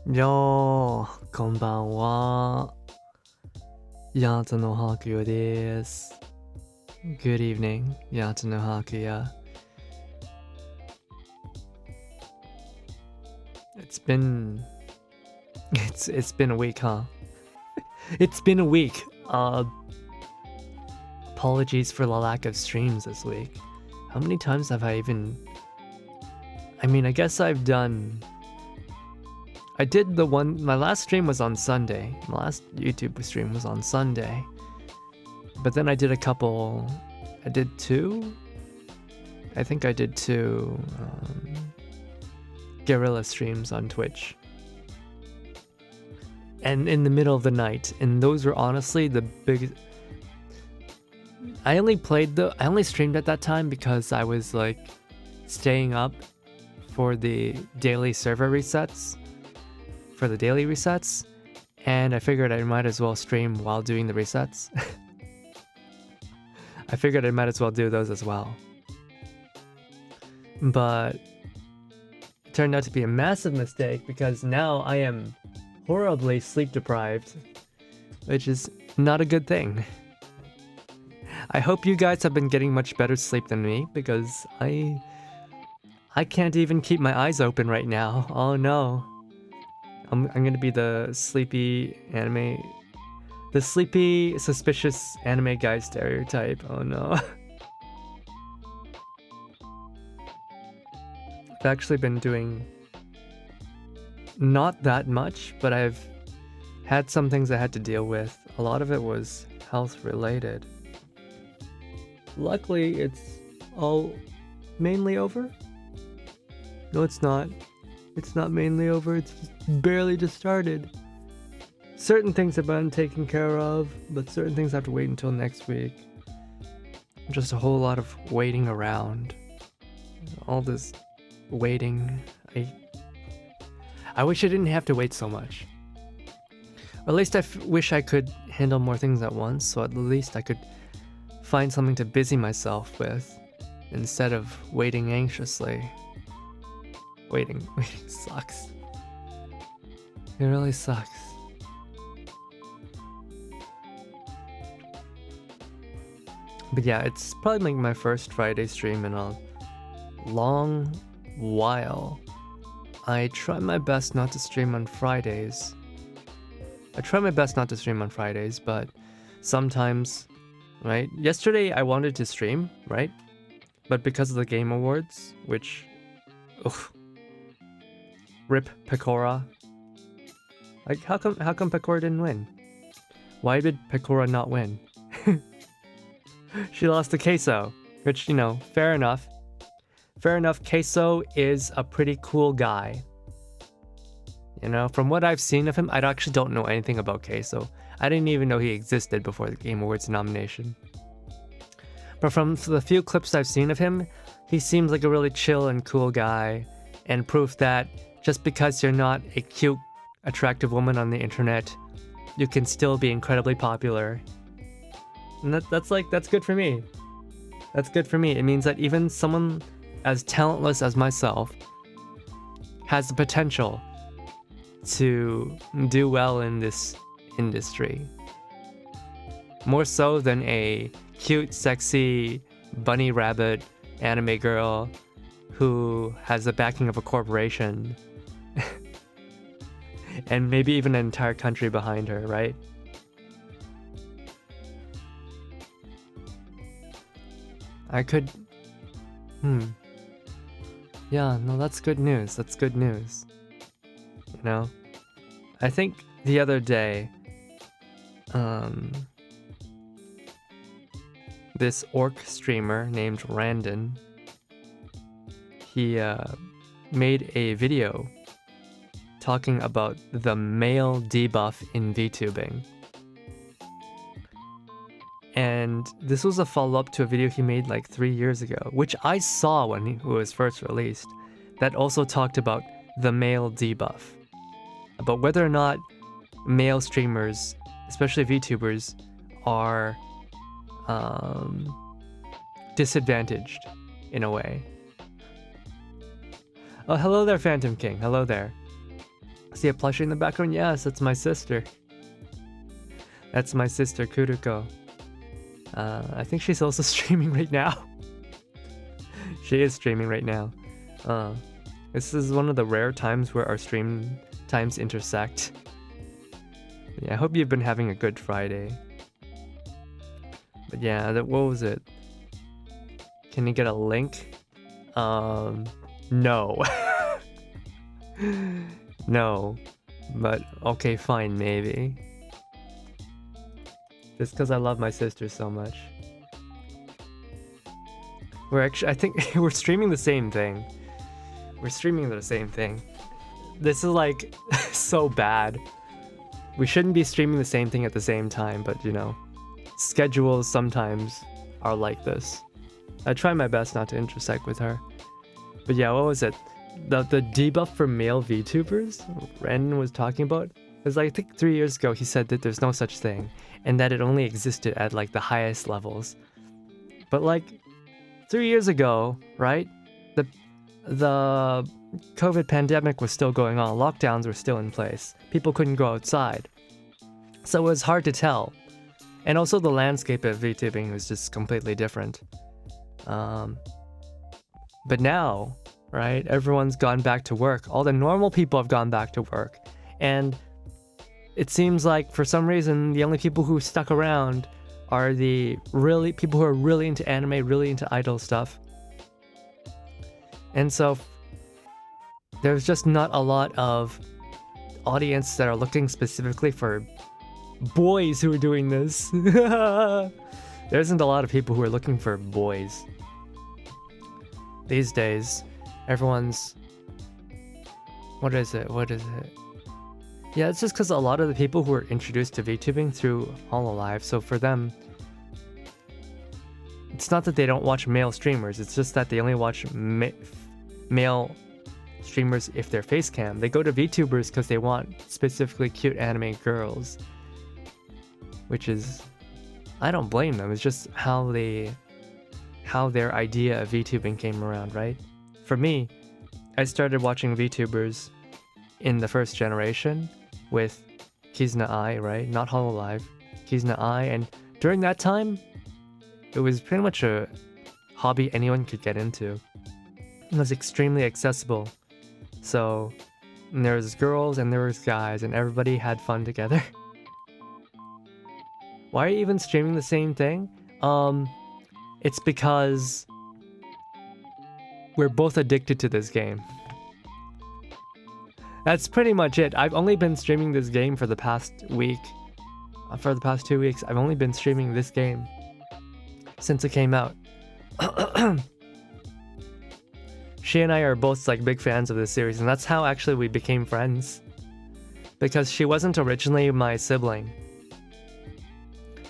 よー、こんばんは。やつのはくよです。Good evening, やつのはくや。It's been a week, huh? It's been a week. Apologies for the lack of streams this week. How many times have I even... I mean, I guess I did the one... My last stream was on Sunday. My last YouTube stream was on Sunday. But then I did a couple... I did two? I think I did two guerrilla streams on Twitch. And in the middle of the night. And those were honestly the biggest... I only streamed at that time because I was like staying up for the daily server resets. For the daily resets. And I figured I might as well stream while doing the resets. I figured I might as well do those as well. But it turned out to be a massive mistake because now I am horribly sleep deprived, which is not a good thing. I hope you guys have been getting much better sleep than me because I can't even keep my eyes open right now. Oh no. I'm gonna be the sleepy, suspicious anime guy stereotype. Oh no. I've actually been doing not that much, but I've had some things I had to deal with. A lot of it was health related. Luckily, it's all mainly over. No, it's not. It's not mainly over. It's just barely just started. Certain things have been taken care of, but certain things have to wait until next week. Just a whole lot of waiting around. All this waiting. I wish I didn't have to wait so much. Or at least I wish I could handle more things at once, so at least I could find something to busy myself with instead of waiting anxiously. Waiting sucks. It really sucks. But yeah, it's probably like my first Friday stream in a long while. I try my best not to stream on Fridays. But sometimes, right? Yesterday I wanted to stream, right? But because of the Game Awards, which... Ugh. Rip Pecora. Like, how come Pecora didn't win? Why did Pecora not win? She lost to Queso, which, you know, fair enough. Fair enough, Queso is a pretty cool guy. You know, from what I've seen of him, I actually don't know anything about Queso. I didn't even know he existed before the Game Awards nomination. But from the few clips I've seen of him, he seems like a really chill and cool guy, and proof that just because you're not a cute, attractive woman on the internet, you can still be incredibly popular. And that's good for me. That's good for me. It means that even someone as talentless as myself has the potential to do well in this industry. More so than a cute, sexy, bunny rabbit anime girl who has the backing of a corporation and maybe even an entire country behind her, right? I could... Yeah, no, that's good news. That's good news. You know? I think the other day, this orc streamer named Randon, he made a video talking about the male debuff in VTubing. And this was a follow-up to a video he made like 3 years ago, which I saw when it was first released, that also talked about the male debuff. About whether or not male streamers, especially VTubers, are disadvantaged in a way. Oh, hello there, Phantom King. Hello there. See a plushie in the background? Yes, that's my sister. That's my sister, Kuruko. I think she's also streaming right now. She is streaming right now. This is one of the rare times where our stream times intersect. Yeah, I hope you've been having a good Friday. But yeah, what was it? Can you get a link? No. No. But okay, fine, maybe. Just because I love my sister so much. I think we're streaming the same thing. We're streaming the same thing. This is like so bad. We shouldn't be streaming the same thing at the same time, but you know, schedules sometimes are like this. I try my best not to intersect with her. But yeah, what was it? The debuff for male VTubers Ren was talking about? It was like, I think 3 years ago he said that there's no such thing, and that it only existed at like the highest levels. But like 3 years ago, right? The COVID pandemic was still going on, lockdowns were still in place. People couldn't go outside. So it was hard to tell. And also the landscape of VTubing was just completely different. But now, right, everyone's gone back to work. All the normal people have gone back to work. And it seems like for some reason the only people who stuck around are the people who are really into anime, really into idol stuff. And so there's just not a lot of audience that are looking specifically for boys who are doing this. There isn't a lot of people who are looking for boys. These days, everyone's... What is it? Yeah, it's just because a lot of the people who were introduced to VTubing through Hololive, so for them, it's not that they don't watch male streamers, it's just that they only watch male streamers if they're face cam. They go to VTubers because they want specifically cute anime girls. Which is... I don't blame them, it's just how their idea of VTubing came around, right? For me, I started watching VTubers in the first generation with Kizuna Ai, right? Not Hololive, Kizuna Ai, and during that time, it was pretty much a hobby anyone could get into. It was extremely accessible. So there was girls and there was guys and everybody had fun together. Why are you even streaming the same thing? It's because we're both addicted to this game. That's pretty much it. I've only been streaming this game for the past week. For the past 2 weeks, I've only been streaming this game since it came out. She and I are both like big fans of this series, and that's how actually we became friends. Because she wasn't originally my sibling.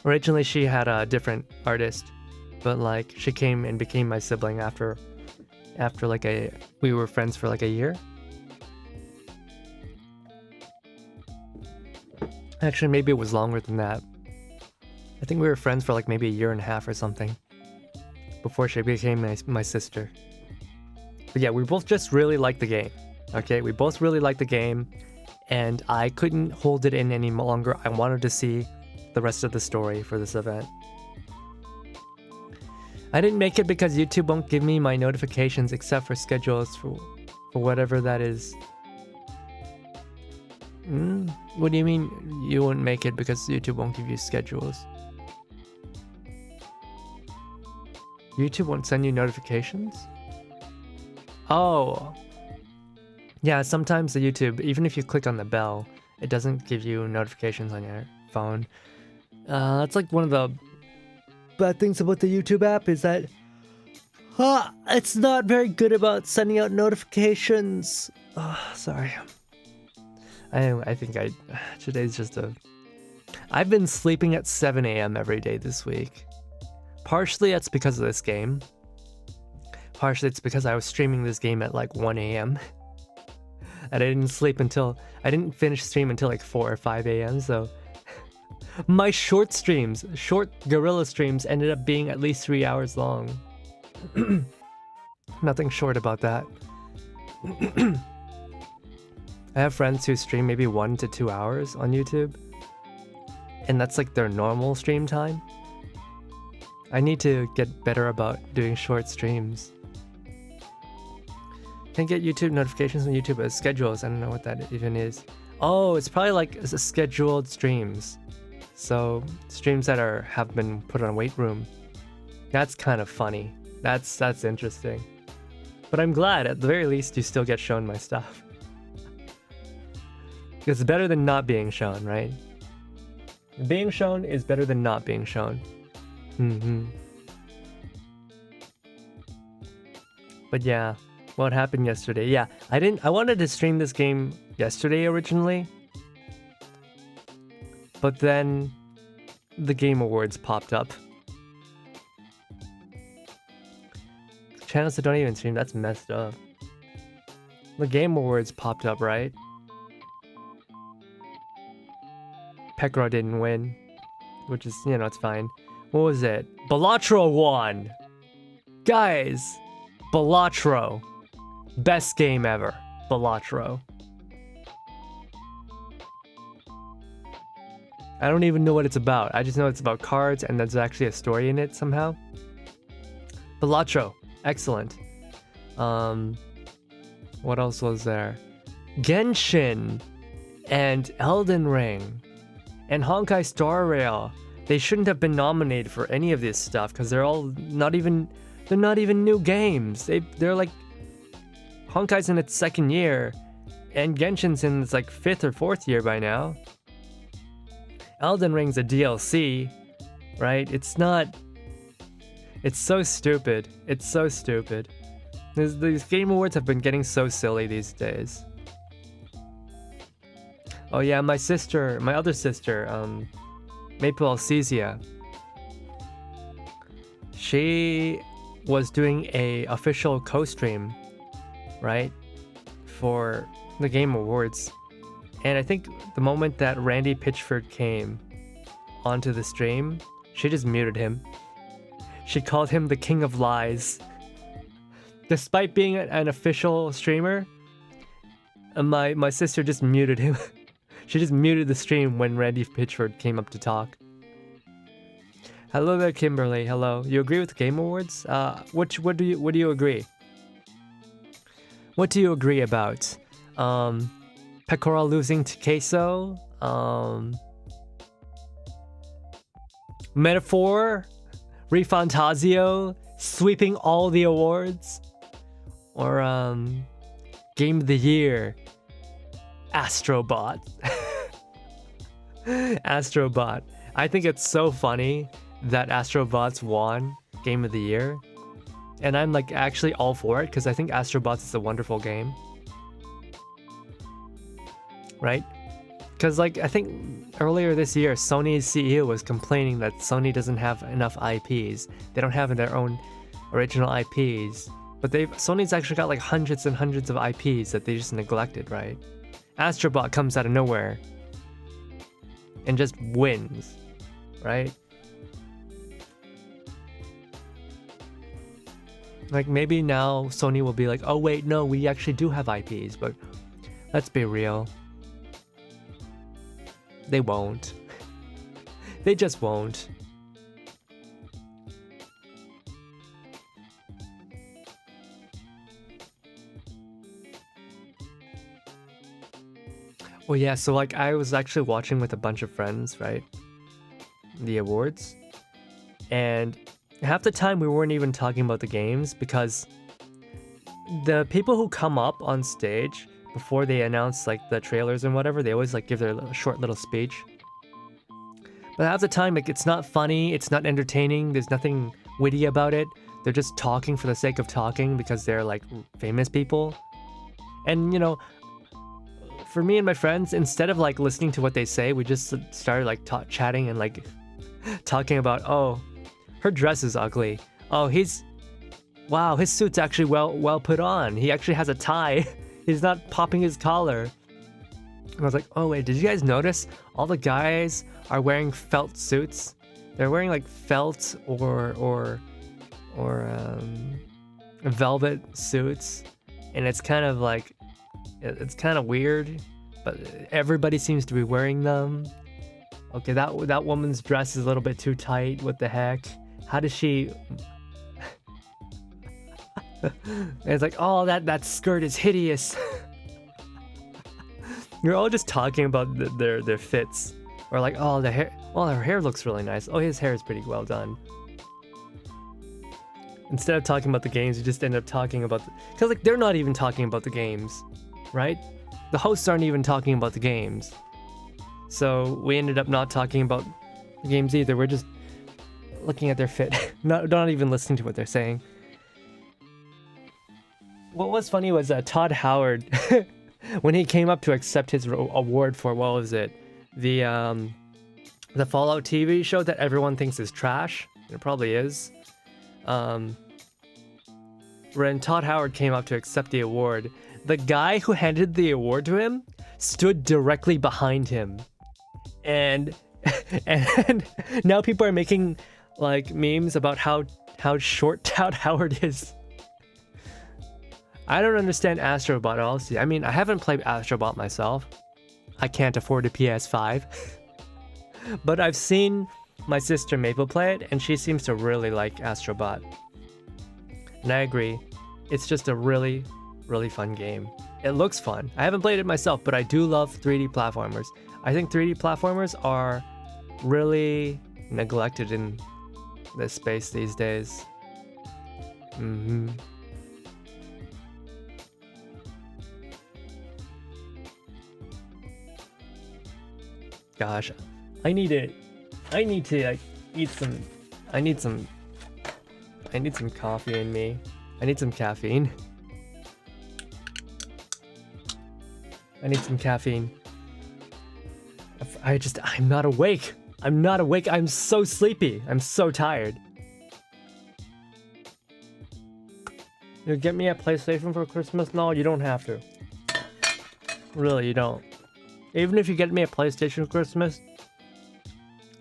Originally she had a different artist, but like she came and became my sibling after like we were friends for like a year. Actually, maybe it was longer than that. I think we were friends for like maybe a year and a half or something before she became my sister. But yeah, we both just really liked the game. Okay, we both really liked the game, and I couldn't hold it in any longer. I wanted to see the rest of the story for this event. I didn't make it because YouTube won't give me my notifications except for schedules for whatever that is. What do you mean you won't make it because YouTube won't give you schedules? YouTube won't send you notifications? Oh. Yeah, sometimes the YouTube, even if you click on the bell, it doesn't give you notifications on your phone. That's like one of the bad things about the YouTube app is that it's not very good about sending out notifications. Sorry. I think today's just I've been sleeping at 7 a.m. every day this week. Partially it's because of this game. Partially it's because I was streaming this game at like 1 a.m. and I didn't finish stream until like 4 or 5 a.m. So my short guerrilla streams ended up being at least 3 hours long. Nothing short about that. I have friends who stream maybe 1 to 2 hours on YouTube, and that's like their normal stream time. I need to get better about doing short streams. Can't get YouTube notifications on YouTube as schedules. I don't know what that even is. Oh, it's probably like scheduled streams. So streams that have been put on wait room. That's kind of funny. That's interesting. But I'm glad at the very least you still get shown my stuff. It's better than not being shown, right? Being shown is better than not being shown. But yeah, what happened yesterday? Yeah, I wanted to stream this game yesterday originally. But then the Game Awards popped up. Channels that don't even stream, that's messed up. The Game Awards popped up, right? Pekro didn't win, which is, you know, it's fine. What was it? Balatro won! Guys, Balatro. Best game ever. Balatro. I don't even know what it's about. I just know it's about cards and there's actually a story in it somehow. Balatro. Excellent. What else was there? Genshin and Elden Ring and Honkai Star Rail. They shouldn't have been nominated for any of this stuff because they're not even new games. They're like, Honkai's in its second year and Genshin's in its like 5th or 4th year by now. Elden Ring's a DLC, right? It's so stupid. It's so stupid. These Game Awards have been getting so silly these days. Oh yeah, my other sister, Maple Alcesia. She was doing a official co-stream, right? For the Game Awards. And I think the moment that Randy Pitchford came onto the stream, she just muted him. She called him the King of Lies. Despite being an official streamer, my sister just muted him. She just muted the stream when Randy Pitchford came up to talk. Hello there, Kimberly. Hello. You agree with the Game Awards? What do you agree? What do you agree about? Pecora losing to Queso? Metaphor? Refantazio sweeping all the awards? Or Game of the Year? Astrobot. Astrobot. I think it's so funny that Astrobots won Game of the Year. And I'm like actually all for it because I think Astrobots is a wonderful game. Right? Because like I think earlier this year Sony's CEO was complaining that Sony doesn't have enough IPs. They don't have their own original IPs. But Sony's actually got like hundreds and hundreds of IPs that they just neglected, right? Astrobot comes out of nowhere and just wins, right? Like maybe now Sony will be like, oh wait, no, we actually do have IPs, but let's be real. They won't. They just won't. Well, yeah, so like I was actually watching with a bunch of friends, right? The awards. And half the time we weren't even talking about the games because the people who come up on stage before they announce like the trailers and whatever, they always like give their short little speech. But half the time, like it's not funny, it's not entertaining, there's nothing witty about it. They're just talking for the sake of talking because they're like famous people. And you know, for me and my friends, instead of like listening to what they say, we just started like chatting and like talking about, oh, her dress is ugly. Oh, wow, his suit's actually well put on. He actually has a tie. He's not popping his collar. And I was like, oh wait, did you guys notice all the guys are wearing felt suits? They're wearing like felt or velvet suits, and it's kind of like It's kind of weird, but everybody seems to be wearing them. Okay, that woman's dress is a little bit too tight. What the heck? How does she... It's like, oh, that skirt is hideous. You're all just talking about their fits. Or like, oh, the hair... Well, her hair looks really nice. Oh, his hair is pretty well done. Instead of talking about the games, you just end up talking about... Because, like, they're not even talking about the games, right? The hosts aren't even talking about the games. So, we ended up not talking about the games either. We're just looking at their fit. not even listening to what they're saying. What was funny was Todd Howard, when he came up to accept his award for, what was it? The Fallout TV show that everyone thinks is trash. It probably is. When Todd Howard came up to accept the award, the guy who handed the award to him stood directly behind him. And now people are making like memes about how short Todd Howard is. I don't understand Astrobot honestly. I mean, I haven't played Astrobot myself. I can't afford a PS5. But I've seen my sister Maple play it, and she seems to really like Astrobot. And I agree. It's just a really, really fun game. It looks fun. I haven't played it myself, but I do love 3D platformers. I think 3D platformers are really neglected in this space these days. Gosh, I need to like eat some. I need some coffee in me. I need some caffeine. I need some caffeine. I'm not awake. I'm not awake. I'm so sleepy. I'm so tired. You get me a PlayStation for Christmas? No, you don't have to. Really, you don't. Even if you get me a PlayStation for Christmas,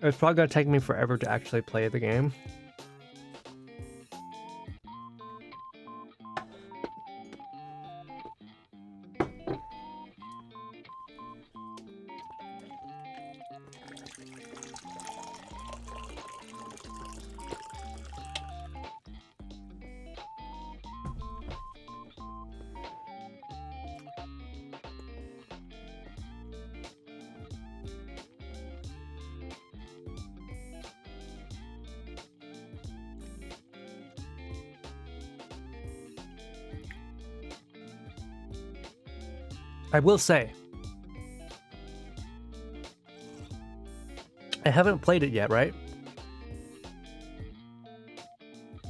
it's probably gonna take me forever to actually play the game. I will say, I haven't played it yet, right?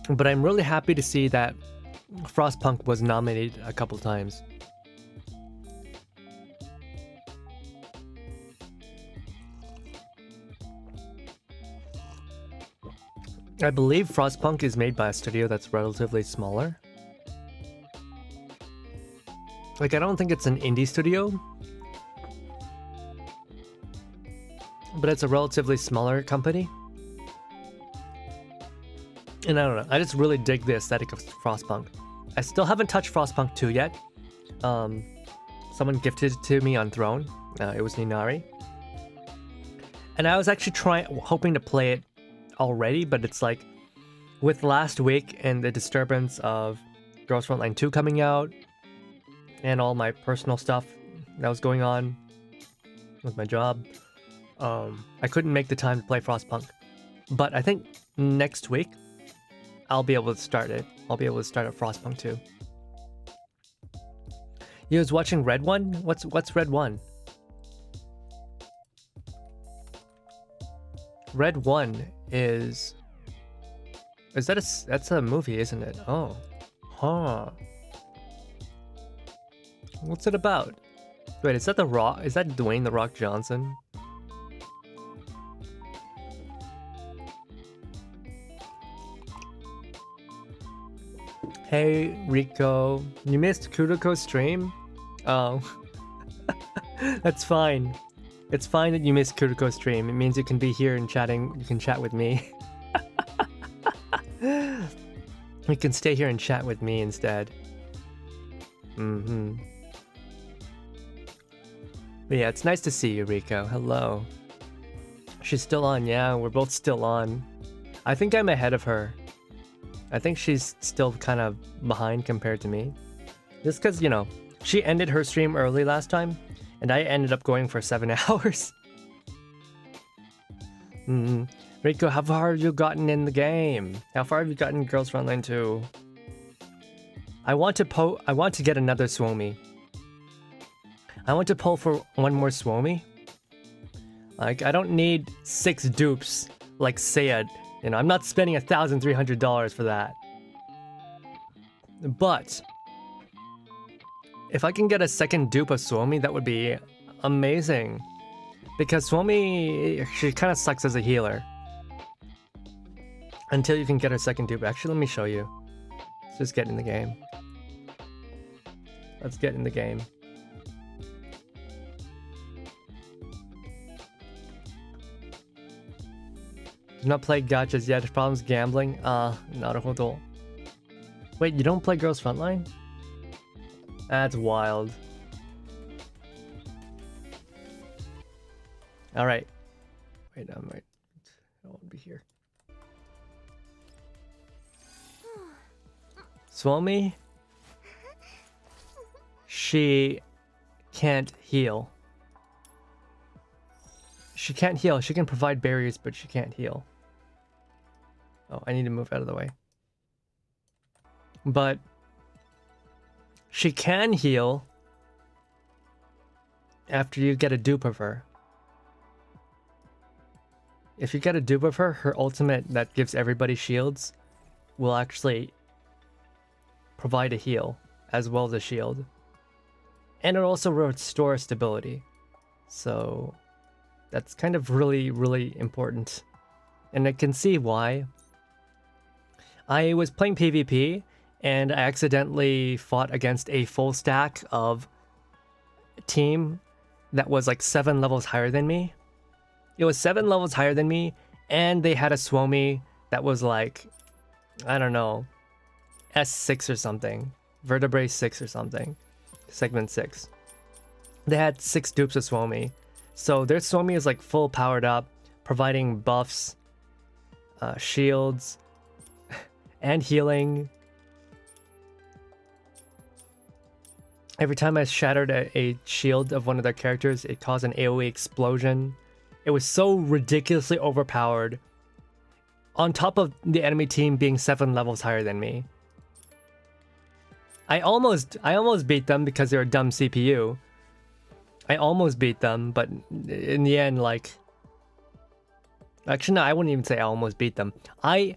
But I'm really happy to see that Frostpunk was nominated a couple times. I believe Frostpunk is made by a studio that's relatively smaller. Like, I don't think it's an indie studio, but it's a relatively smaller company. And I don't know, I just really dig the aesthetic of Frostpunk. I still haven't touched Frostpunk 2 yet. Someone gifted it to me on Throne. It was Ninari. And I was actually hoping to play it already, but it's like, with last week and the disturbance of Girls Frontline 2 coming out, and all my personal stuff that was going on with my job, I couldn't make the time to play Frostpunk. But I think next week, I'll be able to start it. I'll be able to start at Frostpunk 2. You was watching Red One? What's Red One? Red One is that's a movie, isn't it? Oh. Huh. What's it about? Wait, is that The Rock? Is that Dwayne The Rock Johnson? Hey, Rico. You missed Kuroko's stream? Oh. That's fine. It's fine that you missed Kuroko's stream. It means you can be here and chatting. You can chat with me. You can stay here and chat with me instead. But yeah, it's nice to see you, Rico. Hello. She's still on, yeah, we're both still on. I think I'm ahead of her. I think she's still kind of behind compared to me. Just because, you know, she ended her stream early last time, and I ended up going for 7 hours. Rico, how far have you gotten in the game? How far have you gotten in Girls Frontline 2? I want to get another Suomi. I want to pull for one more Suomi. Like, I don't need 6 dupes like Sayed. You know, I'm not spending $1,300 for that. But if I can get a second dupe of Suomi, that would be amazing. Because Suomi, she kind of sucks as a healer. Until you can get her second dupe. Actually, let me show you. Let's just get in the game. Let's get in the game. Do not play gachas yet. Problems gambling. Naruhodo. Wait, you don't play Girls Frontline? That's wild. Alright. Wait, I might. I won't be here. Suomi? She can't heal. She can't heal. She can provide barriers, but she can't heal. Oh, I need to move out of the way. But she can heal after you get a dupe of her. If you get a dupe of her, her ultimate that gives everybody shields will actually provide a heal as well as a shield. And it'll also restore stability. So that's kind of really, really important. And I can see why. I was playing PvP and I accidentally fought against a full stack of team that was like 7 levels higher than me. It was 7 levels higher than me, and they had a Suomi that was like, I don't know, S6 or something. Vertebrae 6 or something. Segment 6. They had 6 dupes of Suomi. So their Suomi is like full powered up, providing buffs, shields, and healing. Every time I shattered a shield of one of their characters, it caused an AoE explosion. It was so ridiculously overpowered. On top of the enemy team being 7 levels higher than me. I almost beat them because they're a dumb CPU. I almost beat them, but in the end, like... Actually, no, I wouldn't even say I almost beat them. I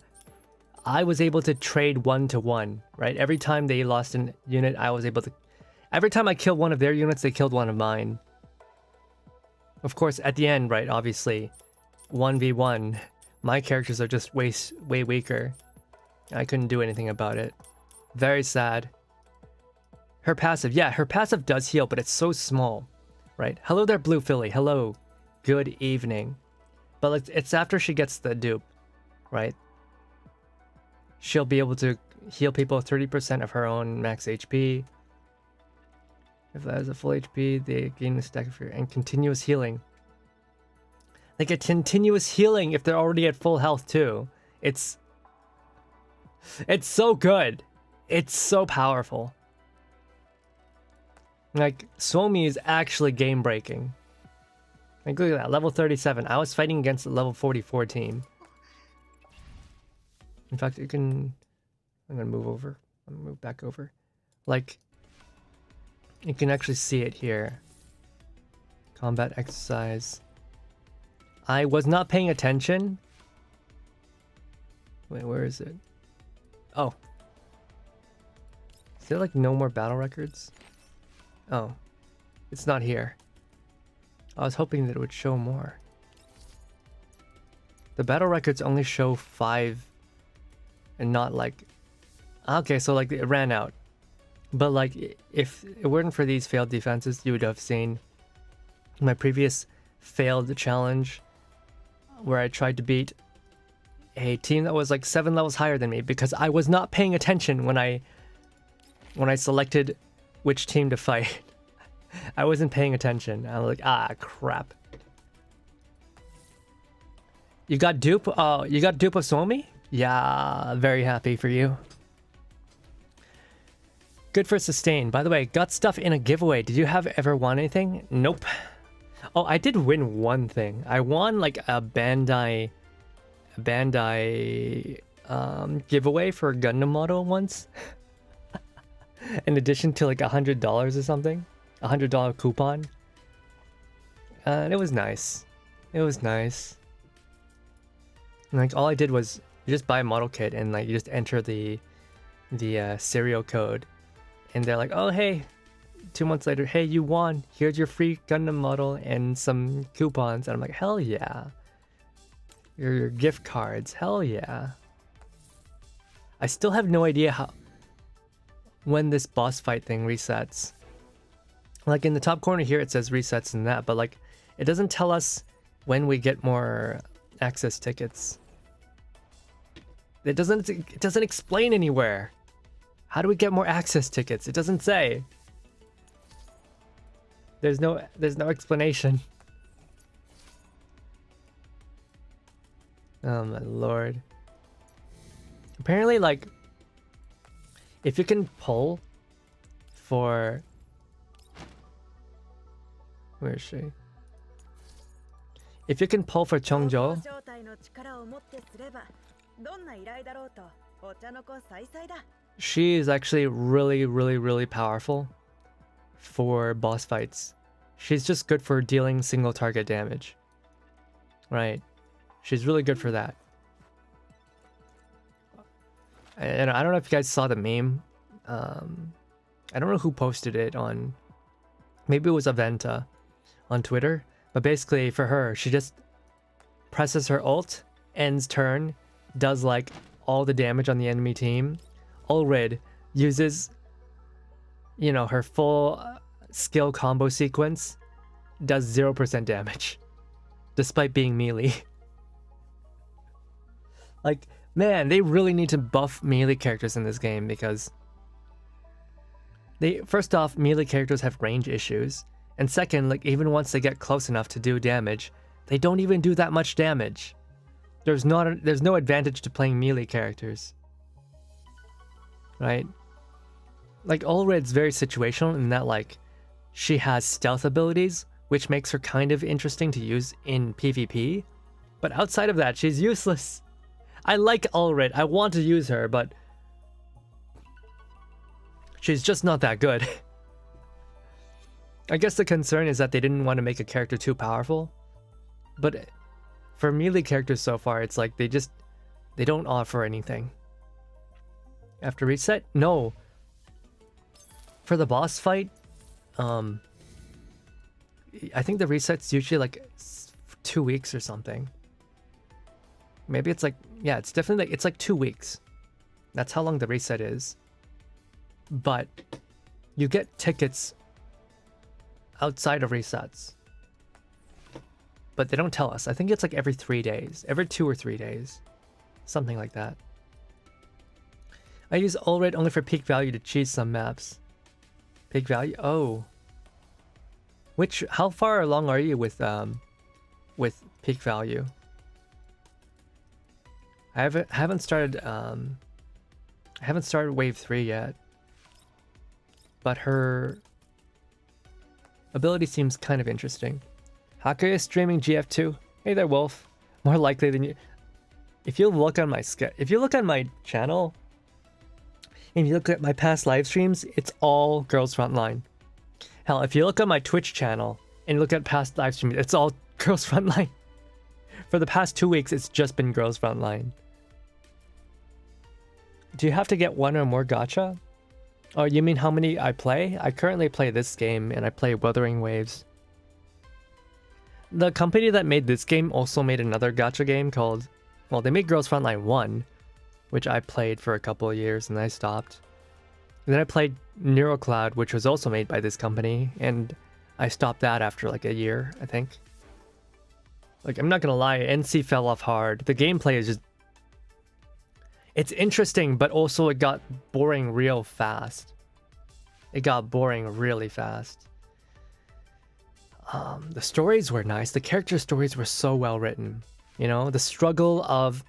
was able to trade 1-to-1, right? Every time they lost a unit, I was able to... Every time I killed one of their units, they killed one of mine. Of course, at the end, right, obviously, 1v1, my characters are just way weaker. I couldn't do anything about it. Very sad. Her passive, yeah, her passive does heal, but it's so small, right? Hello there, Blue Philly. Hello. Good evening. But it's after she gets the dupe, right? She'll be able to heal people 30% of her own max HP. If that is a full HP, they gain a stack of fear and continuous healing. They get continuous healing if they're already at full health too. It's so good. It's so powerful. Like, Suomi is actually game breaking. Like, look at that, level 37. I was fighting against a level 44 team. In fact, I'm gonna move over. I'm gonna move back over. Like, you can actually see it here. Combat exercise. I was not paying attention. Wait, where is it? Oh. Is there like no more battle records? Oh. It's not here. I was hoping that it would show more. The battle records only show 5 and not like... Okay, so like it ran out. But like, if it weren't for these failed defenses, you would have seen my previous failed challenge where I tried to beat a team that was like 7 levels higher than me because I was not paying attention when I selected which team to fight. I wasn't paying attention. I was like, ah, crap. You got dupe? Oh, you got dupe of Suomi? Yeah, very happy for you. Good for sustain. By the way, got stuff in a giveaway. Did you ever won anything? Nope. Oh, I did win one thing. I won like a Bandai giveaway for a Gundam model once. In addition to like $100 or something. $100 coupon. And it was nice. It was nice. And, like all I did was you just buy a model kit and like you just enter the serial code. And they're like, oh hey, 2 months later, hey, you won. Here's your free Gundam model and some coupons. And I'm like, hell yeah. Your gift cards, hell yeah. I still have no idea when this boss fight thing resets. Like in the top corner here, it says resets and that, but like it doesn't tell us when we get more access tickets. It doesn't explain anywhere. How do we get more access tickets? It doesn't say. There's no explanation. Oh my lord. Apparently, like, if you can pull for... Where is she? If you can pull for Chongjo, she is actually really powerful for boss fights. She's just good for dealing single target damage. Right. She's really good for that. And I don't know if you guys saw the meme. I don't know who posted it on... Maybe it was Aventa on Twitter. But basically for her, she just presses her ult, ends turn, does like all the damage on the enemy team. Ulrid uses, you know, her full skill combo sequence, does 0% damage, despite being melee. Like, man, they really need to buff melee characters in this game because first off, melee characters have range issues, and second, like even once they get close enough to do damage, they don't even do that much damage. There's no advantage to playing melee characters. Right? Like Ulrid's very situational in that like she has stealth abilities, which makes her kind of interesting to use in PvP. But outside of that, she's useless. I like Ulrid. I want to use her, but she's just not that good. I guess the concern is that they didn't want to make a character too powerful. But for melee characters so far, it's like they don't offer anything. After reset? No. For the boss fight, I think the reset's usually like 2 weeks or something. Maybe it's like, yeah, it's definitely like, it's like 2 weeks. That's how long the reset is. But you get tickets outside of resets. But they don't tell us. I think it's like every 3 days. Every 2 or 3 days. Something like that. I use Ulrid only for peak value to cheese some maps. Peak value? Oh. How far along are you with peak value? I haven't started wave 3 yet. But her ability seems kind of interesting. Hakuya is streaming GF2. Hey there, Wolf. More likely than you. If you look on my channel, and you look at my past live streams, it's all Girls Frontline. Hell, if you look on my Twitch channel and look at past live streams, it's all Girls Frontline. For the past 2 weeks, it's just been Girls Frontline. Do you have to get one or more gacha? Oh, you mean how many I play? I currently play this game, and I play Wuthering Waves. The company that made this game also made another gacha game called... Well, they made Girls Frontline 1, which I played for a couple of years, and I stopped. And then I played NeuroCloud, which was also made by this company, and I stopped that after like a year, I think. Like, I'm not gonna lie, NC fell off hard. The gameplay is just... It's interesting, but also it got boring real fast. It got boring really fast. The stories were nice. The character stories were so well written. You know, the struggle of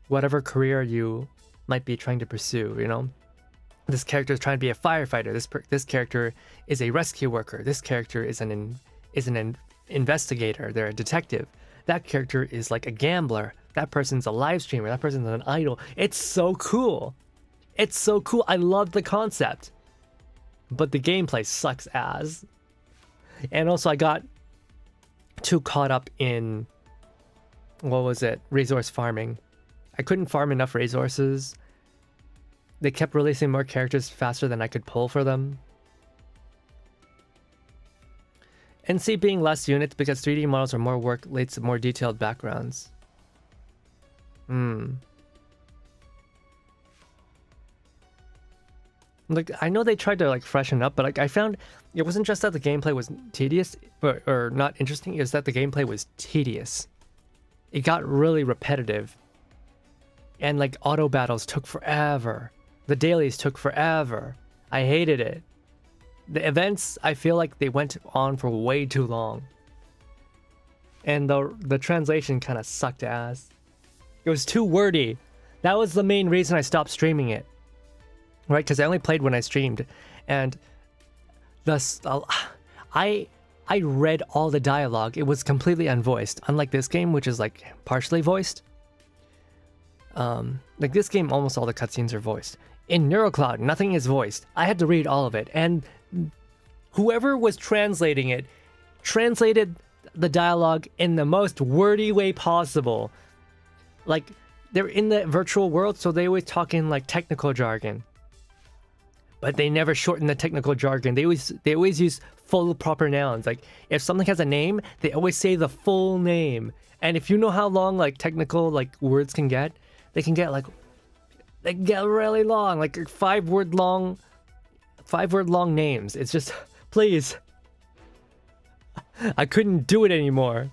whatever career you might be trying to pursue, you know. This character is trying to be a firefighter. This character is a rescue worker. This character is an investigator. They're a detective. That character is like a gambler. That person's a live streamer. That person's an idol. It's so cool. It's so cool. I love the concept. But the gameplay sucks ass. And also I got too caught up in, what was it? Resource farming. I couldn't farm enough resources. They kept releasing more characters faster than I could pull for them. NC being less units because 3D models are more work leads to more detailed backgrounds. Like, I know they tried to like freshen up, but like I found it wasn't just that the gameplay was tedious or not interesting, it was that the gameplay was tedious. It got really repetitive. And like auto battles took forever. The dailies took forever. I hated it. The events, I feel like they went on for way too long. And the translation kind of sucked ass. It was too wordy. That was the main reason I stopped streaming it. Right? Because I only played when I streamed. And thus, I read all the dialogue. It was completely unvoiced. Unlike this game, which is like partially voiced. Like this game, almost all the cutscenes are voiced. In NeuroCloud, nothing is voiced. I had to read all of it. And whoever was translating it, translated the dialogue in the most wordy way possible. Like, they're in the virtual world, so they always talk in like technical jargon. But they never shorten the technical jargon. They always use full proper nouns. Like, if something has a name, they always say the full name. And if you know how long like technical like words can get, they can get really long, like 5 word long names. It's just, please. I couldn't do it anymore.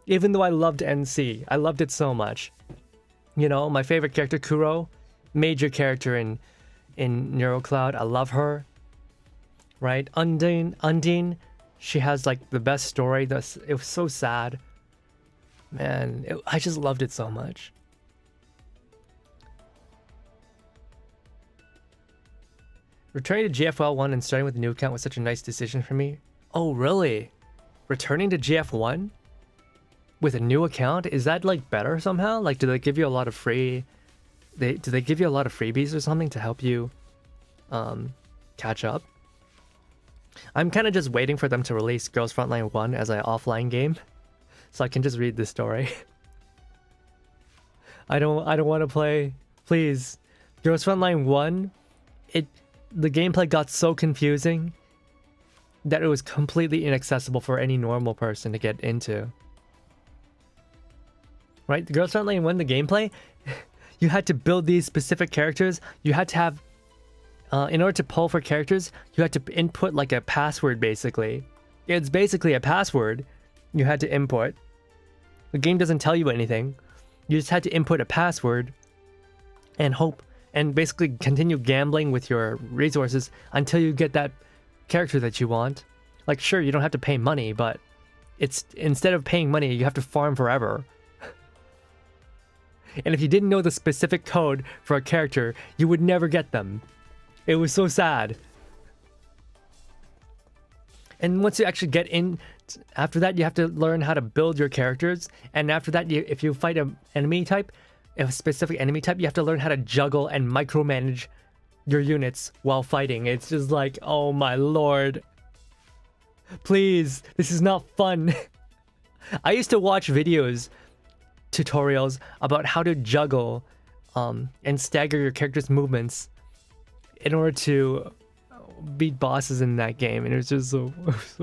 Even though I loved NC. I loved it so much. You know, my favorite character, Kuro, major character in NeuroCloud. I love her. Right? Undine, she has like the best story. It was so sad. Man, I just loved it so much. Returning to GFL1 and starting with a new account was such a nice decision for me. Oh, really? Returning to GF1? With a new account? Is that like better somehow? Like, do they give you a lot of free... do they give you a lot of freebies or something to help you catch up? I'm kind of just waiting for them to release Girls Frontline 1 as an offline game. So I can just read the story. I don't want to play. Please. Girls Frontline 1, the gameplay got so confusing that it was completely inaccessible for any normal person to get into. Right? The Girls Frontline 1, the gameplay, you had to build these specific characters. You had to have, in order to pull for characters, you had to input like a password basically. It's basically a password you had to input. The game doesn't tell you anything. You just had to input a password and hope and basically continue gambling with your resources until you get that character that you want. Like, sure, you don't have to pay money, but it's instead of paying money, you have to farm forever. And if you didn't know the specific code for a character, you would never get them. It was so sad. And once you actually get in, after that, you have to learn how to build your characters. And after that, if you fight an enemy type, a specific enemy type, you have to learn how to juggle and micromanage your units while fighting. It's just like, oh my lord. Please, this is not fun. I used to watch tutorials about how to juggle and stagger your character's movements in order to beat bosses in that game, and it was just so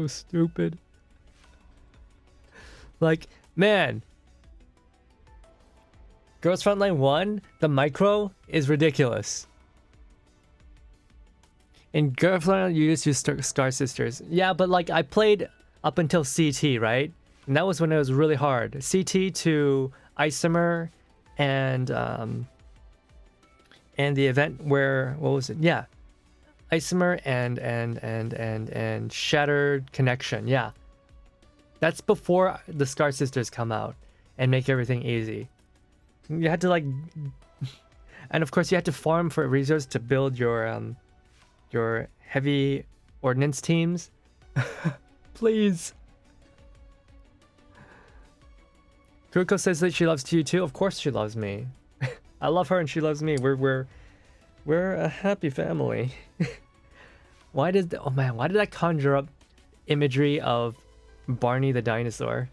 stupid. Like, man, Girls Frontline 1, the micro is ridiculous. In Girls Frontline, you just use Star Sisters. Yeah, but like I played up until CT, right? And that was when it was really hard. CT to Isomer and the event where, what was it? Yeah, Isomer and Shattered Connection. Yeah. That's before the Scar Sisters come out and make everything easy. You had to like, and of course you had to farm for resources to build your heavy ordnance teams. Please. Kuruko says that she loves you too. Of course she loves me. I love her and she loves me. We're a happy family. Why did I conjure up imagery of Barney the dinosaur?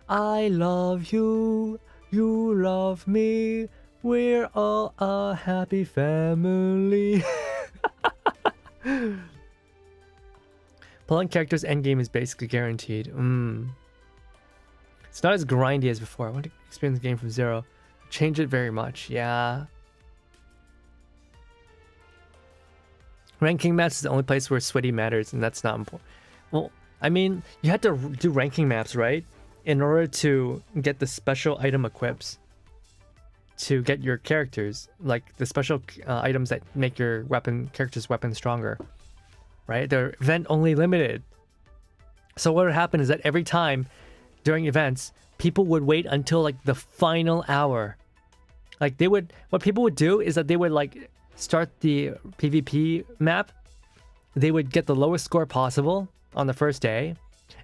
I love you, you love me, we're all a happy family. Pulling characters endgame is basically guaranteed. It's not as grindy as before. I want to experience the game from zero. Change it very much, yeah. Ranking maps is the only place where sweaty matters, and that's not important. Well, I mean, you had to do ranking maps, right? In order to get the special item equips to get your characters, like the special items that make your character's weapon stronger, right? They're event only limited. So what would happen is that every time during events, people would wait until like the final hour. Like what people would do is that they would like start the PvP map. They would get the lowest score possible on the first day,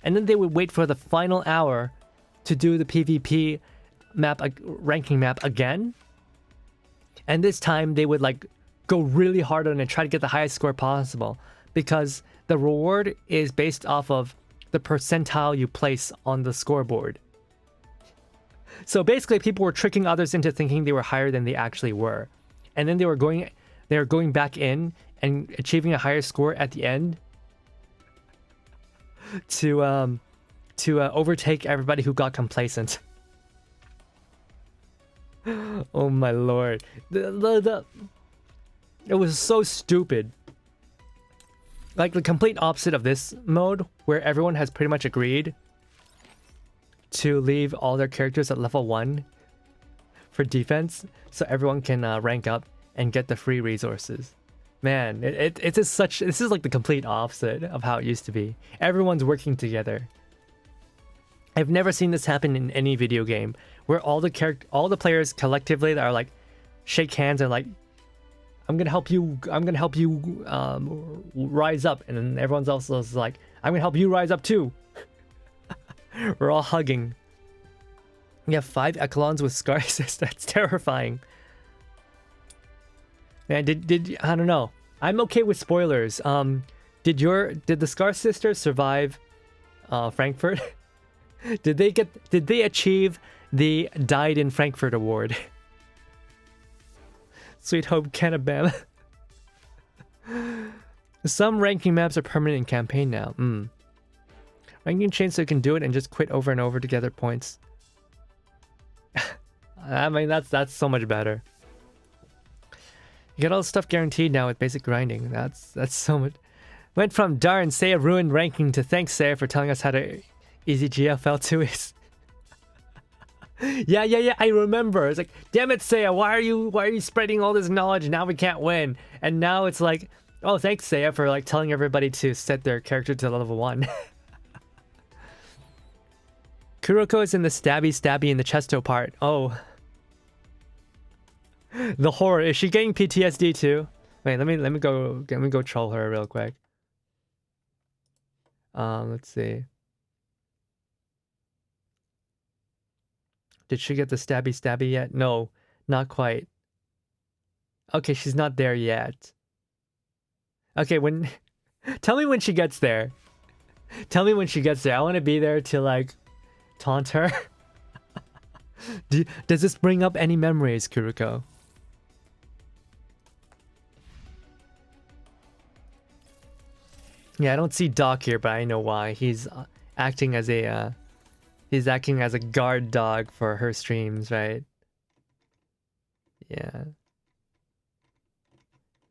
and then they would wait for the final hour to do the PvP map, ranking map again. And this time they would like go really hard on it and try to get the highest score possible, because the reward is based off of the percentile you place on the scoreboard. So basically people were tricking others into thinking they were higher than they actually were, and then they were going back in and achieving a higher score at the end to overtake everybody who got complacent. Oh my lord. It was so stupid. Like the complete opposite of this mode, where everyone has pretty much agreed to leave all their characters at level 1 for defense, so everyone can rank up and get the free resources. Man, this is like the complete opposite of how it used to be. Everyone's working together. I've never seen this happen in any video game, where all the players collectively that are like shake hands and like, I'm gonna help you rise up, and then everyone else is like, I'm gonna help you rise up too. We're all hugging. You have 5 echelons with Scar Sisters. That's terrifying. Man, did I don't know. I'm okay with spoilers. Did the Scar Sisters survive Frankfurt? Did they achieve the Died in Frankfurt award? Sweet Hope Canabam. Some ranking maps are permanent in campaign now. Ranking change so you can do it and just quit over and over to gather points. I mean, that's so much better. You get all the stuff guaranteed now with basic grinding. That's so much. Went from darn Seiya ruined ranking to thanks Seiya for telling us how to easy GFL2 is. Yeah, I remember. It's like, damn it, Seiya, why are you spreading all this knowledge? Now we can't win. And now it's like, oh, thanks Seiya for like telling everybody to set their character to level 1. Kuroko is in the stabby in the chesto part. Oh. The horror. Is she getting PTSD too? Wait, let me go troll her real quick. Let's see. Did she get the stabby yet? No, not quite. Okay, she's not there yet. Okay, tell me when she gets there. Tell me when she gets there. I want to be there to like taunt her. Does this bring up any memories, Kuroko? Yeah, I don't see Doc here, but I know why. He's acting as a guard dog for her streams, right? Yeah.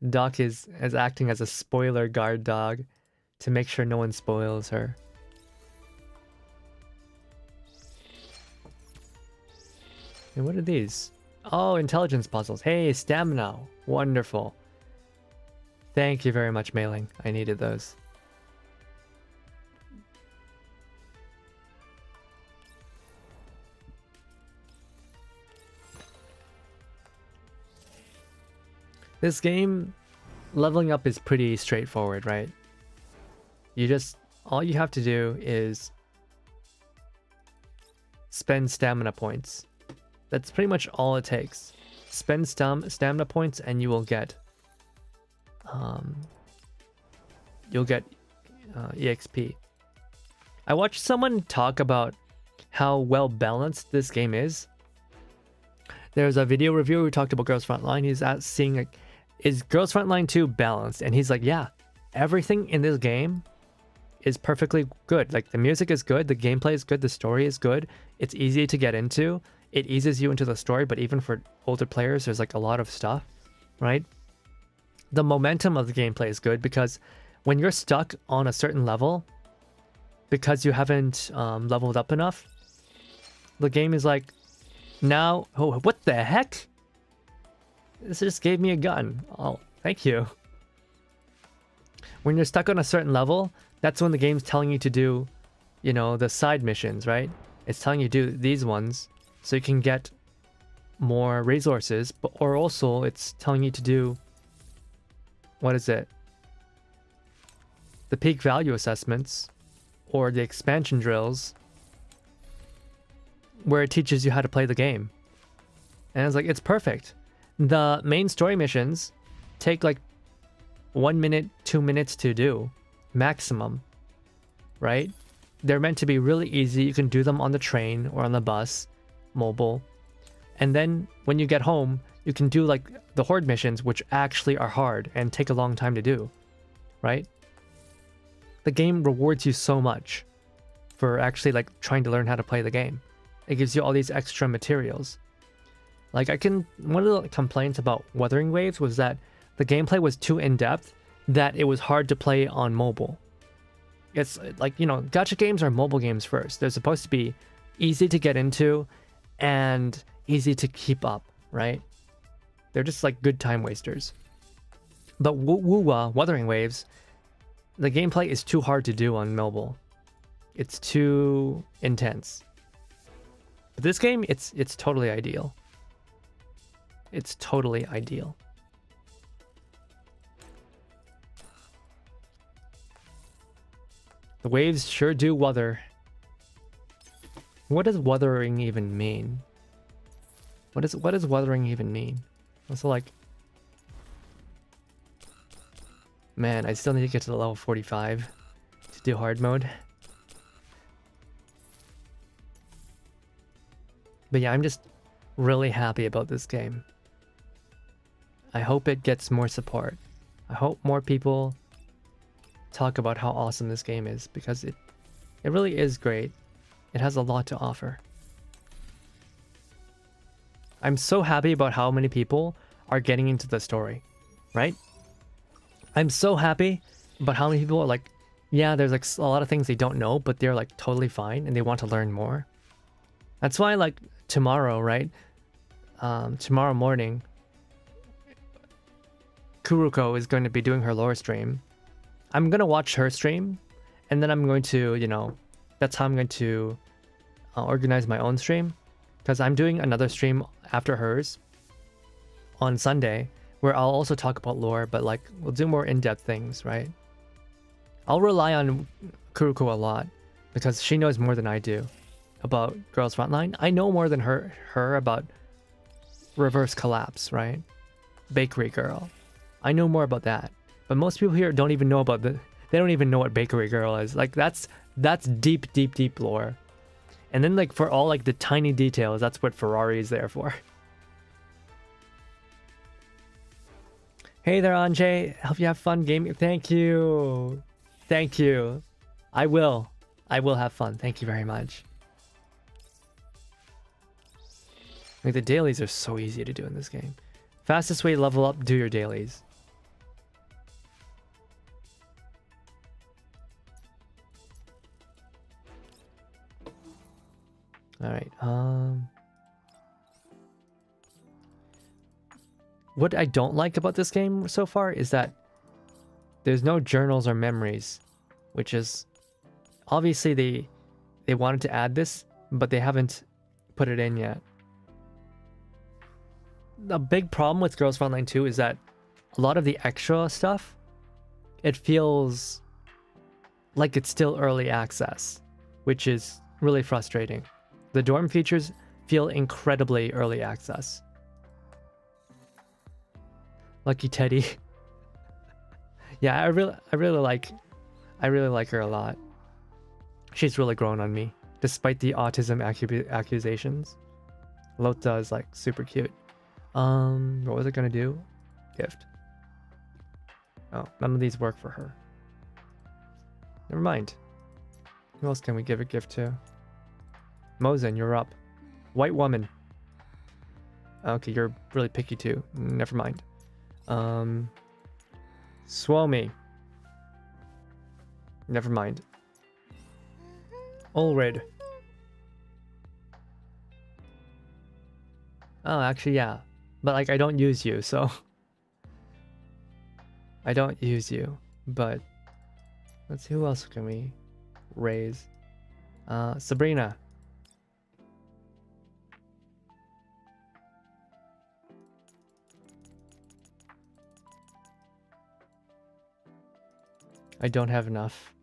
Doc is acting as a spoiler guard dog to make sure no one spoils her. And what are these? Oh, intelligence puzzles. Hey, stamina. Wonderful. Thank you very much, Mailing. I needed those. This game, leveling up is pretty straightforward, right? All you have to do is spend stamina points. That's pretty much all it takes. Spend stamina points and you will get EXP. I watched someone talk about how well balanced this game is. There's a video reviewer who talked about Girls Frontline. He's seeing like, is Girls Frontline 2 balanced? And he's like, yeah, everything in this game is perfectly good. Like the music is good, the gameplay is good, the story is good. It's easy to get into. It eases you into the story, but even for older players, there's like a lot of stuff, right? The momentum of the gameplay is good because when you're stuck on a certain level, because you haven't leveled up enough, the game is like, now, oh, what the heck? This just gave me a gun. Oh, thank you. When you're stuck on a certain level, that's when the game's telling you to do, you know, the side missions, right? It's telling you to do these ones so you can get more resources, or also it's telling you to do, what is it? The peak value assessments or the expansion drills where it teaches you how to play the game. And it's like, it's perfect. The main story missions take like 1 minute, 2 minutes to do, maximum, right? They're meant to be really easy. You can do them on the train or on the bus, mobile. And then when you get home, you can do like the horde missions, which actually are hard and take a long time to do, right? The game rewards you so much for actually like trying to learn how to play the game. It gives you all these extra materials. Like one of the complaints about Wuthering Waves was that the gameplay was too in-depth, that it was hard to play on mobile. It's like, you know, gacha games are mobile games first. They're supposed to be easy to get into and easy to keep up, right? They're just like good time wasters. But Wuthering Waves, the gameplay is too hard to do on mobile. It's too intense. But this game, it's totally ideal. It's totally ideal. The waves sure do wuther. What does wuthering even mean? What does wuthering even mean? Also, like, man, I still need to get to the level 45 to do hard mode. But yeah, I'm just really happy about this game. I hope it gets more support. I hope more people talk about how awesome this game is, because it really is great. It has a lot to offer. I'm so happy about how many people are getting into the story, right? I'm so happy about how many people are like, yeah, there's like a lot of things they don't know, but they're like totally fine and they want to learn more. That's why like tomorrow, right? Tomorrow morning, Kuruko is going to be doing her lore stream. I'm going to watch her stream, and then I'm going to, you know, that's how I'm going to organize my own stream, because I'm doing another stream after hers on Sunday, where I'll also talk about lore, but like we'll do more in-depth things, right? I'll rely on Kuruko a lot, because she knows more than I do about Girls Frontline. I know more than her about Reverse Collapse, right? Bakery Girl. I know more about that. But most people here don't even know about they don't even know what Bakery Girl is. Like that's deep, deep, deep lore. And then like for all like the tiny details, that's what Ferrari is there for. Hey there, Anjay. Hope you have fun gaming. Thank you. Thank you. I will have fun. Thank you very much. Like the dailies are so easy to do in this game. Fastest way to level up, do your dailies. Alright, what I don't like about this game so far is that there's no journals or memories, which is obviously they wanted to add this, but they haven't put it in yet. The big problem with Girls Frontline 2 is that a lot of the extra stuff, it feels like it's still early access, which is really frustrating. The dorm features feel incredibly early access. Lucky Teddy. Yeah, I really like her a lot. She's really grown on me, despite the autism accusations. Lota is like super cute. What was it gonna do? Gift. Oh, none of these work for her. Never mind. Who else can we give a gift to? Mozen, you're up. White woman. Okay, you're really picky too. Never mind. Suomi. Never mind. Ulrid. Oh, actually, yeah. But, like, I don't use you, so... I don't use you, but... Let's see, who else can we raise? Sabrina. I don't have enough.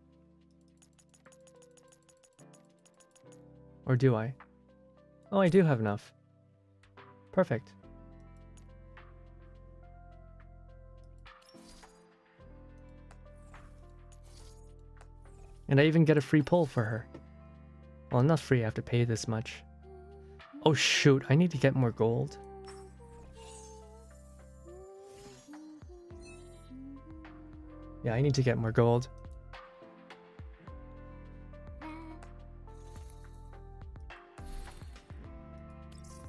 Or do I? Oh, I do have enough. Perfect. And I even get a free pull for her. Well, not free, I have to pay this much. Oh shoot, I need to get more gold. Yeah, I need to get more gold.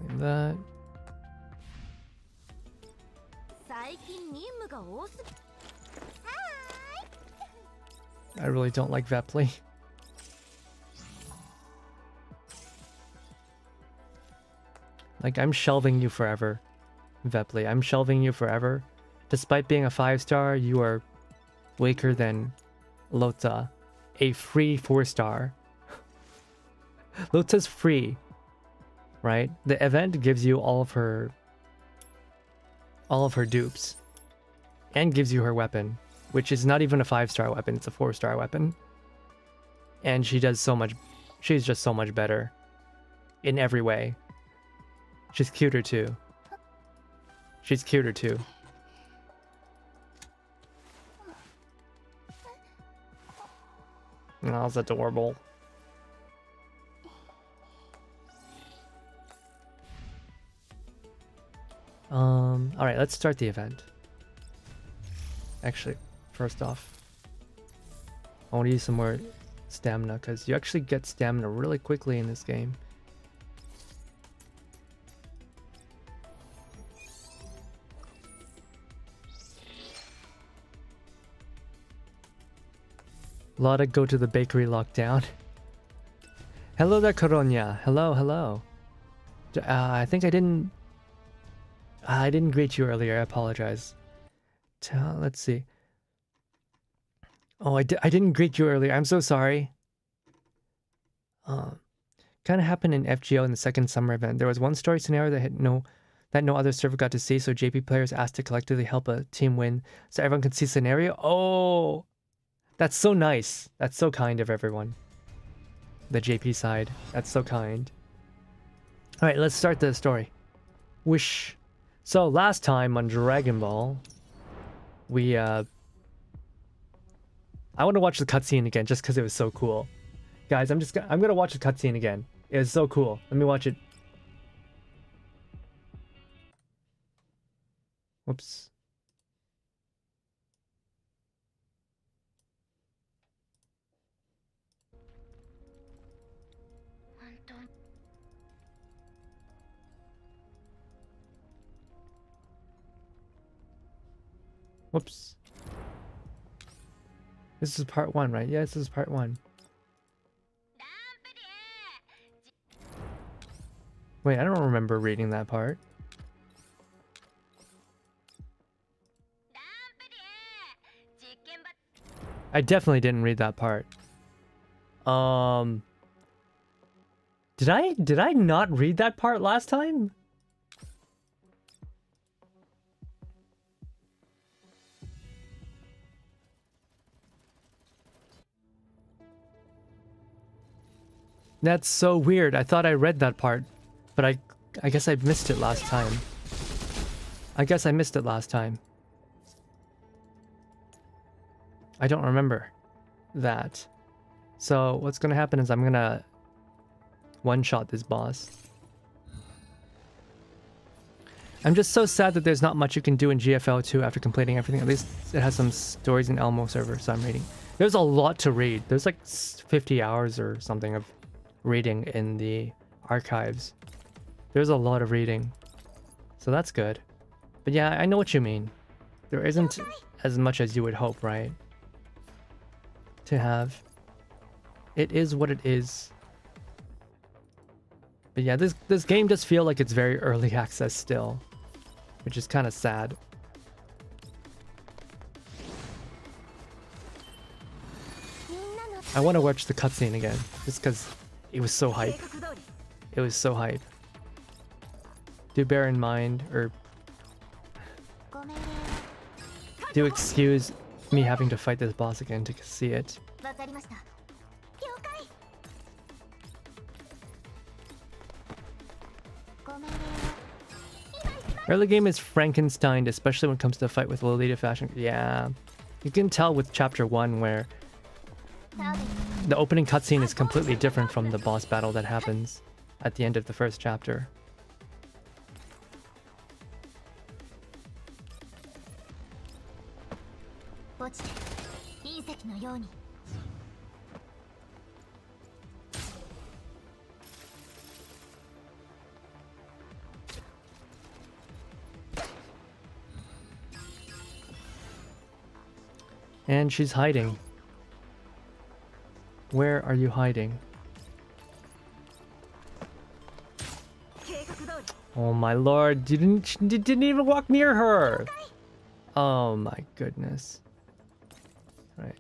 And that. I really don't like Vepli. Like, I'm shelving you forever, Vepli. I'm shelving you forever. Despite being a 5-star, you are weaker than Lota, a free 4-star. Lota's free, right? The event gives you all of her dupes and gives you her weapon, which is not even a 5-star weapon, it's a 4-star weapon. And she does so much, she's just so much better in every way. She's cuter too. She's cuter too. Oh, that's adorable. Alright, let's start the event. Actually, first off, I want to use some more stamina, because you actually get stamina really quickly in this game. Lotta, go to the bakery lockdown. Hello there, Coronia. Hello, hello. I think I didn't greet you earlier. I apologize. Let's see. Oh, I didn't greet you earlier. I'm so sorry. Kind of happened in FGO in the second summer event. There was one story scenario that no other server got to see, so JP players asked to collectively help a team win so everyone could see scenario. Oh, that's so nice. That's so kind of everyone. The JP side. That's so kind. Alright, let's start the story. Wish. So last time on Dragon Ball, we I want to watch the cutscene again just because it was so cool. Guys, I'm gonna watch the cutscene again. It was so cool. Let me watch it. Whoops. Whoops. This is part 1, right? Yeah, this is part 1. Wait, I don't remember reading that part. I definitely didn't read that part. Did I not read that part last time? That's so weird. I thought I read that part, but I guess I missed it last time. I don't remember that. So what's gonna happen is I'm gonna one-shot this boss. I'm just so sad that there's not much you can do in GFL 2 after completing everything. At least it has some stories in Elmo server, so I'm reading. There's a lot to read. There's like 50 hours or something of reading in the archives. There's a lot of reading. So that's good. But yeah, I know what you mean. There isn't as much as you would hope, right? To have. It is what it is. But yeah, this game does feel like it's very early access still, which is kind of sad. I want to watch the cutscene again, just because it was so hype. It was so hype. Do bear in mind, or do excuse me having to fight this boss again to see it. Early game is Frankenstein, especially when it comes to a fight with Lolita Fashion. Yeah, you can tell with chapter 1 where the opening cutscene is completely different from the boss battle that happens at the end of the first chapter. And she's hiding. Where are you hiding? Oh my lord, you didn't even walk near her. Oh my goodness. Right.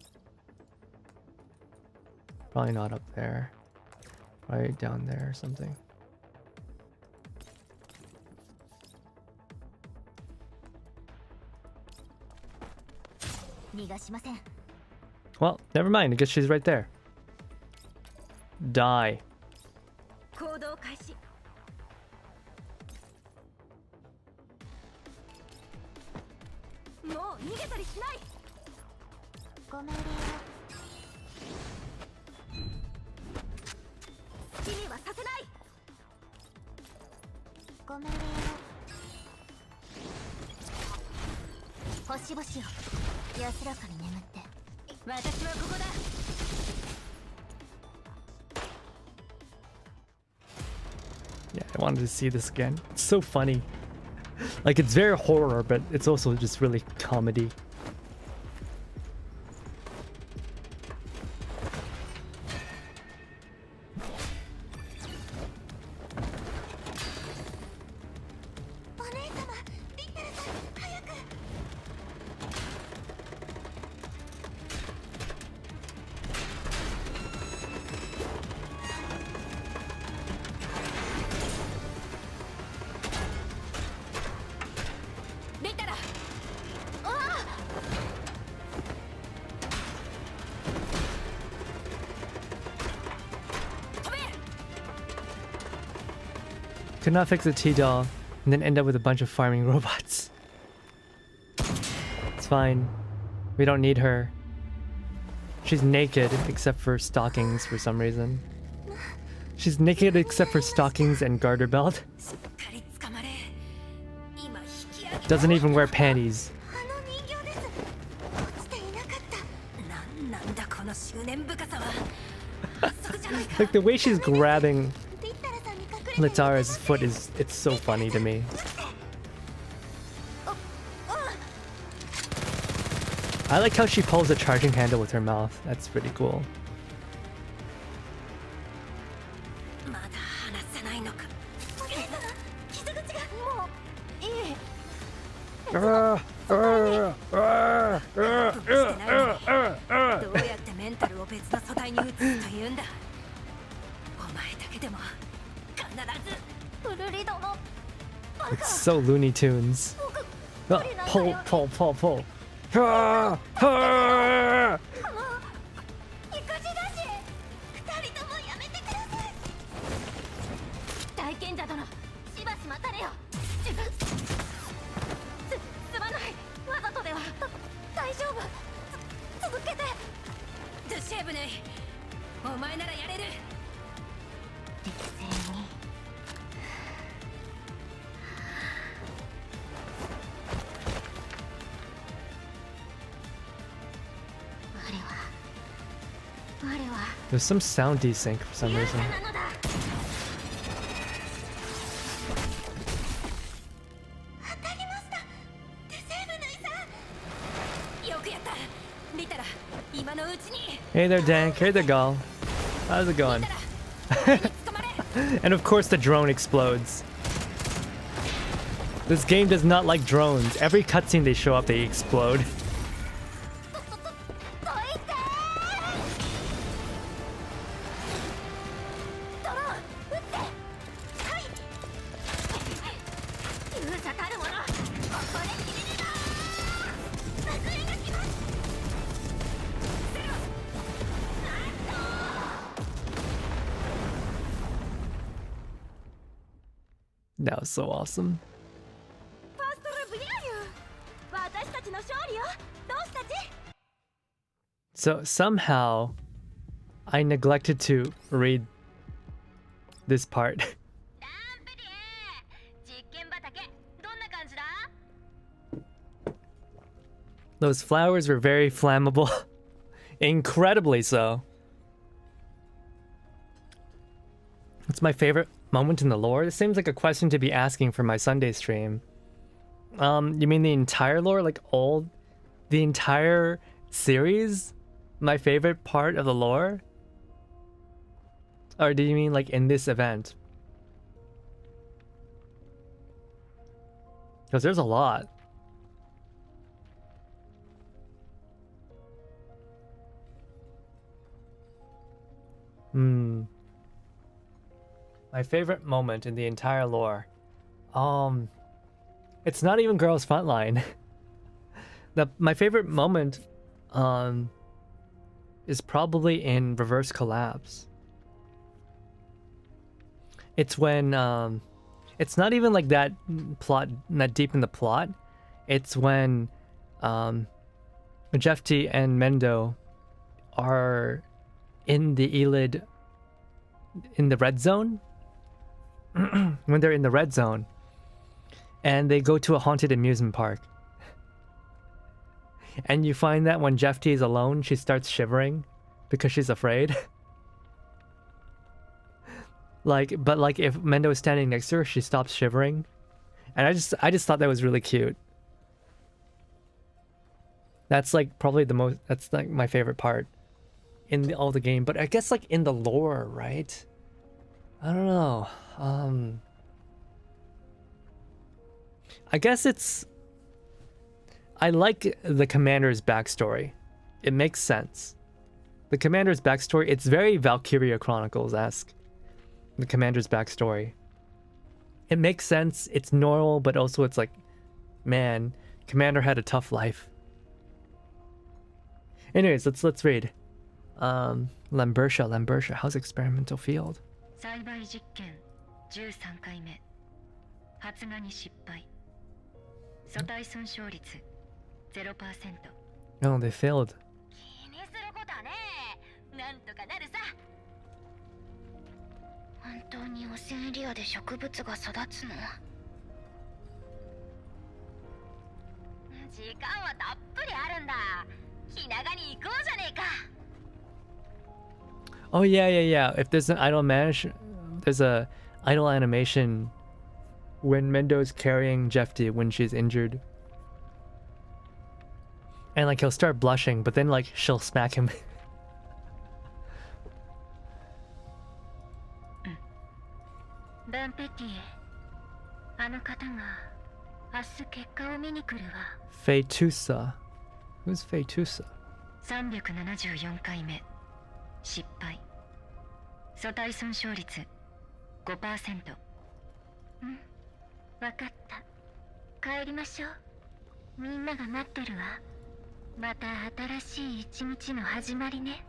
Probably not up there. Probably down there or something. Well, never mind. I guess she's right there. Die. Yeah, I wanted to see this again. It's so funny. Like, it's very horror, but it's also just really comedy. Could not fix a T-doll and then end up with a bunch of farming robots. It's fine. We don't need her. She's naked except for stockings for some reason. She's naked except for stockings and garter belt. Doesn't even wear panties. Like the way she's grabbing Litara's foot it's so funny to me. I like how she pulls a charging handle with her mouth. That's pretty cool. 敗に移すというんだ。お前だけでも必ずウルリ殿。 It's so Looney Tunes. Oh, pull, pull, pull, pull. Ah, ah! 育児だし、二人ともやめてください。大賢者殿、しばし待たれよ。すまない、わざとでは。大丈夫、続けて。ドゥシェーブネイ、お前ならやれる。適正に。There's some sound desync for some reason. Hey there, Dank. Hey there, Gal. How's it going? And of course the drone explodes. This game does not like drones. Every cutscene they show up, they explode. That was so awesome. So somehow I neglected to read this part. Those flowers were very flammable. Incredibly so. What's my favorite moment in the lore? This seems like a question to be asking for my Sunday stream. You mean the entire lore? Like the entire series? My favorite part of the lore? Or do you mean like in this event? Because there's a lot. My favorite moment in the entire lore. It's not even Girls Frontline. My favorite moment is probably in Reverse Collapse. It's when it's not even like that plot, not deep in the plot. It's when Jefty and Mendo are in the Elid in the red zone. When they're in the red zone and they go to a haunted amusement park. And you find that when Jefty is alone, she starts shivering because she's afraid. But if Mendo is standing next to her, she stops shivering. And I just thought that was really cute. That's like probably that's like my favorite part in all the game. But I guess like in the lore, right? I don't know. I guess I like the commander's backstory. It makes sense. The commander's backstory, it's very Valkyria Chronicles-esque. The commander's backstory. It makes sense. It's normal, but also it's like, man, commander had a tough life. Anyways, let's read. Lambertia, how's experimental field? 栽培実験13回目発芽に失敗素体損傷率 0%。 No, they failed. 気にすることはねえ、なんとかなるさ。本当に汚染エリアで植物が育つの？時間はたっぷりあるんだ。気長に行こうじゃねえか。Oh yeah. If there's an there's a idle animation when Mendo's carrying Jefty when she's injured. And like he'll start blushing, but then like she'll smack him. Vtuber. Who's Vtuber? 374回目失敗素体損傷率 5%。 わかった。帰りましょう。みんなが待ってるわ。また新しい一日の始まりね。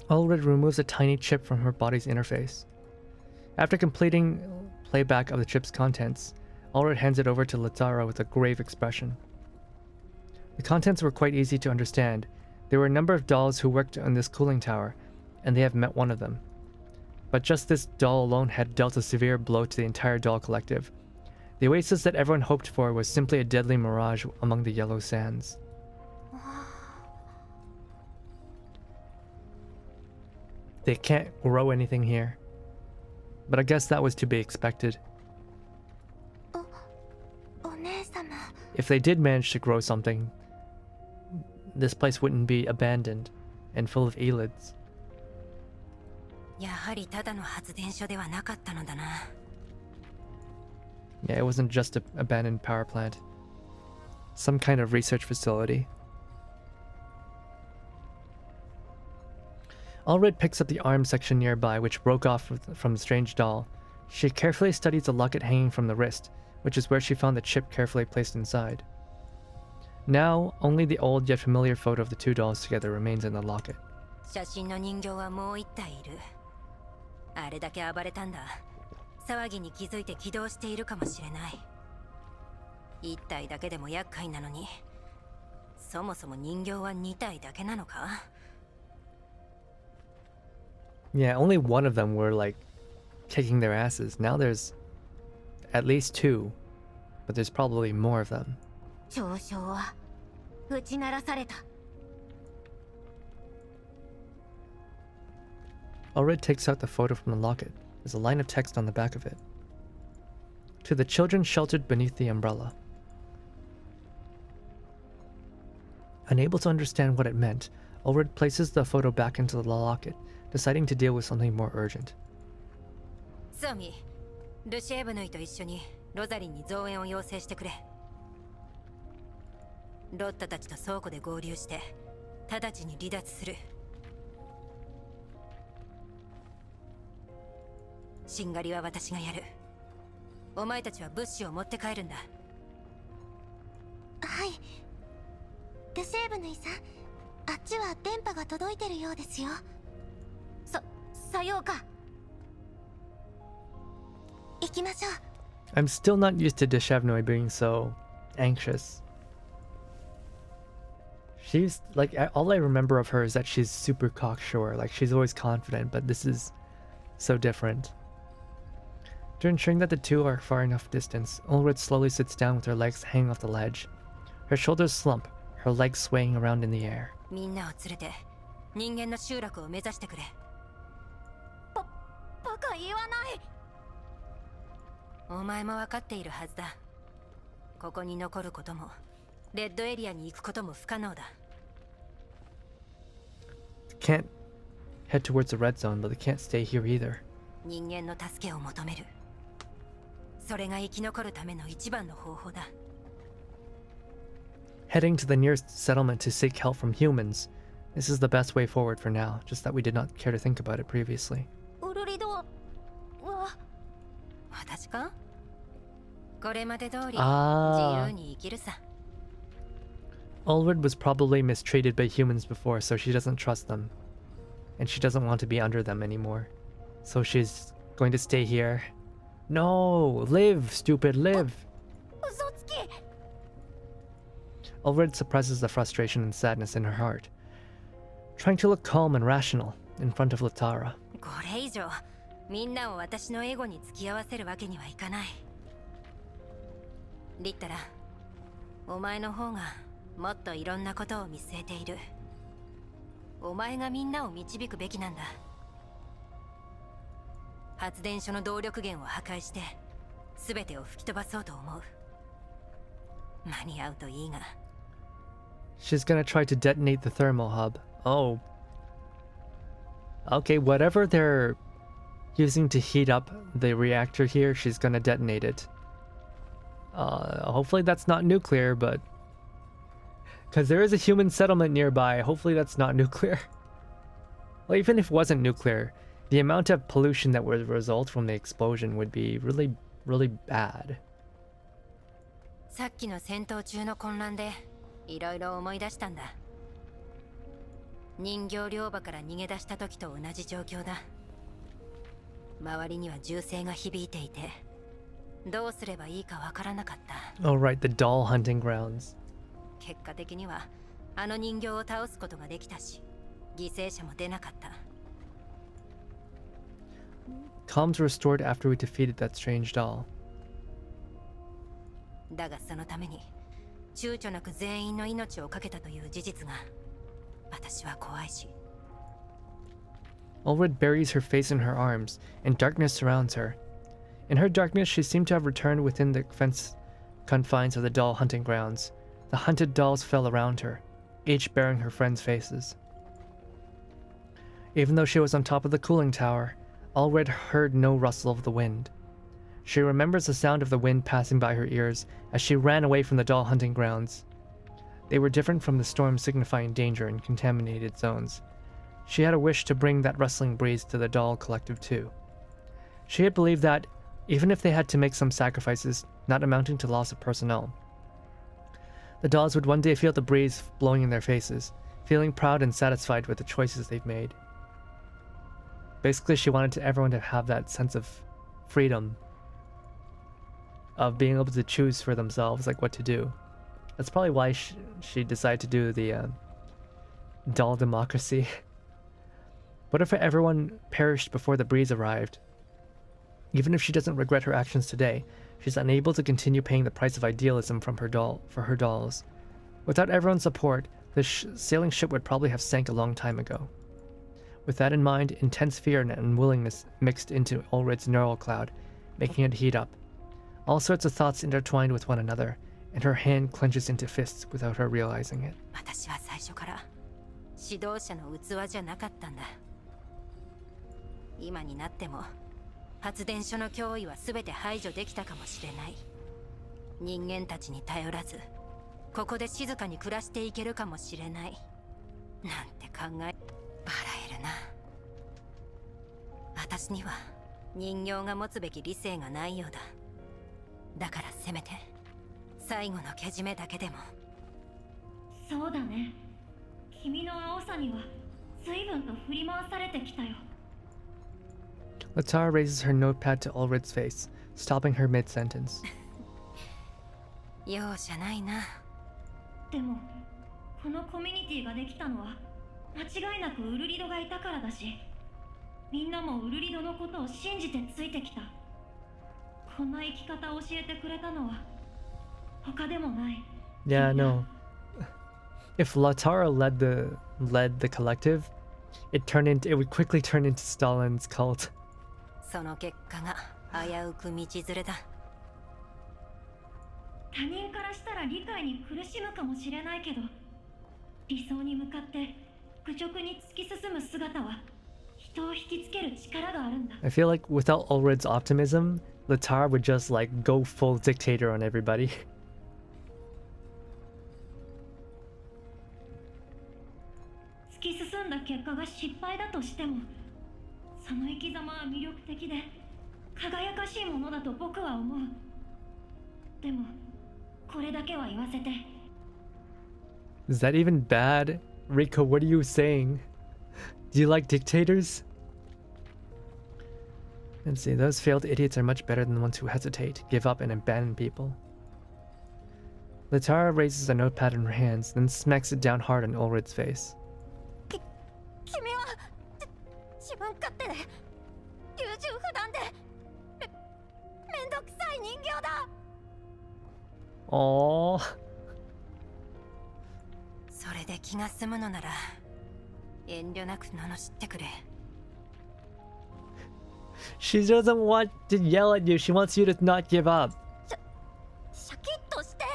Ulrid removes a tiny chip from her body's interface. After completing playback of the chip's contents, Ulrid hands it over to Latara with a grave expression. The contents were quite easy to understand. There were a number of dolls who worked on this cooling tower, and they have met one of them. But just this doll alone had dealt a severe blow to the entire doll collective. The oasis that everyone hoped for was simply a deadly mirage among the yellow sands. They can't grow anything here. But I guess that was to be expected. If they did manage to grow something, this place wouldn't be abandoned and full of elids. やはりただの発電所ではなかったのだな。Yeah, it wasn't just an abandoned power plant. Some kind of research facility. Ulrid picks up the arm section nearby, which broke off from the strange doll. She carefully studies the locket hanging from the wrist, which is where she found the chip carefully placed inside. Now, only the old yet familiar photo of the two dolls together remains in the locket. 写真の人形はもう一体いる。あれだけ暴れたんだ。騒ぎに気づいて起動しているかもしれない。一体だけでも厄介なのに、そもそも人形は二体だけなのか？ Yeah, only one of them were like kicking their asses. Now there's at least two, but there's probably more of them. 嘲笑は打ち鳴らされた。Ulrid takes out the photo from the locket. There's a line of text on the back of it. To the children sheltered beneath the umbrella. Unable to understand what it meant, Ulrid places the photo back into the locket, deciding to deal with something more urgent. ソミ、ルシエブヌイと一緒にロザリンに増援を要請してくれ。ロッタたちと倉庫で合流して、直ちに離脱する。しんがりは私がやる。お前たちは物資を持って帰るんだ。はい。ルシエブヌイさん、あっちは電波が届いてるようですよ。さようか。行きましょう。 I'm still not used to Deshavnoi being so anxious. She's like, all I remember of her is that she's super cocksure. Like, she's always confident, but this is so different. After ensuring that the two are far enough distance, Ulrid slowly sits down with her legs hanging off the ledge. Her shoulders slump, her legs swaying around in the air. みんなを連れて人間の集落を目指してくれ。バカ言わない。お前も分かっているはずだ。ここに残ることも、レッドエリアに行くことも不可能だ。Can't head towards the red zone, but they can't stay here either. 人間の助けを求める。それが生き残るための一番の方法だ。Heading to the nearest settlement to seek help from humans. This is the best way forward for now, just that we did not care to think about it previously. ウルリドは私か？これまで通り自由に生きるさ。Ulrid was probably mistreated by humans before, so she doesn't trust them. And she doesn't want to be under them anymore. So she's going to stay here. No! Live, stupid, live! 嘘つき。Ulrid suppresses the frustration and sadness in her heart, trying to look calm and rational in front of Latara. これ以上みんなを私のエゴに付き合わせるわけにはいかない。リッタラ、お前の方がもっといろんなことを見据えている。お前がみんなを導くべきなんだ。発電所の動力源を破壊して全てを吹き飛ばそうと思う。間に合うといいが。She's gonna try to detonate the thermal hub. Oh. Okay, whatever they're using to heat up the reactor here, she's gonna detonate it. Hopefully that's not nuclear, but Because there is a human settlement nearby. Hopefully that's not nuclear. Well, even if it wasn't nuclear, the amount of pollution that would result from the explosion would be really, really bad. さっきの戦闘中の混乱でいろいろ思い出したんだ。人形両場から逃げ出した時と同じ状況だ。周りには銃声が響いていて、どうすればいいかわからなかった。Oh right, the doll hunting grounds. 結果的にはあの人形を倒すことができたし、犠牲者も出なかった。Calms restored after we defeated that strange doll. だがそのために躊躇なく全員の命を懸けたという事実が私は怖いし。Ulred buries her face in her arms, and darkness surrounds her. In her darkness, she seemed to have returned within the confines of the doll hunting grounds. The hunted dolls fell around her, each bearing her friends' faces. Even though she was on top of the cooling tower, Ulred heard no rustle of the wind. She remembers the sound of the wind passing by her ears as she ran away from the doll hunting grounds. They were different from the storm signifying danger in contaminated zones. She had a wish to bring that rustling breeze to the doll collective too. She had believed that, even if they had to make some sacrifices, not amounting to loss of personnel, the dolls would one day feel the breeze blowing in their faces, feeling proud and satisfied with the choices they've made. Basically, she wanted everyone to have that sense of freedom, of being able to choose for themselves, like what to do. That's probably why she decided to do the doll democracy. What if everyone perished before the breeze arrived? Even if she doesn't regret her actions today, she's unable to continue paying the price of idealism from her dolls. Without everyone's support, the sailing ship would probably have sank a long time ago. With that in mind, intense fear and unwillingness mixed into Ulred's neural cloud, making it heat up. All sorts of thoughts intertwined with one another, and her hand clenches into fists without her realizing it. 私は最初から指導者の器じゃなかったんだ。今になっても発電所の脅威は全て排除できたかもしれない。人間たちに頼らず、ここで静かに暮らしていけるかもしれない。なんて考え、笑えるな。私には人形が持つべき理性がないようだ。だからせめて最後のけじめだけでも。そうだね。君の青さには随分と振り回されてきたよ。Latara raises her notepad to Ulred's face, stopping her mid-sentence. 容赦ないな。でも、このコミュニティができたのは間違いなくウルリドがいたからだし、みんなもウルリドのことを信じてついてきた。こんな生き方を教えてくれたのは他でもない。Yeah, no. If Latara led the collective, it would quickly turn into Stalin's cult. その結果が危うく道連れだ。他人からしたら理解に苦しむかもしれないけど、理想に向かって愚直に突き進む姿は人を引きつける力があるんだ。I feel like without Ulred's optimism, Latara would just like go full dictator on everybody. 突き進んだ結果が失敗だとしても、その生き様は魅力的で輝かしいものだと僕は思う。でもこれだけは言わせて。Is that even bad? Rico, what are you saying? Do you like dictators? Let's see, those failed idiots are much better than the ones who hesitate, give up, and abandon people. Latara raises a notepad in her hands, then smacks it down hard on Ulred's face. 君は自分勝手で優柔不断でめんどくさい人形だ。Aww. それで気が済むのなら遠慮なく罵ってくれ。She doesn't want to yell at you. She wants you to not give up. シャキッとして。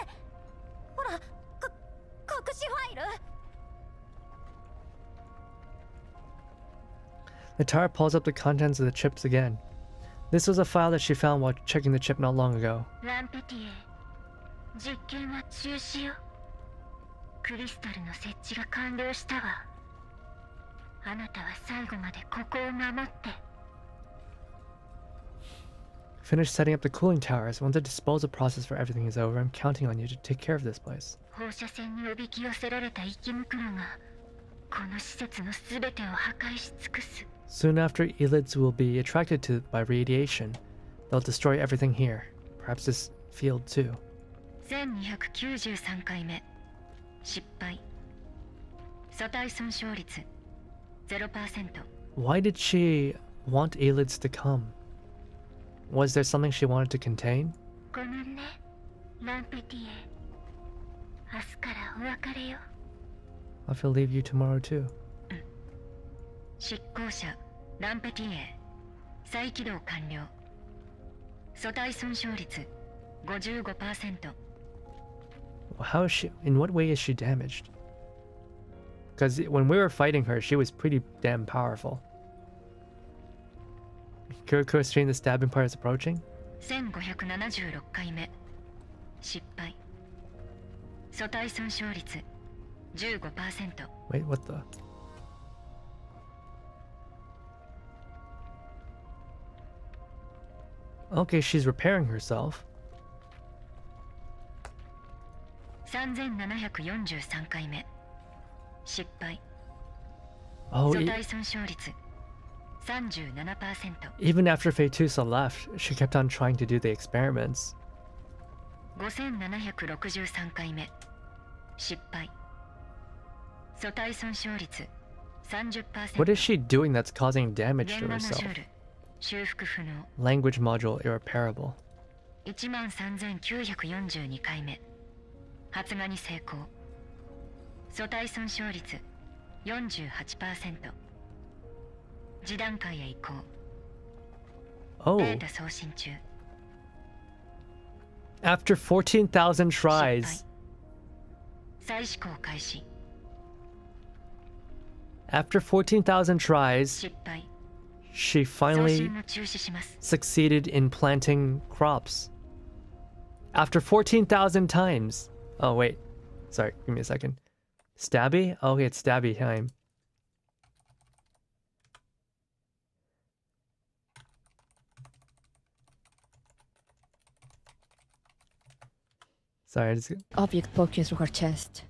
ほら、隠しファイル。Latara pulls up the contents of the chips again. This was a file that she found while checking the chip not long ago. クリスタルの設置が完了したわ。あなたは最後までここを守って。 Finish setting up the cooling towers. Once the disposal process for everything is over, I'm counting on you to take care of this place. 放射線におびき寄せられた生き袋がこの施設のすべてを破壊し尽くす。 Soon after, elids will be attracted to by radiation. They'll destroy everything here. Perhaps this field too. 1293回目。失敗。素体損傷率 0%。 Why did she want elids to come? Was there something she wanted to contain? ごめんね、ランペティエ。明日からお別れよ。 I'll have to leave you tomorrow too. 執行者ランペティエ再起動完了。素体損傷率 55%。 How is she? In what way is she damaged? Because when we were fighting her, she was pretty damn powerful. Kuriko is seeing the stabbing part is approaching. 1576回目。失敗。素体損傷率 15%。 Wait, what the? Okay, she's repairing herself. 3743回目。失敗。 Oh, 素体損傷率 37%。 even after Fetusa left, she kept on trying to do the experiments. 5763回目。失敗。素体損傷率 30%。 What is she doing that's causing damage 現 to 場モジ herself? ュール修復不能。 Language module irreparable. 13942回目。発芽に成功。素体損傷率 48%。 次段階へ移行。 Oh, データ送信中。 after 14,000 tries, 再試行開始。 after 14,000 tries, 失敗。 she 送 finally 信を中止します。 succeeded in planting crops. After 14,000 times. Oh, wait. Sorry, give me a second. Stabby? Oh, okay, it's stabby time. Sorry, I just... Object poking through her chest,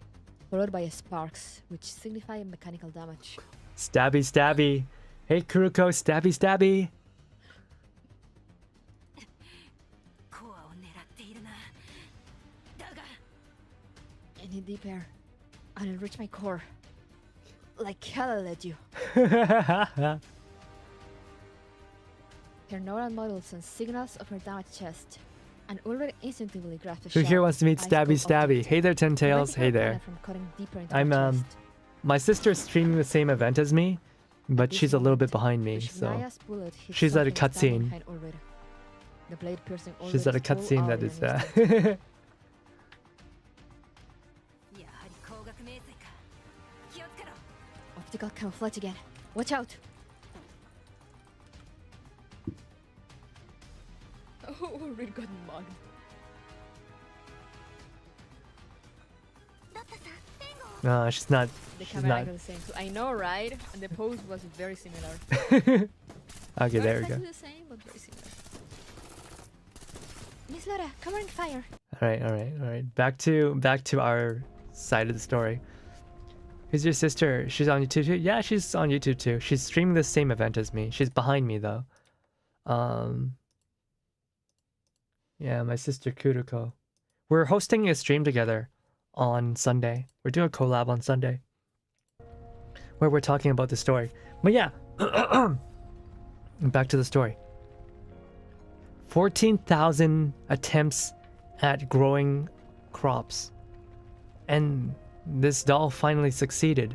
followed by sparks, which signify mechanical damage. Stabby, stabby. Hey, Kuruko, stabby, stabby. コアを狙っているな。だが I need deep air. I'll enrich my core. Like hell I let you. Her neural models send signals of her damaged chest, and Ulrich instinctively grabs the Who here wants to meet Stabby Stabby? Hey there, Ten Tails. Hey there. I'm my sister's streaming the same event as me, but she's a little bit behind me, so she's at a cutscene. She's at a cutscene that is やはり光学迷彩か。気をつけろ。 Optical camouflage again. Watch out! Oh, Ulrich got mugged. she's not. The She's camera not. angle is the same. So I know, right? And the pose was very similar. Okay, Not there we go. exactly the same, but very similar. Miss Laura, covering fire. All right. Back to our side of the story. Who's your sister? She's on YouTube too? Yeah, she's on YouTube too. She's streaming the same event as me. She's behind me though. Yeah, my sister Kuruko. We're hosting a stream together on Sunday. We're doing a collab on Sunday where we're talking about the story. But yeah, back to the story. 14,000 attempts at growing crops. And this doll finally succeeded.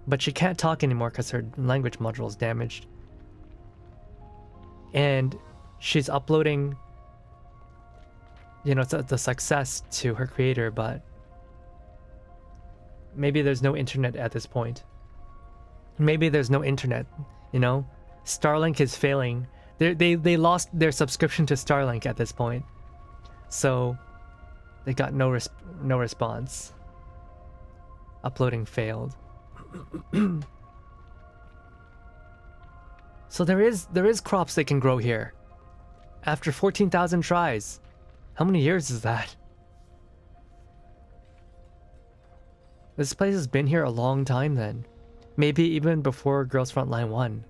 But she can't talk anymore because her language module is damaged. And she's uploading, you know, the success to her creator, but maybe there's no internet at this point. Maybe there's no internet, you know? Starlink is failing. They lost their subscription to Starlink at this point. So They got no response. Uploading failed. So there is crops they can grow here. After 14,000 tries. How many years is that? This place has been here a long time then. Maybe even before Girls Frontline 1.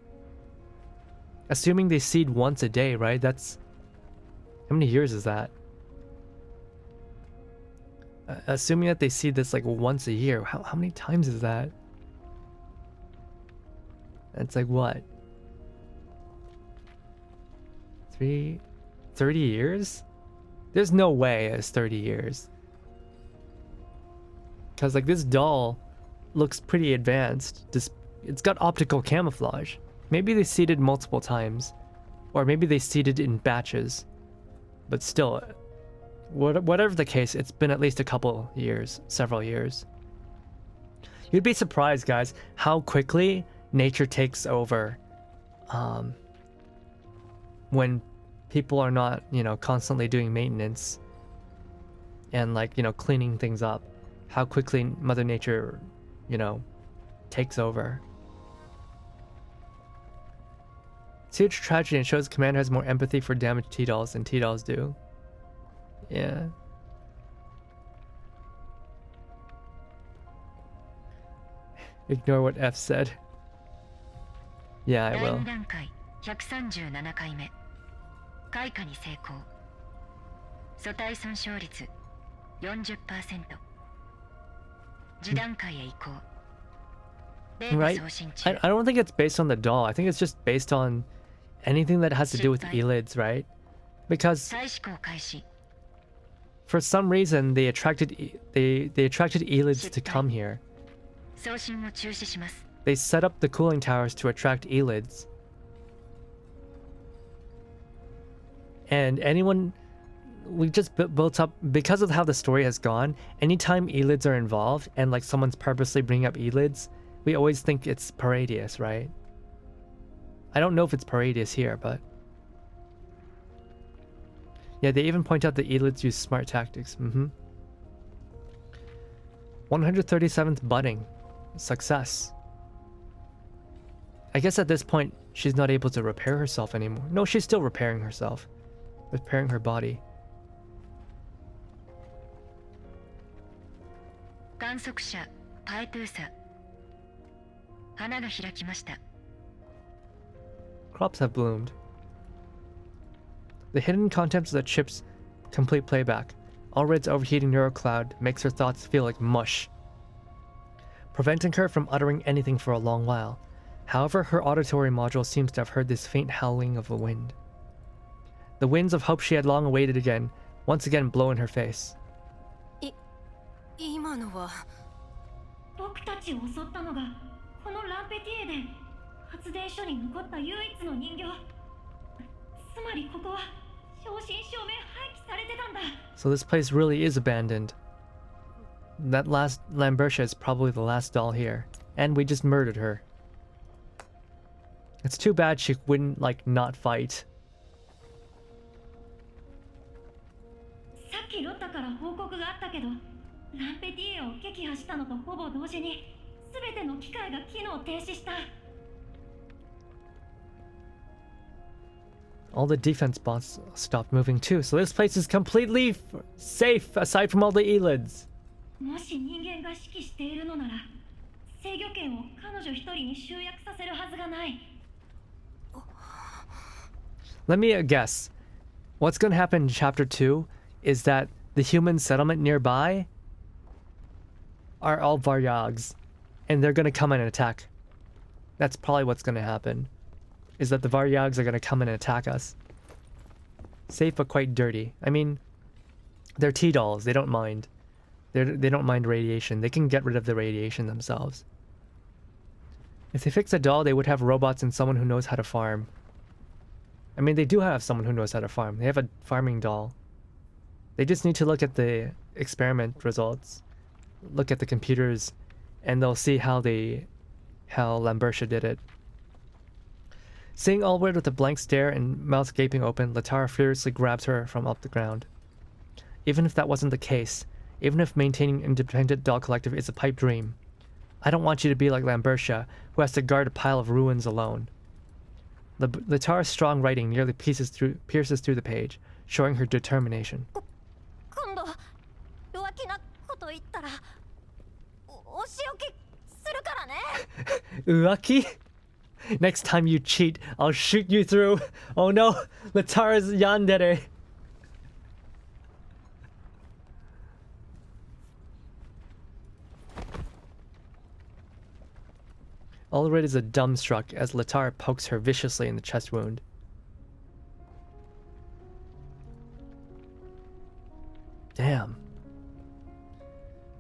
Assuming they seed once a day, right? That's... How many years is that? Assuming that they seed this like once a year, how many times is that? That's like what? 30 years? There's no way it's 30 years. Because like this doll looks pretty advanced. It's got optical camouflage. Maybe they seeded multiple times. Or maybe they seeded in batches. But still, whatever the case, it's been at least a couple years, several years. You'd be surprised, guys, how quickly nature takes over when people are not, constantly doing maintenance and like, cleaning things up. How quickly Mother Nature, takes over. It's a huge tragedy and shows Commander has more empathy for damaged T-dolls than T-dolls do. Yeah. Ignore what F said. Yeah, I will. 137回目開花に成功素体損傷率 40% 次段階へ移行 Right? I don't think it's based on the doll. I think it's just based on anything that has to do with elids, right? Because for some reason they attracted elids to come here. They set up the cooling towers to attract elids. And we just built up, because of how the story has gone, anytime elids are involved and like someone's purposely bringing up elids, we always think it's Paradius, right? I don't know if it's Paradius here, but... Yeah, they even point out the elids use smart tactics. 137th budding. Success. I guess at this point, she's not able to repair herself anymore. No, she's still repairing herself. Repairing her body. 観測者パイプーサ花が開きました Crops have bloomed. The hidden contents of the chip's complete playback. Allred's overheating neurocloud makes her thoughts feel like mush, preventing her from uttering anything for a long while. However, her auditory module seems to have heard this faint howling of a wind. The winds of hope she had long awaited once again blow in her face. 今のは僕たちを襲ったのがこのランペティエで発電所に残った唯一の人形つまりここは正真正銘廃棄されてたんだ So this place really is abandoned. That last Lambertia is probably the last doll here. And we just murdered her. It's too bad she wouldn't, like, not fight. さっきロッタから報告があったけどランペティエを撃破したのとほぼ同時に全ての機械が機能停止した All the defense bots stopped moving too, so this place is completely safe aside from all the elids. もし人間が指揮しているのなら制御権を彼女一人に集約させるはずがない Let me guess. What's going to happen in chapter 2 is that the human settlement nearby are all Varyags, and they're going to come and attack. That's probably what's going to happen, is that the Varyags are going to come and attack us. Safe but quite dirty. I mean, they're T-dolls, they don't mind. They don't mind radiation. They can get rid of the radiation themselves. If they fix a doll, they would have robots and someone who knows how to farm. I mean, they do have someone who knows how to farm. They have a farming doll. They just need to look at the experiment results. Look at the computers, and they'll see how Lambertia did it. Seeing Allred with a blank stare and mouth gaping open, Latara furiously grabs her from up the ground. Even if that wasn't the case, even if maintaining independent doll collective is a pipe dream, I don't want you to be like Lambertia, who has to guard a pile of ruins alone. Latara's strong writing nearly pierces through the page, showing her determination. 今度浮気なこと言ったらお仕置きするからね。 Uaki? Next time you cheat, I'll shoot you through. Oh no, Latara's yandere. Ulrid is dumbstruck as Latara pokes her viciously in the chest wound. Damn.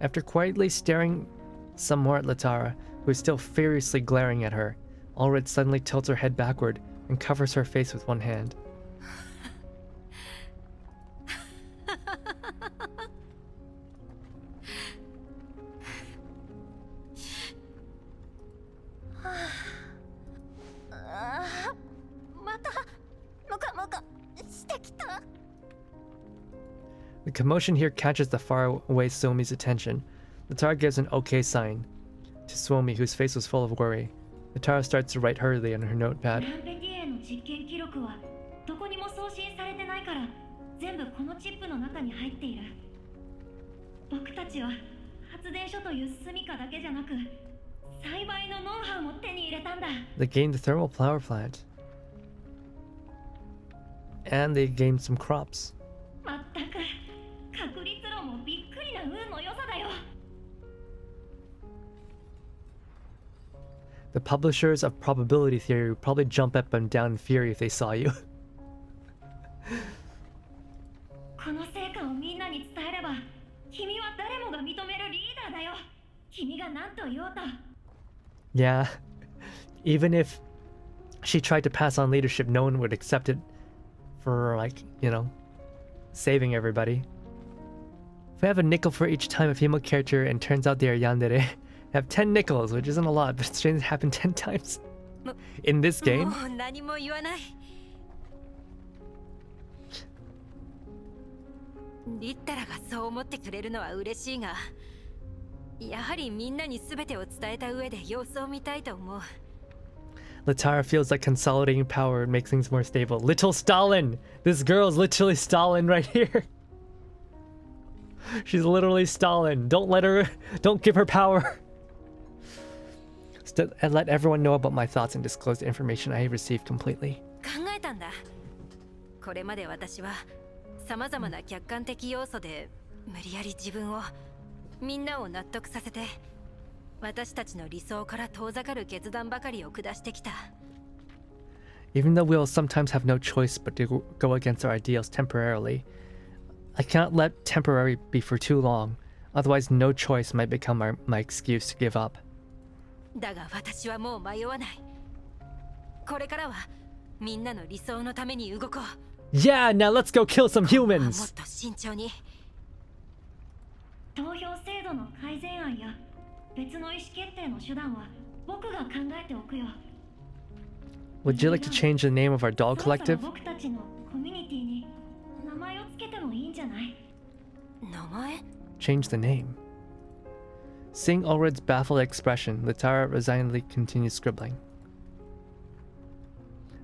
After quietly staring some more at Latara, who is still furiously glaring at her, Ulrid suddenly tilts her head backward and covers her face with one hand. The commotion here catches the faraway Suomi's attention. Latara gives an okay sign to Suomi, whose face was full of worry. Latara starts to write hurriedly on her notepad. の実験記録はどこにも送信されてないから全部このチップの中に入っている。僕たちは発電所という住処だけじゃなく栽培のノウハウも手に入れたんだ。 They gained the thermal power plant. And they gained some crops. まったく確率論もびっくりな運の良さだよ。 The publishers of probability theory would probably jump up and down in fury if they saw you. この成果をみんなに伝えれば君は誰もが認めるリーダーだよ。君が何と言おうと。 Yeah. Even if she tried to pass on leadership, no one would accept it for, like, you know, saving everybody. If we have a nickel for each time a female character and turns out they are yandere, have 10 nickels, which isn't a lot, but it's strange to happen 10 times in this game. もう何も言わない。リッタラがそう思ってくれるのは嬉しいが、やはりみんなに全てを伝えた上で様子を見たいと思う。 Latara feels like consolidating power would make things more stable. Little Stalin! This girl's literally Stalin right here. She's literally Stalin. Don't give her power. And let everyone know about my thoughts and disclose the information I have received completely. 考えたんだ。これまで私は様々な客観的要素で無理やり自分をみんなを納得させて私たちの理想から遠ざかる決断ばかりを下してきた。 Even though we'll sometimes have no choice but to go against our ideals temporarily, I cannot let temporary be for too long, otherwise no choice might become my excuse to give up. だが私はもう迷わない。これからはみんなの理想のために動こう。 Yeah, now let's go kill some もっ humans! と慎重に。投票制度の改善案や別の意思決定の手段は僕が考えておくよ。 Would you like to change the name of our doll そろそろ collective? 僕たちのコミュニティに名前をつけてもいいんじゃない？名前？ Change the name. Seeing Ulrid's baffled expression, Latara resignedly continues scribbling.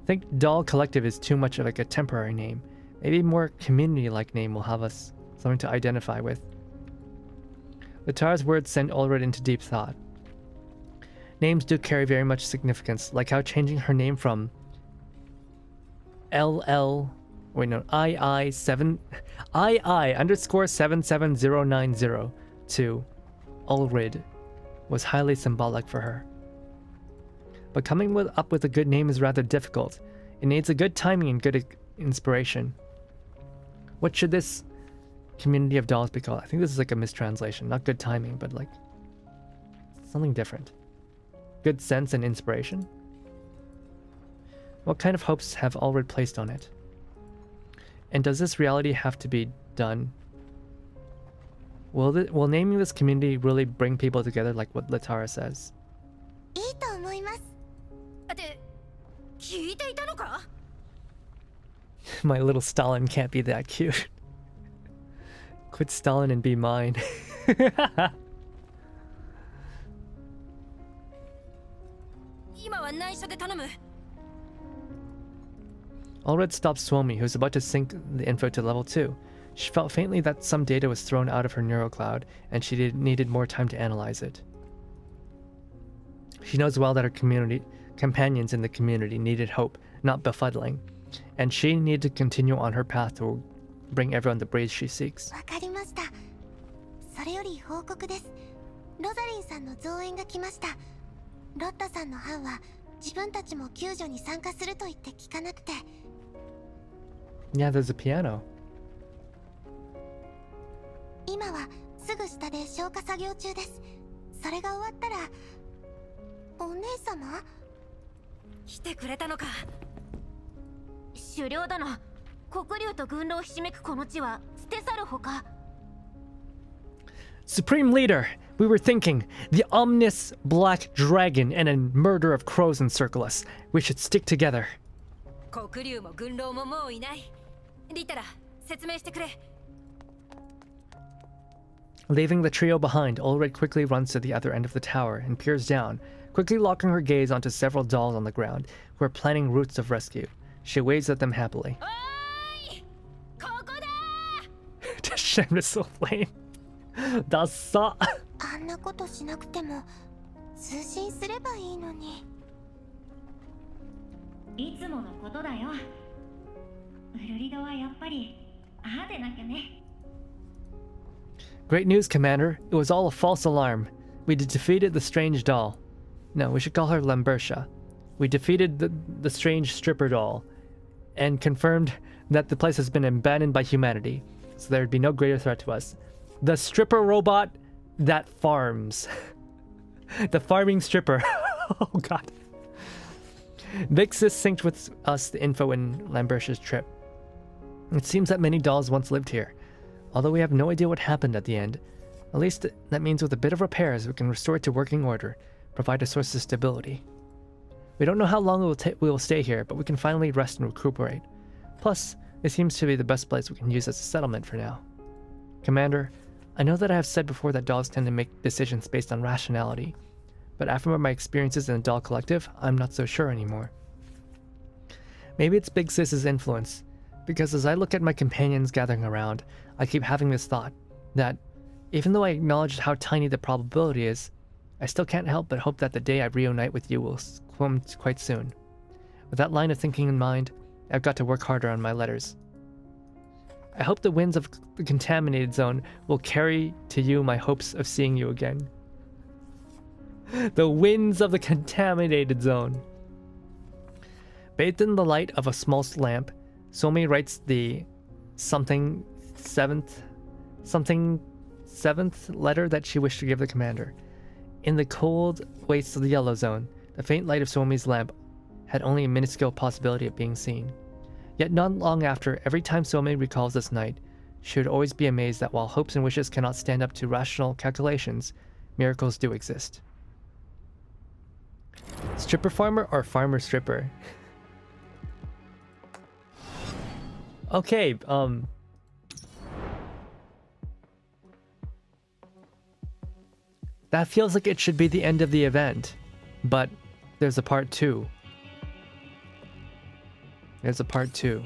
I think doll collective is too much of like a temporary name. Maybe a more community-like name will have us something to identify with. Latara's words send Ulrid into deep thought. Names do carry very much significance, like how changing her name from II_77090 to Ulrid was highly symbolic for her. But coming up with a good name is rather difficult. It needs a good timing and good inspiration. What should this community of dolls be called? I think this is like a mistranslation. Not good timing, but like something different. Good sense and inspiration? What kind of hopes have Ulrid placed on it? And does this reality have to be done? Will naming this community really bring people together like what Latara says? いいと思います。で、聞いていたのか？ My little Stalin can't be that cute. Quit stalling and be mine. Allred stopped Suomi, who was about to sync the info to level 2. She felt faintly that some data was thrown out of her neural cloud, and she needed more time to analyze it. She knows well that her companions in the community needed hope, not befuddling, and she needed to continue on her path to bring everyone the praise she seeks. わかりました。それより報告です。ロザリンさんの増援が来ました。ロッタさんの班は自分たちも救助に参加すると言って聞かなくて。Yeah, there's a piano. 今はすぐ下で消火作業中です。それが終わったら、お姉様？来てくれたのか。狩猟だな。黒竜と軍狼ひしめくこの地は捨て去るほか。Supreme Leader, we were thinking, the ominous black dragon and a murder of crows encircle us. We should stick together. 黒竜も軍狼ももういない。リタラ、説明してくれ。Leaving the trio behind, Allred quickly runs to the other end of the tower and peers down, quickly locking her gaze onto several dolls on the ground who are planning routes of rescue. She waves at them happily. Shameless so lame. ダッサ。あんなことしなくても通信すればいいのに。いつものことだよ。ウルリドはやっぱりああでなきゃね。Great news, Commander. It was all a false alarm. We defeated the strange doll. No, we should call her Lambertia. We defeated the strange stripper doll and confirmed that the place has been abandoned by humanity, so there'd be no greater threat to us. The stripper robot that farms. The farming stripper. Oh god. Vixis synced with us the info in Lambertia's trip. It seems that many dolls once lived here. Although we have no idea what happened at the end, at least that means with a bit of repairs we can restore it to working order, provide a source of stability. We don't know how long we will stay here, but we can finally rest and recuperate. Plus, it seems to be the best place we can use as a settlement for now. Commander, I know that I have said before that dolls tend to make decisions based on rationality, but after my experiences in the doll collective, I'm not so sure anymore. Maybe it's Big Sis's influence, because as I look at my companions gathering around, I keep having this thought that, even though I acknowledge how tiny the probability is, I still can't help but hope that the day I reunite with you will come quite soon. With that line of thinking in mind, I've got to work harder on my letters. I hope the winds of the contaminated zone will carry to you my hopes of seeing you again. The winds of the contaminated zone. Bathed in the light of a small lamp, Suomi writes the seventh letter that she wished to give the commander. In the cold wastes of the yellow zone, the faint light of Suomi's lamp had only a minuscule possibility of being seen. Yet not long after, every time Suomi recalls this night, she would always be amazed that while hopes and wishes cannot stand up to rational calculations, miracles do exist. Stripper farmer or farmer stripper? Okay, that feels like it should be the end of the event, but there's a part 2. There's a part 2.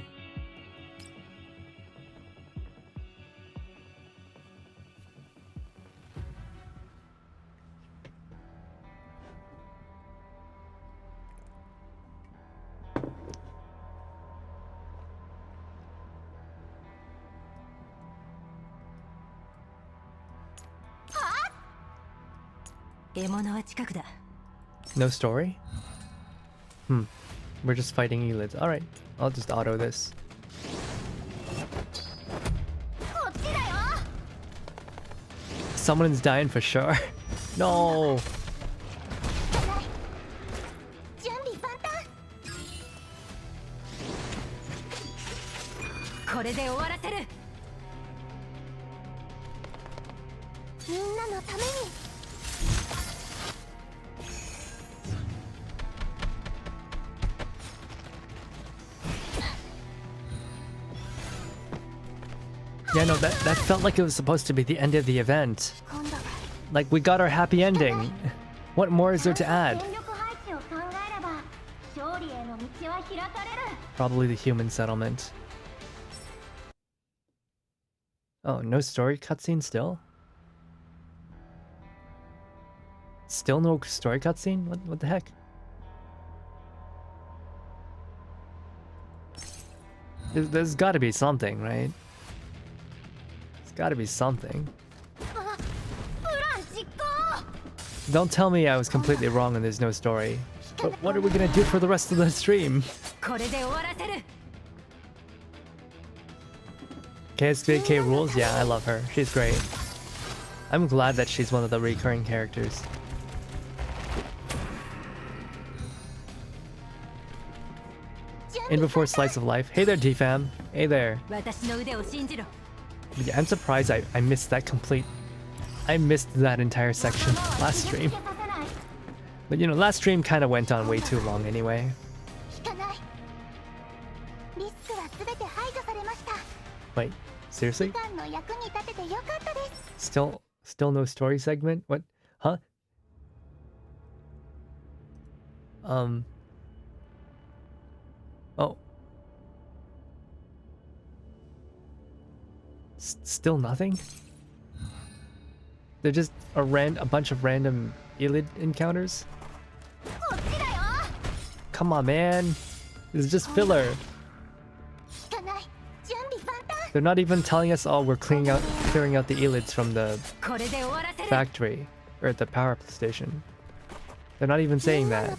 No story? We're just fighting elids. Alright, I'll just auto this. Someone's dying for sure. No! Yeah, no, that felt like it was supposed to be the end of the event. Like, we got our happy ending. What more is there to add? Probably the human settlement. Oh, no story cutscene still? Still no story cutscene? What the heck? There's gotta be something, right? There's gotta be something. Don't tell me I was completely wrong and there's no story. But what are we gonna do for the rest of the stream? KSVK rules? Yeah, I love her. She's great. I'm glad that she's one of the recurring characters. In before Slice of Life. Hey there, DFAM. Hey there. Yeah, I'm surprised I missed that complete... I missed that entire section last stream. But you know, last stream kind of went on way too long anyway. Wait, seriously? Still no story segment? What? Huh? Oh. Still nothing? They're just a bunch of random Elid encounters? Come on, man. This is just filler. They're not even telling us, oh, we're clearing out the Elids from the factory or at the power station. They're not even saying that.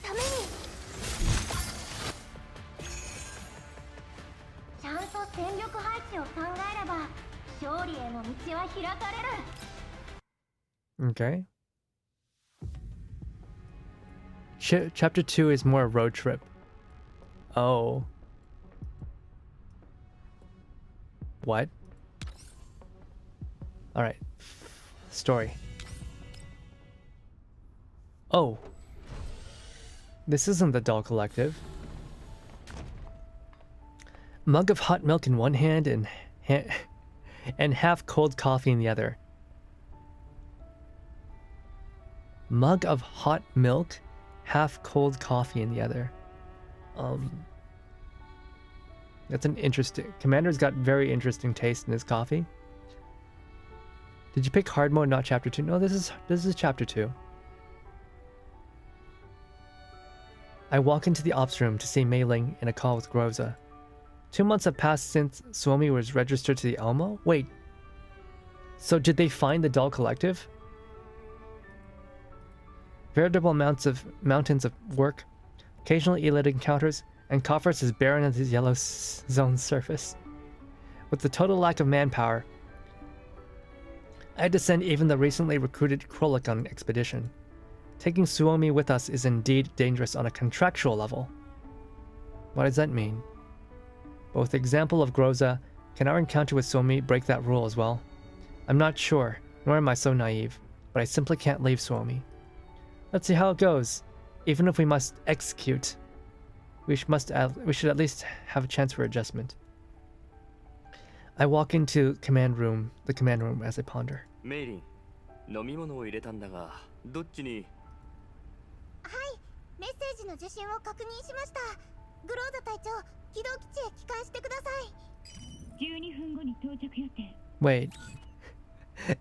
Okay. Chapter 2 is more road trip. Oh. What? Alright. Story. Oh. This isn't the Doll Collective. Mug of hot milk in one hand and half cold coffee in the other. Mug of hot milk, half cold coffee in the other. That's an interesting... Commander's got very interesting taste in his coffee. Did you pick hard mode, not chapter 2? No, this is chapter 2. I walk into the ops room to see Mei Ling in a call with Groza. 2 months have passed since Suomi was registered to the Elmo? Wait. So did they find the Doll Collective? Veritable mountains of work, occasional Elid encounters, and coffers as barren as his yellow zone surface. With the total lack of manpower, I had to send even the recently recruited Krolik on an expedition. Taking Suomi with us is indeed dangerous on a contractual level. What does that mean? Both example of Groza, can our encounter with Suomi break that rule as well? I'm not sure, nor am I so naive, but I simply can't leave Suomi. Let's see how it goes. Even if we must execute, we should at least have a chance for adjustment. I walk into the command room as I ponder. メイリン、飲み物を入れたんだが、どっちに？はい、メッセージの受信を確認しました。グローザ隊長、起動基地へ帰還してください。12分後に到着予定。Wait,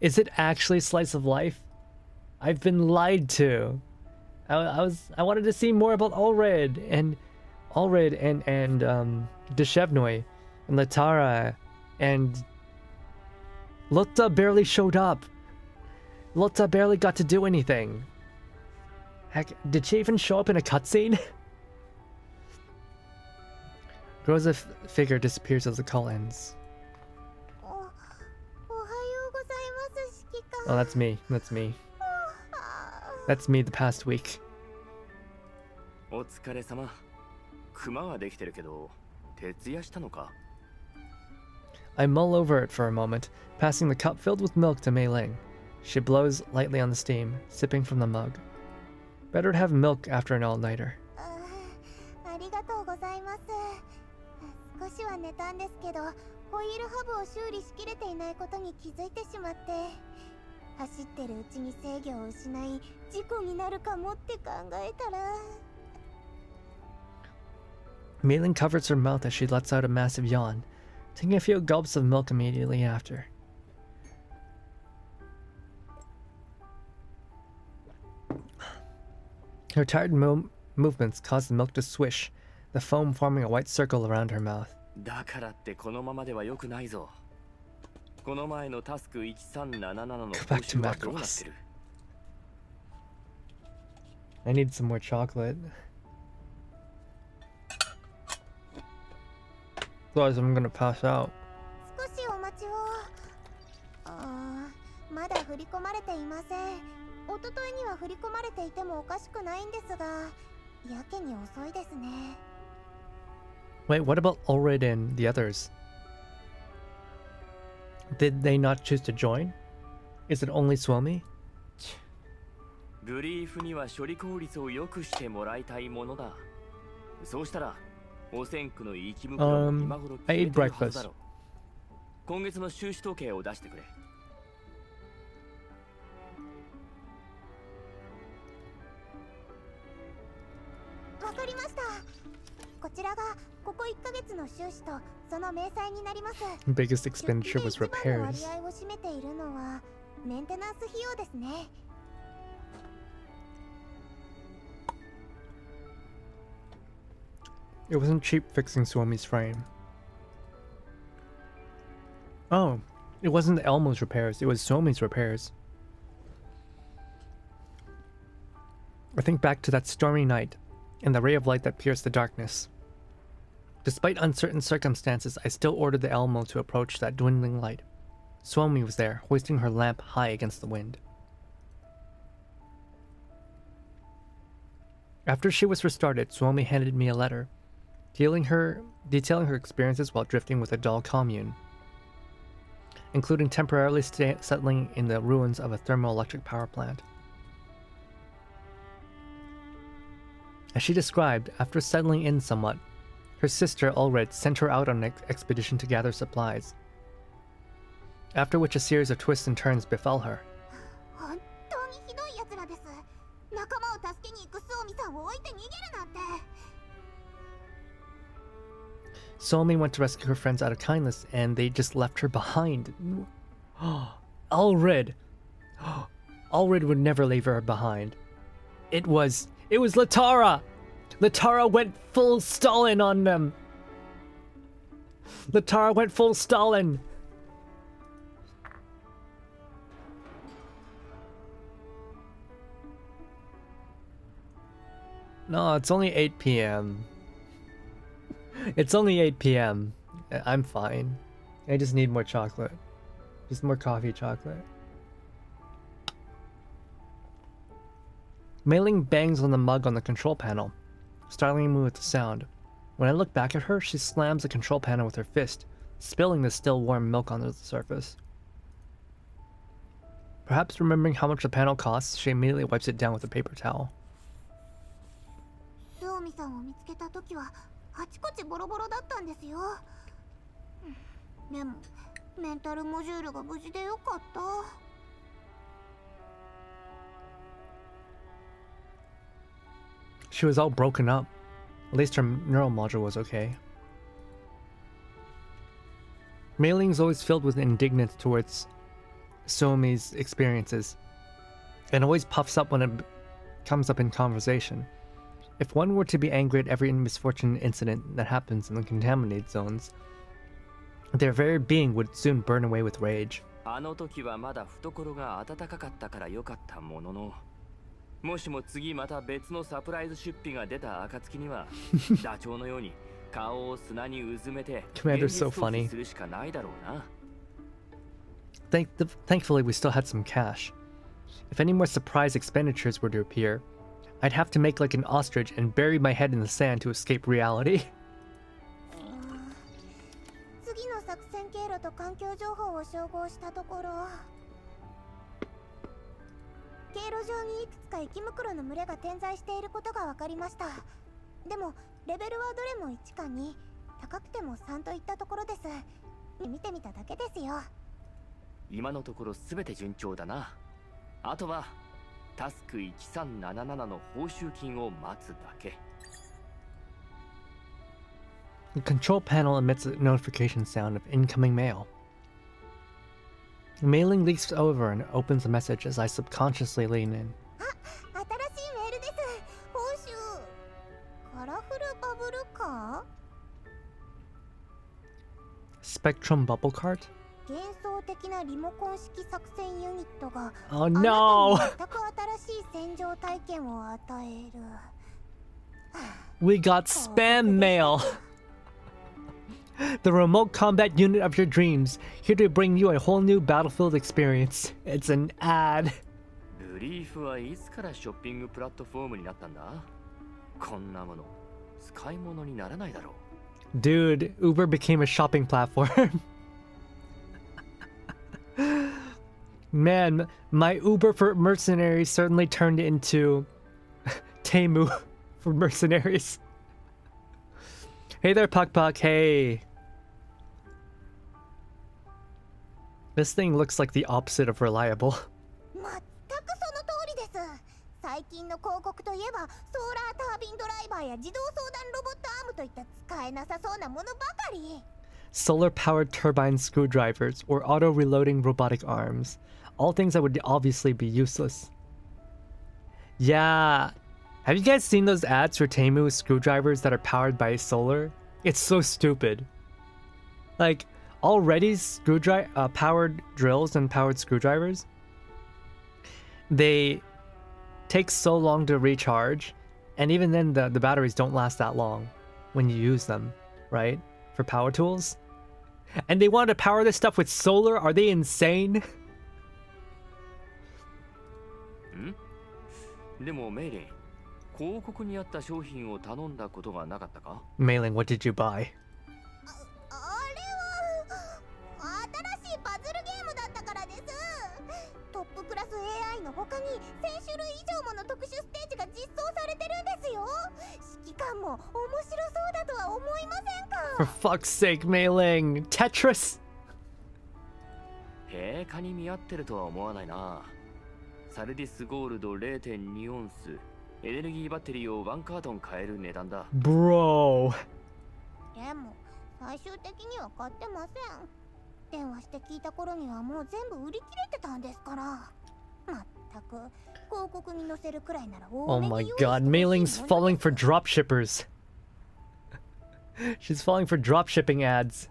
is it actually Slice of Life? I've been lied to. I wanted to see more about Allred and Deshevnoy and Latara, and Lotta barely showed up. Lotta barely got to do anything. Heck, did she even show up in a cutscene? Groza's figure disappears as the call ends. Oh, that's me. That's me. That's me the past week. お疲れ様。熊はできてるけど、徹夜したのか? I mull over it for a moment, passing the cup filled with milk to Mei Ling. She blows lightly on the steam, sipping from the mug. Better to have milk after an all-nighter. ありがとうございます。少しは寝たんですけど、ホイールハブを修理しきれていないことに気づいてしまって、走ってるうちに制御を失い事故になるかもって考えたら。 Mei-ling covers her mouth as she lets out a massive yawn, taking a few gulps of milk immediately after. Her tired movements cause the milk to swish, the foam forming a white circle around her mouth. だからってこのままでは良くないぞ。この前のタスク1377の報酬はどうなってる？ I need some more chocolate. Otherwise, I'm gonna pass out. 少しお待ちを。まだ振り込まれていません。一昨日には振り込まれていてもおかしくないんですが、やけに遅いですね。 Wait, what about Ulrid and the others? Did they not choose to join? Is it only Suomi? ブリーフには処理効率を良くしてもらいたいものだ。そうしたら、汚染区の生き袋も今頃決めてるはずだろう。今月の収支統計を出してくれ。わかりました。こちらがここ1ヶ月の収支とその明細になります。 Biggest expenditure was 出費で一番の repairs. 割合を占めているのはメンテナンス費用ですね。 It wasn't cheap fixing Suomi's frame. Oh, it wasn't Elmo's repairs, it was Suomi's repairs. I think back to that stormy night and the ray of light that pierced the darkness. Despite uncertain circumstances, I still ordered the Elmo to approach that dwindling light. Suomi was there, hoisting her lamp high against the wind. After she was restarted, Suomi handed me a letter, detailing her experiences while drifting with a dull commune, including temporarily settling in the ruins of a thermoelectric power plant. As she described, after settling in somewhat, her sister Ulrid sent her out on an expedition to gather supplies, after which a series of twists and turns befell her. 本当にひどい奴らです。仲間を助けに行くスオミさんを置いて逃げるなんて。 Suomi went to rescue her friends out of kindness, and they just left her behind. Ulrid! Ulrid would never leave her behind. It was Latara! Latara went full Stalin on them! Latara went full Stalin! No, it's only 8 p.m. It's only 8 p.m. I'm fine. I just need more chocolate. Just more coffee chocolate. Mei-ling bangs on the mug on the control panel, startling me with the sound. When I look back at her, she slams the control panel with her fist, spilling the still warm milk onto the surface. Perhaps remembering how much the panel costs, she immediately wipes it down with a paper towel. スオミさんを見つけた時はあちこちボロボロだったんですよ。でもメンタルモジュールが無事でよかった。 She was all broken up. At least her neural module was okay. Mei-ling's always filled with indignance towards Suomi's experiences, and always puffs up when it comes up in conversation. If one were to be angry at every misfortunate incident that happens in the contaminated zones, their very being would soon burn away with rage. あの時はまだ懐が温かかったから良かったものの、もしも次また別のサプライズ出費が出た暁にはダチョウのように顔を砂にうずめて現実逃避するしかないだろうな。 Thankfully, we still had some cash. If any more surprise expenditures were to appear, I'd have to make like an ostrich and bury my head in the sand to escape reality. 次の作戦経路と環境情報を照合したところ、経路上にいくつか生き袋の群れが点在していることが分かりました。でもレベルはどれも1か2、高くても3といったところです。見てみただけですよ。今のところ全て順調だな。あとはタスク1377の報酬金を待つだけ。 The control panel emits a notification sound of incoming mail. The mailing leaks over and opens a message as I subconsciously lean in. 新しいメールです。報酬カラフルバブルカー Spectrum bubble cart? 幻想的なリモコン式作戦ユニットが Oh あな no! たに全く新しい戦場体験を与える。 We got spam mail! The remote combat unit of your dreams, here to bring you a whole new battlefield experience. It's an ad. ブリーフはいつからショッピングプラットフォームになったんだ？こんなもの使い物にならないだろう。 Dude, Uber became a shopping platform. Man, my Uber for mercenaries certainly turned into Temu for mercenaries. Hey there, Puck Puck. Hey. This thing looks like the opposite of reliable. 全くその通りです。最近の広告といえばソーラータービンドライバーや自動相談ロボットアームといった使えなさそうなものばかり。 Solar-powered turbine screwdrivers or auto-reloading robotic arms. All things that would obviously be useless. Yeah. Have you guys seen those ads for Temu screwdrivers that are powered by solar? It's so stupid. Like, already powered drills and powered screwdrivers, they take so long to recharge, and even then the batteries don't last that long when you use them, right? For power tools. And they want to power this stuff with solar? Are they insane? でもメイリン、広告にあった商品を頼んだことがなかったか？ Mailing, what did you buy? あれは新しいパズルゲームだったからです。トップクラス AI の他に1000種類以上もの特殊ステージが実装されてるんですよ。指揮官も面白そうだとは思いません For か？ fuck's sake, Mailing! Tetris! 定価に見合ってるとは思わないな。サルディスゴールド 0.2 オンス、エネルギーバッテリーを1カートン買える値段だ。 Bro! でも最終的には買ってません。電話して聞いた頃にはもう全部売り切れてたんですから。まったく広告に載せるくらいなら Oh my god, Mailing's falling for dropshippers. She's falling for dropshipping ads.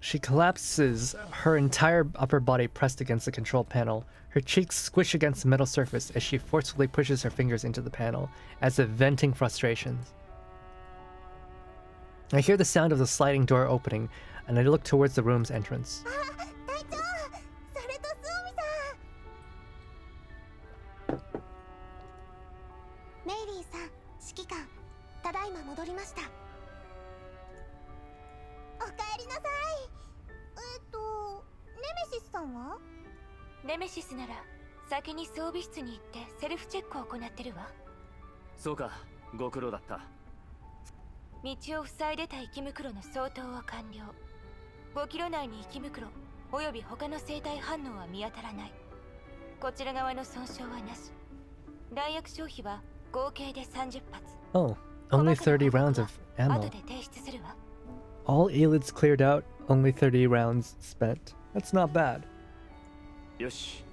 She collapses, her entire upper body pressed against the control panel. Her cheeks squish against the metal surface as she forcefully pushes her fingers into the panel, as if venting frustrations. I hear the sound of the sliding door opening, and I look towards the room's entrance. 隊長、それとスオミさん。メイリーさん、指揮官、ただいま戻りました。おかえりなさい。ネメシスさんは？ネメシスなら先に装備室に行ってセルフチェックを行ってるわ。そうか、ご苦労だった。道を塞いでた生き袋の相当は完了。5キロ内に生き袋および他の生体反応は見当たらない。こちら側の損傷はなし。弾薬消費は合計で30発。 Oh, only 30 rounds of ammo. 後で提出するわ。 All elids cleared out, only 30 rounds spent. That's not bad. よし、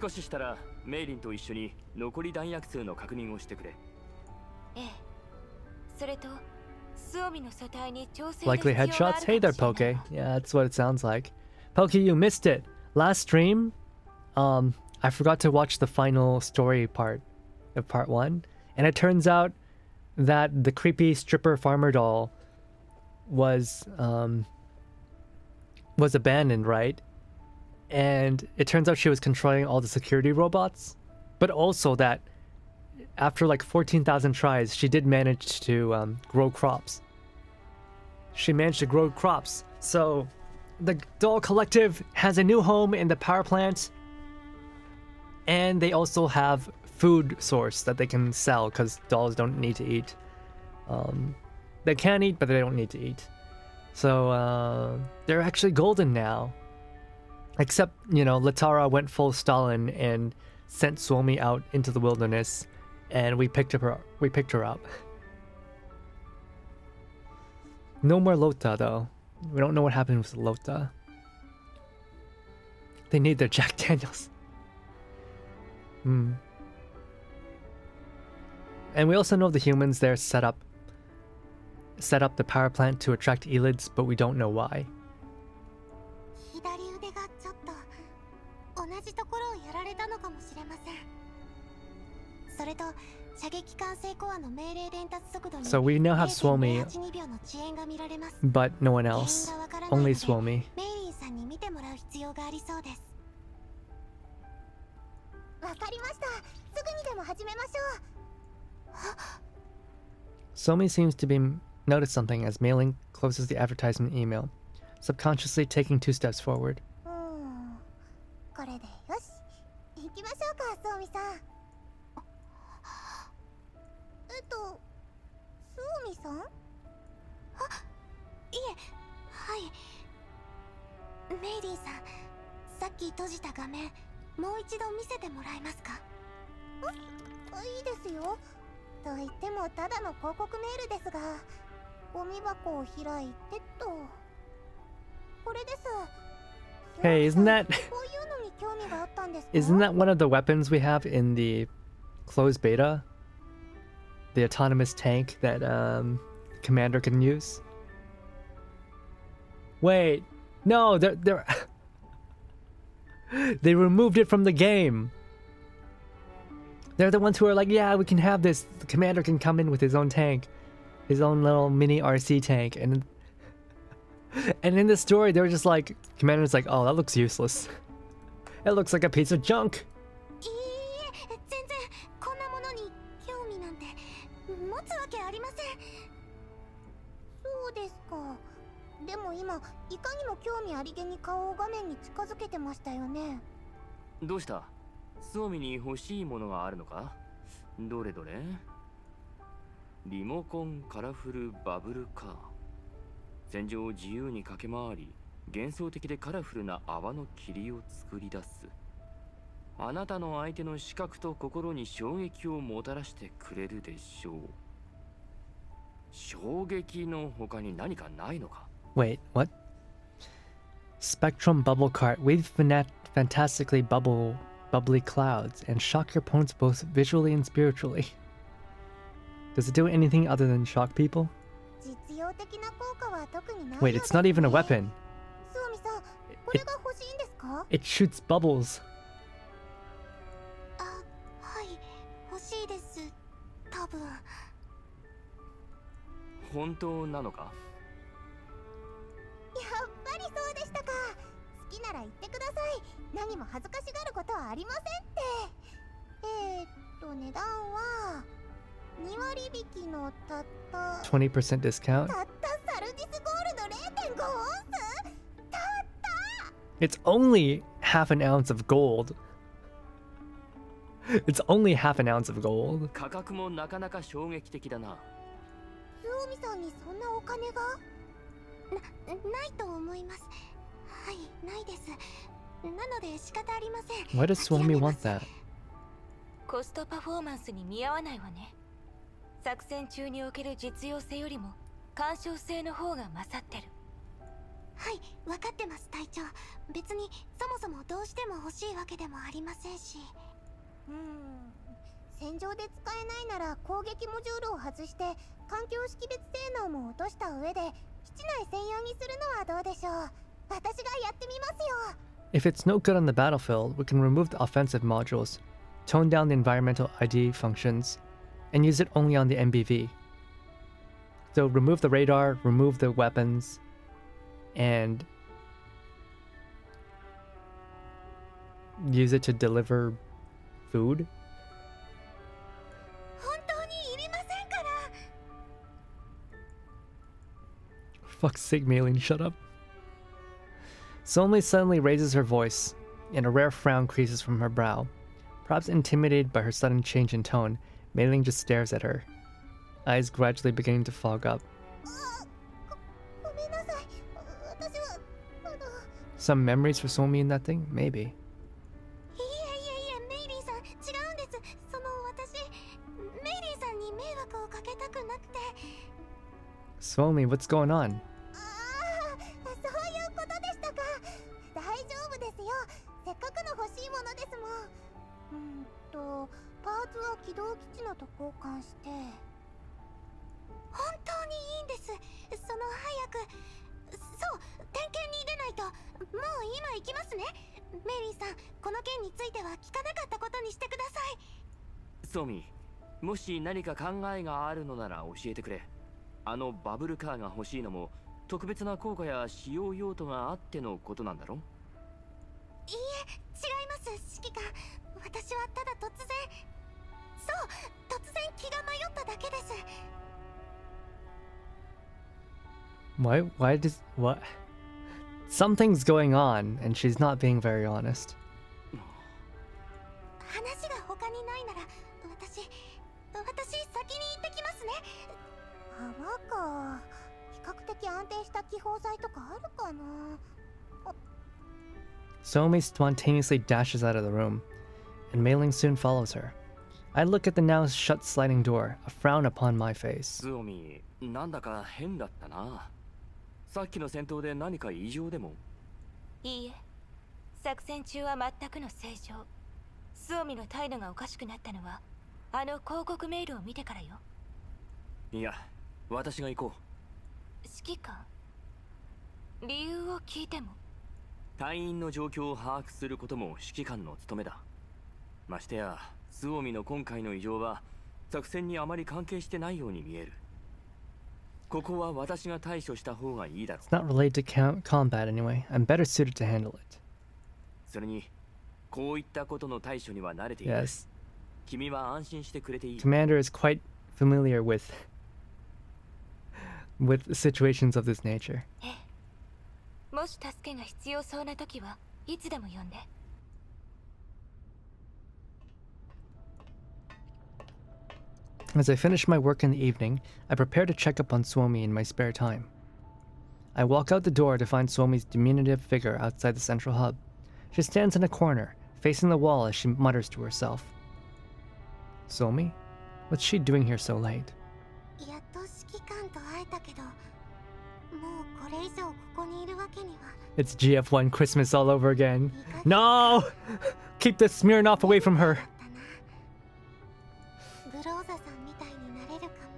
少ししたらメイリンと一緒に残り弾薬数の確認をしてくれ。ええ。それとスオミの素体に調整 Likely headshots? Hey there, Poke. Yeah, that's what it sounds like. Poke, you missed it. Last stream, I forgot to watch the final story part of part 1, and it turns out that the creepy stripper farmer doll was abandoned, right? And it turns out she was controlling all the security robots, but also that after like 14,000 tries, she did manage to grow crops. She managed to grow crops. So the doll collective has a new home in the power plant, and they also have food source that they can sell because dolls don't need to eat. They can eat, but they don't need to eat. So they're actually golden now. Except, you know, Latara went full Stalin and sent Suomi out into the wilderness, and we picked her up. No more Lota though. We don't know what happened with Lota. They need their Jack Daniels. And we also know the humans there set up the power plant to attract Elids, but we don't know why. 左腕がちょっと同じところをやられたのかもしれません。それと射撃管制コアの命令伝達速度に So we now have Suomi, 0.082秒の遅延が見られます。 but no one else. Only Suomi. メイリンさんに見てもらう必要がありそうです。わかりました。すぐにでも始めましょう。 Suomi seems to be noticed something as Mailing closes the advertisement email, subconsciously taking 2 steps forward. これでよし。行きましょうか、ソーミさん。ソーミさん？いえ、はい。メイリンさん、さっき閉じた画面、もう一度見せてもらえますか？いいですよ。と言ってもただの広告メールですが、ゴミ箱を開いてと。これです。Hey, isn't that one of the weapons we have in the closed beta? The autonomous tank that commander can use? Wait, no, they're they removed it from the game. They're the ones who are like, yeah, we can have this. The commander can come in with his own tank, his own little mini RC tank, and in the story, they were just like, commander's like, oh, that looks useless. It looks like a piece of junk. 全然こんなものに興味なんて持つわけありません。そうですか。でも今いかにも興味ありげに顔を画面に近づけてましたよね。どうした？スオミに欲しいものがあるのか？どれどれ？リモコンカラフルバブルカー。戦場を自由に駆け回り、幻想的でカラフルな泡の霧を作り出す。あなたの相手の視覚と心に衝撃をもたらしてくれるでしょう。衝撃の他に何かないのか？ Wait, what? Spectrum bubble cart. Weave fantastically bubbly clouds and shock your opponents both visually and spiritually. Does it do anything other than shock people? Wait, it's not even a weapon. It shoots bubbles. はい、欲しいです。多分。本当なのか？やっぱりそうでしたか。好きなら言ってください。何も恥ずかしがることはありませんって。値段は2割引きのたった 20% discount. たったサルディスゴールド 0.5 オンス。たった。It's only half an ounce of gold. It's only half an ounce of gold. 価格もなかなか衝撃的だな。スオミさんにそんなお金が？ないと思います。はい、ないです。なので仕方ありません。Why does Suomi want that? コストパフォーマンスに見合わないわね。作戦中における実用性よりも干渉性の方が勝ってる。はい、分かってます隊長。別にそもそもどうしても欲しいわけでもありませんし。戦場で使えないなら攻撃モジュールを外して環境識別性能も落とした上で基地内専用にするのはどうでしょう。私がやってみますよ。If it's no good on the battlefield, we can remove the offensive modules, tone down the environmental ID functions, and use it only on the MBV. So remove the radar, remove the weapons, and use it to deliver food? 本当にいりませんから。 For fuck's sake, Maylene, shut up. Somi suddenly raises her voice, and a rare frown creases from her brow. Perhaps intimidated by her sudden change in tone, Maylene just stares at her. eyes gradually beginning to fog up. ごめんなさい。私はSome memories for Suomi in that thing? Maybe. いえいえいえ、メイリーさん、違うんです。私メイリーさんに迷惑をかけたくなくて。Suomi, what's going on? そういうことでしたか。大丈夫ですよ。せっかくの欲しいものですもん。パーツは起動基地のと交換して。本当にいいんです。早く。そう、点検に出ないと。もう今行きますね。メイリーさん、この件については聞かなかったことにしてください。ソミ、もし何か考えがあるのなら教えてくれ。バブルカーが欲しいのも特別な効果や使用用途があってのことなんだろ？いいえ、違います、指揮官。私はただ突然気が迷っただけです。Why does what? Something's going on and she's not being very honest. 話が他にないなら私先に行ってきますね。泡か。比較的安定した気泡剤とかあるかな。Suomi spontaneously dashes out of the room, and Mei Ling soon follows her. I look at the now shut sliding door, a frown upon my face. ソミ、なんだか変だったな。さっきの戦闘で何か異常でも？いいえ、作戦中は全くの正常。スオミの態度がおかしくなったのは広告メールを見てからよ。いや、私が行こう。指揮官、理由を聞いても？隊員の状況を把握することも指揮官の務めだ。ましてやスオミの今回の異常は作戦にあまり関係してないように見える。ここは私が対処した方がいいだろう。 It's not related to combat anyway. I'm better suited to handle it. それにこういったことの対処には慣れている。Yes. 君は安心してくれていい。 Commander is quite familiar with situations of this nature. ええ。もし助けが必要そうな時はいつでも呼んで。As I finish my work in the evening, I prepare to check up on Suomi in my spare time. I walk out the door to find Suomi's diminutive figure outside the central hub. She stands in a corner, facing the wall as she mutters to herself. Suomi? What's she doing here so late? やっと指揮官と会えたけど、もうこれ以上ここにいるわけには。It's GF1 Christmas all over again. No! Keep the Smirnoff away from her. グローザさんみたいになれるかも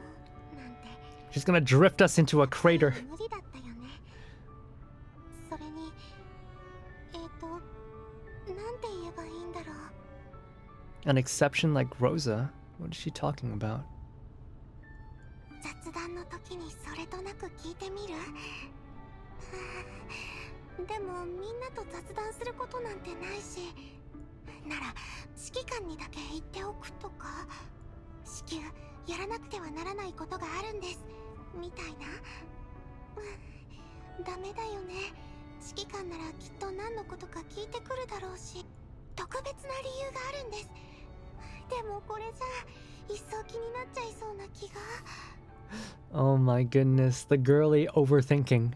なんて。 She's gonna drift us into a crater. 無理だったよね。それに、なんて言えばいいんだろう。 An exception like Rosa? What is she talking about? 雑談の時にそれとなく聞いてみる？でもみんなと雑談することなんてないし、なら指揮官にだけ言っておくとか。至急やらなくてはならないことがあるんですみたいな。ダメだよね。指揮官ならきっと何のことか聞いてくるだろうし、特別な理由があるんです。でもこれじゃ一層気になっちゃいそうな気が。 Oh my goodness, the girly overthinking.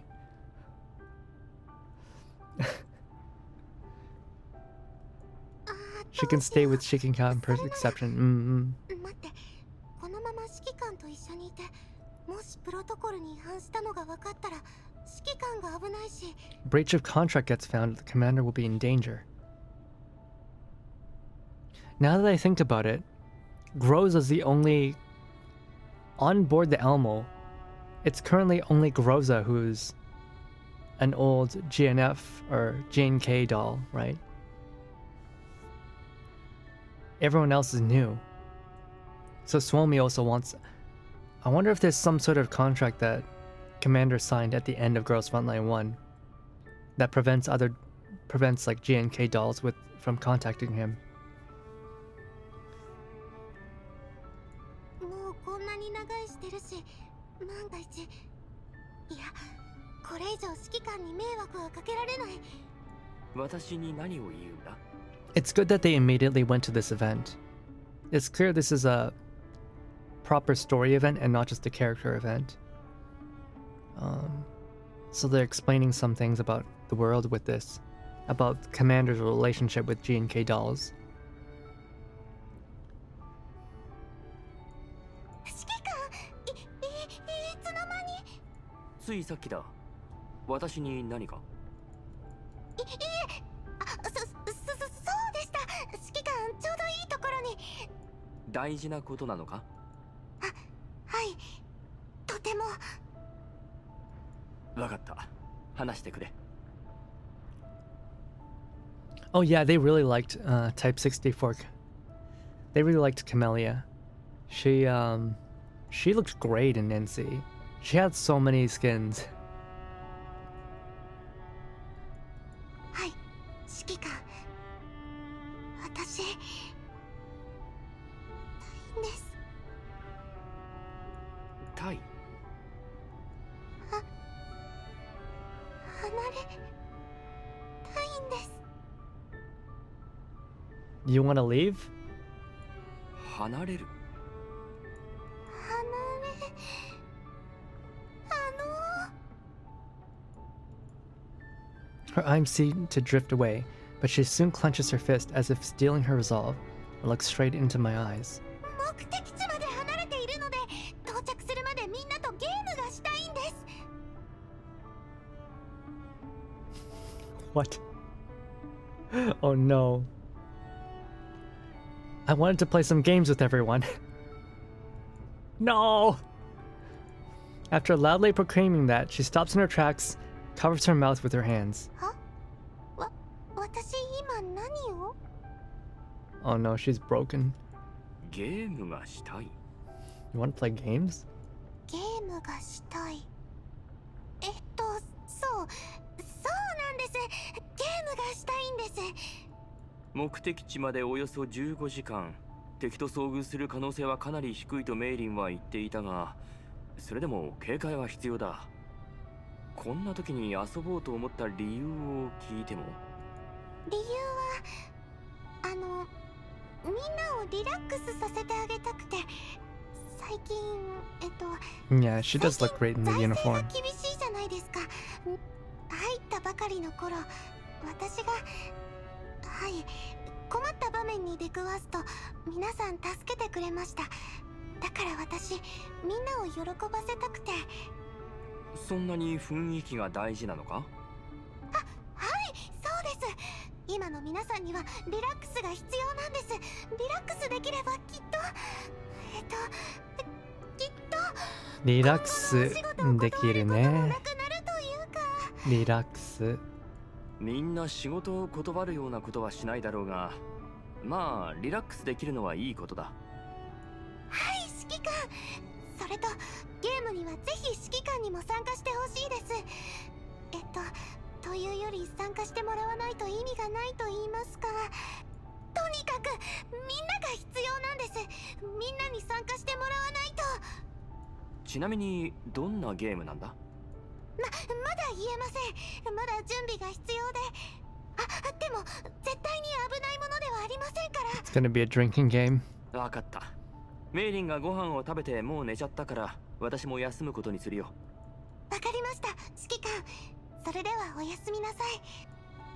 She can stay with shaking count per exception. 待って、このまま指揮官と一緒にいて、もしプロトコルに違反したのが分かったら指揮官が危ないし。 Breach of contract gets found, the commander will be in danger. Now that I think about it, Groza's the only... On board the Elmo, it's currently only Groza who's an old GNF or GNK doll, right? Everyone else is new. So Suomi also wants... I wonder if there's some sort of contract that Commander signed at the end of Girls Frontline 1 that prevents like GNK dolls from contacting him. もうこんなに長いしてるし、万が一。いや、これ以上指揮官に迷惑はかけられない。私に何を言うんだ？ It's good that they immediately went to this event. It's clear this is a proper story event and not just a character event. So they're explaining some things about the world with this, about Commander's relationship with G and K dolls. 指揮官、いつの間に。ついさっきだ。私に何か？そうでした。指揮官、ちょうどいいところに。大事なことなのか？はい、とても。わかった。話してくれ。Oh yeah, they really liked Type 64. They really liked Camellia. She looked great in NC. She had so many skins. はい、指揮官。私、大変です。タイ。離れたいんです。You want to leave? 離れる。Her eyes seem to drift away, but she soon clenches her fist as if steeling her resolve, and looks straight into my eyes. 目的地まで離れているので、到着するまでみんなとゲームがしたいんです。What? Oh no. I wanted to play some games with everyone. No! After loudly proclaiming that, she stops in her tracks, covers her mouth with her hands. 私今何を？ Oh no, she's broken. ゲームがしたい。You want to play games? ゲームがしたい。そうなんです。ゲームがしたいんです。目的地までおよそ15時間。敵と遭遇する可能性はかなり低いとメイリンは言っていたが、それでも警戒は必要だ。こんな時に遊ぼうと思った理由を聞いても？理由はみんなをリラックスさせてあげたくて。最近Yeah, she does look great in the 財政 uniform. が厳しいじゃないですか。入ったばかりの頃、私が困った場面に出くわすと皆さん助けてくれました。だから私、みんなを喜ばせたくて。そんなに雰囲気が大事なのか？はい、そうです。今の皆さんにはリラックスが必要なんです。リラックスできればきっとリラックスできるね。リラックス。みんな仕事を断るようなことはしないだろうが、まあリラックスできるのはいいことだ。はい、指揮官。それとゲームにはぜひ指揮官にも参加してほしいです。というより参加してもらわないと意味がないと言いますか。とにかくみんなが必要なんです。みんなに参加してもらわないと。ちなみにどんなゲームなんだ？まだ言えません。まだ準備が必要で。でも絶対に危ないものではありませんから。It's gonna be a drinking game. わかった。メイリンがご飯を食べてもう寝ちゃったから私も休むことにするよ。わかりました、指揮官。それではおやすみなさい。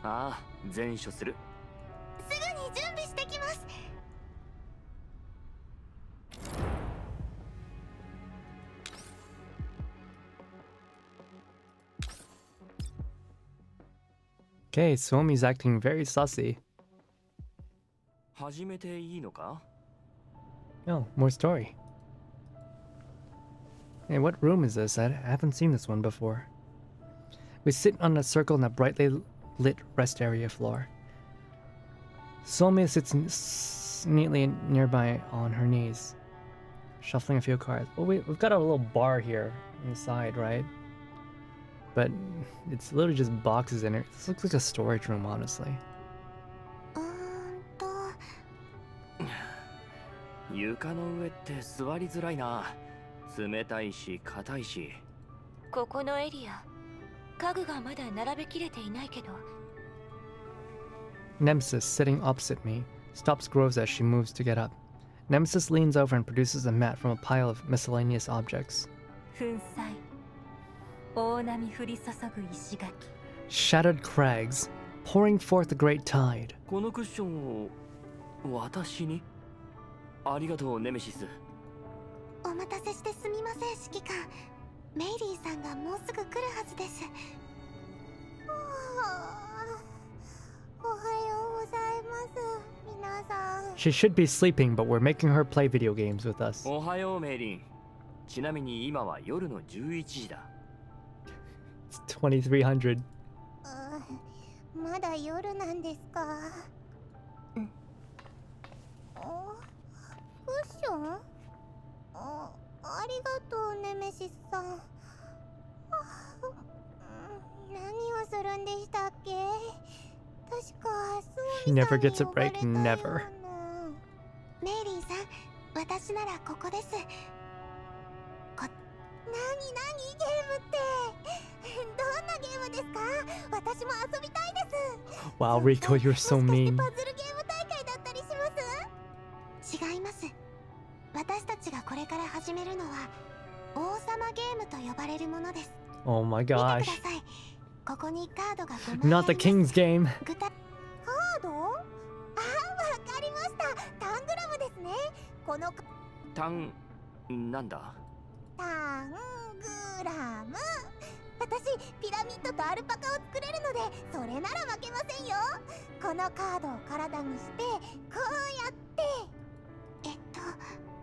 ああ、善処する。すぐに準備してきます。Okay, Suomi's acting very sussy. 始めていいのか？ Oh, more story. Hey, what room is this? I haven't seen this one before. We sit on a circle in a brightly lit rest area floor. Somi sits neatly nearby on her knees, shuffling a few cards. Oh wait, we've got a little bar here inside, right? But it's literally just boxes in it. This looks like a storage room, honestly. 床の上って座りづらいな。冷たいし硬いし。ここのエリア、家具がまだ並べきれていないけど。Nemesis, sitting opposite me, stops Groves as she moves to get up. Nemesis leans over and produces a mat from a pile of miscellaneous objects. 粉砕大波降り注ぐ石垣 Shattered crags, pouring forth a great tide. このクッションを私に？ありがとうネメシス。お待たせしてすみません指揮官。メイリーさんがもうすぐ来るはずです。おはようございます皆さん。 She should be sleeping, but we're making her play video games with us. おはようメイリン。ちなみに今は夜の11時だ。It's 2300. まだ夜なんですか。クッション？ありがとうネメシスさん。何をするんでしたっけ？確かShe never gets a break, never. メイリーさん、私ならここです。何ゲームってどんなゲームですか？私も遊びたいです。 Wow, Rico, you're so mean. パズルゲーム大会だったりします？違います。私たちがこれから始めるのは王様ゲームと呼ばれるものです。 Oh my 見て gosh. ください。ここにカードが5枚 Not the あります。 King's game. カード？わかりました。タングラムですね。このなんだ？タングラム。私ピラミッドとアルパカを作れるのでそれなら負けませんよ。このカードを体にしてこうやって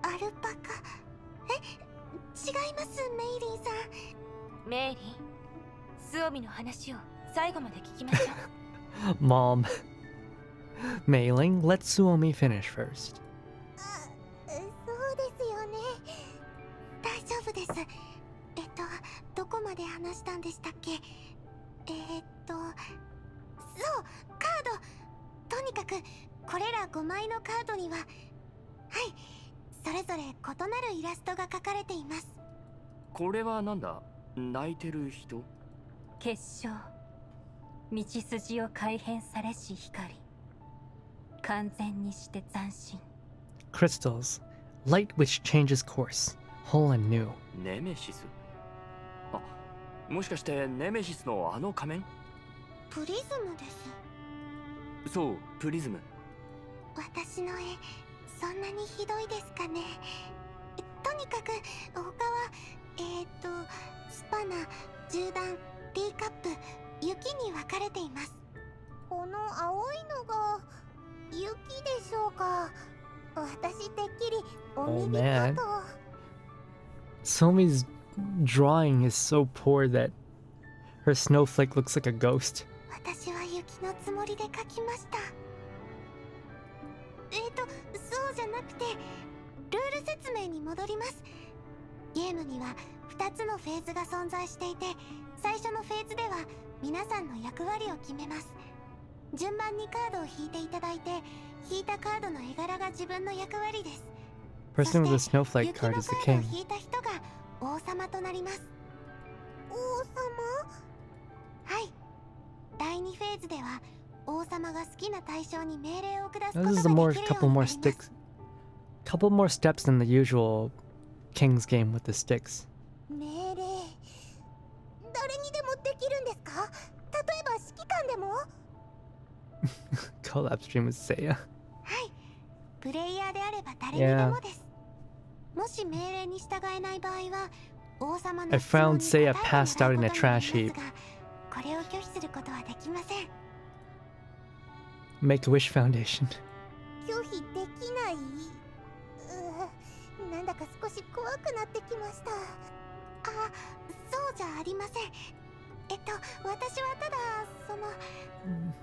アルパカ。違いますメイリーさん。メイリン、スオミの話を最後まで聞きましょう。Mom. Mailing, let Suomi finish first. そうですよね。大丈夫です。どこまで話したんでしたっけ？そう、カード。とにかくこれら5枚のカードには、はい、それぞれ異なるイラストが描かれています。これはなんだ？泣いてる人？結晶道筋を改変されし光完全にして斬新 Crystals, light which changes course, whole and new. ネメシス？あ、もしかしてネメシスのあの仮面？プリズムです。そう、プリズム。私の絵、そんなにひどいですかね。とにかく他はスパナ、銃弾、ティーカップ、雪に分かれています。この青いのが雪でしょうか。私てっきりお耳かと。Somi's drawing is so poor that her snowflake looks like a ghost. 私は雪のつもりで描きました。そうじゃなくてルール説明に戻ります。ゲームには2つのフェーズが存在していて、最初のフェーズでは皆さんの役割を決めます。順番にカードを引いていただいて、引いたカードの絵柄が自分の役割です。 Person with the snowflake card is the 雪のカード king. を引いた人が王様となります。王様？はい。第2フェーズでは王様が好きな対象に命令を下すことが This で is き a るよ more うになります。 couple more sticks. Couple more steps than the usual King's game with the sticks. 命令、誰にでもできるんですか？例えば指揮官でも？ Collab stream with Seiya. はい、プレイヤーであれば誰にでもです。もし命令に従えない場合は王様の I 質問 found に Seiya 答えて passed も out ら in う a ことになり trash ます heap. が、これを拒否することはできません。 Make-A-Wish Foundation. 拒否できない？なんだか少し怖くなってきました。あ、そうじゃありません。私はただ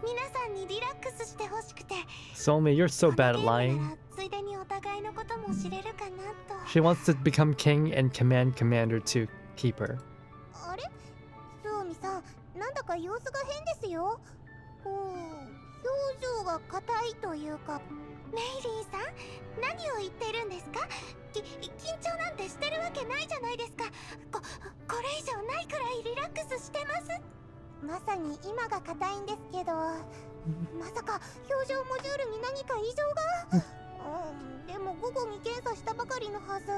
皆さんにリラックスしてほしくて。 Somi, you're so この bad ゲ at ームな lying. らついでにお互いのことも知れるかなと。 She wants to become king and command Commander to keep her. あれ、スオミさん、なんだか様子が変ですよ。表情が硬いというか。メイリーさん、何を言っているんですか？緊張なんてしてるわけないじゃないですか。これ以上ないくらいリラックスしてます。まさに今が硬いんですけど、まさか表情モジュールに何か異常が？でも午後に検査したばかりのはず。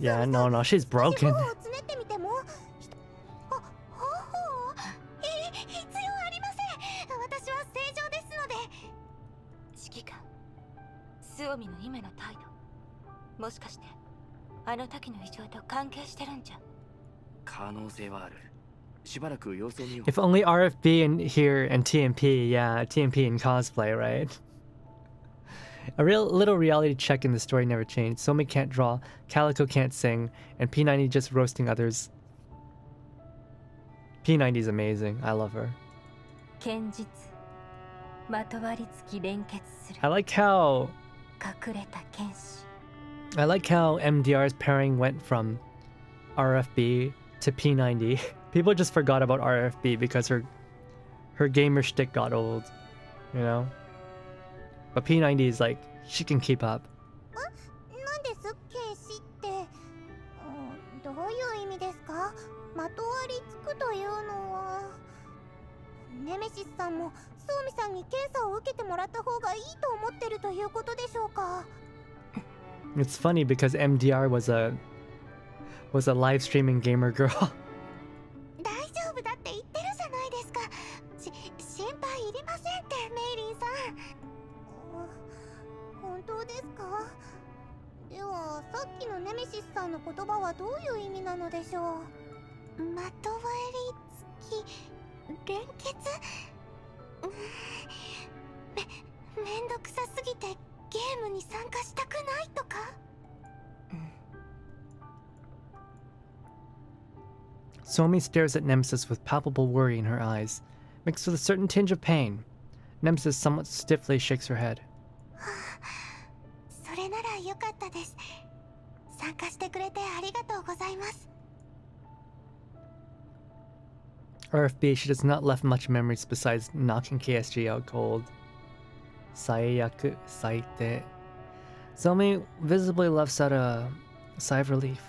Yeah, no, she's broken. 方法をつねってみても。方法？必要ありません。私は正常ですので。指揮官、スオミの今の態度、もしかしてあの時の異常と関係してるんじゃ。可能性はある。しばらく様子を見よう。 If only RFB in here and TMP, yeah, TMP in cosplay, right? A real little reality check in the story never changed. Somi can't draw, Calico can't sing, and P90 just roasting others. P90 is amazing. I love her. 堅実、まとわりつき連結する I like how 隠れた剣士。 I like how MDR's pairing went from RFB to P90. People just forgot about RFB because her gamer shtick got old, you know? But P90 is like, she can keep up. なんです剣士って、どういう意味ですか？まとわりつくというのは。ネメシスさんもソーミさんに検査を受けてもらった方がいいと思ってるということでしょうか？ It's funny because MDR was a live streaming gamer girl. 大丈夫だって言ってるじゃないですか。心配いりませんってメイリンさん。本当ですか？ではさっきのネメシスさんの言葉はどういう意味なのでしょう？まとわりつき連結？めんどくさすぎてゲームに参加したくないとか？ Somi stares at Nemesis with palpable worry in her eyes, mixed with a certain tinge of pain. Nemesis somewhat stiffly shakes her head. それならよかったです。参加してくれてありがとうございます。 RFB, she does not left much memories besides knocking KSG out cold. Saiyaku, saite. Somi visibly lets out a sigh of relief.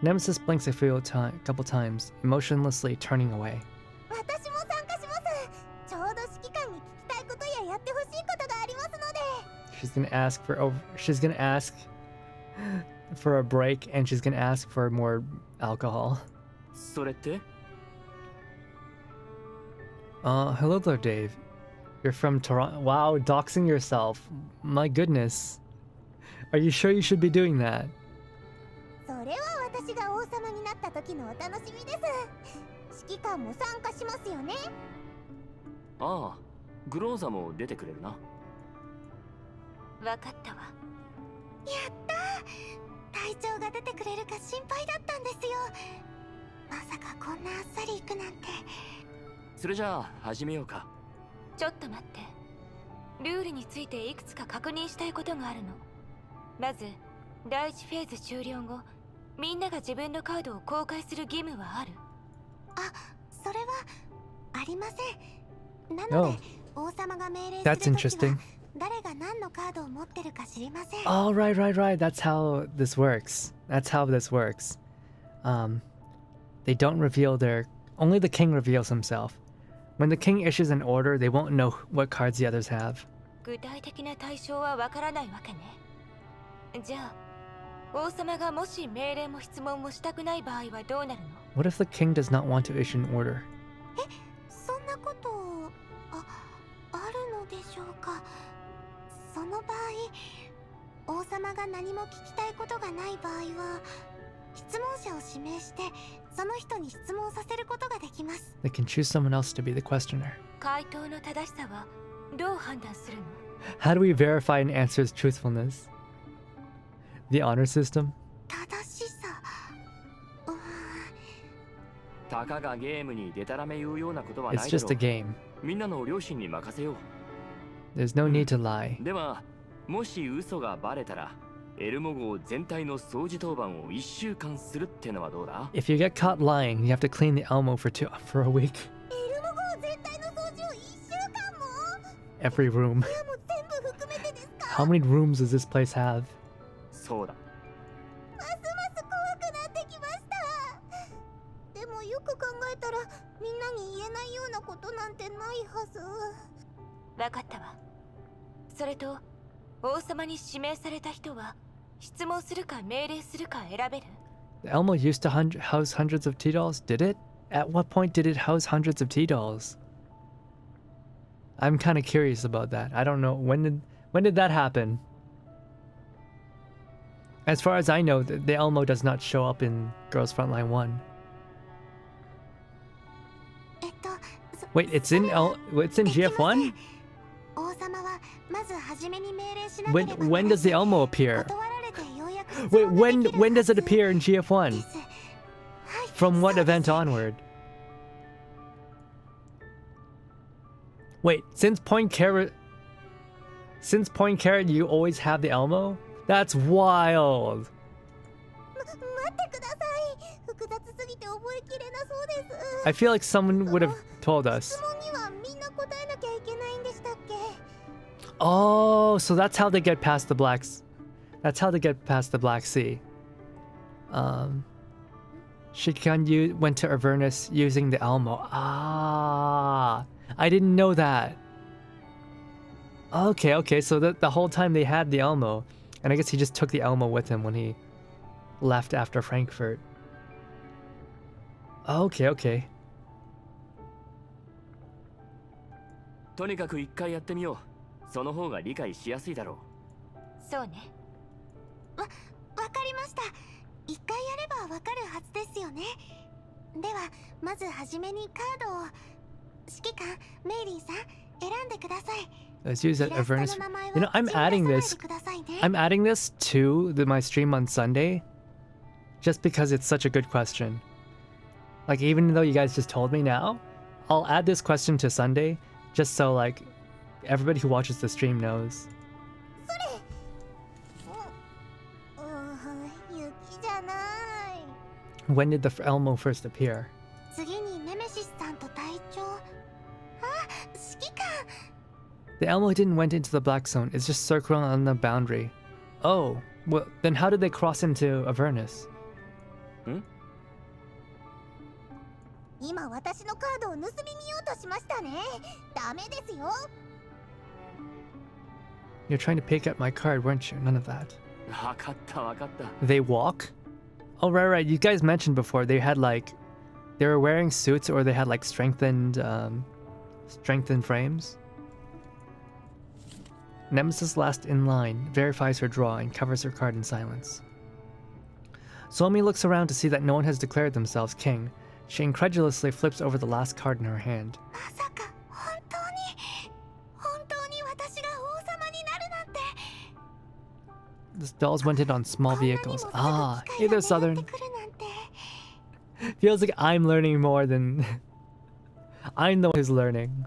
Nemesis blinks a couple times, emotionlessly turning away. 私も参加します。ちょうど指揮官に聞きたいことややってほしいことがありますので。She's gonna ask for a break, and she's gonna ask for more alcohol. それって？ Hello there, Dave. You're from Toronto. Wow, doxing yourself. My goodness. Are you sure you should be doing that? それは私が王様になった時のお楽しみです。指揮官も参加しますよね？ああ、グローザも出てくれるな。わかったわ。やったー。隊長が出てくれるか心配だったんですよ。まさかこんなあっさり行くなんて。それじゃあ始めようか。ちょっと待って。ルールについていくつか確認したいことがあるの。まず、第1フェーズ終了後、みんなが自分のカードを公開する義務はある？あ、それはありません。なので、王様が命令する That's とき interesting. は誰が何のカードを持ってるか知りません。 Oh, right. That's how this works. They don't reveal only the king reveals himself. When the king issues an order, they won't know what cards the others have. 具体的な対象はわからないわけね。じゃあ、王様がもし命令も質問もしたくない場合はどうなるの？ What if the king does not want to issue an order? そんなことあるのでしょうか。その場合、王様が何も聞きたいことがない場合は、質問者を指名してその人に質問させることができます。 They can choose someone else to be the questioner. 回答の正しさはどう判断するの？ How do we verify an answer's truthfulness? The honor system? 正しさ。たかがゲームにデタラメ言うようなことはな It's いだ just ろ a game. みんなの両親に任せよ There's no need to lie. う。では、もし嘘がバレたら、エルモ号全体の掃除当番を1週間するってのはどうだ？ If you get caught lying, you have to clean the Elmo for a week. エルモ号全体の掃除を1週間も？ Every room. 部屋も全部含めてですか？ How many rooms does this place have? そうだ。ますます怖くなってきました。でもよく考えたらみんなに言えないようなことなんてないはず。わかったわ。それと、王様に指名された人は質問するか命令するか選べる。 The Elmo used to house hundreds of tea dolls, did it? At what point did it house hundreds of tea dolls? I'm kind of curious about that. I don't know. When did that happen? As far as I know, the Elmo does not show up in Girls Frontline 1. Wait, it's in GF1? When does the Elmo appear? Wait, when does it appear in GF1? From what event onward? Wait, since Point Carrot you always have the Elmo? That's wild. I feel like someone would have told us. Oh, so that's how they get past the Black Sea. Shikan went to Avernus using the Elmo. Ah, I didn't know that. Okay, so the whole time they had the Elmo, and I guess he just took the Elmo with him when he left after Frankfurt. Okay. とにかく一回やってみよう。その方が理解しやすいだろう。そうね。わかりました。一回やればわかるはずですよね。ではまずはじめにカードを指揮官メイリンさん選んでください。 Let's use that Avernus. You know, I'm adding this to my stream on Sunday, just because it's such a good question. Like, even though you guys just told me now, I'll add this question to Sunday, just so like everybody who watches the stream knows. When did the Elmo first appear? The Elmo didn't went into the black zone, it's just circling on the boundary. Oh, well, then how did they cross into Avernus? You're trying to pick up my card, weren't you? None of that. They walk? Oh, right. You guys mentioned before they had like... They were wearing suits or they had like strengthened frames. Nemesis last in line, verifies her draw and covers her card in silence. Suomi looks around to see that no one has declared themselves king. She incredulously flips over the last card in her hand. The dolls went in on small vehicles. Ah, hey there, Southern. Feels like I'm learning more than... I'm the one who's learning.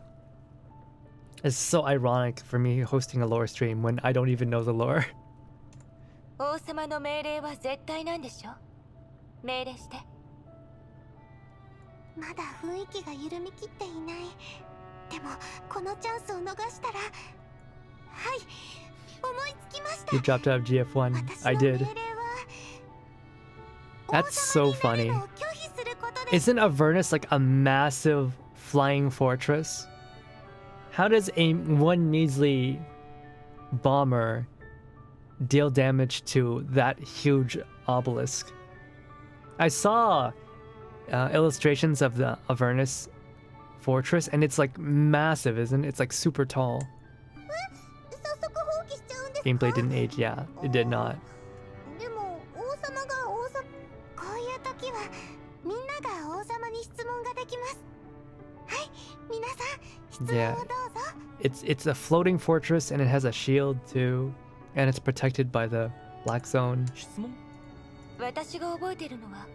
It's so ironic for me hosting a lore stream when I don't even know the lore. 王様の命令は絶対なんでしょ？命令して。まだ雰囲気が緩みきっていない。でもこのチャンスを逃したら、はい、思いつきました。 You dropped out of GF1. I did. That's so funny. Isn't Avernus like a massive flying fortress? How does one measly bomber deal damage to that huge obelisk? I saw illustrations of the Avernus fortress, and it's like massive, isn't it? It's like super tall. Gameplay didn't age, yeah, it did not. Yeah, it's a floating fortress and it has a shield too, and it's protected by the black zone. 私が覚えているのは、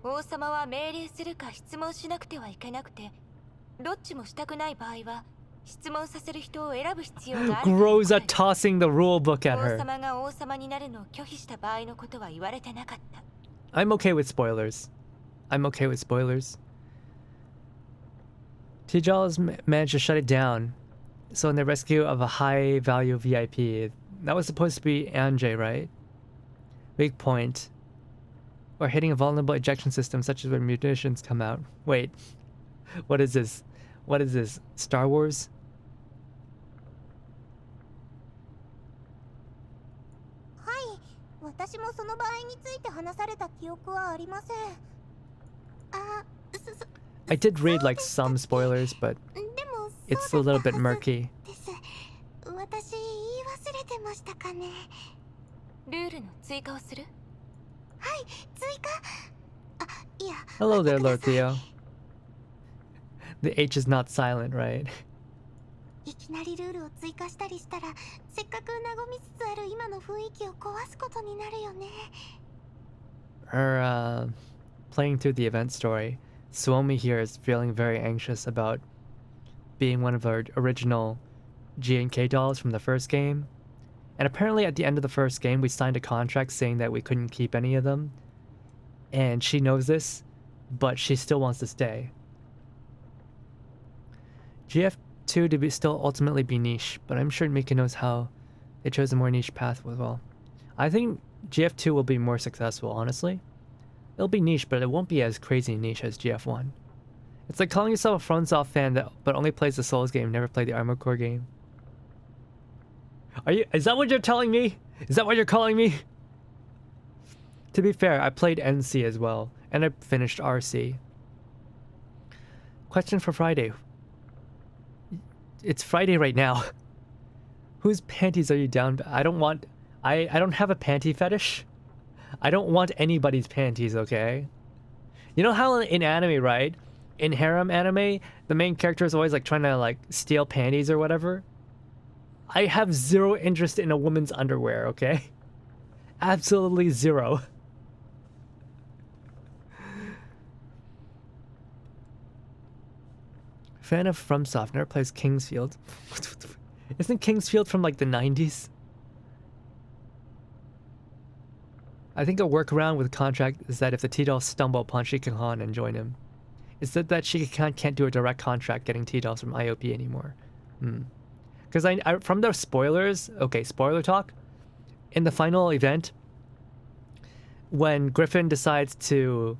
王様は命令するか質問しなくてはいけなくて、どっちもしたくない場合は質問させる人を選ぶ必要がある。Groza tossing the rule book at 王 her. 様が王様になるのを拒否した場合のことは言われてなかった。I'm okay with spoilers. I'm okay with spoilers. Tijal managed to shut it down. So in the rescue of a high-value VIP, that was supposed to be Anjay, right? Weak point. Or hitting a vulnerable ejection system, such as when munitions come out. Wait, what is this? What is this? Star Wars? 話された記憶はありません。I did read like some spoilers, but でも it's a little bit murky. です。私言い忘れてましたかね。ルールの追加をする？はい、追加。いや。 Hello there, Lord Theo. The H is not silent, right? いきなりルールを追加したりしたら、せっかく和みつつある今の雰囲気を壊すことになるよね。Playing through the event story, Suomi here is feeling very anxious about being one of our original G&K dolls from the first game. And apparently at the end of the first game, we signed a contract saying that we couldn't keep any of them. And she knows this, but she still wants to stay. GF2 to still ultimately be niche, but I'm sure Mika knows how they chose a more niche path as well. I think GF2 will be more successful, honestly. It'll be niche, but it won't be as crazy niche as GF1. It's like calling yourself a FromSoft fan that but only plays the Souls game, never played the Armored Core game. Is that what you're telling me? Is that what you're calling me? To be fair, I played NC as well, and I finished RC. Question for Friday. It's Friday right now. Whose panties are you down? I don't have a panty fetish. I don't want anybody's panties, okay? You know how in anime, right? In harem anime, the main character is always like trying to like steal panties or whatever. I have zero interest in a woman's underwear, okay? Absolutely zero. Fan of FromSoft, never plays Kingsfield. Isn't Kingsfield from like the 90s? I think a workaround with contract is that if the T-Dolls stumble upon Shikkan and join him. It's that Shikkan can't do a direct contract getting T-Dolls from IOP anymore. Because I from the spoilers, okay, spoiler talk, in the final event, when Griffin decides to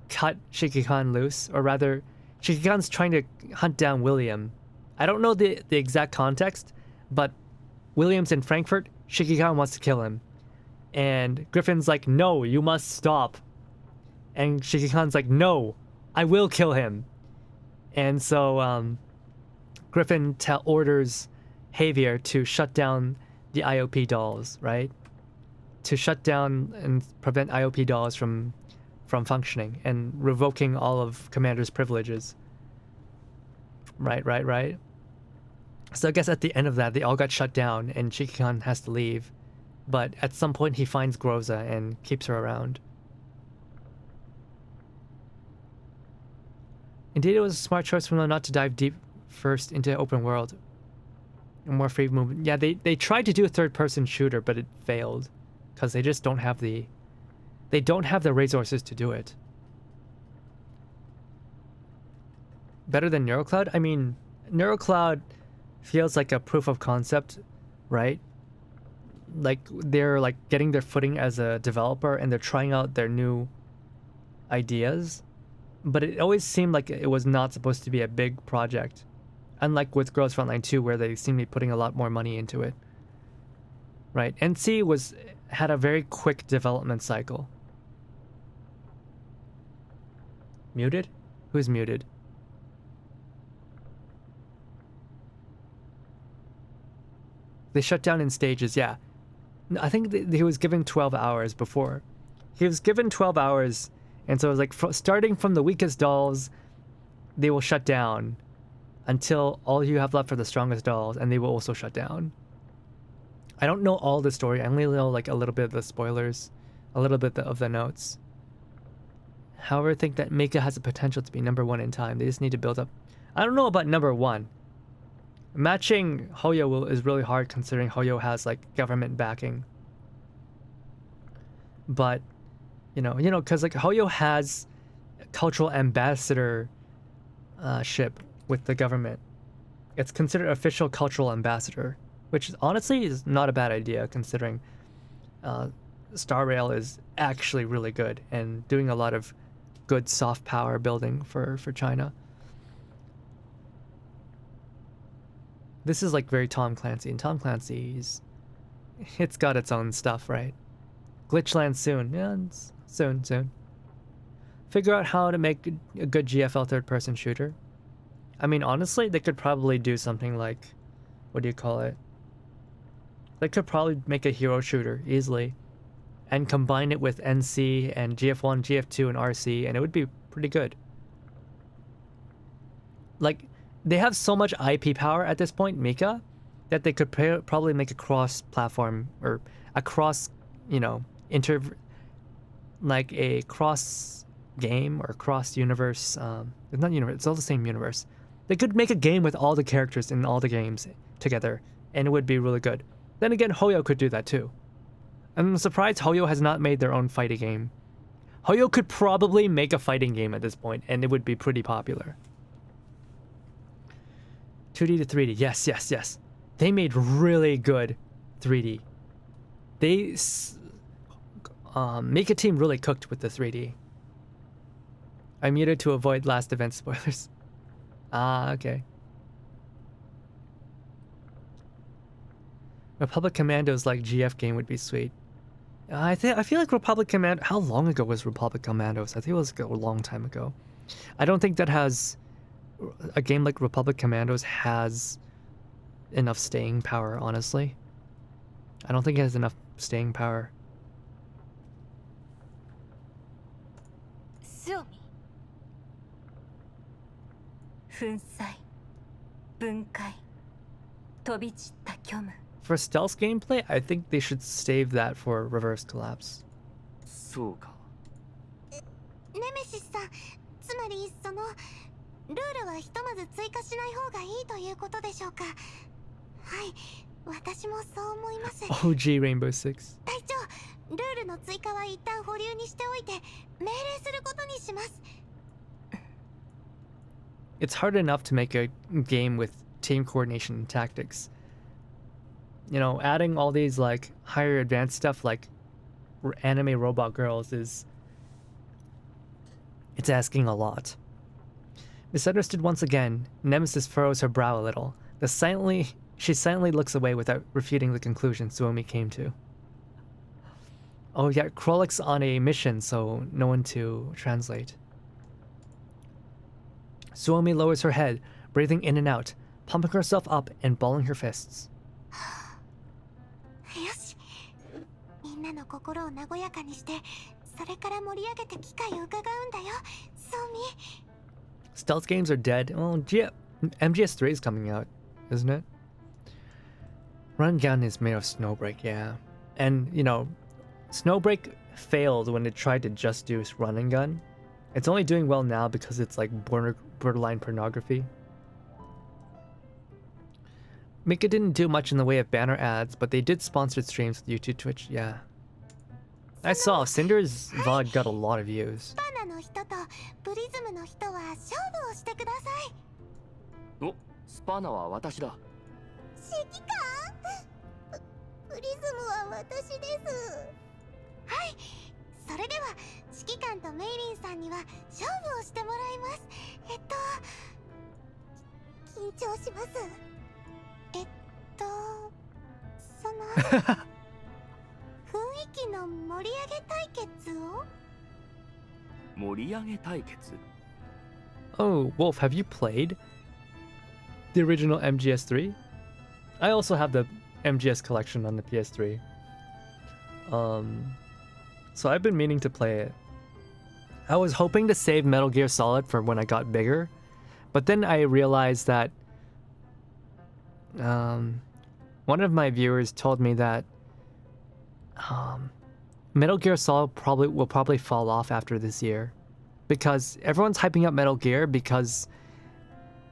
cut Shikkan loose, or rather, Shikkan's trying to hunt down William. I don't know the exact context, but William's in Frankfurt, Shikkan wants to kill him. And Griffin's like, no, you must stop. And Shikkan's like, no, I will kill him. And so Griffin orders Javier to shut down the IOP dolls, right? To shut down and prevent IOP dolls from functioning and revoking all of Commander's privileges. Right. So I guess at the end of that, they all got shut down and Shikkan has to leave. But at some point he finds Groza and keeps her around. Indeed, it was a smart choice from them not to dive deep first into open world. And more free movement. Yeah, they tried to do a third-person shooter, but it failed. Because they just don't have the... They don't have the resources to do it. Better than NeuroCloud? I mean, NeuroCloud feels like a proof of concept, right? Like they're like getting their footing as a developer and they're trying out their new ideas, but it always seemed like it was not supposed to be a big project, unlike with Girls Frontline 2 where they seem to be putting a lot more money into it, right? NC had a very quick development cycle. Muted? Who's muted? They shut down in stages, yeah. I think he was given 12 hours before. He was given 12 hours, and so it was like starting from the weakest dolls, they will shut down until all you have left are the strongest dolls, and they will also shut down. I don't know all the story. I only know like a little bit of the spoilers, a little bit of the notes. However, I think that Mika has the potential to be number 1 in time. They just need to build up. I don't know about number 1. Matching Hoyo is really hard considering Hoyo has like government backing. But, you know, because like Hoyo has cultural ambassador ship with the government. It's considered official cultural ambassador, which honestly is not a bad idea considering Star Rail is actually really good and doing a lot of good soft power building for China. This is like very Tom Clancy, and Tom Clancy's, it's got its own stuff, right? Glitchland soon. Yeah, soon. Figure out how to make a good GFL third-person shooter. I mean, honestly, they could probably do something like, what do you call it? They could probably make a hero shooter easily, and combine it with NC and GF1, GF2, and RC, and it would be pretty good. Like, they have so much IP power at this point, Mika, that they could probably make a cross-platform, or a cross, you know, like a cross-game or cross-universe, it's not universe, it's all the same universe. They could make a game with all the characters in all the games together, and it would be really good. Then again, Hoyo could do that too. I'm surprised Hoyo has not made their own fighting game. Hoyo could probably make a fighting game at this point, and it would be pretty popular. 2D to 3D, yes. They made really good 3D. They... Mika team really cooked with the 3D. I muted to avoid last event spoilers. Ah, okay. Republic Commandos like GF game would be sweet. I feel like Republic Commando... How long ago was Republic Commandos? I think it was a long time ago. I don't think that has... A game like Republic Commandos has enough staying power, honestly. I don't think it has enough staying power. Suomi. 粉砕、分解、飛び散った虚無。 For stealth gameplay, I think they should save that for reverse collapse. そうか。ネメシスさん、つまりそのルールはひとまず追加しない方がいいということでしょうか。はい、私もそう思います。OG Rainbow Six. 隊長、ルールの追加は一旦保留にしておいて命令することにします。 It's hard enough to make a game with team coordination and tactics. You know, adding all these like higher advanced stuff like anime robot girls is... It's asking a lot. Misunderstood once again, Nemesis furrows her brow a little. She silently looks away without refuting the conclusion Suomi came to. Oh yeah, Krolik's on a mission, so no one to translate. Suomi lowers her head, breathing in and out, pumping herself up and balling her fists. よし、みんなの心を和やかにして、それから盛り上げて機会を伺うんだよ、ソミ。 Stealth games are dead. Well, MGS3 is coming out, isn't it? Run Gun is made of Snowbreak, yeah. And, you know, Snowbreak failed when it tried to just do Run and Gun. It's only doing well now because it's like borderline pornography. Mika didn't do much in the way of banner ads, but they did sponsored streams with YouTube, Twitch, yeah. I saw Cinder's VOD got a lot of views. スパナの人とプリズムの人は勝負をしてください。お、スパナは私だ。指揮官？プリズムは私です。はい。それでは指揮官とメイリンさんには勝負をしてもらいます。緊張します。その雰囲気の盛り上げ対決を？盛り上げ対決? Oh, Wolf, have you played the original MGS3? I also have the MGS collection on the PS3. So I've been meaning to play it. I was hoping to save Metal Gear Solid for when I got bigger, but then I realized that one of my viewers told me that Metal Gear Solid will probably fall off after this year, because everyone's hyping up Metal Gear because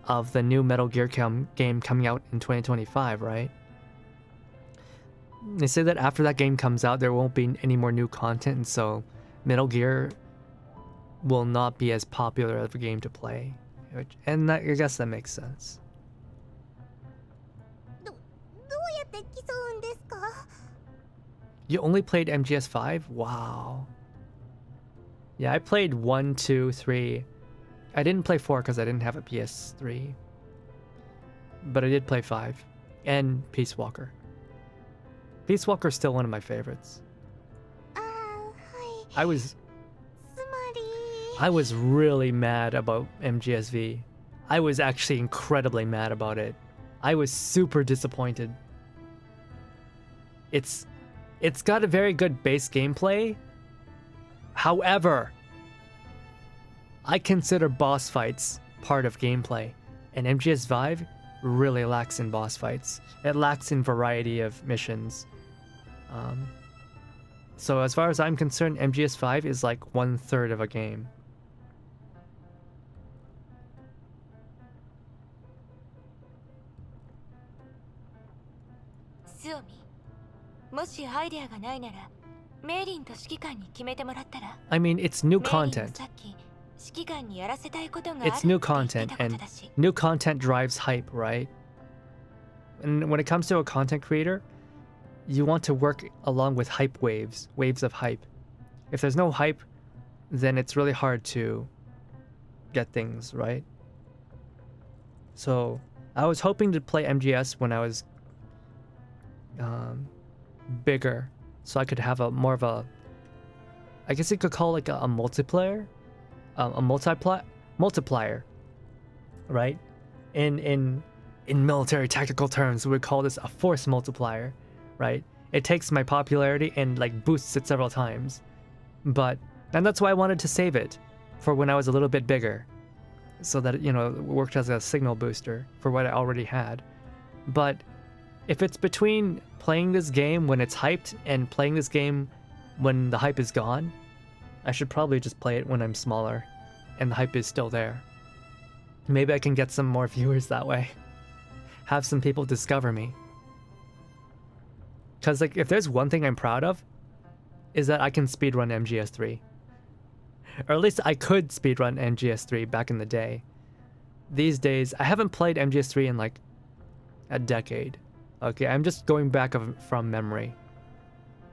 of the new Metal Gear game coming out in 2025, right? They say that after that game comes out, there won't be any more new content, and so Metal Gear will not be as popular of a game to play. And I guess that makes sense. どうやって競うんですか? You only played MGS5? Wow. Yeah, I played 1, 2, 3. I didn't play 4 because I didn't have a PS3. But I did play 5. And Peace Walker. Peace Walker is still one of my favorites. あ I was つまり I was really mad about MGSV. I was actually incredibly mad about it. I was super disappointed. It's got a very good base gameplay. However, I consider boss fights part of gameplay, and MGS5 really lacks in boss fights. It lacks in variety of missions. So as far as I'm concerned, MGS5 is like 1/3 of a game. スオミ、もしアイデアがないなら、メイリンと指揮官に決めてもらったら。 I mean, it's new メイリンも content. さっき指揮官にやらせたいことがあるって It's new 言って content, たこと and だし。 new content drives hype, right? And when it comes to a content creator, you want to work along with hype waves of hype. If there's no hype, then it's really hard to get things, right? So I was hoping to play MGS when I was bigger, so I could have a more of a, I guess you could call like a multiplayer, multiplier, right? In military tactical terms, we would call this a force multiplier, right? It takes my popularity and like boosts it several times. And that's why I wanted to save it for when I was a little bit bigger, so that, you know, it worked as a signal booster for what I already had. But if it's between playing this game when it's hyped and playing this game when the hype is gone, I should probably just play it when I'm smaller and the hype is still there. Maybe I can get some more viewers that way. Have some people discover me. Because like, if there's one thing I'm proud of, is that I can speedrun MGS3. Or at least I could speedrun MGS3 back in the day. These days, I haven't played MGS3 in like a decade. Okay, I'm just going back from memory.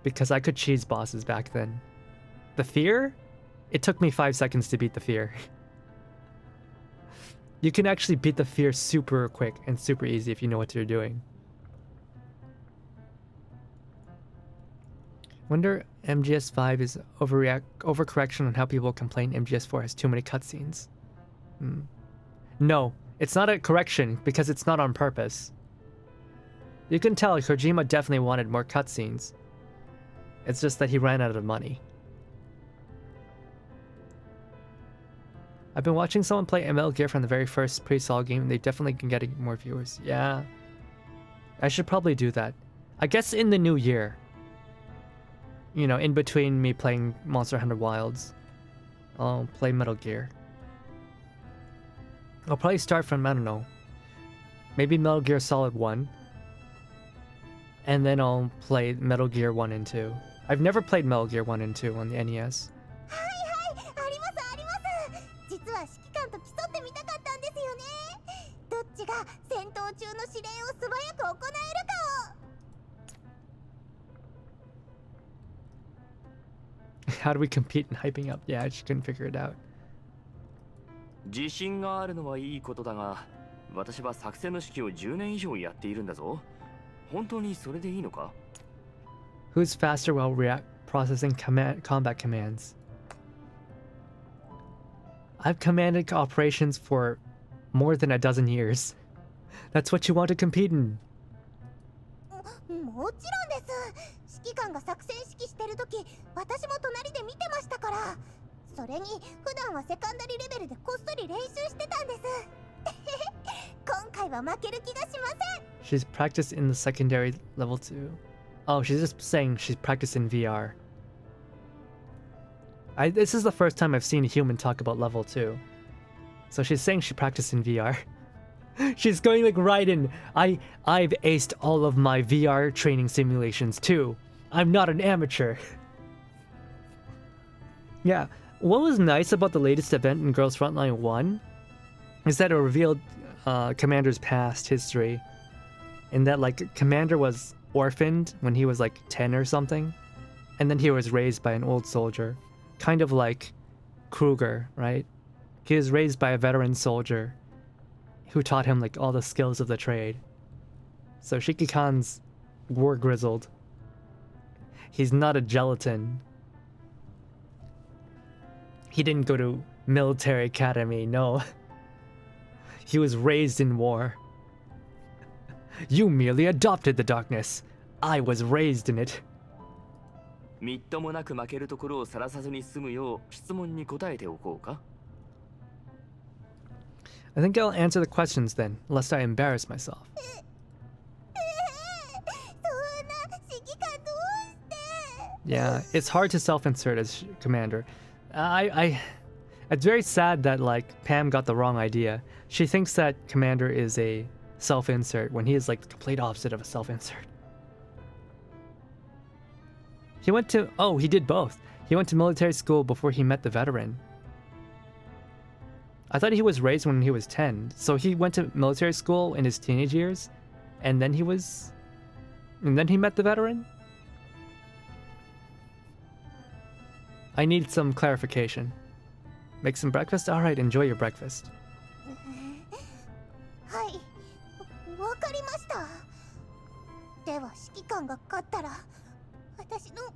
Because I could cheese bosses back then. The fear? It took me 5 seconds to beat the fear. You can actually beat the fear super quick and super easy if you know what you're doing. Wonder MGS5 is overcorrection on how people complain MGS4 has too many cutscenes. No, it's not a correction because it's not on purpose. You can tell Kojima definitely wanted more cutscenes. It's just that he ran out of money. I've been watching someone play ML Gear from the very first pre-Sol game and they definitely can get more viewers. Yeah. I should probably do that. I guess in the new year. You know, in between me playing Monster Hunter Wilds, I'll play Metal Gear. I'll probably start from, I don't know, maybe Metal Gear Solid 1. And then I'll play Metal Gear 1 and 2. I've never played Metal Gear 1 and 2 on the NES. はいはい、ありますあります。実は指揮官と競ってみたかったんですよね。どっちが戦闘中の指令を素早く行えるかを。How do we compete in hyping up? Yeah, I just couldn't figure it out. 自信があるのはいいことだが、私は作戦の指揮を10年以上やっているんだぞ。本当にそれでいいのか? Who's faster while processing combat commands? I've commanded operations for more than a dozen years. That's what you want to compete in. もちろんです。指揮官が作戦指揮してるとき、私も隣で見てましたから。それに普段はセカンダリレベルでこっそり練習してたんです。今回は負ける気がしません。She's practiced in the secondary level 2. Oh, she's just saying she's practiced in VR. This is the first time I've seen a human talk about level 2. So she's saying she practiced in VR. She's going like right in. I've aced all of my VR training simulations too. I'm not an amateur. Yeah, what was nice about the latest event in Girls Frontline 1 is that it revealed Commander's past history. And that like Commander was orphaned when he was like 10 or something. And then he was raised by an old soldier. Kind of like Kruger, right? He was raised by a veteran soldier who taught him like all the skills of the trade. So Shiki-Khan's war grizzled. He's not a gelatin. He didn't go to military academy, no. He was raised in war. You merely adopted the darkness. I was raised in it. みっともなく負けるところをさらさずに済むよう質問に答えておこうか。I think I'll answer the questions then, lest I embarrass myself. そんな指揮官どうして Yeah, it's hard to self-insert as commander. It's very sad that like Pam got the wrong idea. She thinks that commander is a self-insert when he is like the complete opposite of a self-insert. He went to he did both. He went to military school before he met the veteran. I thought he was raised when he was 10. So he went to military school in his teenage years and then he met the veteran? I need some clarification. Make some breakfast? Alright, enjoy your breakfast. はい、わかりました。では指揮官が勝ったら私の一番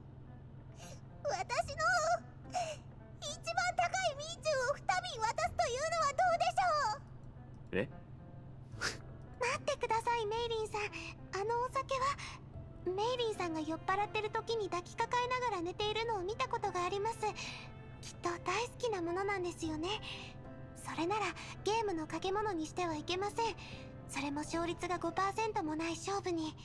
高いミーチューを2瓶渡すというのはどうでしょう。え？待ってください、メイリンさん。あのお酒はメイリンさんが酔っ払ってる時に抱きかかえながら寝ているのを見たことがあります。きっと大好きなものなんですよね。それならゲームの掛け物にしてはいけません。それも勝率が 5% もない勝負に。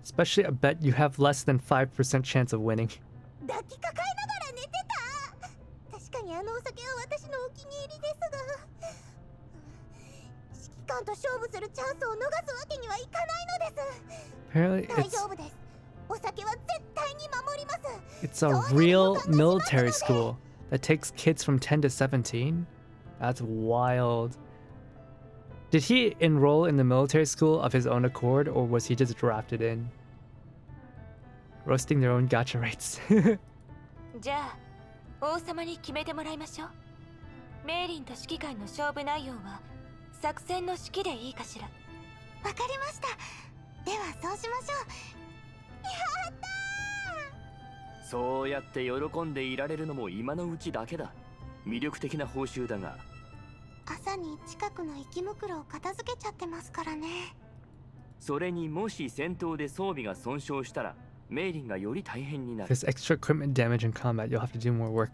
Especially a bet you have less than 5% chance of winning. 抱きかかえながら寝てた。確かにあのお酒は私のお気に入りですが、指揮官と勝負するチャンスを逃すわけにはいかないのです。 Apparently 大丈夫です。お酒は絶対に守ります。 it's a real military school that takes kids from 10 to 17? That's wild. Did he enroll in the military school of his own accord, or was he just drafted in? Roasting their own gacha rates. じゃあ王様に決めてもらいましょう。メイリンと指揮官の勝負内容は作戦の指揮でいいかしら。わかりました。ではそうしましょう。やったー。そうやって喜んでいられるのも今のうちだけだ。魅力的な報酬だが。朝に近くの生き袋を片付けちゃってますからね。それにもし戦闘で装備が損傷したらメイリンがより大変になる。There's extra equipment damage in combat. You'll have to do more work.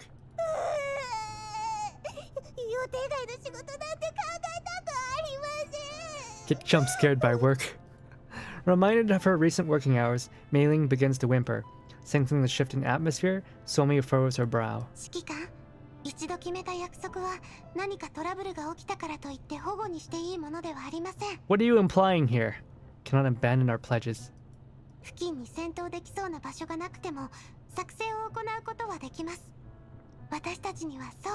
予定外の仕事なんて考えたくありません。 Get jump scared by work. Reminded of her recent working hours, Mei Ling begins to whimper. Sensing the shift in atmosphere, Suomi furrows her brow. 指揮官、一度決めた約束は何かトラブルが起きたからといって保護にしていいものではありません。 What are you implying here? Cannot abandon our pledges. 付近に戦闘できそうな場所がなくても作戦を行うことはできます。私たちにはそう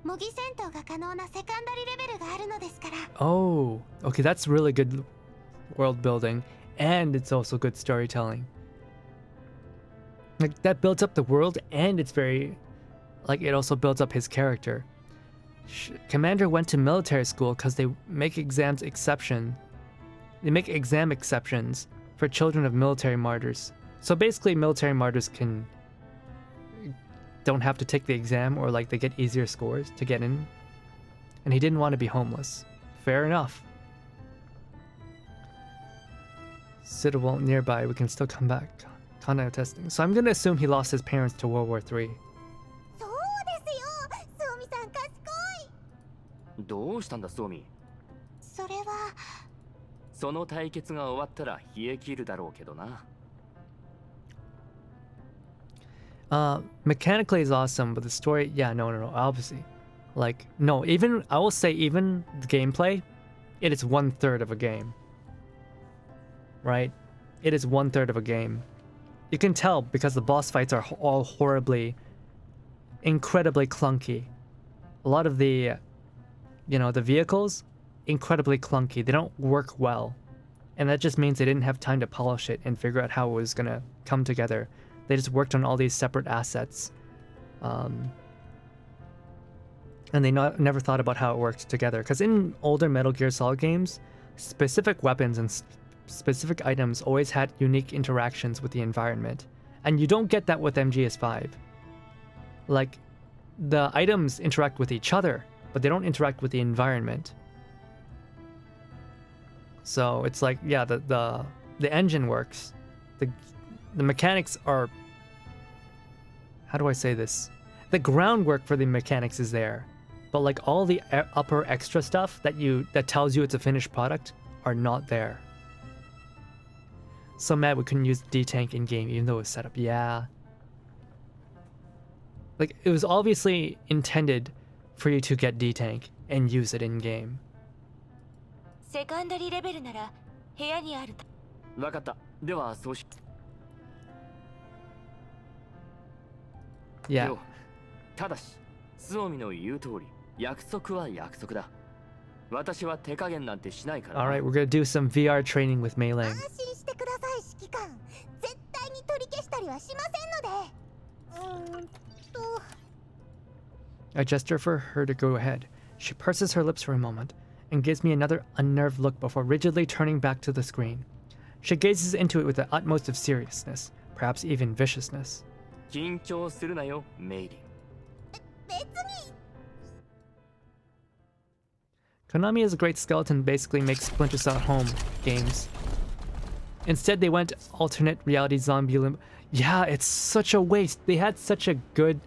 模擬戦闘が可能なセカンダリレベルがあるのですから。 Oh, okay, that's really good world building, and it's also good storytelling. Like that builds up the world, and it's very, like it also builds up his character. Commander went to military school because they make exam exceptions for children of military martyrs. So basically, military martyrs don't have to take the exam, or like they get easier scores to get in. And he didn't want to be homeless. Fair enough. Suitable nearby, we can still come back. Contact testing. So I'm gonna assume he lost his parents to World War III. そうですよ。ソミさん賢い。どうしたんだソミ。それはその対決が終わったら冷え切るだろうけどな。Mechanically is awesome, but the story, yeah, no, obviously. Like, no, even, I will say even the gameplay, it is 1/3 of a game. Right? It is 1/3 of a game. You can tell because the boss fights are all horribly, incredibly clunky. A lot of the, the vehicles, incredibly clunky. They don't work well. And that just means they didn't have time to polish it and figure out how it was gonna come together. They just worked on all these separate assets. And they never thought about how it worked together. Because in older Metal Gear Solid games, specific weapons and specific items always had unique interactions with the environment. And you don't get that with MGS5. Like, the items interact with each other, but they don't interact with the environment. So it's like, yeah, the engine works. The mechanics are, how do I say this? The groundwork for the mechanics is there, but like all the upper extra stuff that tells you it's a finished product are not there. So mad we couldn't use D-Tank in game even though it was set up. Yeah. Like it was obviously intended for you to get D-Tank and use it in game. セカンダリレベルなら部屋にある。わかった。ではそうし。Yeah. ただし、Suomiの言う通り、約束は約束だ。私は手加減なんてしないから。All right, we're gonna do some VR training with Mei Ling. 安心してください、指揮官。絶対に取り消したりはしませんので。I gesture for her to go ahead. She purses her lips for a moment and gives me another unnerved look before rigidly turning back to the screen. She gazes into it with the utmost of seriousness, perhaps even viciousness. 緊張するなよ、メイリン。別に。Konami is a great skeleton basically makes Splinter Cell home games. Instead, they went alternate reality zombie Yeah, it's such a waste. They had such a good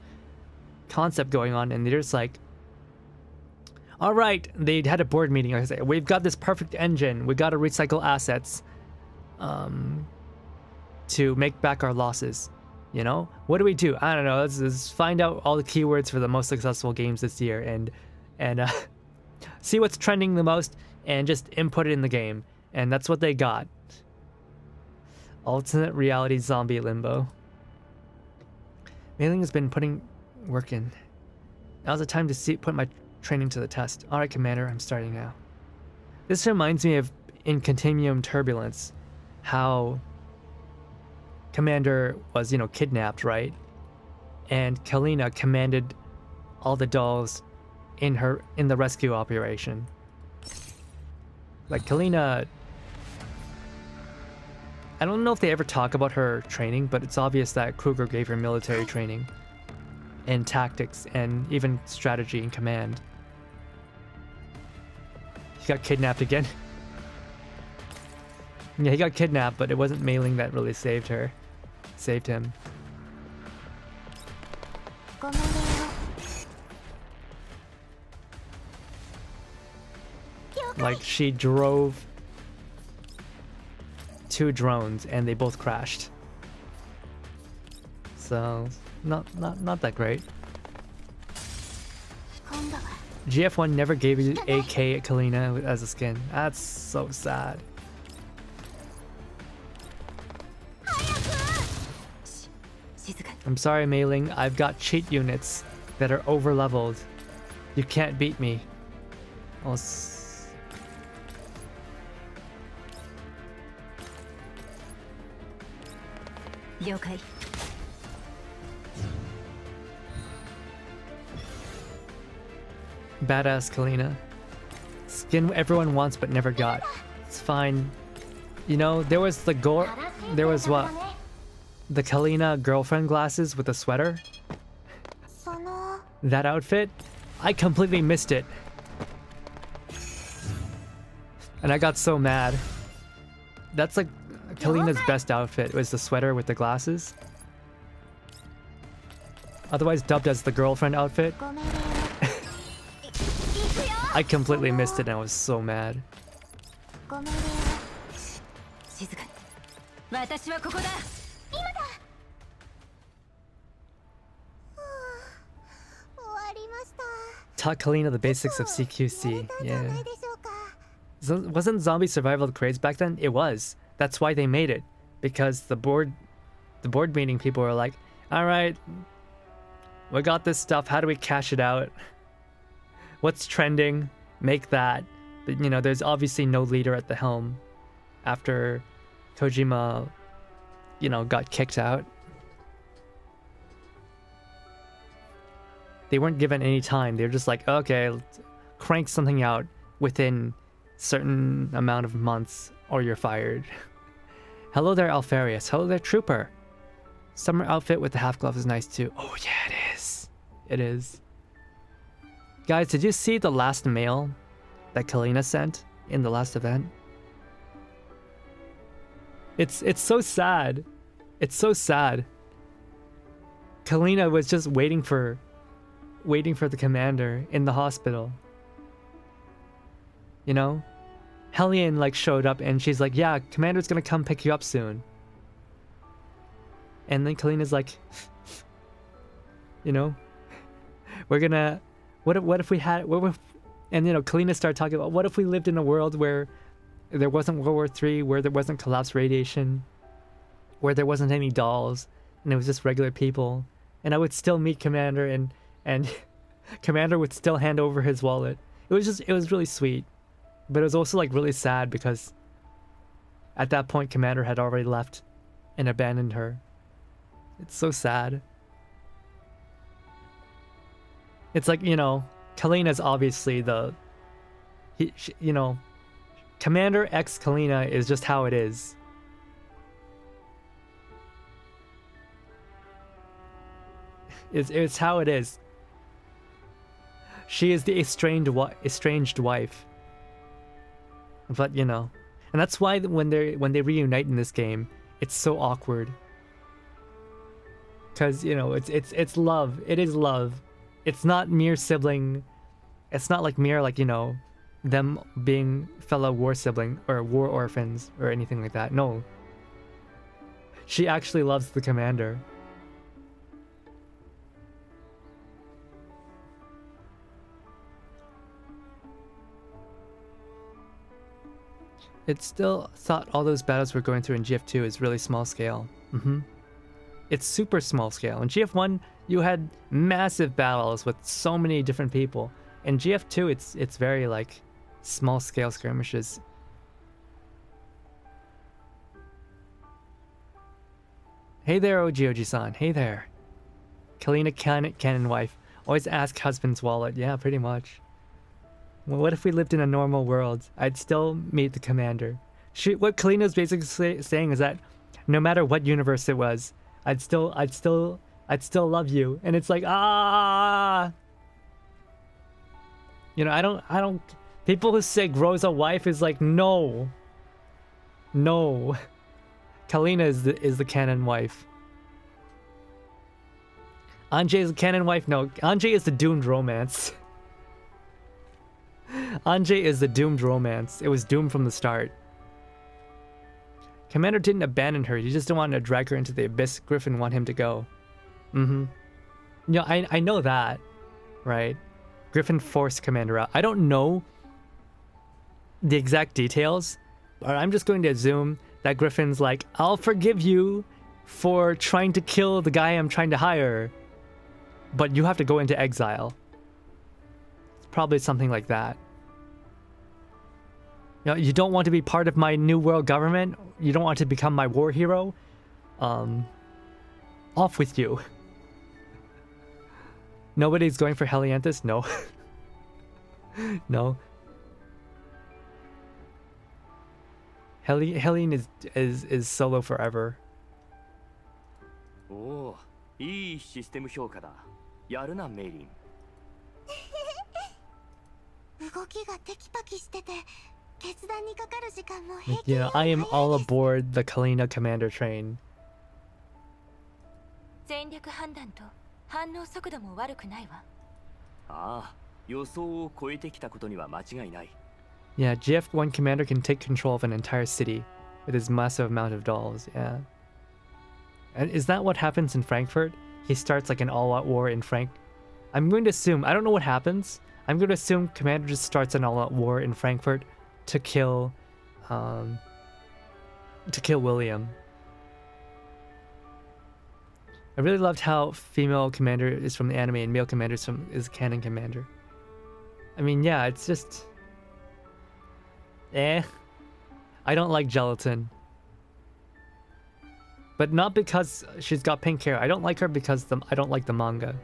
concept going on, and they're just like, all right, they had a board meeting. Like I say, we've got this perfect engine. We got to recycle assets to make back our losses. You know, what do? I don't know. Let's find out all the keywords for the most successful games this year and see what's trending the most and just input it in the game. And that's what they got. Alternate reality zombie limbo. Mei Ling has been putting work in. Now's the time to put my training to the test. Alright, Commander, I'm starting now. This reminds me of in Continuum Turbulence, how Commander was, kidnapped, right? And Kalina commanded all the dolls in the rescue operation. Like Kalina, I don't know if they ever talk about her training, but it's obvious that Kruger gave her military training and tactics and even strategy and command. He got kidnapped again. Yeah, he got kidnapped, but it wasn't Mei Ling that really saved him. Like she drove 2 drones and they both crashed. So not that great. GF1 never gave you AK Kalina as a skin. That's so sad. I'm sorry, Mei Ling. I've got cheat units that are over leveled. You can't beat me. Badass Kalina. Skin everyone wants but never got. It's fine. There was the what? The Kalina girlfriend glasses with a sweater? That outfit? I completely missed it. And I got so mad. That's like Kalina's best outfit, was the sweater with the glasses. Otherwise dubbed as the girlfriend outfit. I completely missed it and I was so mad. Taught Kalina the basics of CQC. Yeah. Wasn't zombie survival the craze back then? It was. That's why they made it. Because the board meeting people were like, alright, we got this stuff, how do we cash it out? What's trending? Make that. But there's obviously no leader at the helm after Kojima, got kicked out. They weren't given any time. They were just like, okay, let's crank something out within certain amount of months or you're fired. Hello there, Alfarius. Hello there, Trooper. Summer outfit with the half glove is nice too. Oh yeah, it is. It is. Guys, did you see the last mail that Kalina sent in the last event? It's so sad. It's so sad. Kalina was just waiting for the commander in the hospital. You know? Hellion like showed up and she's like, yeah, commander's gonna come pick you up soon. And then Kalina's like, you know, we're gonna, what if we had, and you know, Kalina started talking about, what if we lived in a world where there wasn't World War III, where there wasn't collapsed radiation, where there wasn't any dolls, and it was just regular people, and I would still meet Commander, and Commander would still hand over his wallet. It was really sweet, but it was also like really sad because at that point Commander had already left and abandoned her. It's so sad. It's like, you know, Kalina's obviously you know, Commander X Kalina is just how it is. It's how it is. She is the estranged wife. But you know, and that's why when they reunite in this game, it's so awkward. Cause you know, it's love. It is love. It's not mere sibling. It's not like mere like, you know, them being fellow war sibling or war orphans or anything like that. No. She actually loves the commander. It still thought all those battles we're going through in GF2 is really small scale. It's super small scale. In GF1, you had massive battles with so many different people. In GF2, it's very like small scale skirmishes. Hey there, Ogioji-san. Hey there. Kalina Cannon wife. Always ask husband's wallet. Yeah, pretty much. Well, what if we lived in a normal world? I'd still meet the commander. What Kalina's basically saying is that no matter what universe it was, I'd still love you. And it's like, ah. You know, I don't. People who say Gro's a wife is like, no. No. Kalina is the canon wife. Anjay is the canon wife? No, Anjay is the doomed romance. Anjay is the doomed romance. It was doomed from the start. Commander didn't abandon her. He just didn't want to drag her into the abyss Griffin want him to go. You know, I know that, right? Griffin forced Commander out. I don't know the exact details, but I'm just going to assume that Griffin's like, I'll forgive you for trying to kill the guy I'm trying to hire, but you have to go into exile. It's probably something like that. You know, you don't want to be part of my new world government? You don't want to become my war hero? Off with you. Nobody's going for Helianthus? No. No. Helene is solo forever. Oh, いいシステム評価だ。やるな、メイリン。動きがテキパキしてて、決断にかかる時間も平気。 You know, I am all aboard the Kalina commander train. 戦略判断と反応速度も悪くないわ。ああ、予想を超えてきたことには間違いない。 Yeah, GF1 commander can take control of an entire city with his massive amount of dolls, yeah. And is that what happens in Frankfurt? He starts like an all-out war in I'm going to assume, I don't know what happens. I'm going to assume commander just starts an all-out war in Frankfurt to kill William. I really loved how female commander is from the anime and male commander is canon commander. I mean, yeah, it's just... I don't like Gelatin. But not because she's got pink hair. I don't like her because I don't like the manga.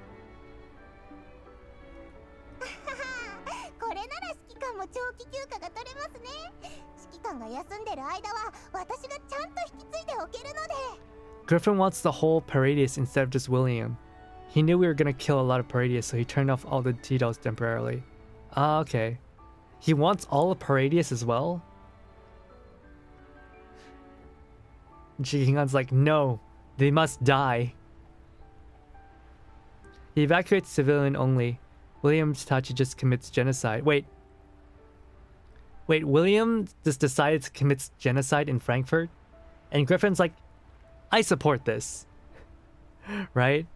これなら指揮官も長期休暇が取れますね。指揮官が休んでる間は私がちゃんと引き継いでおけるので。 Griffin wants the whole Parades instead of just William. He knew we were gonna kill a lot of Paradius, so he turned off all the Titos temporarily. Ah, okay. He wants all of Paradius as well? And Shikigan's like, no, they must die. He evacuates civilian only. William Tachi just commits genocide. Wait, William just decided to commit genocide in Frankfurt? And Griffin's like, I support this. Right?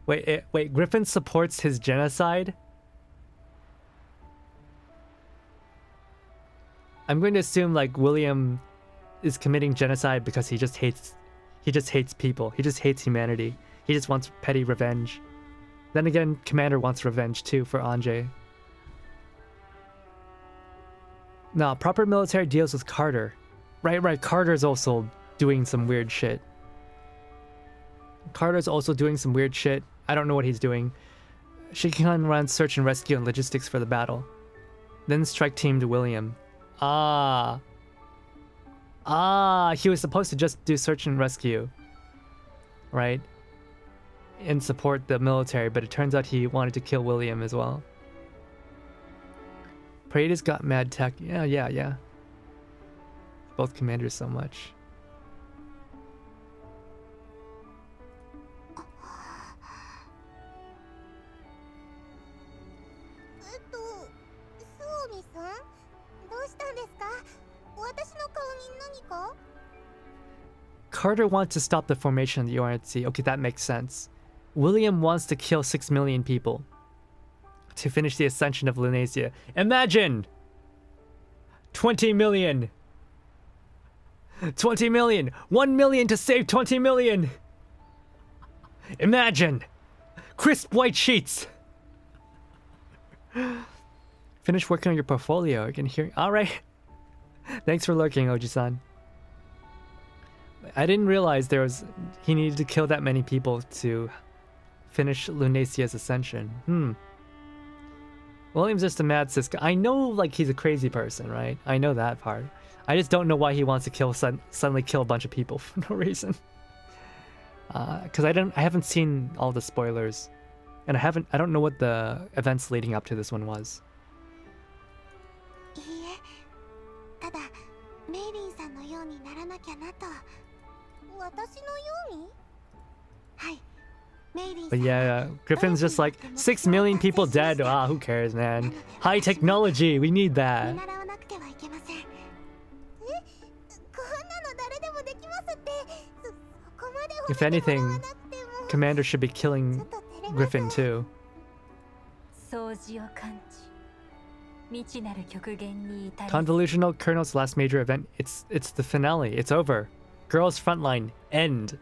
Wait, Griffin supports his genocide? I'm going to assume like William is committing genocide because he just hates people. He just hates humanity. He just wants petty revenge. Then again, Commander wants revenge too for Anjay. Nah, proper military deals with Carter. Right, Carter's also doing some weird shit. I don't know what he's doing. Shikigan runs search and rescue and logistics for the battle. Then strike team to William. He was supposed to just do search and rescue. Right? And support the military, but it turns out he wanted to kill William as well. Paredes got mad tech. Yeah. Both commanders so much. Carter wants to stop the formation of the UNSC. Okay, that makes sense. William wants to kill 6 million people to finish the ascension of Lunasia. Imagine! 20 million! 20 million! 1 million to save 20 million! Imagine! Crisp white sheets! Finish working on your portfolio. I can hear. Alright. Thanks for lurking, Oji-san. I didn't realize he needed to kill that many people to finish Lunasia's ascension. William's just a mad Siska. I know, like, he's a crazy person, right? I know that part. I just don't know why he wants to suddenly kill a bunch of people for no reason. Because I haven't seen all the spoilers, and I don't know what the events leading up to this one was. But yeah, Griffin's just like, 6 million people dead. Ah, who cares, man? High technology, we need that. If anything, Commander should be killing Griffin too. Convolutional Colonel's last major event. It's the finale. It's over. Girls Frontline end.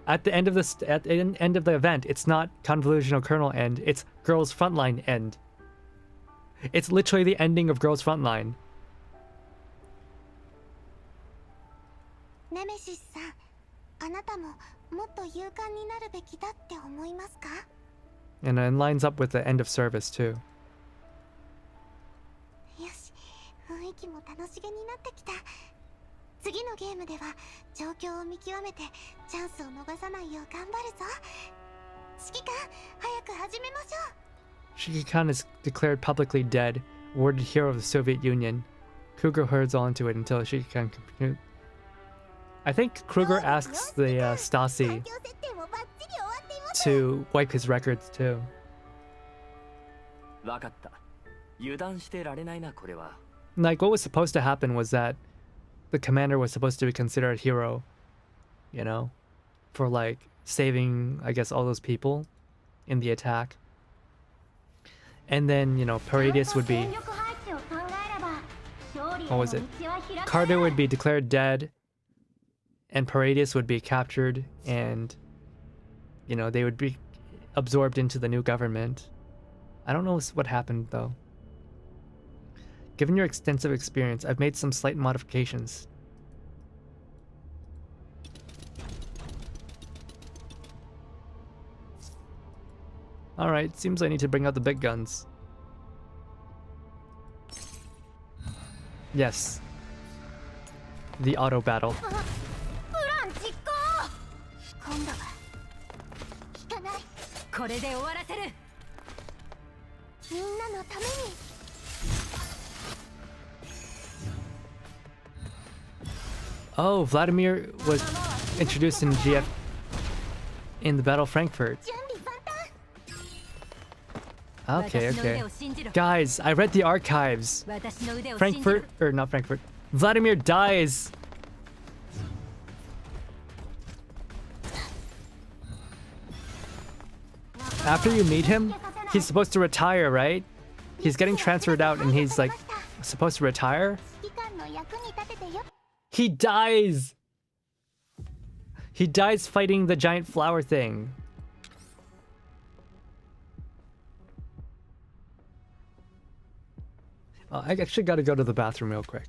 At the end of the event, it's not Convolutional Colonel end. It's Girls Frontline end. It's literally the ending of Girls Frontline. Nemesis-san, あなたももっと勇敢になるべきだって思いますか? And it lines up with the end of service too. よし、雰囲気も楽しげになってきた。次のゲームでは状況を見極めてチャンスを逃さないよう頑張るぞ。指揮官、早く始めましょう。Shikikan is declared publicly dead, awarded hero of the Soviet Union. Kruger herds on to it until Shikikan can... I think Kruger asks the Stasi to wipe his records too. Like, what was supposed to happen was that the commander was supposed to be considered a hero, you know, for like saving, I guess, all those people in the attack. And then, you know, Paradius would be... What was it? Carter would be declared dead, and Paradius would be captured, and, you know, they would be absorbed into the new government. I don't know what happened, though. Given your extensive experience, I've made some slight modifications. Alright, seems I need to bring out the big guns. Yes. The auto battle. ない。これで終わらせる。みんなのために。Oh, Vladimir was introduced in GF in the Battle of Frankfurt. 準備万端。 Okay, 私の腕 okay. を信じろ。 Guys, I read the archives. 私の腕を信じろ。 Frankfurt, or not Frankfurt. Vladimir dies. After you meet him, he's supposed to retire, right? He's getting transferred out and he's like supposed to retire. 指揮官の役に立ててよ。 He dies. He dies fighting the giant flower thing. I actually got to go to the bathroom real quick.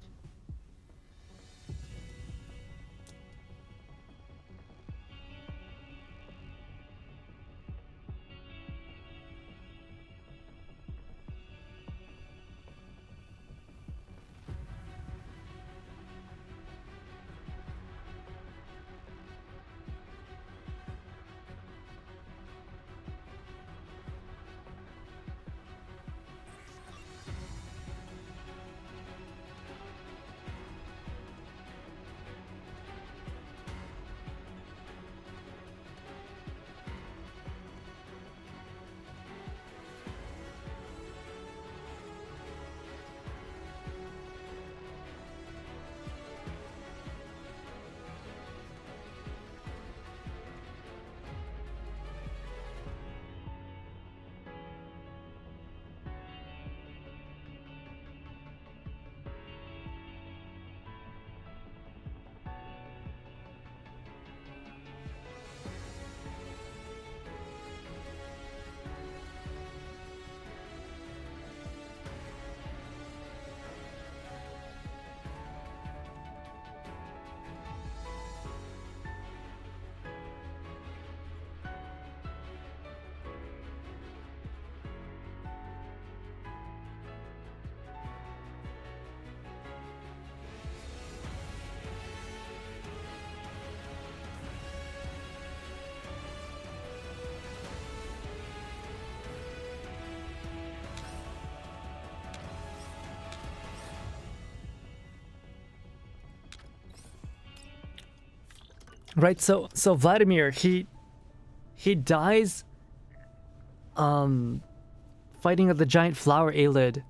Right, so Vladimir, he dies fighting the giant flower Aelid.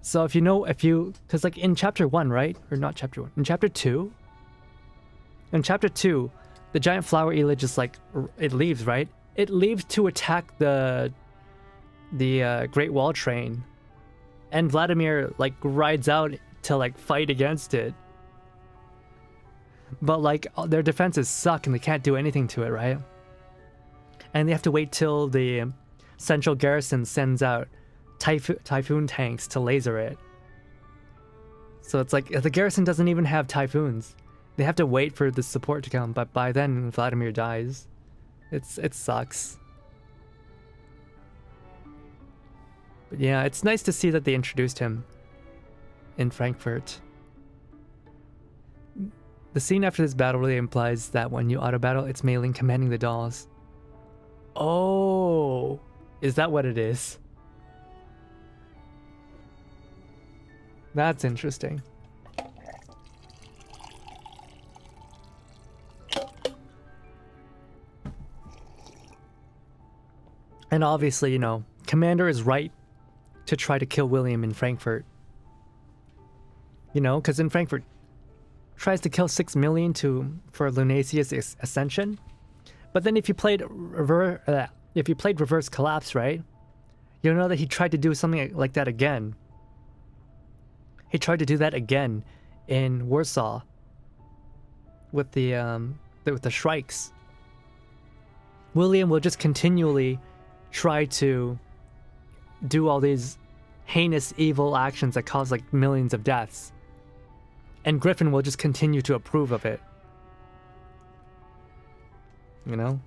So because like in chapter 1, right? Or not chapter 1, in chapter 2? In chapter 2, the giant flower Aelid just like, it leaves, right? It leaves to attack the Great Wall train. And Vladimir like rides out to like fight against it. But like their defenses suck and they can't do anything to it, right? And they have to wait till the central garrison sends out typhoon tanks to laser it. So it's like the garrison doesn't even have typhoons. They have to wait for the support to come, but by then Vladimir dies. It sucks. But yeah, it's nice to see that they introduced him in Frankfurt. The scene after this battle really implies that when you auto-battle, it's Mei Ling commanding the dolls. Oh, is that what it is? That's interesting. And obviously, you know, Commander is right to try to kill William in Frankfurt. You know, because in Frankfurt, tries to kill 6 million for Lunasia's ascension, but then if you played reverse collapse, right, you'll know that he tried to do something like that again. He tried to do that again in Warsaw with the Shrikes. William will just continually try to do all these heinous evil actions that cause like millions of deaths. And Griffin will just continue to approve of it. You know?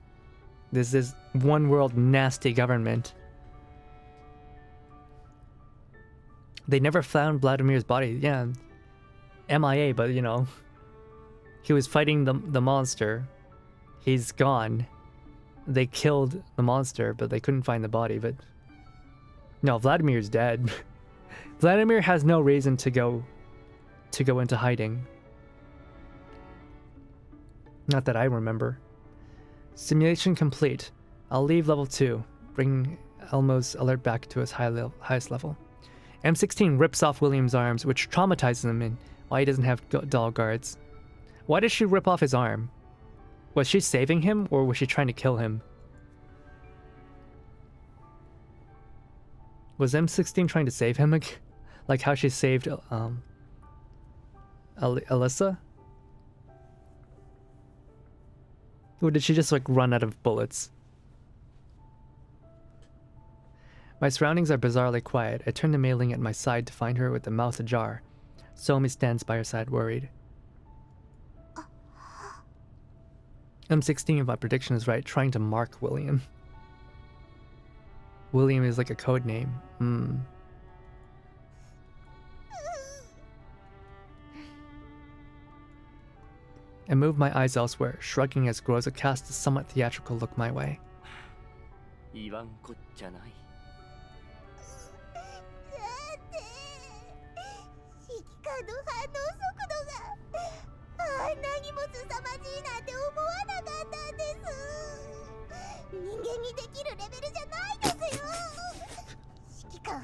This is one world nasty government. They never found Vladimir's body. Yeah. MIA, but you know. He was fighting the monster. He's gone. they killed the monster, but they couldn't find the body. But no, Vladimir's dead. Vladimir has no reason to go into hiding. Not that I remember. Simulation complete. I'll leave level 2. Bring Elmo's alert back to his highest level. M16 rips off William's arms, which traumatizes him in why he doesn't have doll guards. Why did she rip off his arm? Was she saving him, or was she trying to kill him? Was M16 trying to save him? Like how she saved Alyssa? Or did she just like run out of bullets? My surroundings are bizarrely quiet. I turn the mailing at my side to find her with the mouth ajar. Somi stands by her side, worried. M16, if my prediction is right, trying to mark William. William is like a code name. I move my eyes elsewhere, shrugging as Groza casts a somewhat theatrical look my way. 言わんこっちゃない。指揮官の反応速度があんなにも凄まじいなんて思わなかったんです。人間にできるレベルじゃないですよ。指揮官、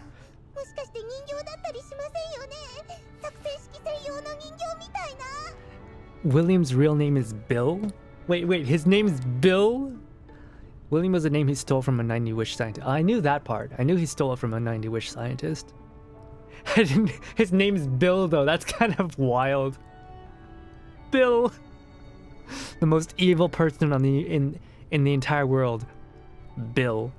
もしかして人形だったりしませんよね。作戦式専用の人形みたいな。William's real name is Bill? Wait, his name is Bill? William was a name he stole from a 90-wish scientist. I knew that part. I knew he stole it from a 90-wish scientist. His name is Bill, though. That's kind of wild. Bill! The most evil person on in the entire world. Bill.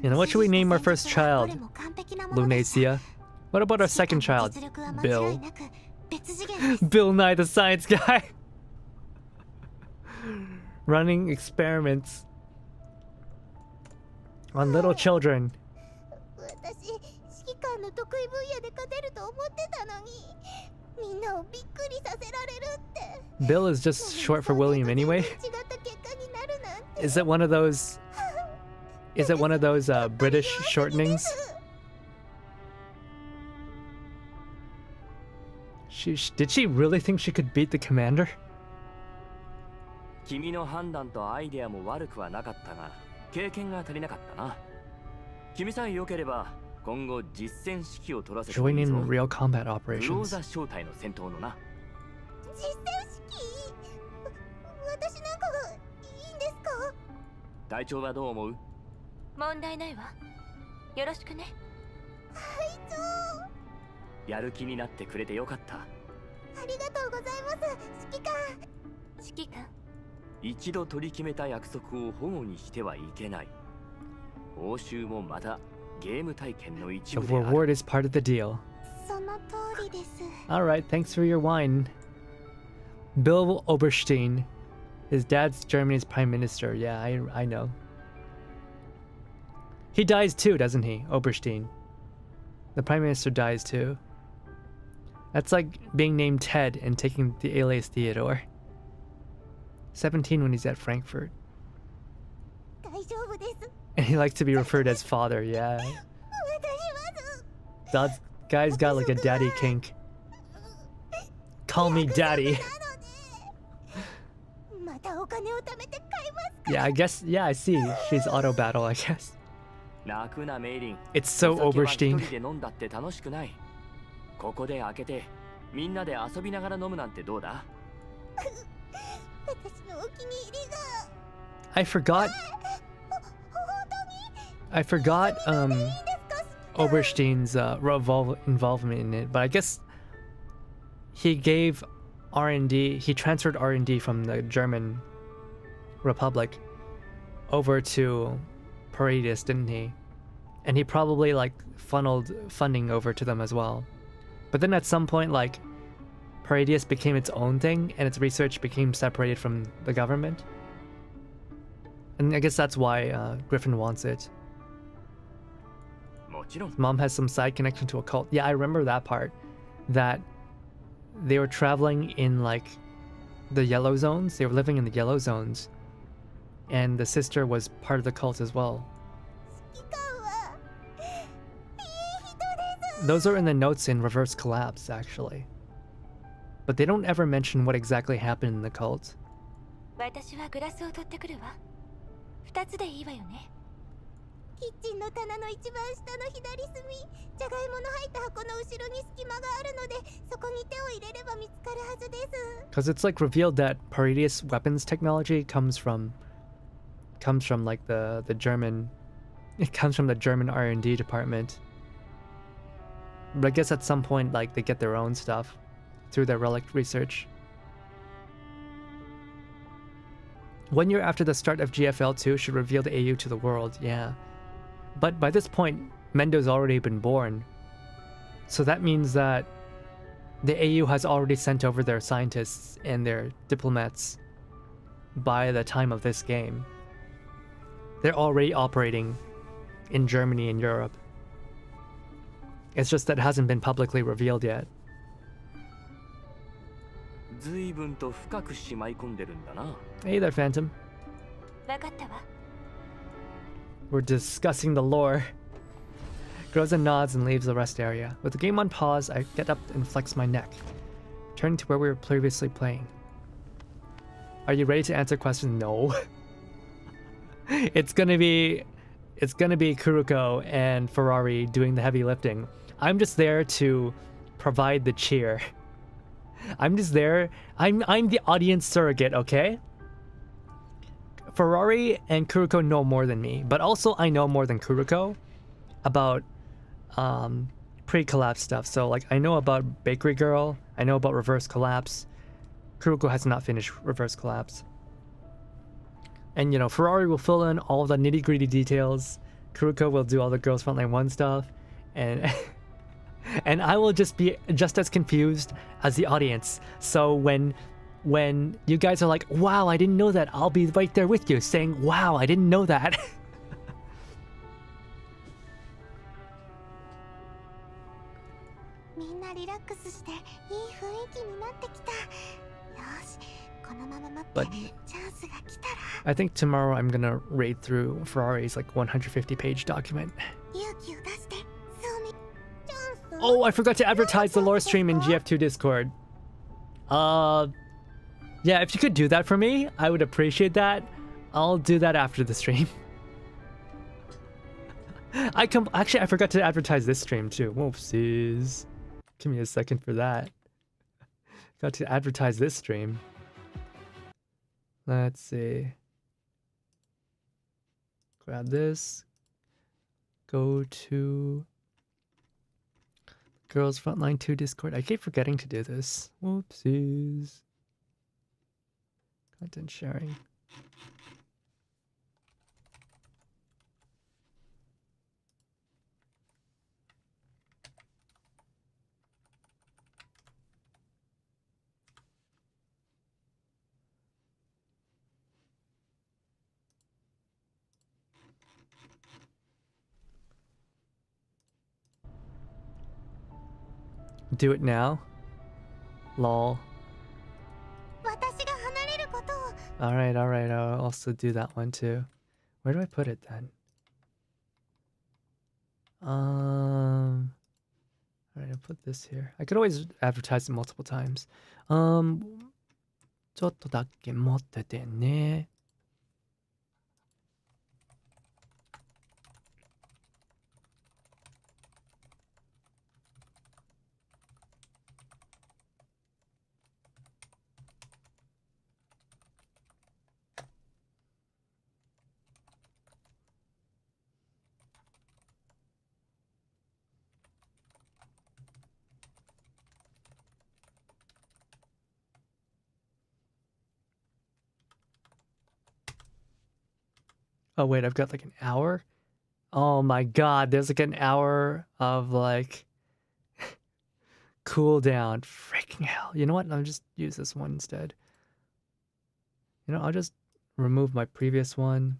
You know, what should we name our first child? Lunacia. What about our second child? Bill. Bill Nye the Science Guy. Running experiments on little children. Bill is just short for William anyway. Is it one of those British shortenings? Did she really think she could beat the commander? 君の判断とアイデアも悪くはなかったが、経験が足りなかったな。君さえ良ければ今後実戦指揮を取らせてもいいぞ。 Join in real combat クロー operations. ザ小隊の戦闘のな。実戦式？私なんかいいんですか？隊長はどう思う？問題ないわ。よろしくね。隊長。やる気になってくれてよかった。ありがとうございます、指揮官。指揮官。一度取り決めた約束を保護にしてはいけない。報酬もまたゲーム体験の一 The 部である。 reward is part of the deal. その通りです。Alright, thanks for your wine. Bill Oberstein. His dad's Germany's prime minister. Yeah, I know. He dies too, doesn't he? Oberstein. The prime minister dies too. That's like being named Ted and taking the alias Theodore. 17 when he's at Frankfurt. 大丈夫です。 And he likes to be referred as father, yeah. That guy's got like a daddy kink. Call me daddy. Yeah, I guess, yeah, I see. She's auto battle, I guess. It's so Oberstein. ここで開けてみんなで遊びながら飲むなんてどうだ？ I forgot Oberstein's involvement in it, but I guess he gave R&D, he transferred R&D from the German Republic over to Paradius, didn't he? And he probably like funneled funding over to them as well. But then at some point, like, Paradius became its own thing, and its research became separated from the government. And I guess that's why Griffin wants it. His mom has some side connection to a cult. Yeah, I remember that part. That they were traveling in like the yellow zones. They were living in the yellow zones, and the sister was part of the cult as well. 指揮官はいい人です。 Those are in the notes in Reverse Collapse, actually. But they don't ever mention what exactly happened in the cult. 私はグラスを取ってくるわ。2つでいいわよね。キッチンの棚の一番下の左隅、じゃがいもの入った箱の後ろに隙間があるので、そこに手を入れれば見つかるはずです。 Because it's like revealed that Paradius weapons technology comes from like the German, it comes from the German R&D department. But I guess at some point like they get their own stuff through their relic research. 1 year after the start of GFL2 should reveal the AU to the world, yeah. But by this point, Mendo's already been born. So that means that the AU has already sent over their scientists and their diplomats by the time of this game. They're already operating in Germany and Europe. It's just that it hasn't been publicly revealed yet. 随分と深くしまい込んでるんだな。 Hey there, Phantom. わかったわ。 We're discussing the lore. Groza nods and leaves the rest area. With the game on pause, I get up and flex my neck, turning to where we were previously playing. Are you ready to answer questions? No. It's gonna be Kuruko and Ferrari doing the heavy lifting. I'm just there to provide the cheer. I'm just there. I'm the audience surrogate, okay? Ferrari and Kuruko know more than me, but also I know more than Kuruko about pre-collapse stuff. So like I know about Bakery Girl, I know about Reverse Collapse. Kuruko has not finished Reverse Collapse. And you know, Ferrari will fill in all the nitty-gritty details. Kuruko will do all the Girls Frontline 1 stuff, and and I will just be just as confused as the audience. So when you guys are like, wow, I didn't know that, I'll be right there with you saying, wow, I didn't know that. みんなリラックスしていい雰囲気になってきた。よし、このまま待って But チャンスが来たら。 I think tomorrow I'm gonna raid through Ferrari's like 150-page document. 勇気を出して、そうみ。チャンス。 Oh, I forgot to advertise the lore stream in GF2 Discord. Yeah, if you could do that for me, I would appreciate that. I'll do that after the stream. Actually, I forgot to advertise this stream too. Whoopsies. Give me a second for that. Got to advertise this stream. Let's see. Grab this. Go to Girls Frontline 2 Discord. I keep forgetting to do this. Whoopsies. Content sharing. Do it now? Lol. 私が離れることを。 Alright, I'll also do that one too. Where do I put it then? Alright, I'll put this here. I could always advertise it multiple times. ちょっとだけ持っててね。Oh wait, I've got like an hour? Oh my god, there's like an hour of like cooldown. Freaking hell. You know what? I'll just use this one instead. You know, I'll just remove my previous one.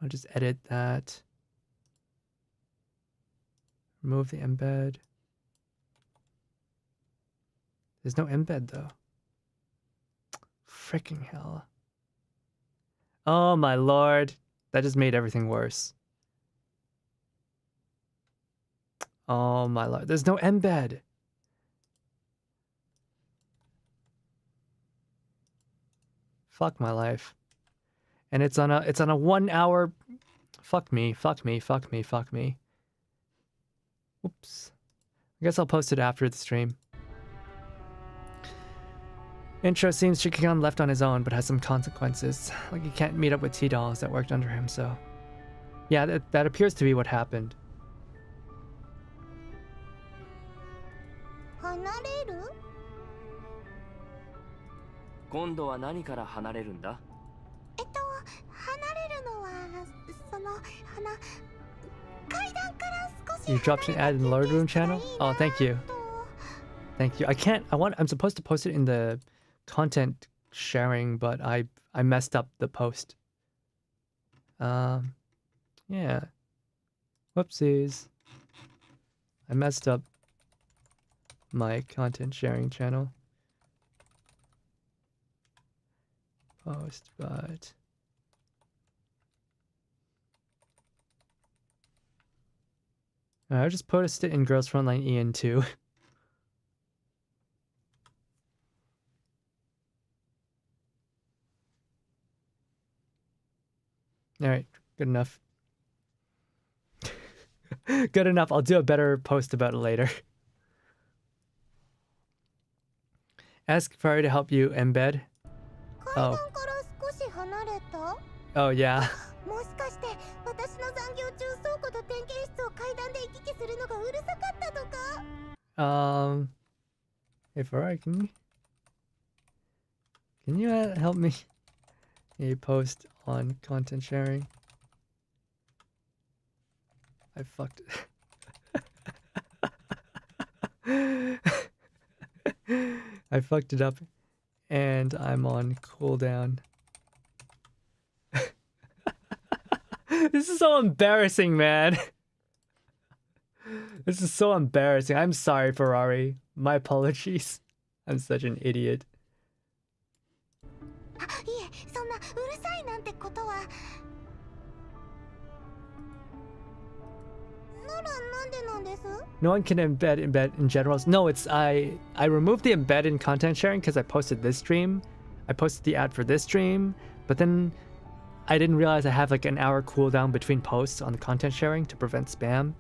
I'll just edit that. Remove the embed. There's no embed though. Freaking hell. Oh my lord. That just made everything worse. Oh my lord. There's no embed. Fuck my life. And it's on a 1 hour. Fuck me. Oops. I guess I'll post it after the stream. Intro seems Shikigami left on his own, but has some consequences. Like he can't meet up with T-Dolls that worked under him, so... Yeah, that appears to be what happened. 離れる？今度は何から離れるんだ？離れるのはその階段から少し You dropped an ad in the Lord Room channel? Oh, thank you. Thank you. I'm supposed to post it in the content sharing, but I messed up the post. Yeah. Whoopsies. I messed up my content sharing channel. Post, but... I'll just post it in Girls Frontline Ian too. Alright, good enough. Good enough. I'll do a better post about it later. Ask Ferrari to help you embed. Oh. Oh, yeah. Hey Ferrari, can you help me? A post on content sharing. I fucked it. I fucked it up and I'm on cooldown. This is so embarrassing, man. This is so embarrassing. I'm sorry, Ferrari. My apologies. I'm such an idiot. No one can embed in general. No, it's I removed the embed in content sharing because I posted this stream. I posted the ad for this stream, but then I didn't realize I have like an hour cooldown between posts on the content sharing to prevent spam.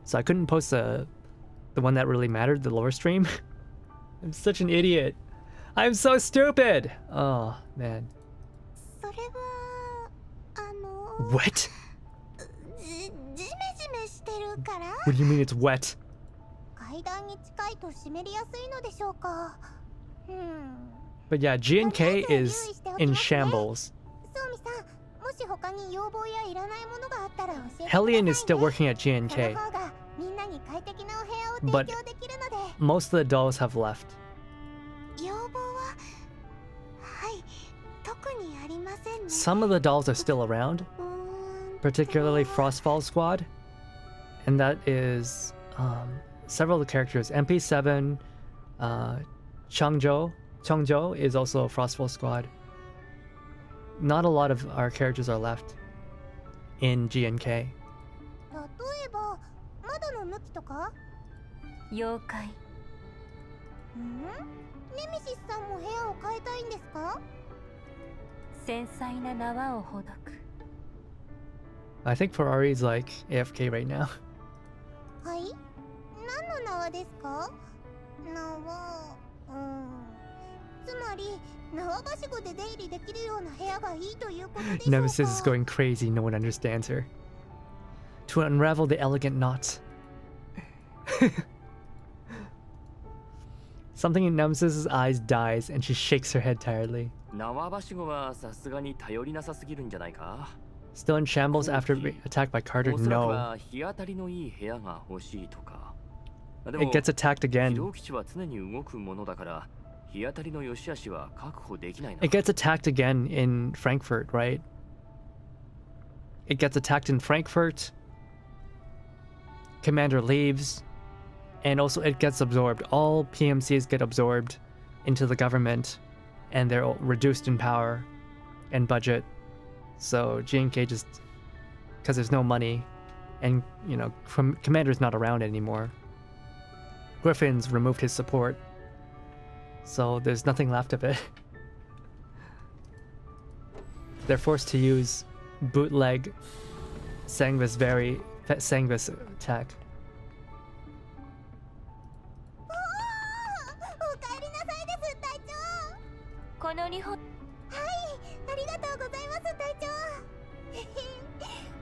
So I couldn't post the one that really mattered, the lower stream. I'm such an idiot. I'm so stupid. Oh, man. Wet? What do you mean it's wet? But yeah, G&K is in shambles. Hellion is still working at G&K, but most of the dolls have left. Some of the dolls are still around, particularly Frostfall Squad, and that is several of the characters. MP7, Changzhou is also a Frostfall Squad. Not a lot of our characters are left in G&K. I think Ferrari's like AFK right now. Nemesis is going crazy, no one understands her. To unravel the elegant knot. Something in Nemesis's eyes dies and she shakes her head tiredly. Still in shambles after being attacked by Carter? No. It gets attacked again. It gets attacked again in Frankfurt, right? It gets attacked in Frankfurt. Commander leaves. And also it gets absorbed. All PMCs get absorbed into the government, and they're all reduced in power and budget. So GNK just, because there's no money, and you know, Commander's not around anymore. Griffin's removed his support, so there's nothing left of it. They're forced to use bootleg Sangvis tech. この日本はい、ありがとうございます隊長。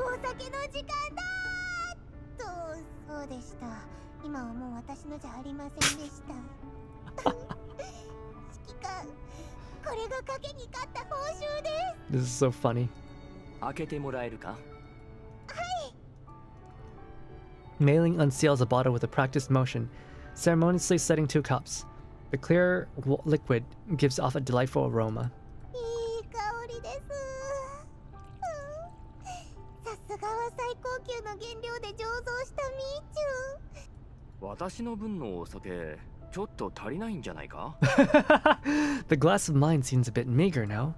お酒の時間だそうでした。今はもう私のじゃありませんでした。指揮官、これが賭けに勝った報酬です。 This is so funny. 開けてもらえるか？ Mailing unseals a bottle with a practiced motion, ceremoniously setting 2 cups. The clear liquid gives off a delightful aroma. いい香りです。さすがは最高級の原料で醸造したミーチュー。私の分のお酒、ちょっと足りないんじゃないか？ The glass of mine seems a bit meager now.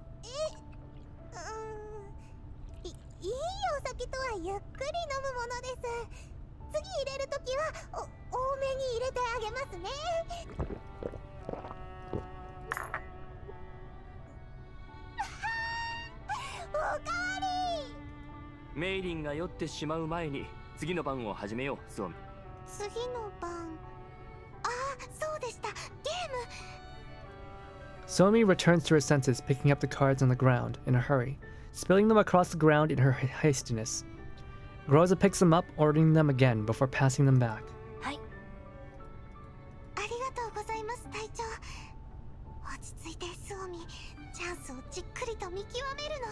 いいお酒とはゆっくり飲むものです。次入れるときは多めに入れてあげますね。おかわり。メイリンが酔ってしまう前に次の番を始めよう、ソン。次の番。あ、そうでした。ゲーム。Somi returns to her senses, picking up the cards on the ground in a hurry, spilling them across the ground in her hastiness. Groza picks them up, ordering them again before passing them back. はい。ありがとうございます、隊長。落ち着いて、スオミ。チャンスをじっくりと見極めるの。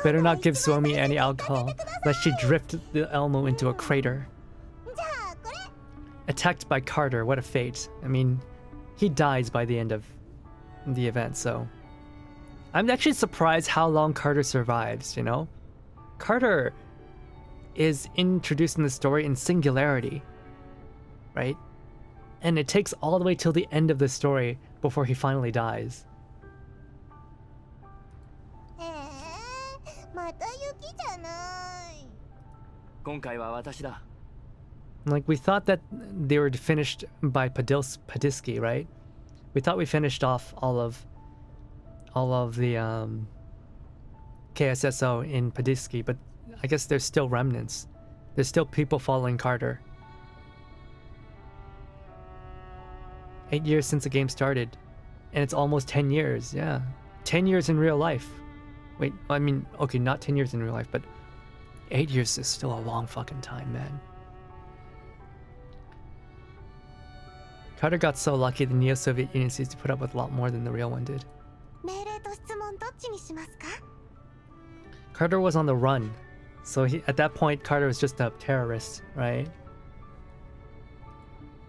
Better not give Suomi any alcohol, lest she drift the Elmo into a crater. Attacked by Carter, what a fate. I mean, he dies by the end of the event, so... I'm actually surprised how long Carter survives, you know? Carter is introduced in the story in singularity, right? And it takes all the way till the end of the story before he finally dies. また雪じゃない。今回は私だ。 Like, we thought that they were finished by Podilsky, right? We thought we finished off all of the KSSO in Podilsky, but I guess there's still remnants. There's still people following Carter. 8 years since the game started, and it's almost 10 years, yeah. 10 years in real life. Wait, I mean, okay, not 10 years in real life, but 8 years is still a long fucking time, man. Carter got so lucky the Neo-Soviet Union seems to put up with a lot more than the real one did. 命令と質問どっちにしますか? Carter was on the run, so at that point, Carter was just a terrorist, right?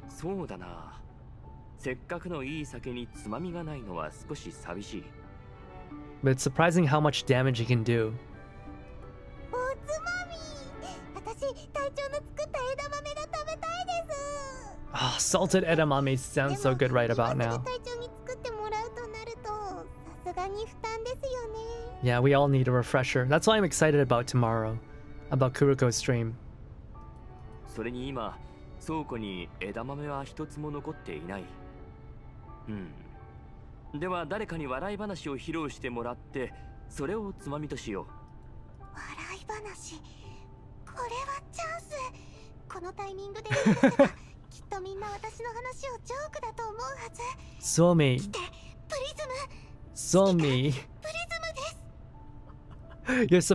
そうだな。せっかくのいい酒につまみがないのは少し寂しい。 But it's surprising how much damage he can do. おつまみ。私、隊長の作った枝豆が食べたいです。 Ah, salted edamame sounds so good right about now. 隊長に作ってもらうとなると、さすがに負担ですよね。 Yeah, we all need a refresher. That's why I'm excited about tomorrow, about Kuruko's stream. それに今、倉庫に枝豆は一つも残っていない。では誰かに笑い話を披露してもらって、それをつまみとしよう。笑い話。これはチャンス。このタイミングで言い出せば、きっとみんな私の話をジョークだと思うはず。Suomi. 来て、プリズム。Suomi. プリズムです。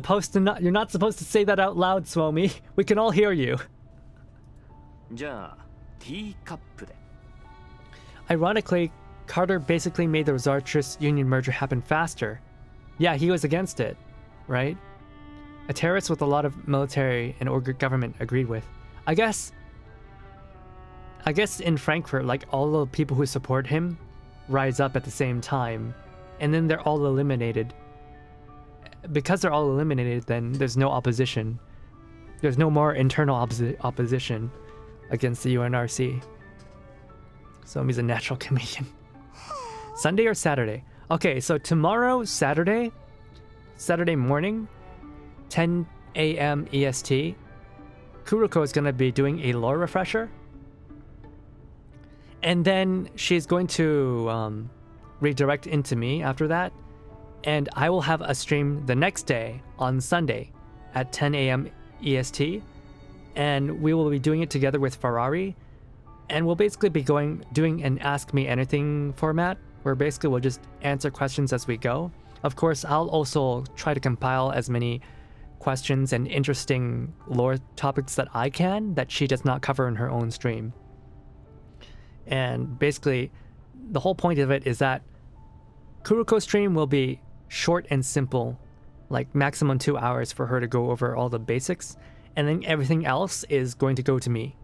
You're not supposed to say that out loud, Suomi. We can all hear you. じゃあ、ティーカップで。 Ironically, Carter basically made the Zartris Union merger happen faster. Yeah, he was against it, right? A terrorist with a lot of military and government agreed with. I guess in Frankfurt, like, all the people who support him rise up at the same time, and then they're all eliminated. Because they're all eliminated, then there's no opposition. There's no more internal opposition. against the UNRC. Somi's a natural comedian. Sunday or Saturday? Okay, so tomorrow, Saturday morning, 10 a.m. EST, Kuruko is going to be doing a lore refresher. And then she's going to redirect into me after that. And I will have a stream the next day on Sunday at 10 a.m. EST. And we will be doing it together with Ferrari. And we'll basically be doing an Ask Me Anything format, where basically we'll just answer questions as we go. Of course, I'll also try to compile as many questions and interesting lore topics that I can that she does not cover in her own stream. And basically, the whole point of it is that Kuruko's stream will be short and simple, like maximum 2 hours for her to go over all the basics, and then everything else is going to go to me.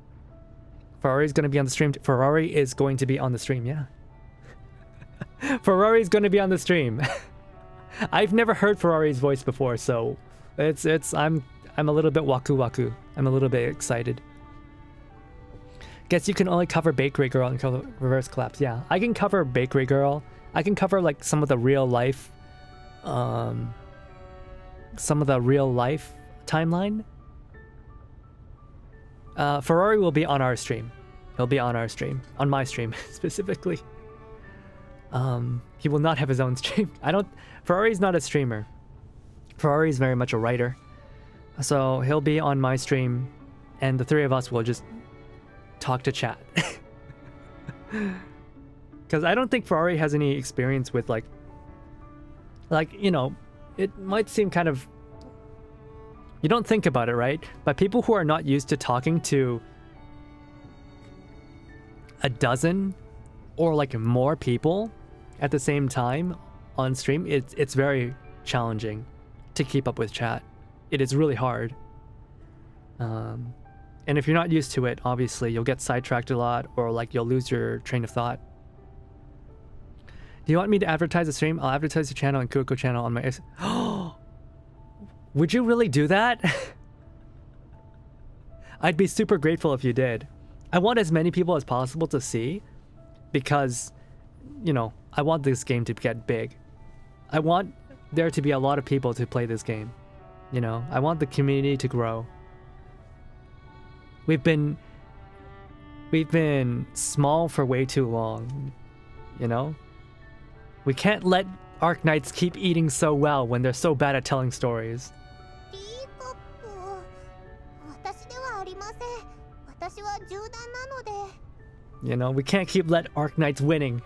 Ferrari's going to be on the stream. Ferrari is going to be on the stream, yeah. Ferrari's going to be on the stream. I've never heard Ferrari's voice before, so I'm a little bit waku. I'm a little bit excited. Guess you can only cover Bakery Girl and Reverse Collapse. Yeah, I can cover Bakery Girl. I can cover like some of the real life timeline. Ferrari will be on our stream. He'll be on our stream. On my stream, specifically. He will not have his own stream. Ferrari's not a streamer. Ferrari's very much a writer. So he'll be on my stream, and the three of us will just talk to chat. Because I don't think Ferrari has any experience with like, you know, it might seem kind of, you don't think about it, right? But people who are not used to talking to a dozen or like more people at the same time on stream, it's very challenging to keep up with chat. It is really hard. And if you're not used to it, obviously you'll get sidetracked a lot, or like you'll lose your train of thought. Do you want me to advertise the stream? I'll advertise the channel and Kuko channel on my... Oh! Would you really do that? I'd be super grateful if you did. I want as many people as possible to see, because, you know, I want this game to get big. I want there to be a lot of people to play this game. You know, I want the community to grow. We've been small for way too long, you know? We can't let Arknights keep eating so well when they're so bad at telling stories. You know, we can't keep let Arknights winning.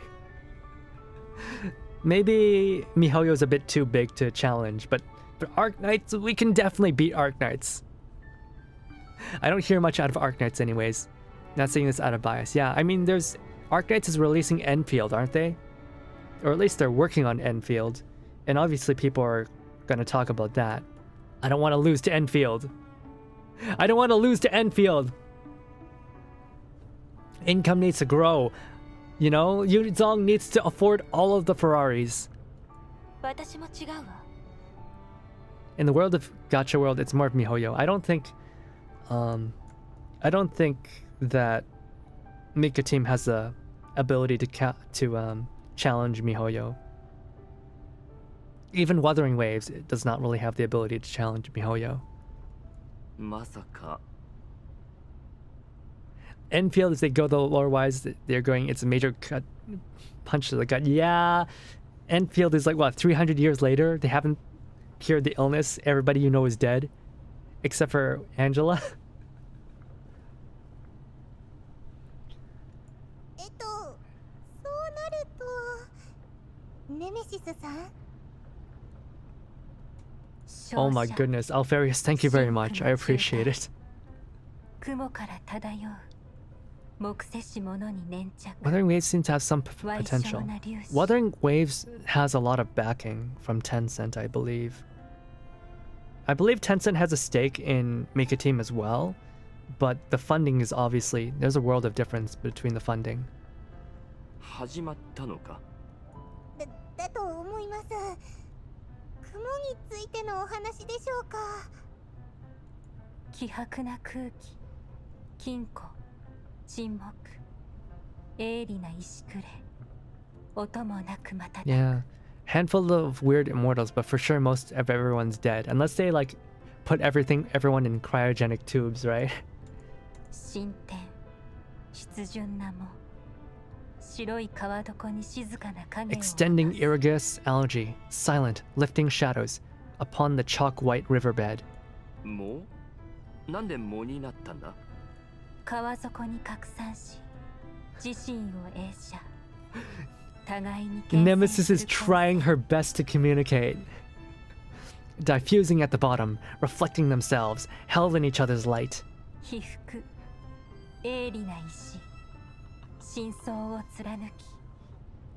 Maybe MiHoYo's a bit too big to challenge, but for Arknights, we can definitely beat Arknights. I don't hear much out of Arknights anyways. Not saying this out of bias. Yeah, I mean, Arknights is releasing Enfield, aren't they? Or at least they're working on Enfield. And obviously people are gonna talk about that. I don't want to lose to Enfield. I don't want to lose to Enfield. Income needs to grow. You know, Yuzong needs to afford all of the Ferraris. In the world of Gacha World, it's more of MiHoYo. I don't think that Mika Team has the ability to challenge MiHoYo. Even Wuthering Waves, it does not really have the ability to challenge MiHoYo. Enfield, as they go the lore-wise, they're going, it's a major punch to the gut. Yeah, Enfield is like, what, 300 years later? They haven't cured the illness. Everybody you know is dead. Except for Angela. Oh my goodness, Alfarius, thank you very much. I appreciate it. Wuthering Waves seems to have some potential. Wuthering Waves has a lot of backing from Tencent, I believe. I believe Tencent has a stake in Mika Team as well, but the funding is obviously, there's a world of difference between the funding. 沈黙鋭利な石くれ音もなくまた Yeah. Handful of weird immortals, but for sure most of everyone's dead. Unless they like put everyone in cryogenic tubes, right? 進展湿潤なも白い川床に静かな影を Extending irrigous algae, silent, lifting shadows upon the chalk white riverbed. もうなんで藻になったんだ？川底に拡散し自身を映写 Nemesis is trying her best to communicate. Diffusing at the bottom, reflecting themselves, held in each other's light. 被覆鋭利な石真相を貫き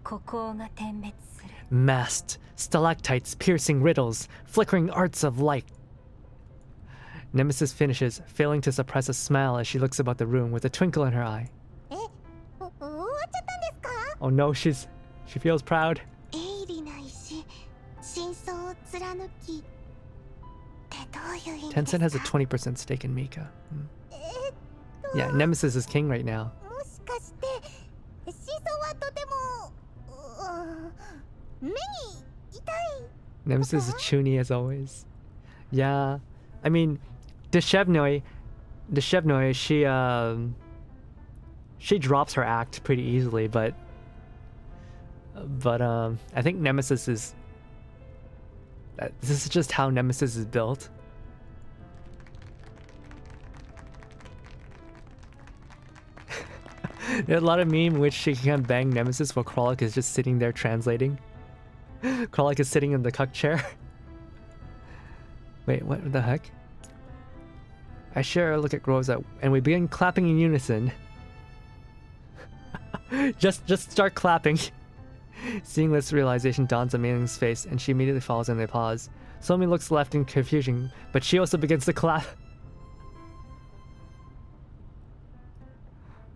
孤高が点滅する Masked, stalactites piercing riddles, flickering arts of light. Nemesis finishes, failing to suppress a smile as she looks about the room with a twinkle in her eye. 終わっちゃったんですか？ Oh no, she feels proud. 鋭利な石真相を貫きってどういう意味ですか？ Tencent has a 20% stake in Mika. Yeah, Nemesis is king right now. もしかして真相はとても目に痛い Nemesis is chuny as always. Yeah, I mean, Deshevnoy, she drops her act pretty easily, but I think Nemesis is. This is just how Nemesis is built. There's a lot of meme in which she can bang Nemesis while Krolok is just sitting there translating. Krolok is sitting in the cuck chair. Wait, what the heck? I share a look at Rosa, and we begin clapping in unison. just start clapping. Seeing this realization dawns on Meiling's face, and she immediately follows and they pause. Somi looks left in confusion, but she also begins to clap.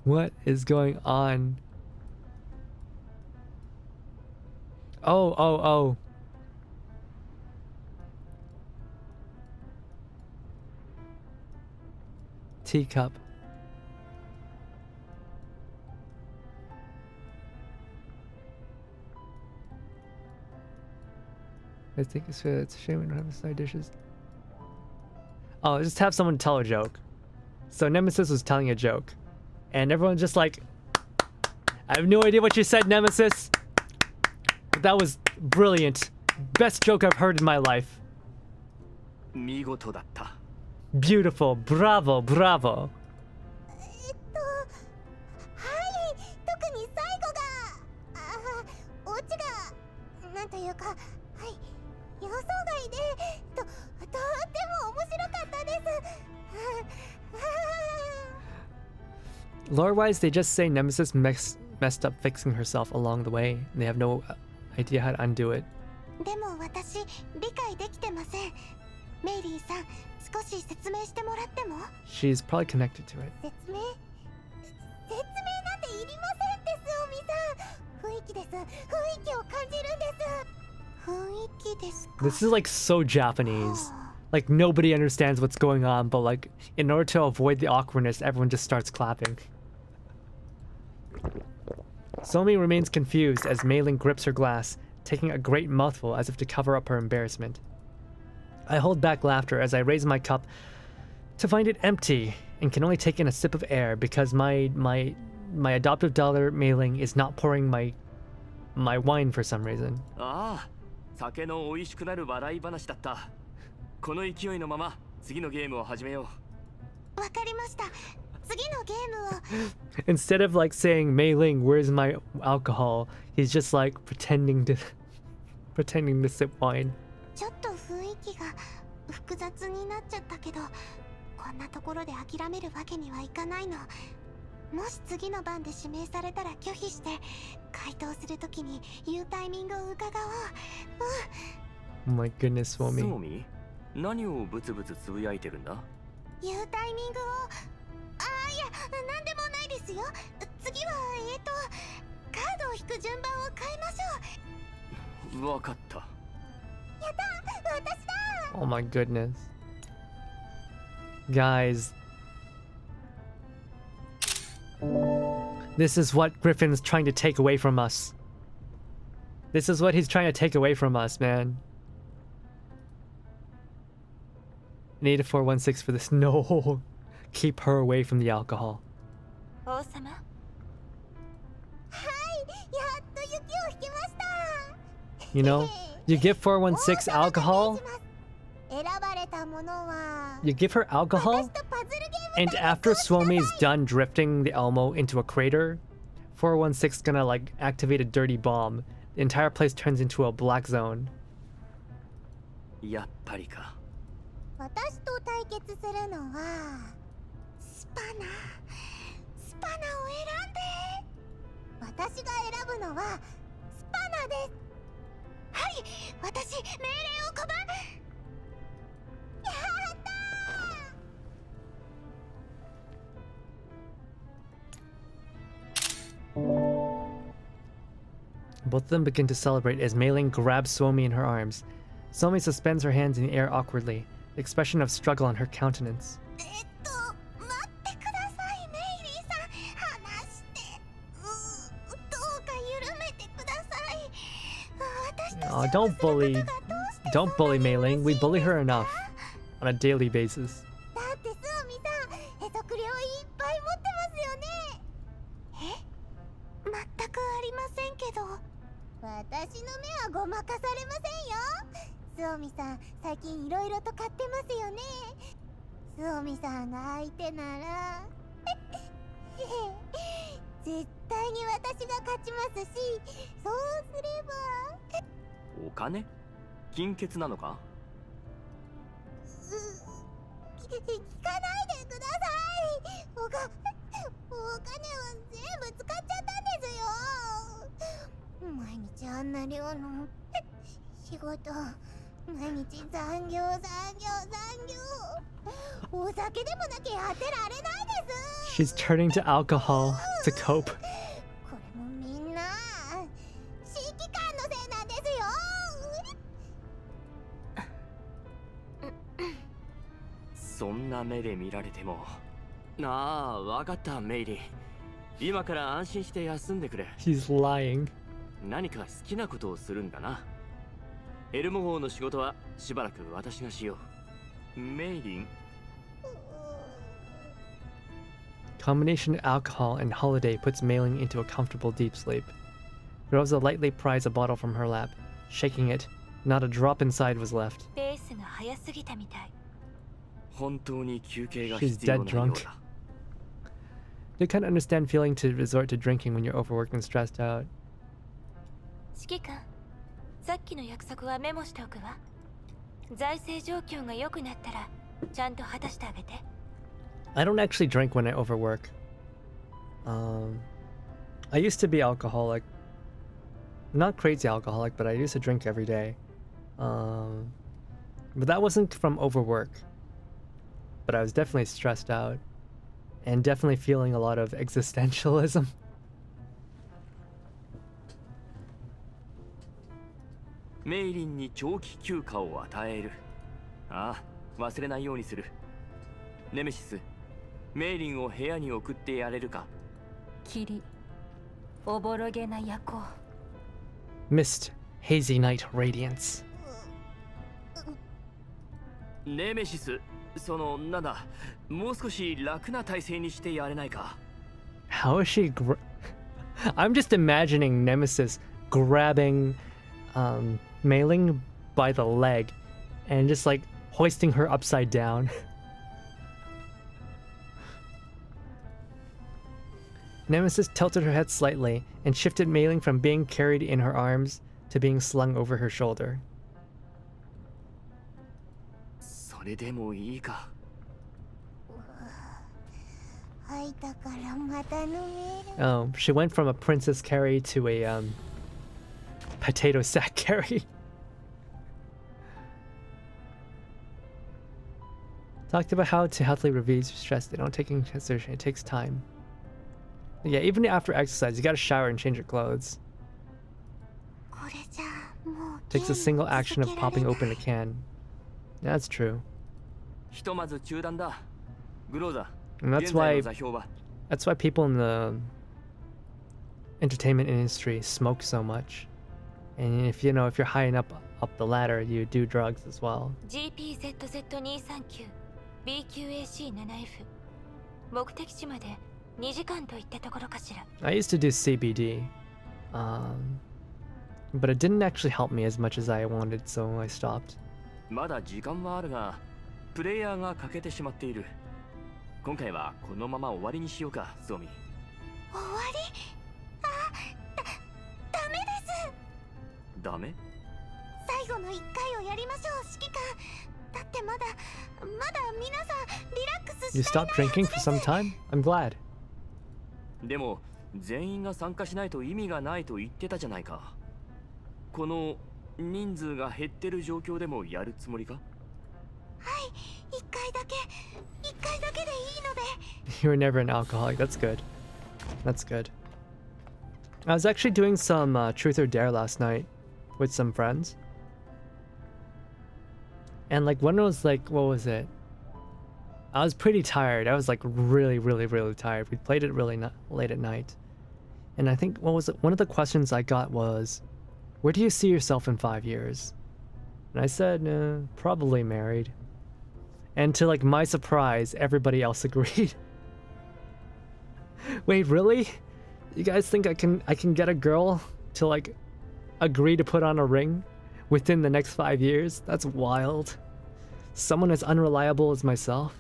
What is going on? Oh. Teacup. I think it's a shame we don't have side dishes. Oh, just have someone tell a joke. So Nemesis was telling a joke. And everyone's just like, I have no idea what you said, Nemesis. But that was brilliant. Best joke I've heard in my life. 見事だった。Beautiful. Bravo, bravo. はい特に最後がオチがなんというかはい予想外でとっても面白かったです Lore-wise, they just say Nemesis messed up fixing herself along the way, and they have no idea how to undo it. でも私理解できてませんメイリーさん少し説明してもらっても She's probably connected to it. 説明なんていりませんですおみさん雰囲気です雰囲気を感じるんです雰囲気ですか This is like so Japanese. Like nobody understands what's going on, but like in order to avoid the awkwardness, everyone just starts clapping. Somi remains confused as Meiling grips her glass, taking a great mouthful as if to cover up her embarrassment. I hold back laughter as I raise my cup to find it empty and can only take in a sip of air because my adoptive daughter Meiling is not pouring my wine for some reason. ああ、酒の美味しくなる笑い話だった。この勢いのまま次のゲームを始めよう。わかりました。次のゲームを。Instead of like saying Meiling, where's my alcohol? He's just like pretending to sip wine. ちょっと雰囲気が複雑になっちゃったけど、こんなところで諦めるわけにはいかないの。もし次の番で指名されたら拒否して回答するときに言うタイミングを伺おう。Oh my goodness, Suomi. ソミ、何をブツブツつぶやいてるんだ？言うタイミングを。いや、なんでもないですよ。次はカードを引く順番を変えましょう。わかった。やった、私だ。Oh my goodness. This is what Griffin's trying to take away from us. This is what he's trying to take away from us, man. Need a 416 for this. No. Keep her away from the alcohol. You know, you give 416 alcohol. You give her alcohol, and after Suomi's done drifting the Elmo into a crater, 416's gonna like activate a dirty bomb. The entire place turns into a black zone. やっぱりか。私と対決するのはスパナを選んで。私が選ぶのはスパナです。はい、私命令を拒む。やったー。 Both of them begin to celebrate as Mei Ling grabs Suomi in her arms. Suomi suspends her hands in the air awkwardly, the expression of struggle on her countenance. 待ってください、メイリーさん。話して。どうか緩めてください。私と Oh, don't bully Mei Ling. We bully her enough on a daily basis. だってスオミさん、へそくりをいっぱい持ってますよね。え？全くありませんけど。私の目はごまかされませんよ。スオミさん、最近いろいろと買ってますよね。スオミさんが相手なら絶対に私が勝ちますし、そうすれば。お金？金欠なのか？聞かないでください。お金は全部使っちゃったんですよ。毎日あんな量の仕事、毎日残業。お酒でもなきゃやってられないです。 She's turning to alcohol to cope. これもみんな指揮官のせいなんですよ。そんな目で見られても。なあ、わかったメイリー。今から安心して休んでくれ。 He's lying. 何か好きなことをするんだな。エルモ号の仕事はしばらく私がしよう。メイリン。Combination of alcohol and holiday puts Mei Ling into a comfortable deep sleep. Rosa lightly pries a bottle from her lap, shaking it. Not a drop inside was left. ペースが早すぎたみたい。本当に休憩が She's 必要 dead なよう drunk. だ。They can't understand feeling to resort to drinking when you're overworked and stressed out. 指揮官、さっきの約束はメモしておくわ。財政状況が良くなったらちゃんと果たしてあげて。I don't actually drink when I overwork. I used to be alcoholic. Not crazy alcoholic, but I used to drink every day. But that wasn't from overwork. But I was definitely stressed out. And definitely feeling a lot of existentialism. メイリンに長期休暇を与える。ああ、忘れないようにする。ネメシス、メイリンを部屋に送ってやれるか。霧、おぼろげな夜行。Mist, hazy night radiance. ネメシス、なんだ、もう少し楽な体勢にしてやれないか。How is she I'm just imagining Nemesis grabbing Mei Ling by the leg and just like hoisting her upside down. Nemesis tilted her head slightly and shifted Mei Ling from being carried in her arms to being slung over her shoulder. それでもいいか。吐いたからまた飲める。 Oh, she went from a princess carry to a potato sack carry. Talked about how to healthily relieve stress. They don't take into consideration. It takes time. Yeah, even after exercise, you gotta shower and change your clothes. これじゃもう Takes a single action of popping open a can. Yeah, that's true. ひとまず中断だ。グローザ、 And that's 現在 why の座標は That's why people in the entertainment industry smoke so much. And if you're high enough up the ladder, you do drugs as well. GPZZ239 BQAC7F 目的地まで2時間といったところかしら。 I used to do CBD, but it didn't actually help me as much as I wanted, so I stopped. まだ時間はあるが、プレイヤーが欠けてしまっている。今回はこのまま終わりにしようか、ソミ。終わり？ダメです。ダメ？最後の1回をやりましょう、指揮官。だってまだ皆さんリラックスしたい You stopped drinking for some time? I'm glad. でも全員が参加しないと意味がないと言ってたじゃないか。この人数が減ってる状況でもやるつもりか？はい、1回だけでいいので。 You were never an alcoholic. That's good. That's good. I was actually doing some Truth or Dare last night with some friends. And like one was like, what was it? I was pretty tired. I was like really tired. We played it really late at night. And I think, what was it? One of the questions I got was, where do you see yourself in 5 years? And I said, probably married. And to like my surprise, everybody else agreed. Wait, really? You guys think I can get a girl to like agree to put on a ring within the next 5 years? That's wild. Someone as unreliable as myself?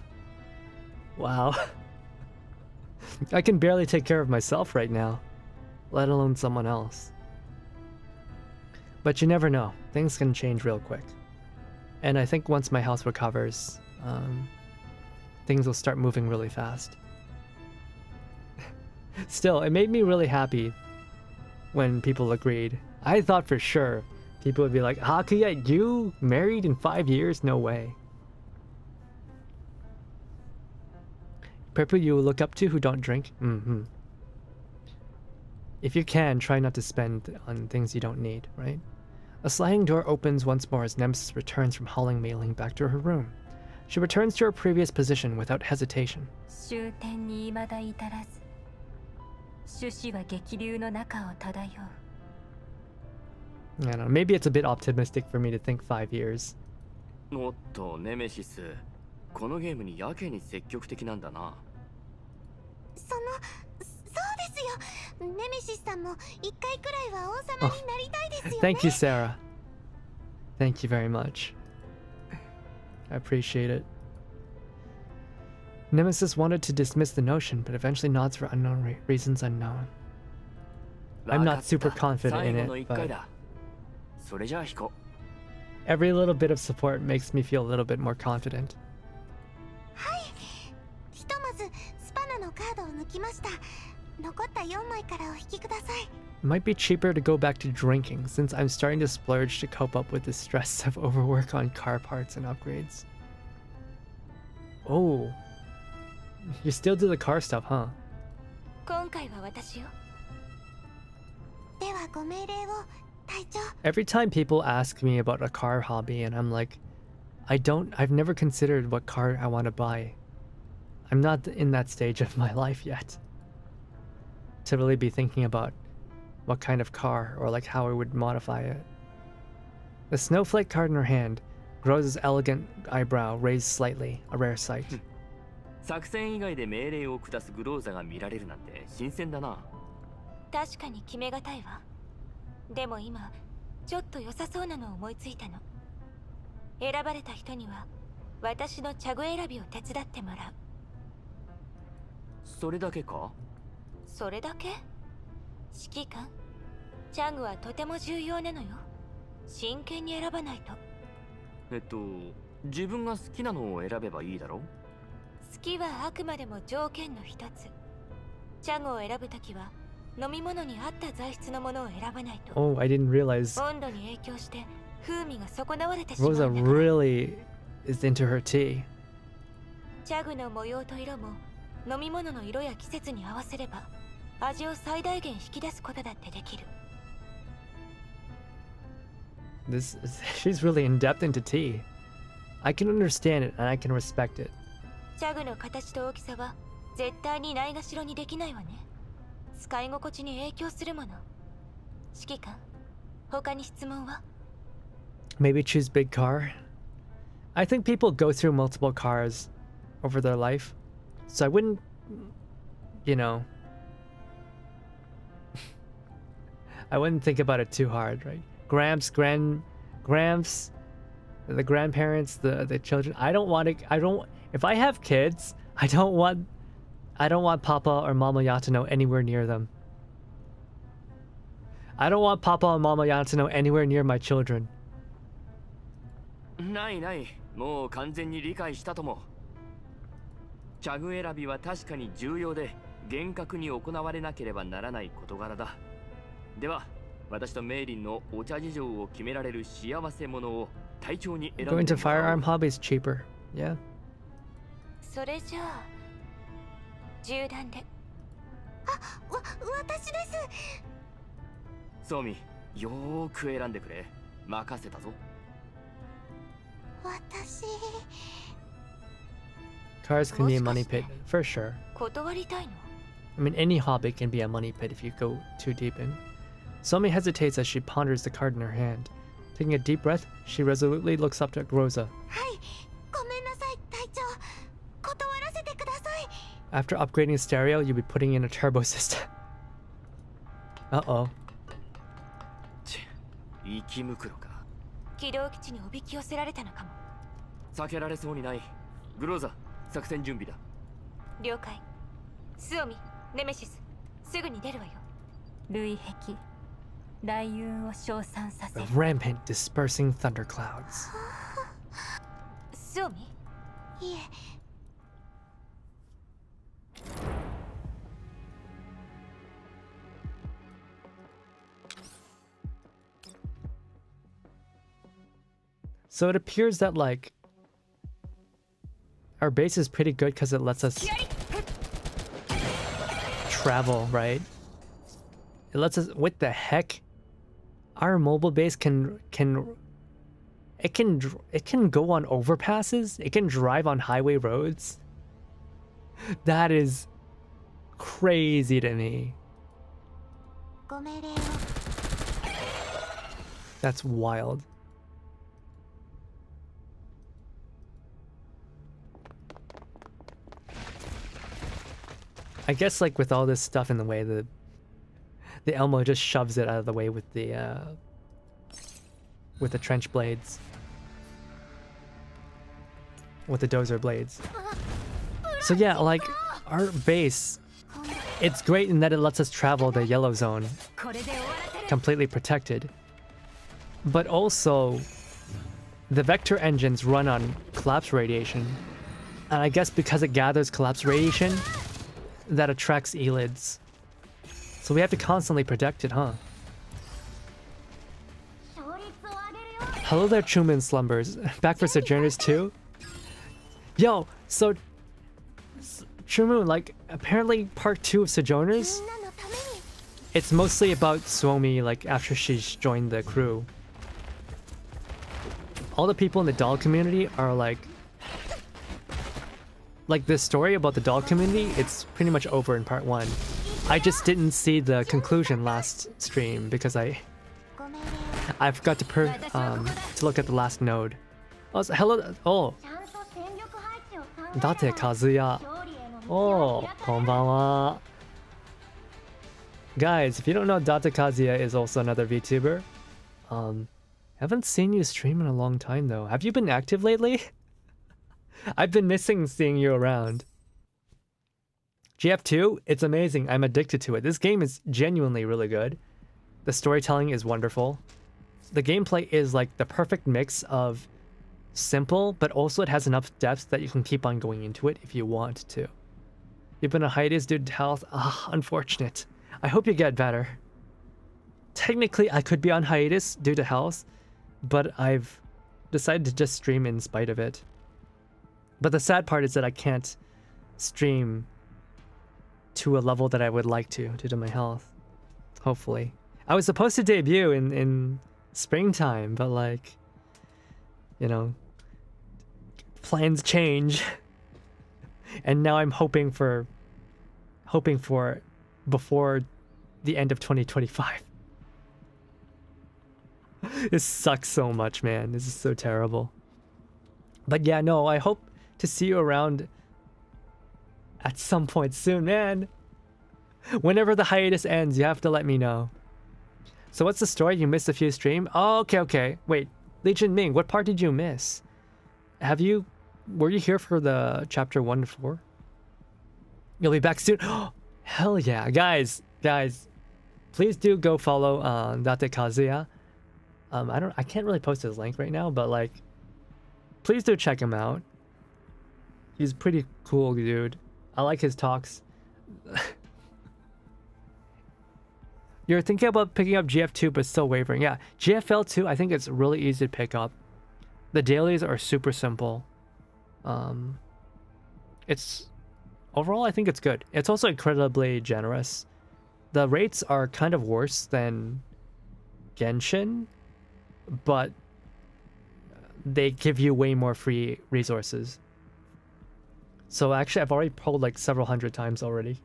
Wow. I can barely take care of myself right now, let alone someone else. But you never know. Things can change real quick. And I think once my health recovers, things will start moving really fast. Still, it made me really happy when people agreed. I thought for sure people would be like, Hakuya, you married in 5 years? No way. People you look up to who don't drink? If you can, try not to spend on things you don't need, right? A sliding door opens once more as Nemesis returns from hauling Mei-Ling back to her room. She returns to her previous position without hesitation. 終点に未だ至らず、種子は激流の中を漂う。 I don't know, maybe it's a bit optimistic for me to think 5 years. おっと、ネメシス。このゲームにやけに積極的なんだな。そうですよ。ネメシスさんも1回くらいは王様になりたいですよね。Thank you, Sarah. Thank you very much. I appreciate it. Nemesis wanted to dismiss the notion, but eventually nods for unknown reasons unknown. I'm not super confident in it, but それじゃあ引こう。 every little bit of support makes me feel a little bit more confident. はい。ひとまずスパナのカードを抜きました。残った4枚からお引きください。 It might be cheaper to go back to drinking since I'm starting to splurge to cope up with the stress of overwork on car parts and upgrades. Oh. You still do the car stuff, huh? 今回は私よ。ではご命令を隊長。 Every time people ask me about a car hobby and I'm like, I've never considered what car I want to buy. I'm not in that stage of my life yet to really be thinking about what kind of car or like how I would modify it. The snowflake card in her hand, Rose's elegant eyebrow raised slightly, a rare sight. 作戦以外で命令を下すグローザが見られるなんて新鮮だな。確かに決めがたいわ。でも今、ちょっと良さそうなのを思いついたの。選ばれた人には、私のチャグ選びを手伝ってもらう。それだけか？それだけ？指揮官、チャグはとても重要なのよ。真剣に選ばないと。自分が好きなのを選べばいいだろ？好きはあくまでも条件の一つ。チャグを選ぶときは、飲み物に合った材質のものを選ばないと。Oh, I didn't realize 温度に影響して風味が損なわれてしまうんだ Rosa から。 really is into her tea. チャグの模様と色も飲み物の色や季節に合わせれば味を最大限引き出すことだってできる。 She's really in depth into tea. I can understand it and I can respect it. チャグの形と大きさは絶対にないがしろにできないわね。使い心地に影響するもの。指揮官、他に質問は？ Maybe choose big car. I think people go through multiple cars over their life, so I wouldn't, you know, I wouldn't think about it too hard, right? Gramps, the grandparents, the children. I don't want to. If I have kids, I don't want Papa or Mama Yatano anywhere near them. I don't want Papa and Mama Yatano anywhere near my children. ないない、もう完全に理解したとも。チャグ選びは確かに重要で厳格に行われなければならない事柄だ。では、私とメイリンのお茶事情を決められる幸せ者を隊長に選んでもらおう。Going to firearm hobby is cheaper. Yeah. それじゃあ銃弾で。私です。ソミ、よーく選んでくれ。任せたぞ。私。Cars can be a money pit, for sure. 断りたいの？ I mean, any hobby can be a money pit if you go too deep in. Somi hesitates as she ponders the card in her hand. Taking a deep breath, she resolutely looks up to Rosa. はい、ごめんなさい、隊長。断らせてください。After upgrading a stereo, you'll be putting in a turbo system. Uh-oh. 生きむくろか。軌道基地におびき寄せられたのかも。避けられそうにない。グローザ、作戦準備だ。了解。スオミ、ネメシス、すぐに出るわよ。類壁、雷雲を消散させ。 A rampant, dispersing thunderclouds. スオミ？いえ。So it appears that, like, our base is pretty good because it lets us travel, right? It lets us. What the heck? Our mobile base can go on overpasses. It can drive on highway roads. That is crazy to me. That's wild. I guess, like, with all this stuff in the way, the Elmo just shoves it out of the way with the trench blades, with the dozer blades. So yeah, like, our base, it's great in that it lets us travel the yellow zone completely protected, but also the vector engines run on collapse radiation, and I guess because it gathers collapse radiation, that attracts elids. So we have to constantly protect it, huh? Hello there, Truman Slumbers. Back for Sojourners 2? Yo, so Truman, like, apparently part 2 of Sojourners, it's mostly about Suomi, like, after she's joined the crew. All the people in the doll community are like the story about the doll community, it's pretty much over in part 1. I just didn't see the conclusion last stream because I forgot to look at the last node. Oh, hello. Oh, Date Kazuya. Oh, konbanwa. Guys, if you don't know, Date Kazuya is also another VTuber. Haven't seen you stream in a long time though. Have you been active lately? I've been missing seeing you around. GF2, it's amazing. I'm addicted to it. This game is genuinely really good. The storytelling is wonderful. The gameplay is like the perfect mix of simple, but also it has enough depth that you can keep on going into it if you want to. You've been on hiatus due to health. Ah, unfortunate. I hope you get better. Technically, I could be on hiatus due to health, but I've decided to just stream in spite of it. But the sad part is that I can't stream to a level that I would like to due to my health. Hopefully. I was supposed to debut in springtime, but like, you know, plans change. And now I'm hoping for hoping for before the end of 2025. This sucks so much, man. This is so terrible. But yeah, no, I hope to see you around at some point soon, man. Whenever the hiatus ends, you have to let me know. So what's the story? You missed a few streams? Oh, okay. Wait, Legion Ming, what part did you miss? Were you here for the chapter 1 to 4? You'll be back soon. Hell yeah, guys, please do go follow Date Kazuya. I can't really post his link right now, but like, please do check him out. He's a pretty cool dude. I like his talks. You're thinking about picking up GF2 but still wavering. Yeah, GFL2, I think it's really easy to pick up. The dailies are super simple. Overall, I think it's good. It's also incredibly generous. The rates are kind of worse than Genshin, but they give you way more free resources. So actually, I've already pulled like several hundred times already.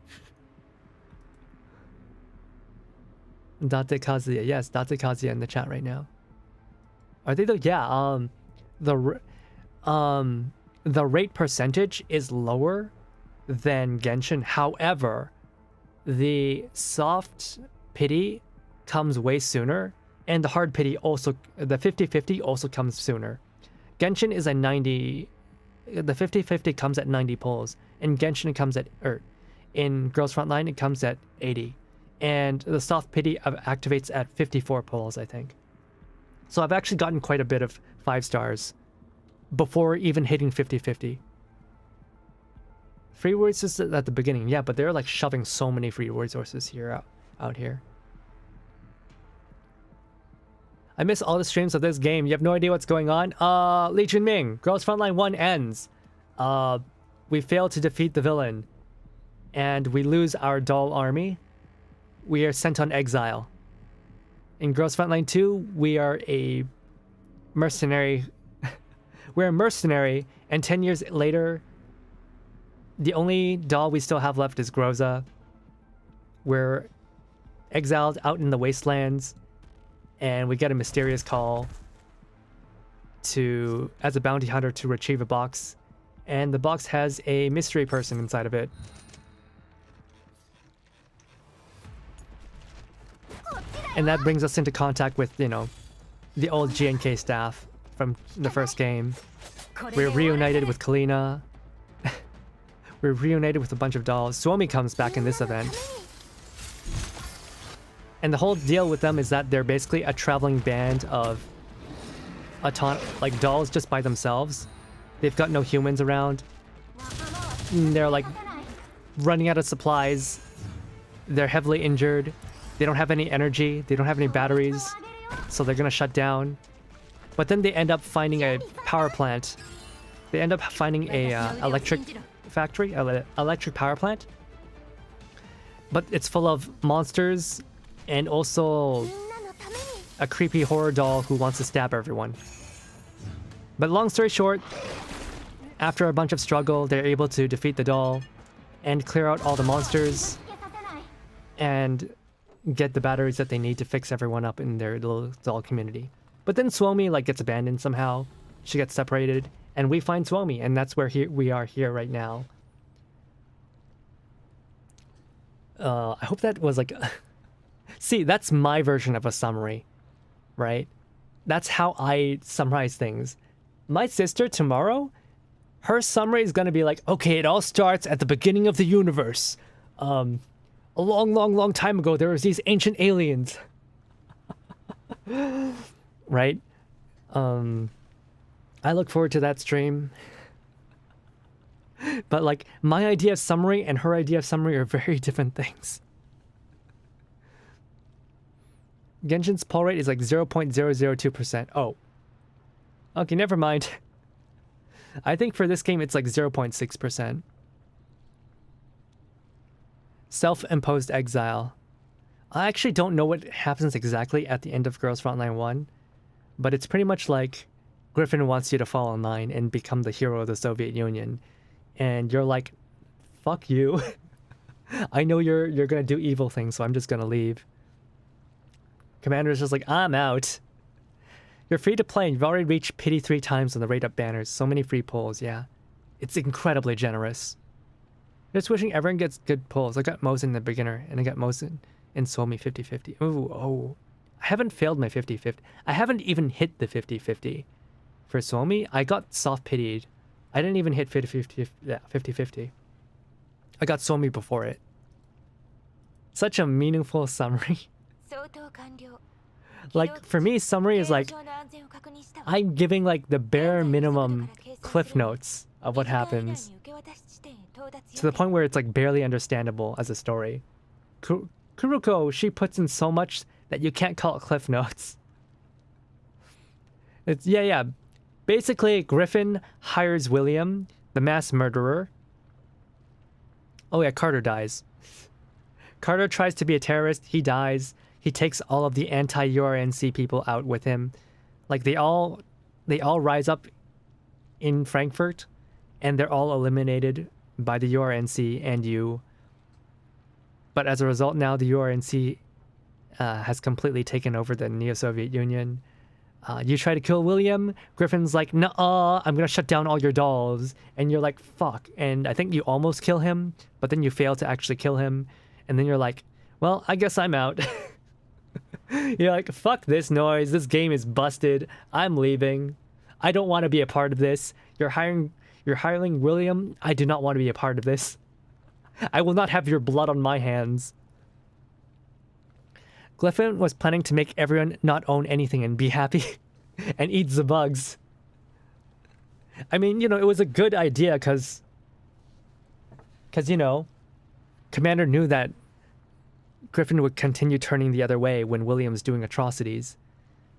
Date Kazuya, yes, Date Kazuya in the chat right now. Are they the the rate percentage is lower than Genshin. However, the soft pity comes way sooner, and the hard pity also, the 50-50 also comes sooner. Genshin is a 90, the 50-50 comes at 90 pulls, and Genshin comes at, in Girls Frontline it comes at 80, and the soft pity activates at 54 pulls, I think. So I've actually gotten quite a bit of 5 stars before even hitting 50-50. Free resources at the beginning, yeah, but they're like shoving so many free resources here out here. I miss all the streams of this game. You have no idea what's going on. Legion Ming, Girls Frontline 1 ends. We fail to defeat the villain, and we lose our doll army. We are sent on exile. In Girls Frontline 2, we are a mercenary. We're a mercenary, and 10 years later, the only doll we still have left is Groza. We're exiled out in the wastelands, and we get a mysterious call as a bounty hunter to retrieve a box, and the box has a mystery person inside of it. And that brings us into contact with, you know, the old GNK staff from the first game. We're reunited with Kalina. We're reunited with a bunch of dolls. Suomi comes back in this event. And the whole deal with them is that they're basically a traveling band of like dolls just by themselves. They've got no humans around. They're like running out of supplies. They're heavily injured. They don't have any energy. They don't have any batteries. So they're gonna shut down. But then they end up finding a power plant. They end up finding a electric factory, electric power plant. But it's full of monsters and also a creepy horror doll who wants to stab everyone. But long story short, after a bunch of struggle, they're able to defeat the doll and clear out all the monsters and get the batteries that they need to fix everyone up in their little doll community. But then Suomi like gets abandoned somehow. She gets separated, and we find Suomi, and that's where we are here right now. I hope that was like... See, that's my version of a summary, right? That's how I summarize things. My sister, tomorrow, her summary is gonna be like, okay, it all starts at the beginning of the universe. A long time ago, there was these ancient aliens. Right? I look forward to that stream. But like, my idea of summary and her idea of summary are very different things. Genshin's pull rate is like 0.002%. Oh. Okay, never mind. I think for this game it's like 0.6%. Self-imposed exile. I actually don't know what happens exactly at the end of Girls Frontline 1, but it's pretty much like Griffin wants you to fall in line and become the hero of the Soviet Union, and you're like, fuck you. I know you're gonna do evil things, so I'm just gonna leave. Commander's just like, I'm out. You're free to play and you've already reached pity 3 times on the rate up banners. So many free pulls, yeah. It's incredibly generous. Just wishing everyone gets good pulls. I got Mosin in the beginner and I got Mosin in Suomi 50-50. Ooh, oh. I haven't failed my 50-50. I haven't even hit the 50-50. For Suomi, I got soft pitied. I didn't even hit 50-50. I got Suomi before it. Such a meaningful summary. Like, for me, summary is like, I'm giving like the bare minimum cliff notes of what happens. To the point where it's like barely understandable as a story. Kuruko, she puts in so much that you can't call it cliff notes. It's, yeah. Basically, Griffin hires William, the mass murderer. Oh yeah, Carter dies. Carter tries to be a terrorist, he dies. He takes all of the anti-URNC people out with him. Like, they all rise up in Frankfurt, and they're all eliminated by the URNC and you. But as a result, now the URNC has completely taken over the Neo-Soviet Union. You try to kill William, Griffin's like, nuh-uh, I'm gonna shut down all your dolls. And you're like, fuck. And I think you almost kill him, but then you fail to actually kill him. And then you're like, well, I guess I'm out. You're like, fuck this noise, this game is busted, I'm leaving. I don't want to be a part of this. You're hiring William, I do not want to be a part of this. I will not have your blood on my hands. Griffin was planning to make everyone not own anything and be happy and eat the bugs. I mean, it was a good idea because Commander knew that Griffin would continue turning the other way when William's doing atrocities.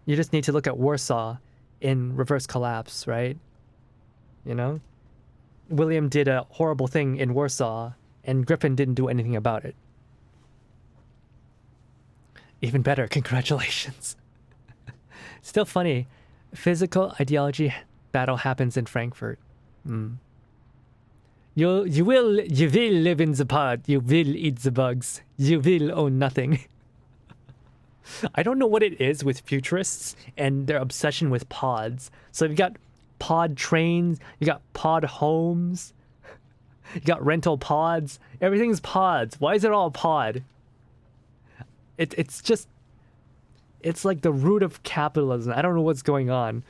You just need to look at Warsaw in reverse collapse, right? William did a horrible thing in Warsaw and Griffin didn't do anything about it. Even better, congratulations. Still funny. Physical ideology battle happens in Frankfurt. You will live in the pod. You will eat the bugs. You will own nothing. I don't know what it is with futurists and their obsession with pods. So you've got pod trains, you got pod homes, you got rental pods. Everything's pods. Why is it all pod? It's like the root of capitalism. I don't know what's going on.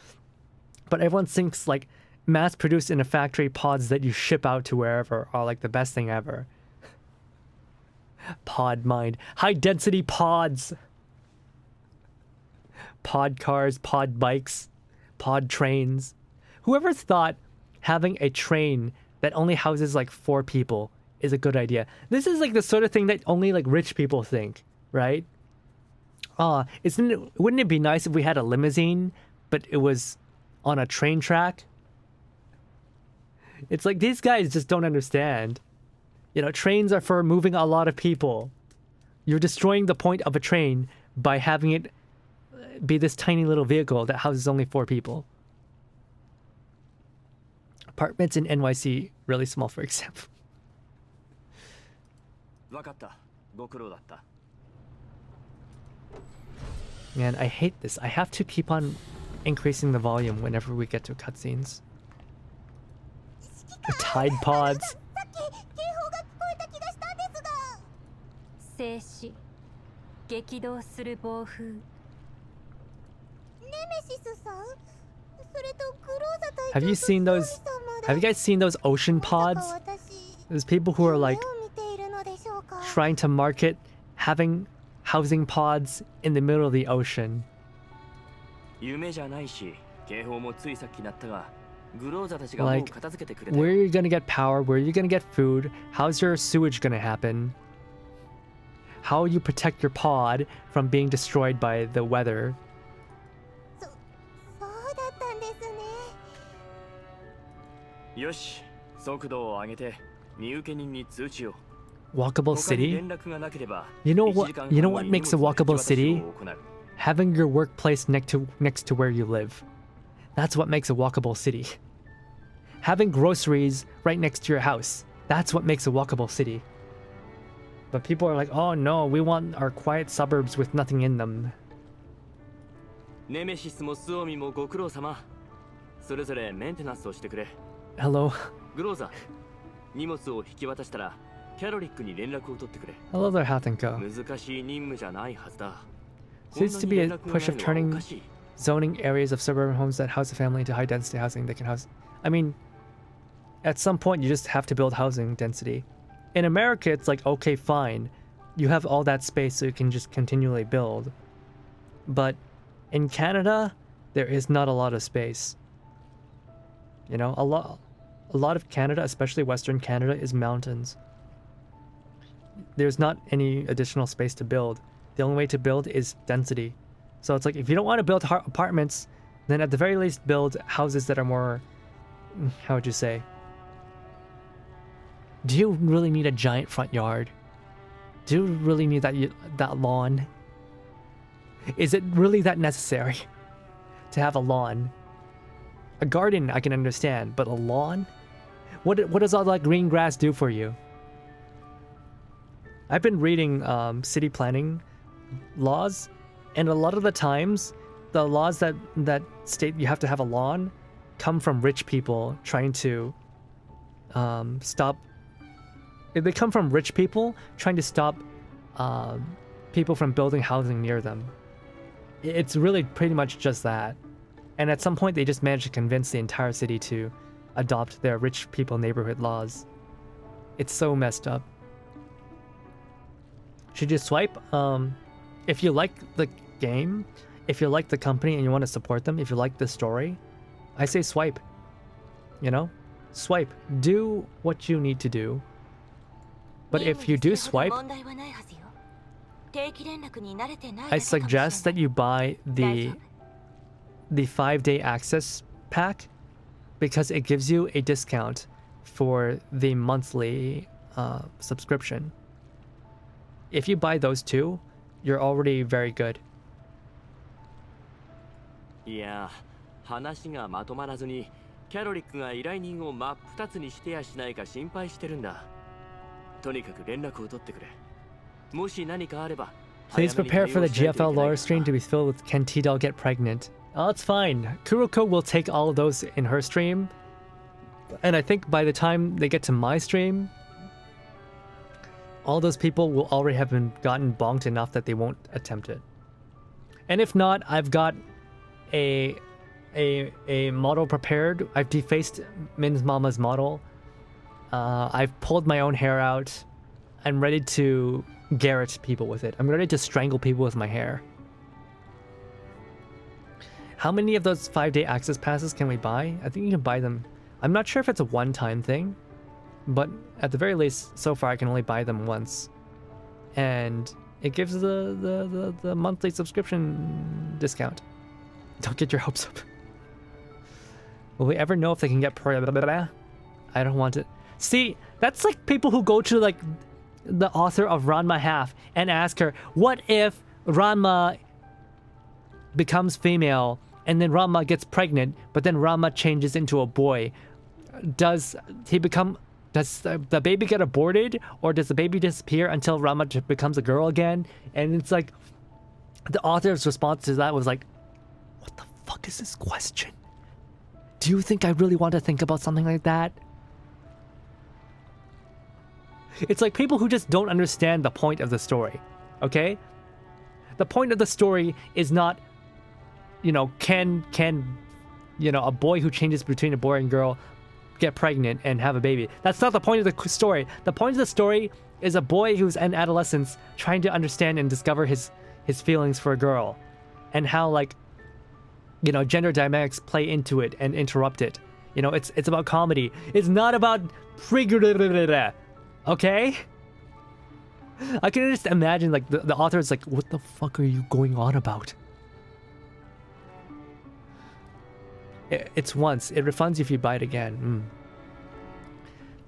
But everyone thinks like mass-produced in a factory pods that you ship out to wherever are like the best thing ever. Pod mind. High-density pods. Pod cars, pod bikes, pod trains. Whoever thought having a train that only houses like 4 people is a good idea? This is like the sort of thing that only like rich people think, right? Wouldn't it be nice if we had a limousine, but it was on a train track? It's like these guys just don't understand. Trains are for moving a lot of people. You're destroying the point of a train by having it be this tiny little vehicle that houses only 4 people. Apartments in NYC, really small, for example. Man, I hate this. I have to keep on increasing the volume whenever we get to cutscenes. The Tide Pods. 静止激動する暴風ネメシスさん、それとクローザ隊長 Have you seen those? Have you guys seen those ocean pods? There's people who are like trying to market having housing pods in the middle of the ocean. 夢じゃないし、警報もついさっきなったが、グローザたちがもう片付けてくれた。 Where are you gonna get power? Where are you gonna get food? How's your sewage gonna happen? How will you protect your pod from being destroyed by the weather? そうだったんですね。よし、速度を上げて荷受人に通知を。 Walkable city? You know what makes a walkable city? Having your workplace next to where you live. That's what makes a walkable city. Having groceries right next to your house. That's what makes a walkable city. But people are like, oh no, we want our quiet suburbs with nothing in them. ネメシスもスオミもご苦労様。それぞれメンテナンスをしてくれ。Hello. グローザ、荷物を引き渡したらキャロリックに連絡を取ってくれ。 Hello there, Hatenko. 難しい任務じゃないはずだ。 Seems to be a push of turning zoning areas of suburban homes that house a family into high density housing that can house. I mean, at some point you just have to build housing density. In America, it's like, okay, fine. You have all that space so you can just continually build. But in Canada, there is not a lot of space. You know, a lot of Canada, especially Western Canada, is mountains. There's not any additional space to build. The only way to build is density. So it's like, if you don't want to build apartments, then at the very least build houses that are more, how would you say? Do you really need a giant front yard? Do you really need that lawn? Is it really that necessary to have a lawn? A garden I can understand, but a lawn? What does all that green grass do for you? I've been reading city planning laws, and a lot of the times the laws that state you have to have a lawn come from rich people trying to stop. They come from rich people trying to stop people from building housing near them. It's really pretty much just that. And at some point they just managed to convince the entire city to adopt their rich people neighborhood laws. It's so messed up. Should you swipe? If you like the game, if you like the company and you want to support them, if you like the story, I say swipe. You know? Swipe. Do what you need to do. But if you do swipe, I suggest that you buy the 5-day access pack because it gives you a discount for the monthly subscription. If you buy those two, you're already very good. いや、話がまとまらずに、キャロリックが依頼人を真っ二つにしてやしないか心配してるんだ。とにかく連絡を取ってくれ。もし何かあれば。Please prepare for the GFL lore stream to be filled with can T-Doll get pregnant? Oh, it's fine. Kuroko will take all of those in her stream. And I think by the time they get to my stream, all those people will already have gotten bonked enough that they won't attempt it. And if not, I've got a model prepared. I've defaced Min's mama's model. I've pulled my own hair out. I'm ready to garrote people with it. I'm ready to strangle people with my hair. How many of those 5-day access passes can we buy? I think you can buy them. I'm not sure if it's a one-time thing, but at the very least, so far I can only buy them once. And it gives the monthly subscription discount. Don't get your hopes up. Will we ever know if they can get I don't want it. See, that's like people who go to like the author of Ranma Half and ask her, what if Ranma becomes female and then Ranma gets pregnant, but then Ranma changes into a boy? Does the baby get aborted, or does the baby disappear until Ranma becomes a girl again? And it's like, the author's response to that was like, what the fuck is this question? Do you think I really want to think about something like that? It's like people who just don't understand the point of the story, okay? The point of the story is not, you know, can you know, a boy who changes between a boy and girl get pregnant and have a baby. That's not the point of the story. The point of the story is a boy who's in adolescence trying to understand and discover his feelings for a girl, and how, like, you know, gender dynamics play into it and interrupt it. You know, it's about comedy. It's not about okay? I can just imagine, like, the author is like, what the fuck are you going on about? It's once. It refunds you if you buy it again.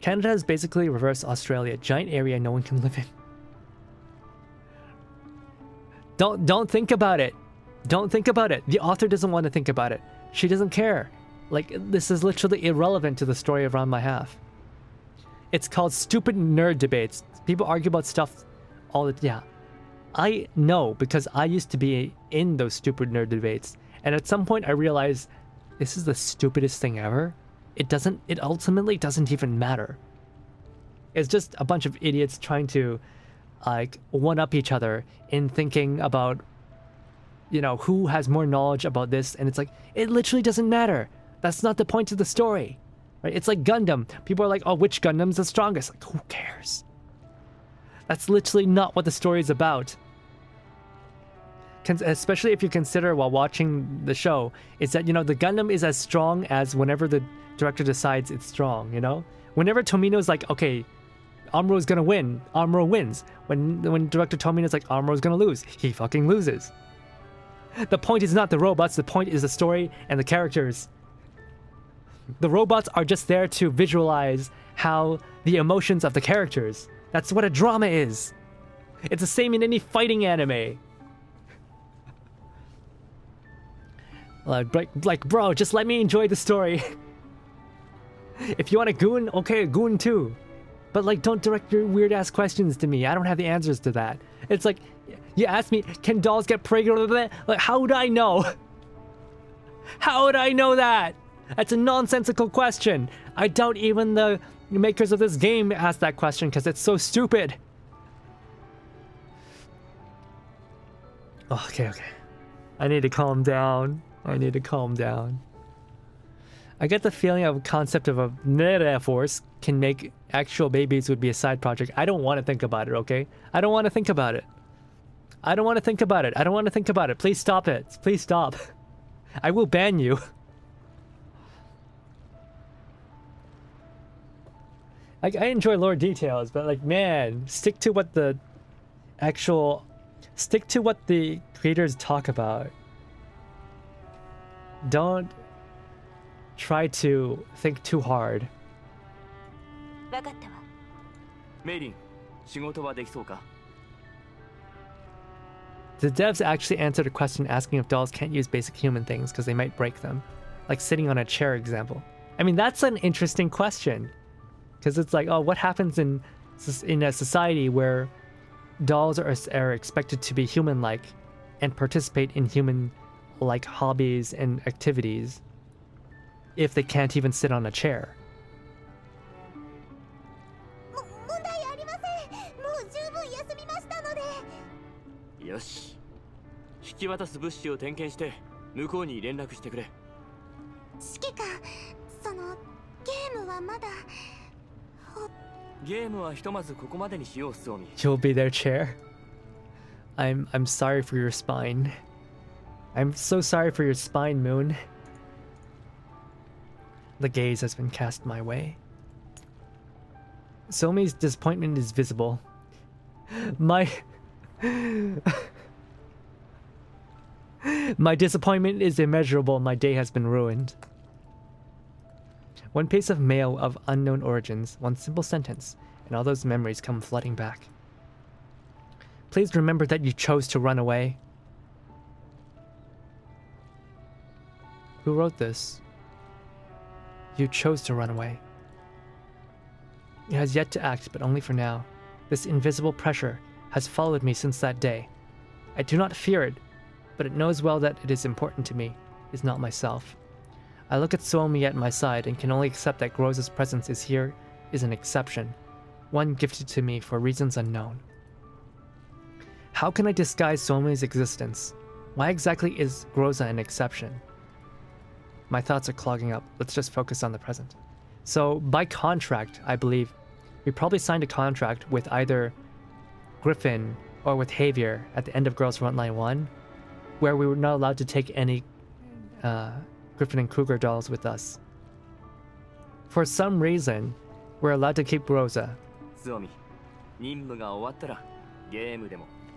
Canada is basically reverse Australia. Giant area no one can live in. Don't think about it. Don't think about it. The author doesn't want to think about it. She doesn't care. Like, this is literally irrelevant to the story of Round My Half. It's called stupid nerd debates. People argue about stuff all the yeah. I know because I used to be in those stupid nerd debates, and at some point I realized this is the stupidest thing ever. It ultimately doesn't even matter. It's just a bunch of idiots trying to like one up each other in thinking about, you know, who has more knowledge about this, and it's like it literally doesn't matter. That's not the point of the story. Right? It's like Gundam. People are like, oh, which Gundam's the strongest? Like, who cares? That's literally not what the story is about. Especially if you consider while watching the show, is that, you know, the Gundam is as strong as whenever the director decides it's strong, you know? Whenever Tomino's like, okay, Amuro's gonna win, Amuro wins. When director Tomino's like, Amuro's gonna lose, he fucking loses. The point is not the robots, the point is the story and the characters. The robots are just there to visualize how the emotions of the characters. That's what a drama is. It's the same in any fighting anime. Like, bro, just let me enjoy the story. If you want a goon, okay, a goon too. But like, don't direct your weird ass questions to me. I don't have the answers to that. It's like, you ask me, can dolls get pregnant? Like, how would I know? How would I know that? That's a nonsensical question. I doubt even the makers of this game asked that question because it's so stupid. Okay. I need to calm down. I get the feeling of a concept of a meta force can make actual babies would be a side project. I don't want to think about it, okay? I don't want to think about it. Please stop it. Please stop. I will ban you. Like, I enjoy lore details, but like, man, stick to what the creators talk about. Don't try to think too hard. わかったわ。メイリン、仕事はできそうか? The devs actually answered a question asking if dolls can't use basic human things because they might break them. Like sitting on a chair example. I mean, that's an interesting question. Because it's like, oh, what happens in a society where dolls are expected to be human-like and participate in human-like hobbies and activities if they can't even sit on a chair? 問題ありません。もう十分休みましたので。よし。引き渡す物資を点検して向こうに連絡してくれ。指揮官、そのゲームはまだ。ゲームはひとまずここまでにしよう、スオミ。You'll be their chair. I'm sorry for your spine. I'm so sorry for your spine, Moon. The gaze has been cast my way. Somi's disappointment is visible. My disappointment is immeasurable. My day has been ruined. One piece of mail of unknown origins, one simple sentence, and all those memories come flooding back. Please remember that you chose to run away. Who wrote this? You chose to run away. It has yet to act, but only for now. This invisible pressure has followed me since that day. I do not fear it, but it knows well that it is important to me, it is not myself. I look at Suomi at my side and can only accept that Groza's presence is here is an exception, one gifted to me for reasons unknown. How can I disguise Suomi's existence? Why exactly is Groza an exception? My thoughts are clogging up. Let's just focus on the present. So, by contract, I believe, we probably signed a contract with either Griffin or with Javier at the end of Girls Frontline 1, where we were not allowed to take any Griffin and Kruger dolls with us. For some reason, we're allowed to keep Groza.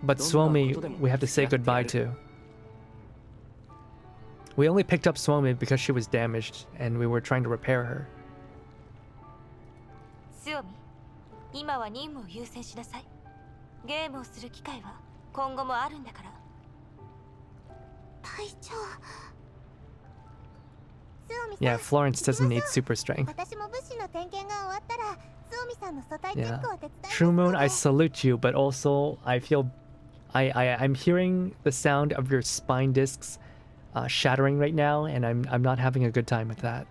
But Suomi, we have to say goodbye to. We only picked up Suomi because she was damaged, and we were trying to repair her. スオミ、今は任務を優先しなさい。ゲームをする機会は今後もあるんだから。隊長。 Yeah, Florence doesn't need super strength. 私も物資の点検が終わったら Yeah. True Moon, I salute you, but also I feel I'm hearing the sound of your spine discs shattering right now, and I'm not having a good time with that.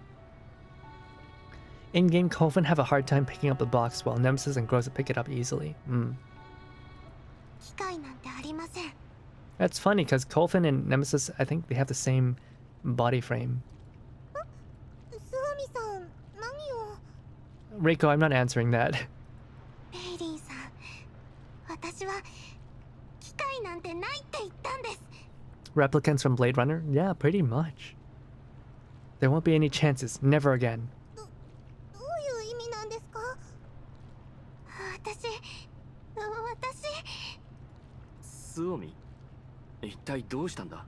In-game Coven have a hard time picking up the box, while Nemesis and Groza pick it up easily. That's funny, because Coven and Nemesis, I think they have the same body frame. Reiko, I'm not answering that. Replicants from Blade Runner? Yeah, pretty much. There won't be any chances. Never again. Suomi, 一体どうしたんだ?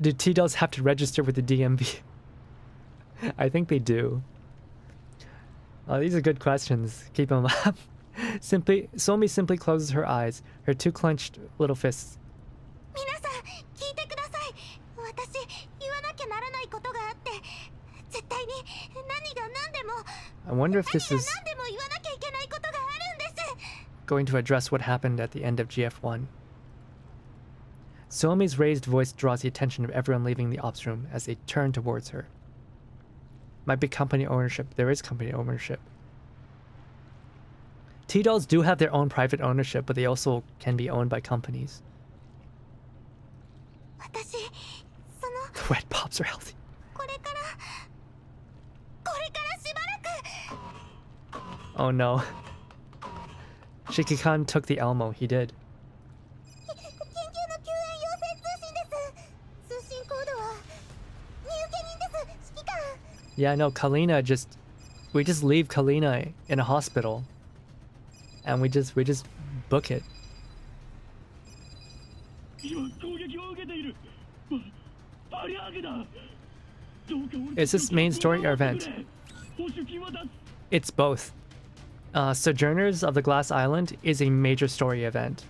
Do T-Dolls have to register with the DMV? I think they do. Oh, these are good questions. Keep them up. Suomi simply closes her eyes, her two clenched little fists. I wonder if this is going to address what happened at the end of GF1. Suomi's raised voice draws the attention of everyone leaving the ops room as they turn towards her. Might be company ownership. There is company ownership. T-Dolls do have their own private ownership, but they also can be owned by companies. The wet pops are healthy. Oh no. Shiki-kan took the Elmo. He did. Yeah, no, Kalina we just leave Kalina in a hospital. And we just book it. Is this main story or event? It's both. Sojourners of the Glass Island is a major story event.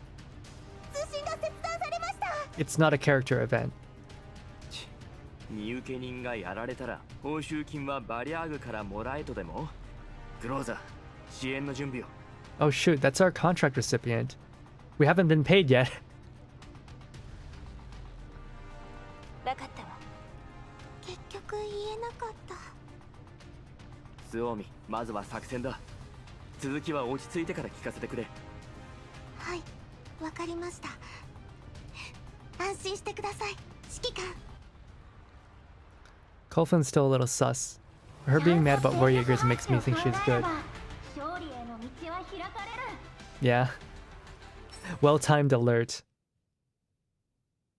It's not a character event. 身請け人がやられたら報酬金はバリアーグからもらえとでもグローザ支援の準備を Oh shoot, that's our contract recipient. We haven't been paid yet. わかったわ。結局言えなかった。スオーミ、まずは作戦だ。続きは落ち着いてから聞かせてくれ。はい、わかりました。安心してください、指揮官。Cofin's still a little sus. Her being mad about Warriors makes me think she's good. Yeah. Well-timed alert.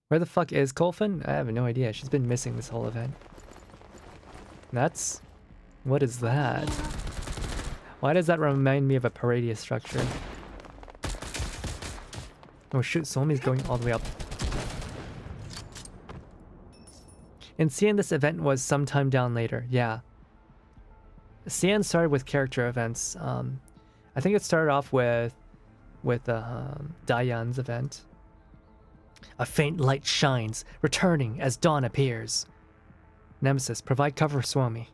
Where the fuck is Colfin? I have no idea. She's been missing this whole event. That's... What is that? Why does that remind me of a Paradia structure? Oh shoot, Somi's going all the way up. And seeing this event was sometime down later, yeah. CN started with character events. I think it started off with Dayan's event. A faint light shines, returning as dawn appears. Nemesis, provide cover for Suomi.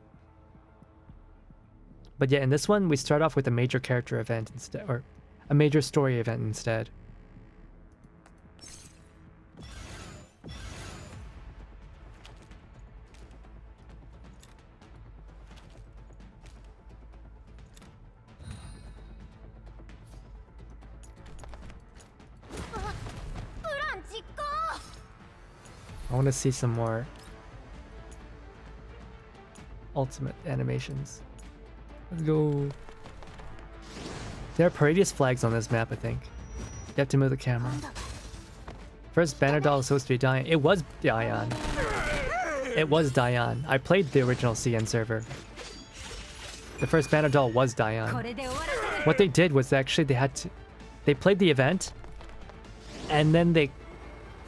But yeah, in this one, we start off with a major character event instead, or a major story event instead. I want to see some more ultimate animations. Let's go. There are Paradius flags on this map, I think. You have to move the camera. First banner doll is supposed to be Diane. It was Diane. It was Diane. I played the original CN server. The first banner doll was Diane. What they did was actually they played the event and then they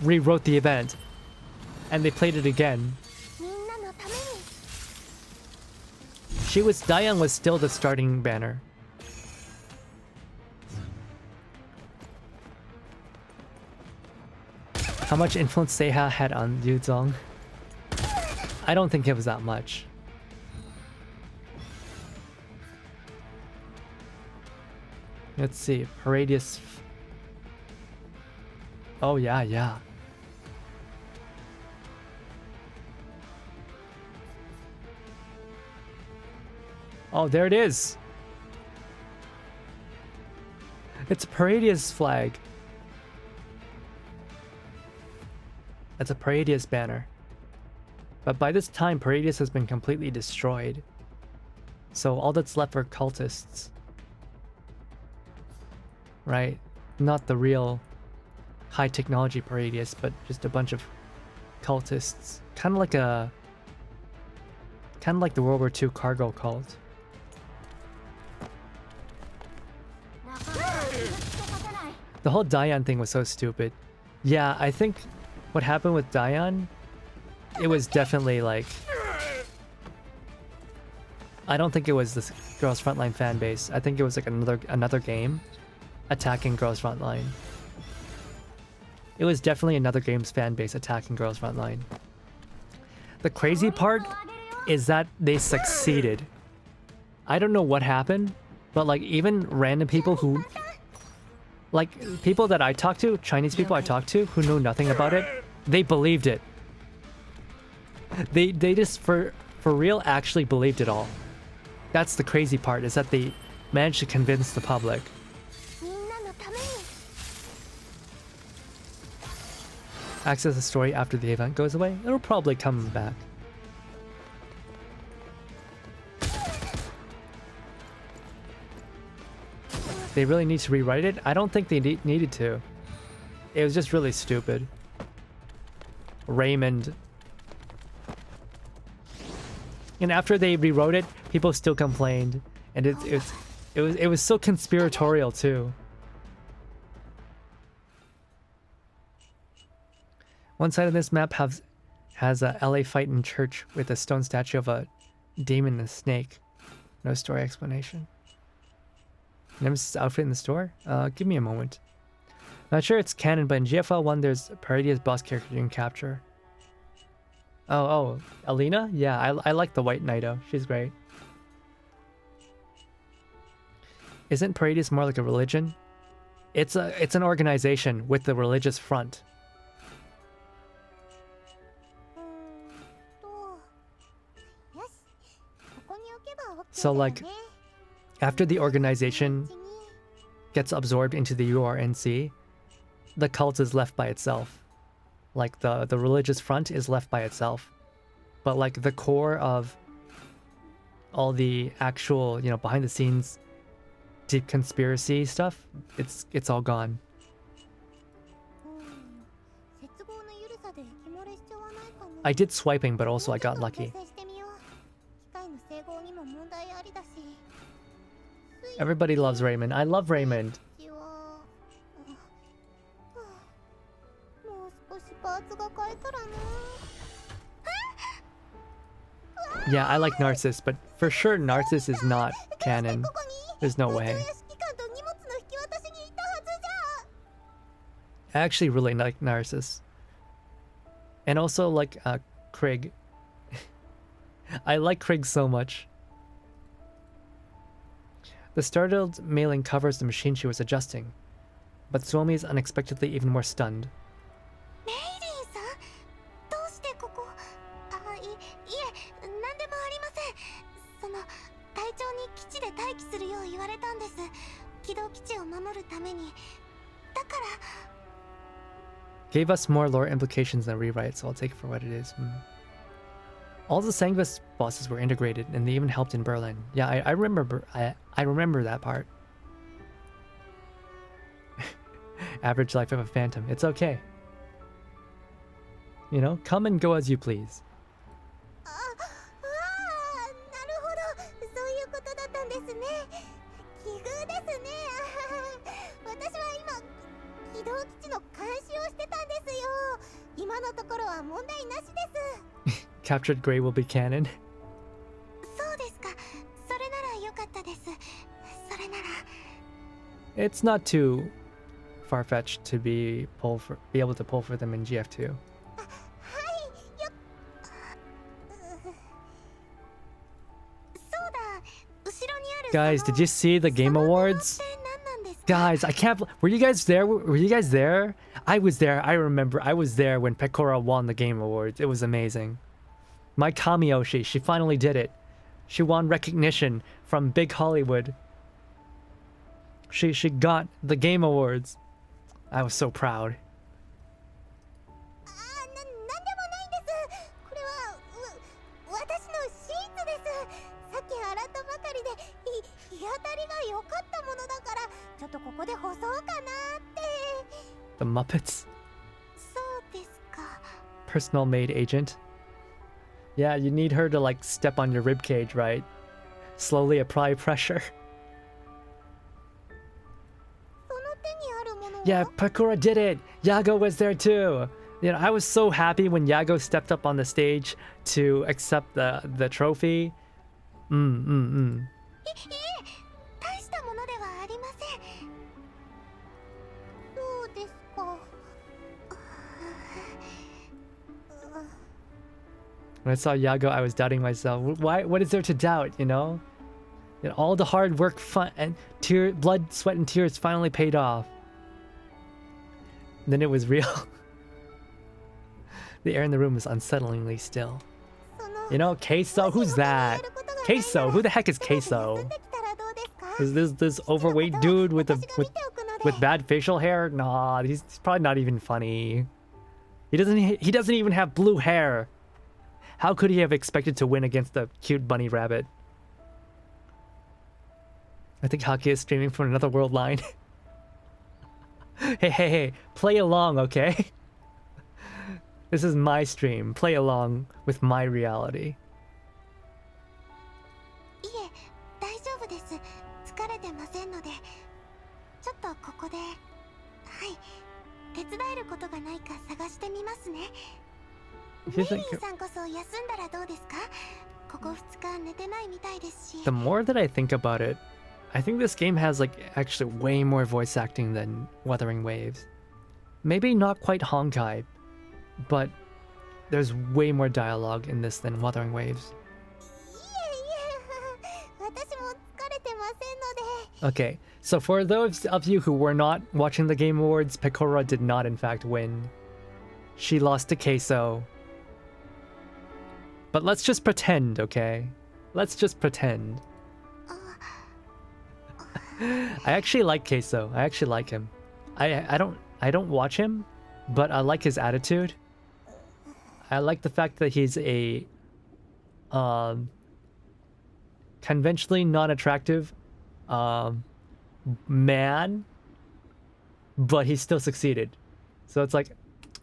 rewrote the event. And they played it again. Diane was still the starting banner. How much influence Seiha had on Yuzong? I don't think it was that much. Let's see. Paradius. Oh, yeah. Oh, there it is. It's a Paradius flag. It's a Paradius banner. But by this time, Paradius has been completely destroyed. So all that's left are cultists. Right? Not the real high technology Paradius, but just a bunch of cultists. Kind of like the World War II cargo cult. The whole Dion thing was so stupid. Yeah, I think what happened with Dion, it was definitely like... I don't think it was this Girls Frontline fan base. I think it was like another game attacking Girls Frontline. It was definitely another game's fan base attacking Girls Frontline. The crazy part is that they succeeded. I don't know what happened, but like even random people who... Like people that I talked to, Chinese people I talked to who knew nothing about it, they believed it. They just for real actually believed it all. That's the crazy part, is that they managed to convince the public. Access the story after the event goes away. It'll probably come back. They really need to rewrite it? I don't think they needed to. It was just really stupid. Raymond. And after they rewrote it, people still complained, and it was so conspiratorial too. One side of this map has a LA fight in church with a stone statue of a demon and a snake. No story explanation. Nemesis outfit in the store? Give me a moment. Not sure it's canon, but in GFL 1 there's a Paradius boss character you can capture. Oh, Alina? Yeah, I like the White Knighto. She's great. Isn't Paradius more like a religion? It's an organization with the religious front. So like, after the organization gets absorbed into the URNC, the cult is left by itself. Like the religious front is left by itself. But like the core of all the actual, you know, behind the scenes deep conspiracy stuff, it's all gone. I did swiping, but also I got lucky. Everybody loves Raymond. I love Raymond. Yeah, I like Narcissus, but for sure Narcissus is not canon. There's no way. I actually really like Narcissus. And also like Krieg. I like Krieg so much. The startled mailing covers the machine she was adjusting, but Suomi is unexpectedly even more stunned. Gave us more lore implications than rewrite, so I'll take it for what it is. All the Sangvis bosses were integrated, and they even helped in Berlin. Yeah, I remember. I remember that part. Average life of a phantom. It's okay. You know, come and go as you please. Captured Grey will be canon. It's not too far-fetched to be able to pull for them in GF2. Guys, did you see the Game Awards? Guys, I can't. Were you guys there? Were you guys there? I was there. I remember. I was there when Pecora won the Game Awards. It was amazing. My Kamiyoshi, she finally did it. She won recognition from Big Hollywood. She got the Game Awards. I was so proud. なんでもないんです。これは私のシーツです。さっき洗ったばかりで日当たりが良かったものだからちょっとここで干そうかなって。The Muppets. そうですか。 Personal maid agent. Yeah, you need her to like step on your ribcage, right? Slowly apply pressure. その手にあるものは Yeah, Pecora did it! Yago was there too! You know, I was so happy when Yago stepped up on the stage to accept the trophy. 大したものではありません。そうですか。When I saw Yago, I was doubting myself. Why? What is there to doubt, you know? And all the hard work, fun, and blood, sweat, and tears finally paid off. And then it was real. The air in the room was unsettlingly still. You know, Queso? Who's that? Queso? Who the heck is Queso? Is this overweight dude with bad facial hair? Nah, he's probably not even funny. He doesn't even have blue hair. How could he have expected to win against the cute bunny rabbit? I think Haki is streaming from another world line. Hey, play along, okay? This is my stream. Play along with my reality. いえ、大丈夫です。疲れてませんので、ちょっとここで、はい、手伝えることがないか探してみますね。メリーさんこそ休んだらどうですか？ここ2日寝てないみたいですし。 The more that I think about it, I think this game has like actually way more voice acting than Wuthering Waves. Maybe not quite Honkai, but there's way more dialogue in this than Wuthering Waves. いえ、私も疲れてませんので。 Okay, so for those of you who were not watching the Game Awards, Pecora did not in fact win. She lost to Queso. But let's just pretend, okay? Let's just pretend. I actually like Queso. I actually like him. I don't watch him, but I like his attitude. I like the fact that he's a conventionally non-attractive man, but he still succeeded. So it's like,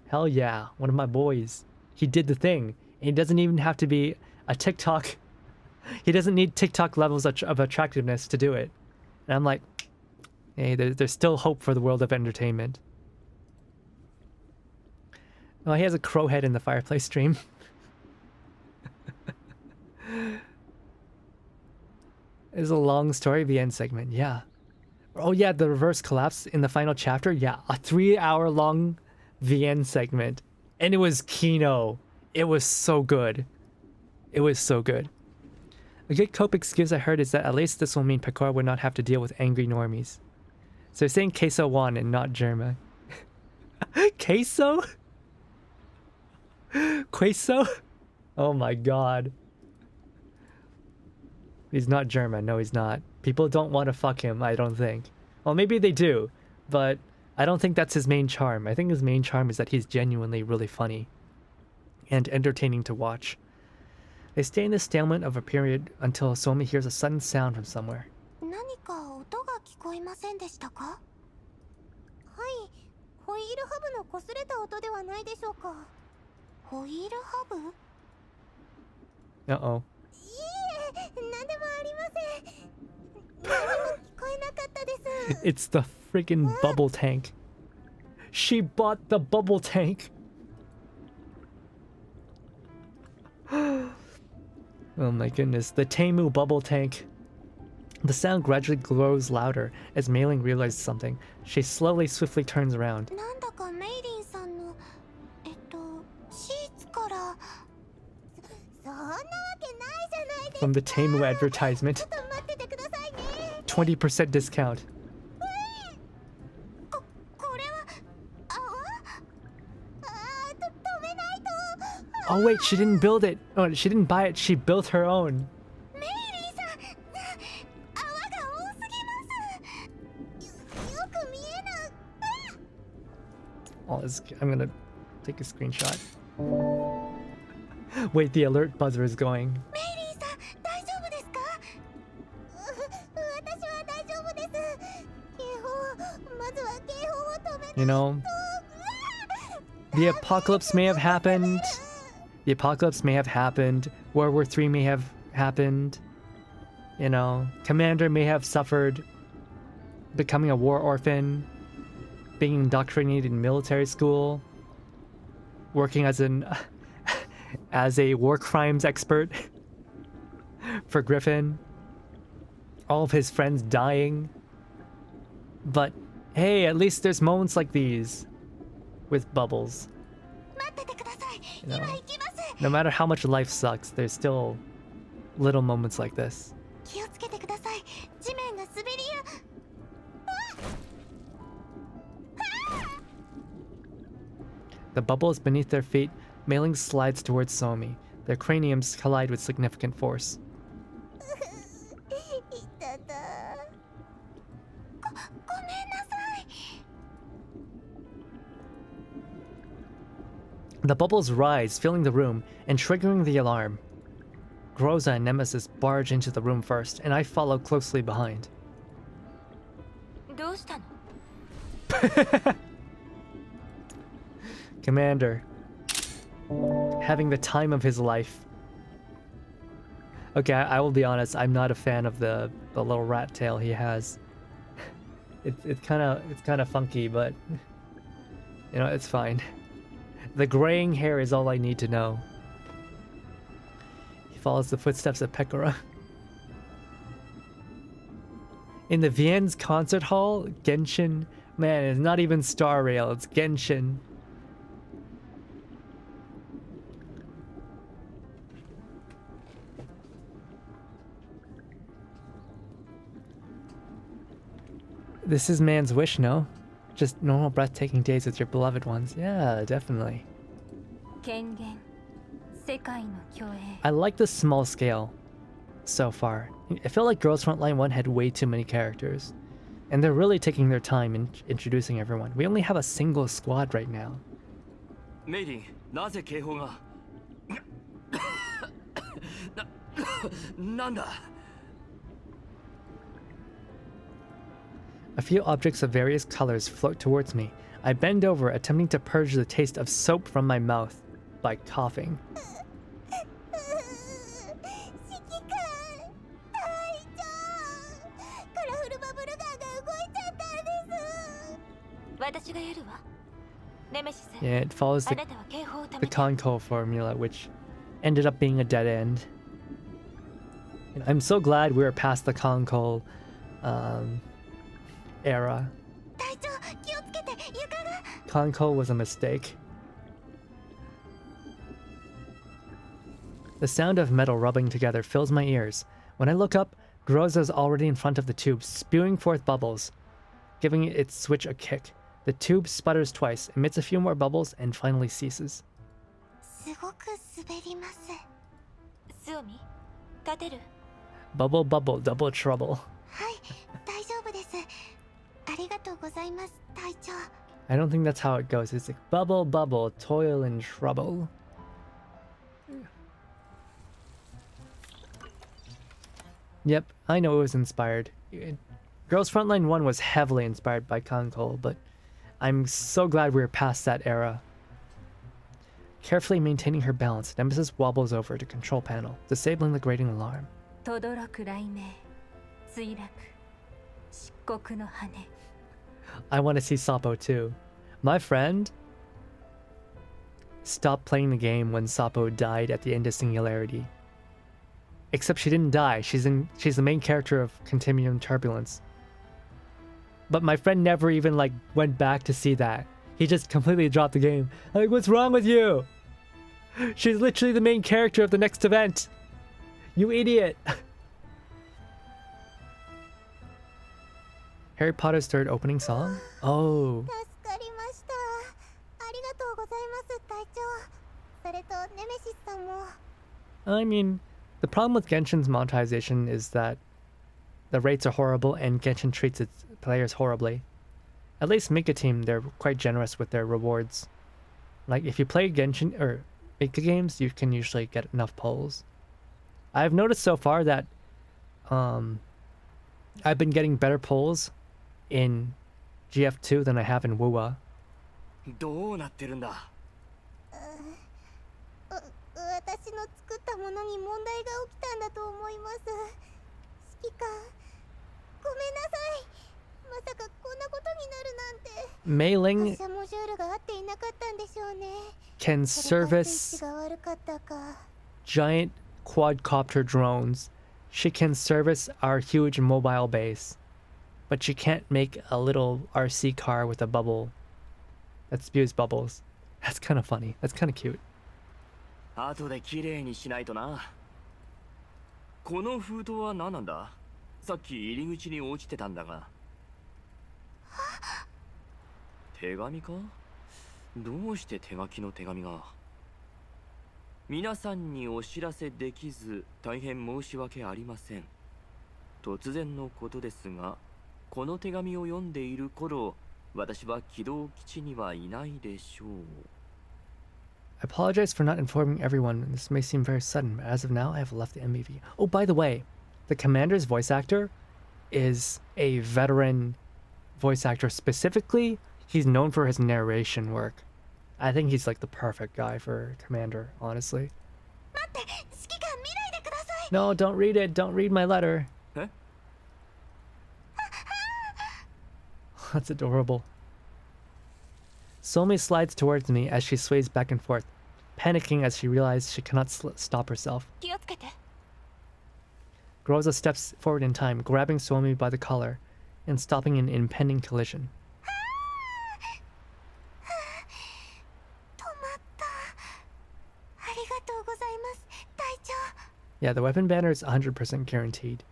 hell yeah, one of my boys. He did the thing. He doesn't even have to be a TikTok. He doesn't need TikTok levels of attractiveness to do it. And I'm like, hey, there's still hope for the world of entertainment. Oh, he has a crow head in the fireplace stream. It's a long story, the end segment, yeah. Oh yeah, the reverse collapse in the final chapter, yeah. A 3-hour-long VN segment. And it was Kino. It was so good. It was so good. A good cope excuse I heard is that at least this will mean Pecora would not have to deal with angry normies. So you're saying Queso won and not Germa. Queso? Queso? Oh my god. He's not German. No, he's not. People don't want to fuck him, I don't think. Well, maybe they do, but I don't think that's his main charm. I think his main charm is that he's genuinely really funny and entertaining to watch. They stay in the stalemate of a period until Suomi hears a sudden sound from somewhere. 何か音が聞こえませんでしたか？はい、ホイールハブの擦れた音ではないでしょうか。ホイールハブ？ Uh-oh. いえ、何でもありません。何も聞こえなかったです。 It's the freaking bubble tank. She bought the bubble tank. Oh my goodness, the Temu bubble tank. The sound gradually grows louder as Mei-ling realizes something. She swiftly turns around. なんだかメイリンさんのシーツから。そんなわけないじゃないですか。 From the Temu advertisement. ちょっと待っててくださいね。 20% discount. え、Oh wait, she didn't build it. Oh, she didn't buy it. She built her own. メイリーさん、泡が多すぎます。よく見えない。Oh, I'm gonna take a screenshot. Wait, the alert buzzer is going. メイリーさん、大丈夫ですか？私は大丈夫です。警報、まずは警報を止めないと。 You know, the apocalypse may have happened. The apocalypse may have happened. World War III may have happened. You know, Commander may have suffered becoming a war orphan, being indoctrinated in military school, working as a war crimes expert for Griffin, all of his friends dying. But hey, at least there's moments like these with Bubbles. You know, no matter how much life sucks, there's still little moments like this. 気をつけてください。地面が滑りや。The bubbles beneath their feet, Mailing slides towards Suomi. Their craniums collide with significant force. いたた。ごめんなさい。The bubbles rise, filling the room and triggering the alarm. Groza and Nemesis barge into the room first, and I follow closely behind. どうしたの？ Commander, having the time of his life. Okay, I will be honest, I'm not a fan of the little rat tail he has. It's kind of funky, but you know, it's fine. The graying hair is all I need to know. He follows the footsteps of Pekora. In the Vienne's concert hall, Genshin, man, it's not even Star Rail, it's Genshin. This is man's wish, no? Just normal breathtaking days with your beloved ones. Yeah, definitely. 権限、世界の共栄。 I like the small scale so far. I feel like Girls Frontline 1 had way too many characters. And they're really taking their time in introducing everyone. We only have a single squad right now. メイリン、なぜ警報がなんだ A few objects of various colors float towards me. I bend over, attempting to purge the taste of soap from my mouth by coughing. 指揮官、隊長、カラフルバブルガーが動いちゃったんです。私がやるわ。ネメシス。 Yeah, it follows あなたは警報を止 the めて。 Conco formula, which ended up being a dead end. And I'm so glad we're past the Conco era. 隊長、気をつけて、床が。 Conco was a mistake. The sound of metal rubbing together fills my ears. When I look up, Groza is already in front of the tube, spewing forth bubbles, giving its switch a kick. The tube sputters twice, emits a few more bubbles, and finally ceases. すごく滑ります。スオミ、立てる。 Bubble, bubble, double trouble. はい、大丈夫です。ありがとうございます、隊長。 I don't think that's how it goes. It's like bubble, bubble, toil and trouble. Yep, I know it was inspired. Girls Frontline 1 was heavily inspired by Conco, but I'm so glad we're past that era. Carefully maintaining her balance, Nemesis wobbles over to control panel, disabling the grating alarm. 轟く雷鳴、墜落、漆黒の羽。 I want to see Sapo too. My friend stopped playing the game when Sapo died at the end of Singularity. Except she didn't die. She's the main character of Continuum Turbulence. But my friend never even like went back to see that. He just completely dropped the game. Like, what's wrong with you? She's literally the main character of the next event. You idiot. Harry Potter's third opening song? Oh. 助かりました。ありがとうございます、隊長。それとネメシスさんも I mean, the problem with Genshin's monetization is that the rates are horrible and Genshin treats its players horribly. At least Mika Team, they're quite generous with their rewards. Like, if you play Genshin or Mika games, you can usually get enough pulls. I've noticed so far that I've been getting better pulls in GF2 than I have in WUA. どうなってるんだ。私の作ったものに問題が起きたんだと思います。指揮官、ごめんなさい。まさかこんなことになるなんて。Mailing 発射モジュールが合っていなかったんでしょうね。 can それかスイ service ッチが悪かったか。 giant quadcopter drones. She can service our huge mobile base, but she can't make a little RC car with a bubble that spews bubbles. That's kind of funny. That's kind of cute. 後で綺麗にしないとな。この封筒は何なんだ。さっき入り口に落ちてたんだが。手紙か。どうして手書きの手紙が。皆さんにお知らせできず大変申し訳ありません。突然のことですが、この手紙を読んでいる頃、私は軌道基地にはいないでしょう。I apologize for not informing everyone. This may seem very sudden, but as of now, I have left the MBV. Oh, by the way, the commander's voice actor is a veteran voice actor. Specifically, he's known for his narration work. I think he's like the perfect guy for commander, honestly. 待って、指揮官見ないでください。 No, don't read it. Don't read my letter. え That's adorable. Somi slides towards me as she sways back and forth, panicking as she realizes she cannot stop herself. 気をつけて。 Groza steps forward in time, grabbing Somi by the collar and stopping an impending collision. 止まった。ありがとうございます、隊長。 Yeah, the weapon banner is 100% guaranteed.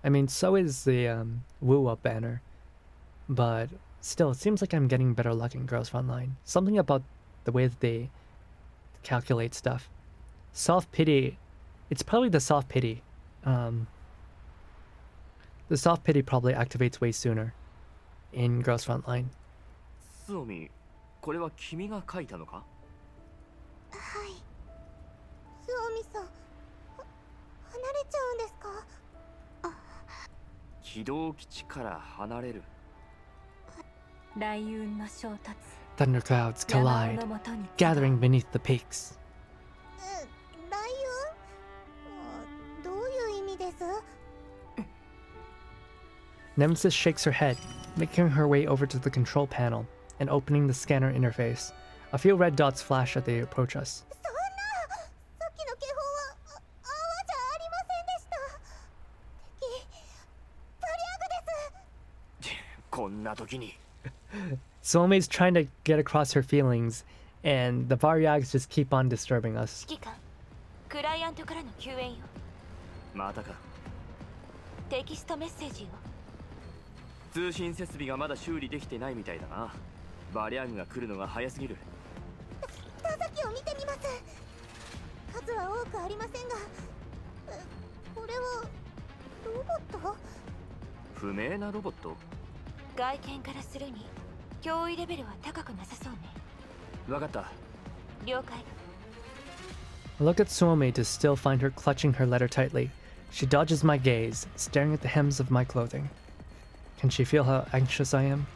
I mean, so is the Woo Up banner. But still, it seems like I'm getting better luck in Girls Frontline. Something about the way that they calculate stuff. Soft pity. It's probably the soft pity. The soft pity probably activates way sooner in Girls Frontline. スオミ、これは君が書いたのか。はい。スオミさん、離れちゃうんですか。軌道基地から離れる。雷雲の衝突。 Thunder clouds 山 collide, のもとに gathering beneath the peaks. 雷雲？どういう意味です？ Nemesis shakes her head, making her way over to the control panel and opening the scanner interface. A few red dots flash as they approach us. そんな！さっきの警報は泡じゃありませんでした。敵、バリアグです。こんな時に。 Somi's trying to get across her feelings, and the Varyags just keep on disturbing us. 指揮官、クライアントからの救援よ。またか。テキストメッセージよ。通信設備がまだ修理できてないみたいだな。バリアンが来るのが早すぎる。探査機を見てみます。数は多くありませんが、これはロボット？不明なロボット？外見からするに脅威レベルは高くなさそうね。わかった。了解。 I look at Somi to still find her clutching her letter tightly. She dodges my gaze, staring at the hems of my clothing. Can she feel how anxious I am?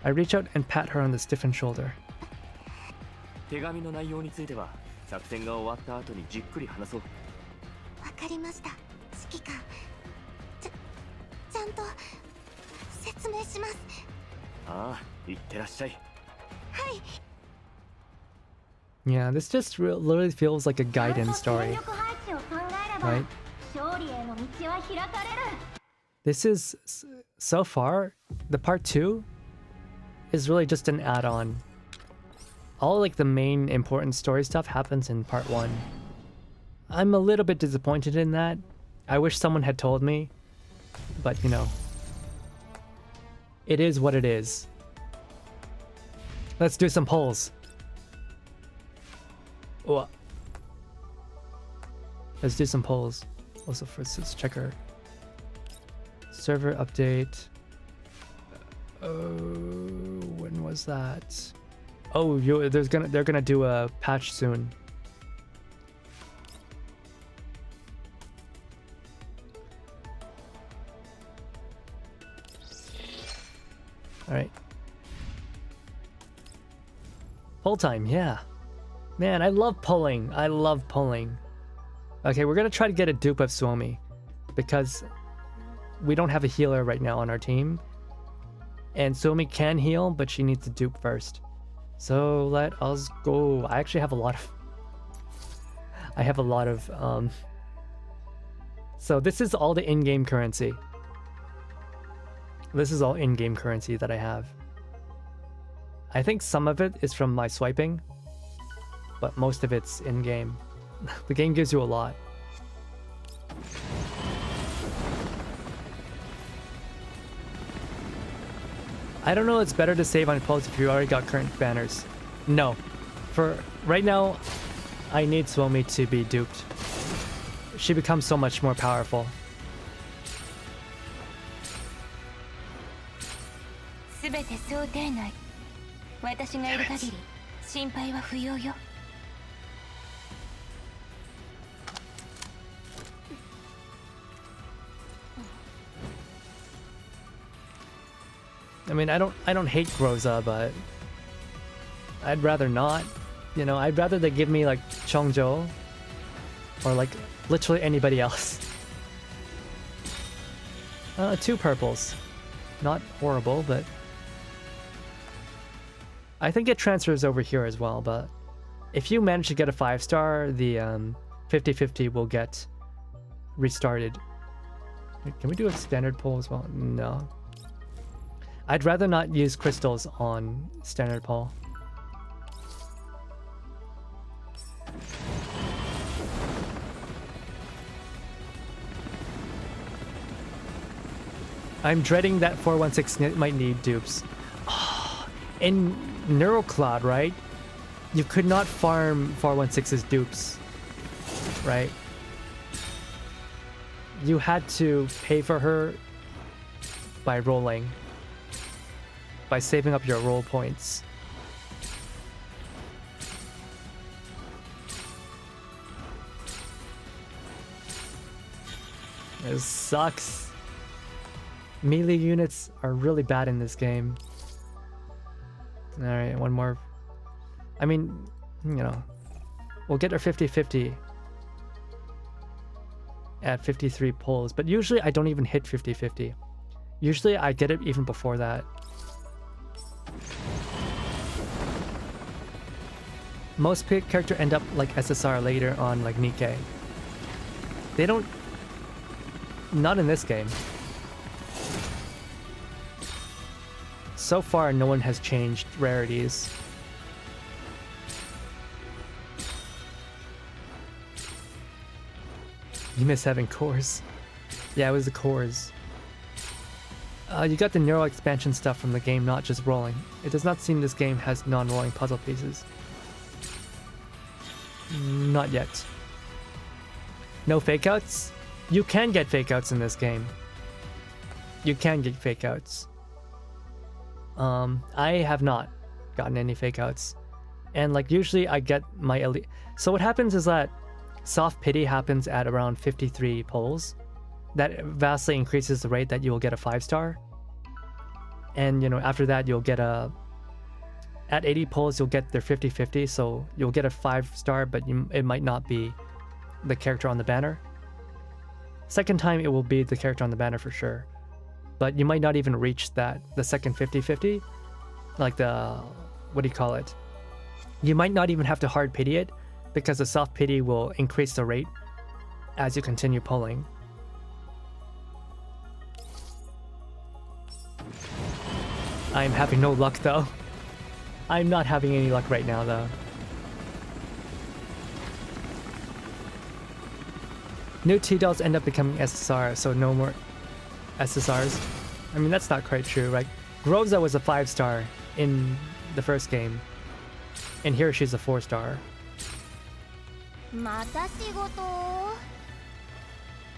I reach out and pat her on the stiffened shoulder. 手紙の内容については作戦が終わった後にじっくり話そう。わかりました、指揮官。ちゃんと説明します。ああ、行ってらっしゃい。はい。 Yeah, this just literally feels like a guidance story, right? This is, so far, the part 2 is really just an add-on. All like the main important story stuff happens in part 1. I'm a little bit disappointed in that. I wish someone had told me, but you know, it is what it is. Let's do some polls. Oh. Let's do some polls. Also first, let's check our server update. When was that? Oh, they're gonna do a patch soon. All right. Pull time, yeah. Man, I love pulling. I love pulling. Okay, we're gonna try to get a dupe of Suomi because we don't have a healer right now on our team. And Suomi can heal, but she needs to dupe first. So let us go. I actually have a lot of... So this is all the in-game currency. This is all in-game currency that I have. I think some of it is from my swiping, but most of it's in-game. The game gives you a lot. I don't know, it's better to save on pulls if you already got current banners. No. For right now, I need Suomi to be duped. She becomes so much more powerful. I mean, I don't hate Groza, but I'd rather not. You know, I'd rather they give me like Chongzhou or like literally anybody else. 2 purples. Not horrible, but I think it transfers over here as well, but if you manage to get a 5-star, the 50-50 will get restarted. Wait, can we do a standard pull as well? No. I'd rather not use crystals on standard pull. I'm dreading that 416 might need dupes. In NeuroCloud, right? You could not farm 416's dupes, right? You had to pay for her by rolling. By saving up your roll points. This sucks. Melee units are really bad in this game. Alright, one more. I mean, you know, we'll get our 50-50 at 53 pulls, but usually I don't even hit 50-50. Usually I get it even before that. Most characters end up like SSR later on, like Nikke. They don't... Not in this game. So far, no one has changed rarities. You miss having cores. Yeah, it was the cores. You got the neural expansion stuff from the game, not just rolling. It does not seem this game has non-rolling puzzle pieces. Not yet. No fakeouts? You can get fakeouts in this game. You can get fakeouts. I have not gotten any fakeouts. And like usually I get my elite. So what happens is that soft pity happens at around 53 pulls. That vastly increases the rate that you will get a 5-star. And you know, after that you'll get a... At 80 pulls you'll get their 50-50, so you'll get a 5-star, but it might not be the character on the banner. Second time it will be the character on the banner for sure. But you might not even reach that, the second 50-50. Like the... what do you call it? You might not even have to hard pity it, because the soft pity will increase the rate as you continue pulling. I'm having no luck though. I'm not having any luck right now though. New T-Dolls end up becoming SSR, so no more SSRs. I mean, that's not quite true, right? Groza was a 5-star in the first game. And here she's a 4-star. また仕事っ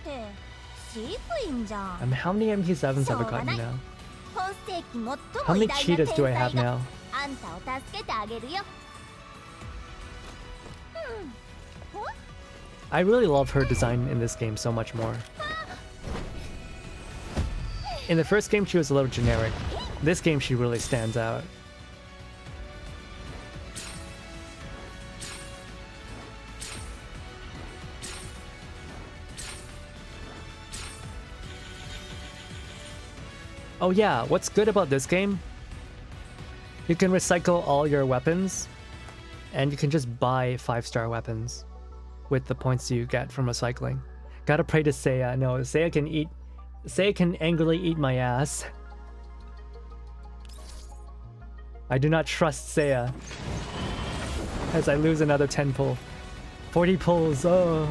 て飼育員じゃ I ん。 mean, how many MP7s have I gotten now? 本世紀最も How 偉 many 大な cheetahs 天 do I 才 have が now? あんたを助けてあげるよ。 I really love her design in this game so much more. In the first game, she was a little generic. This game, she really stands out. Oh yeah, what's good about this game? You can recycle all your weapons, and you can just buy 5-star weapons with the points you get from recycling. Gotta pray to Seiya. No, Seiya can angrily eat my ass. I do not trust Seiya. As I lose another 10 pull. 40 pulls, oh.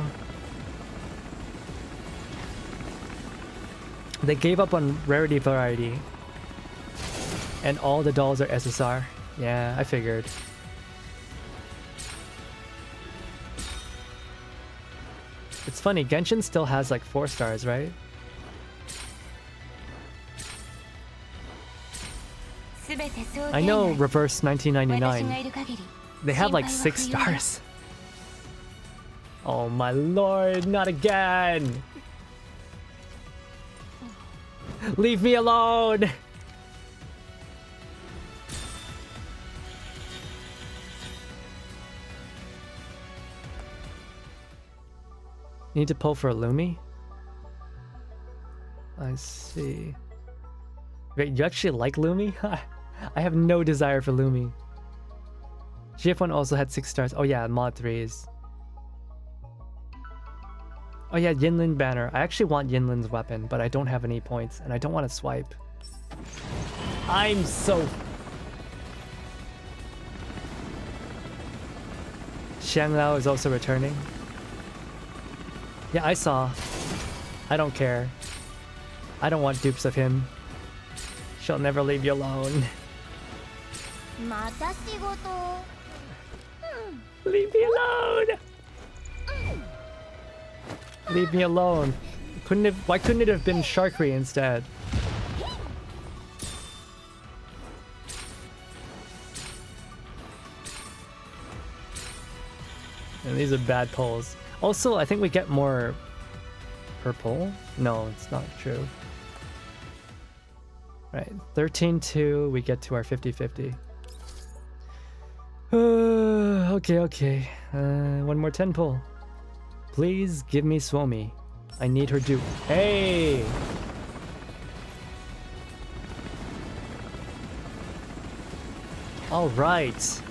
They gave up on rarity variety. And all the dolls are SSR. Yeah, I figured. It's funny, Genshin still has like 4 stars, right? I know Reverse 1999. They have like 6 stars. Oh my lord, not again! Leave me alone! You need to pull for a Lumi? I see. Wait, you actually like Lumi? I have no desire for Lumi. GF1 also had 6 stars. Oh yeah, mod 3s. Oh yeah, Yinlin banner. I actually want Yinlin's weapon, but I don't have any points, and I don't want to swipe. I'm so... Xianglao is also returning. Yeah, I saw. I don't care. I don't want dupes of him. She'll never leave you alone. Leave me alone! Leave me alone. Why couldn't it have been Sharkery instead? And these are bad pulls. Also, I think we get more per pull. No, it's not true. Right, 13-2, we get to our 50-50. Okay. One more 10 pull. Please give me Suomi. I need her dupe. Hey! Alright.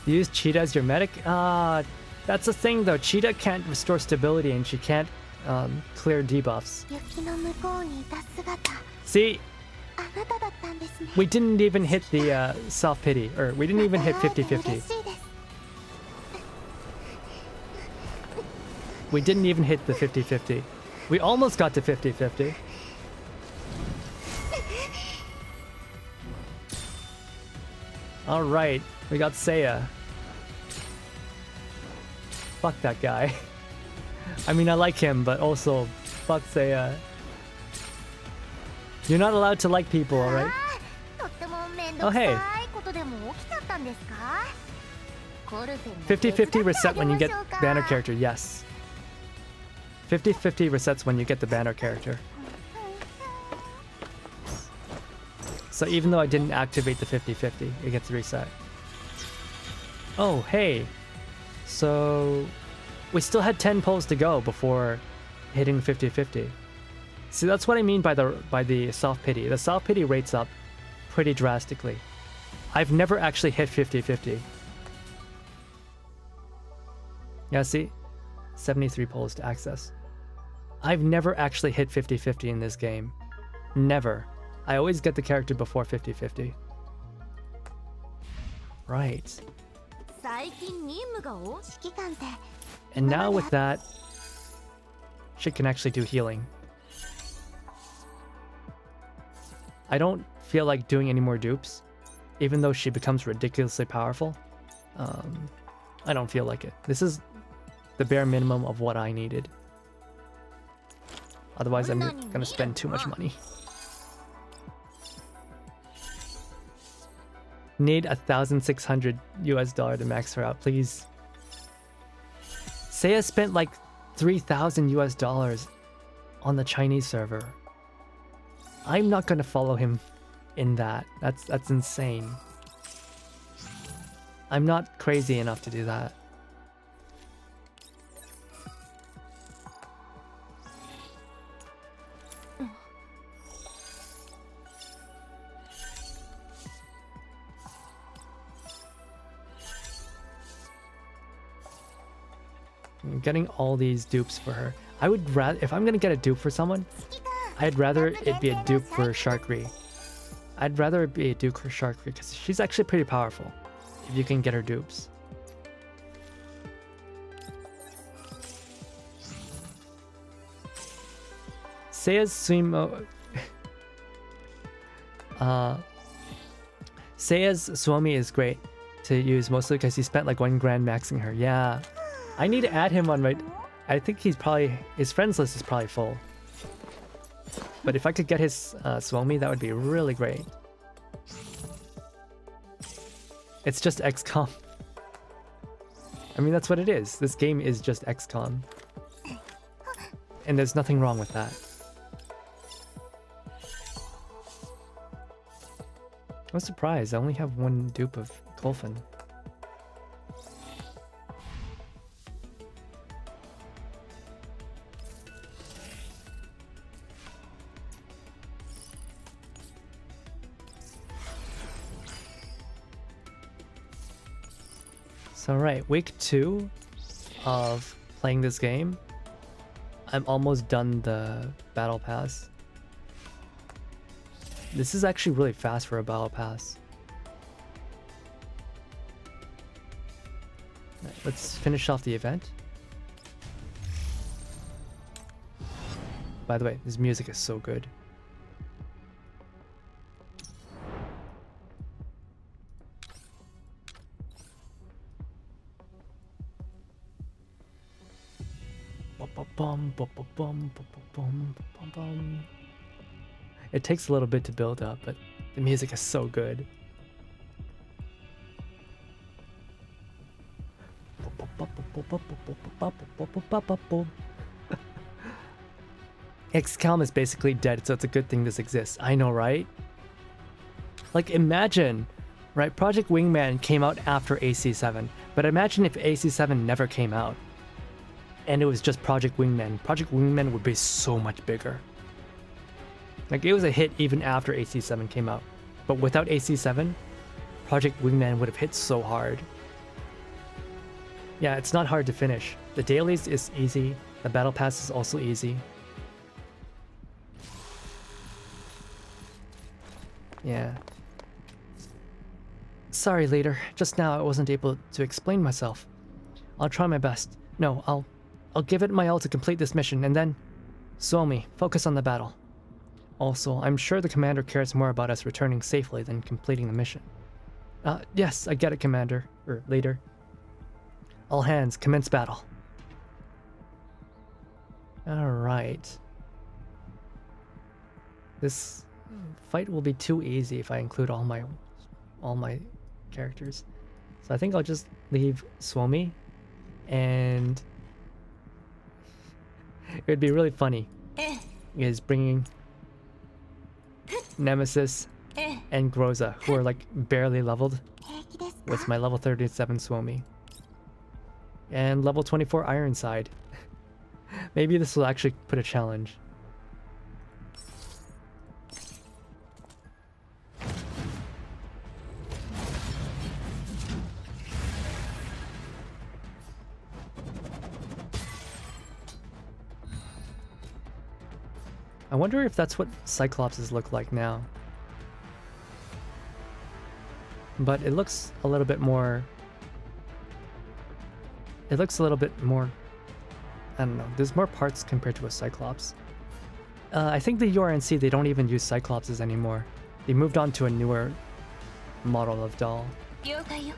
Use Cheetah as your medic? That's the thing though. Cheetah can't restore stability and she can't clear debuffs. See? We didn't even hit the soft pity, or we didn't even hit 50-50. We didn't even hit the 50-50. We almost got to 50-50. Alright, we got Seiya. Fuck that guy. I mean, I like him, but also, fuck Seiya. You're not allowed to like people, alright? Oh, hey. 50-50 reset when you get banner character, yes. 50-50 resets when you get the banner character. So even though I didn't activate the 50-50, it gets reset. Oh, hey. So we still had 10 pulls to go before hitting 50-50. See, that's what I mean by the soft pity. The soft pity rates up pretty drastically. I've never actually hit 50-50. Yeah, see? 73 pulls to access. I've never actually hit 50-50 in this game. Never. I always get the character before 50-50. Right. And now with that, she can actually do healing. I don't feel like doing any more dupes. even though she becomes ridiculously powerful, I don't feel like it. This is the bare minimum of what I needed. Otherwise, I'm gonna spend too much money. Need $1,600 US to max her out, please. Seiya spent like $3,000 US on the Chinese server. I'm not gonna follow him in that. That's insane. I'm not crazy enough to do that. I'm getting all these dupes for her. I would rather, if I'm gonna get a dupe for someone, I'd rather it be a dupe for Sharkry. I'd rather it be a dupe for Sharkry because she's actually pretty powerful if you can get her dupes. Seiya's Sumo... Seiya's Suomi is great to use mostly because he spent like $1 grand maxing her. Yeah. I need to add him on my... I think he's probably... His friends list is probably full. But if I could get his Suomi, that would be really great. It's just XCOM. I mean, that's what it is. This game is just XCOM. And there's nothing wrong with that. I'm surprised. I only have one dupe of Kolfin. So right, week 2 of playing this game. I'm almost done the battle pass. This is actually really fast for a battle pass. Right, let's finish off the event. By the way, this music is so good. It takes a little bit to build up, but the music is so good. XCOM is basically dead, so it's a good thing this exists. I know, right? Like, imagine, right? Project Wingman came out after AC7, but imagine if AC7 never came out and it was just Project Wingman. Project Wingman would be so much bigger. Like, it was a hit even after AC7 came out. But without AC7, Project Wingman would have hit so hard. Yeah, it's not hard to finish. The dailies is easy. The battle pass is also easy. Yeah. Sorry, leader. Just now I wasn't able to explain myself. I'll try my best. No, I'll give it my all to complete this mission, and then... Suomi, focus on the battle. Also, I'm sure the commander cares more about us returning safely than completing the mission. Yes, I get it, commander. Or leader. All hands, commence battle. Alright. This fight will be too easy if I include all my characters. So I think I'll just leave Suomi, and it'd be really funny is bringing Nemesis and Groza, who are like barely leveled, with my level 37 Suomi and level 24 Ironside. Maybe this will actually put a challenge. I wonder if that's what Cyclopses look like now. But it looks a little bit more... It looks a little bit more... I don't know. There's more parts compared to a Cyclops. I think the URNC, they don't even use Cyclopses anymore. They moved on to a newer model of doll. 了解よ。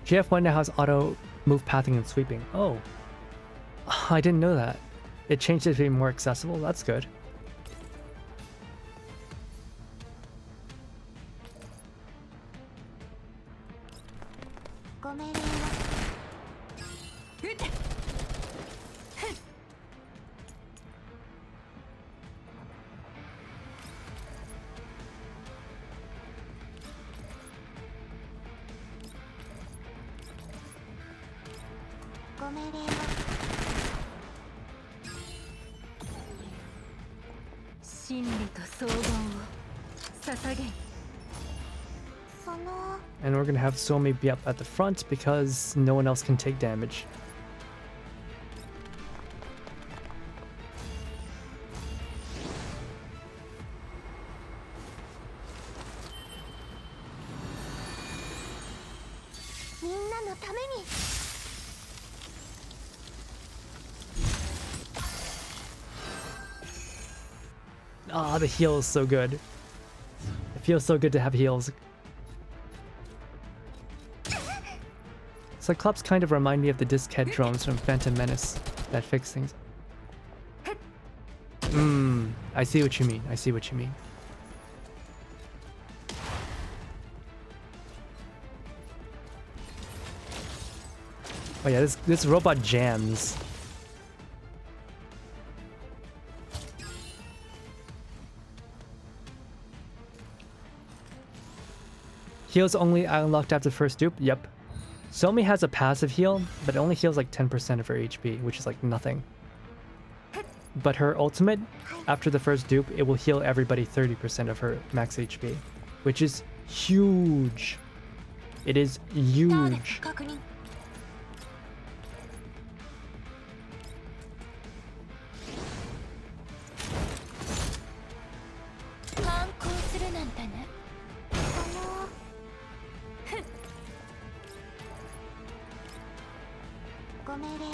GF1 now has auto move pathing and sweeping. Oh, I didn't know that. It changed it to be more accessible. That's good. ご命令はご命令は真理と荘厳を捧げん。 その And we're gonna have Suomi be up at the front because no one else can take damage. みんなのために Ah, the heal is so good. It feels so good to have heals. Cyclops kind of remind me of the disc head drones from Phantom Menace that fix things. I see what you mean. I see what you mean. Oh yeah, this robot jams. Heals only unlocked after first dupe? Yep. Somi has a passive heal, but it only heals like 10% of her HP, which is like nothing. But her ultimate, after the first dupe, it will heal everybody 30% of her max HP, which is huge. It is huge. 確認。 反抗するなんてね。 ご命令は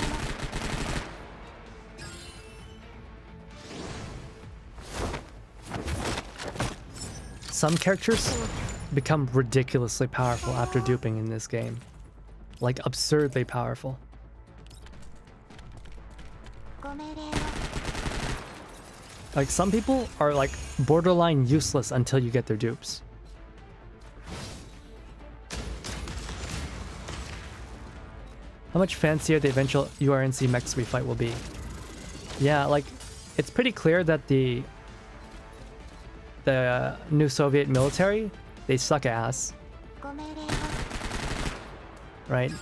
Some characters become ridiculously powerful after duping in this game. Like absurdly powerful. ご命令は Like some people are like borderline useless until you get their dupes. How much fancier the eventual URNC mech sweep fight will be. Yeah, like it's pretty clear that the new Soviet military, they suck ass, ご命令は right?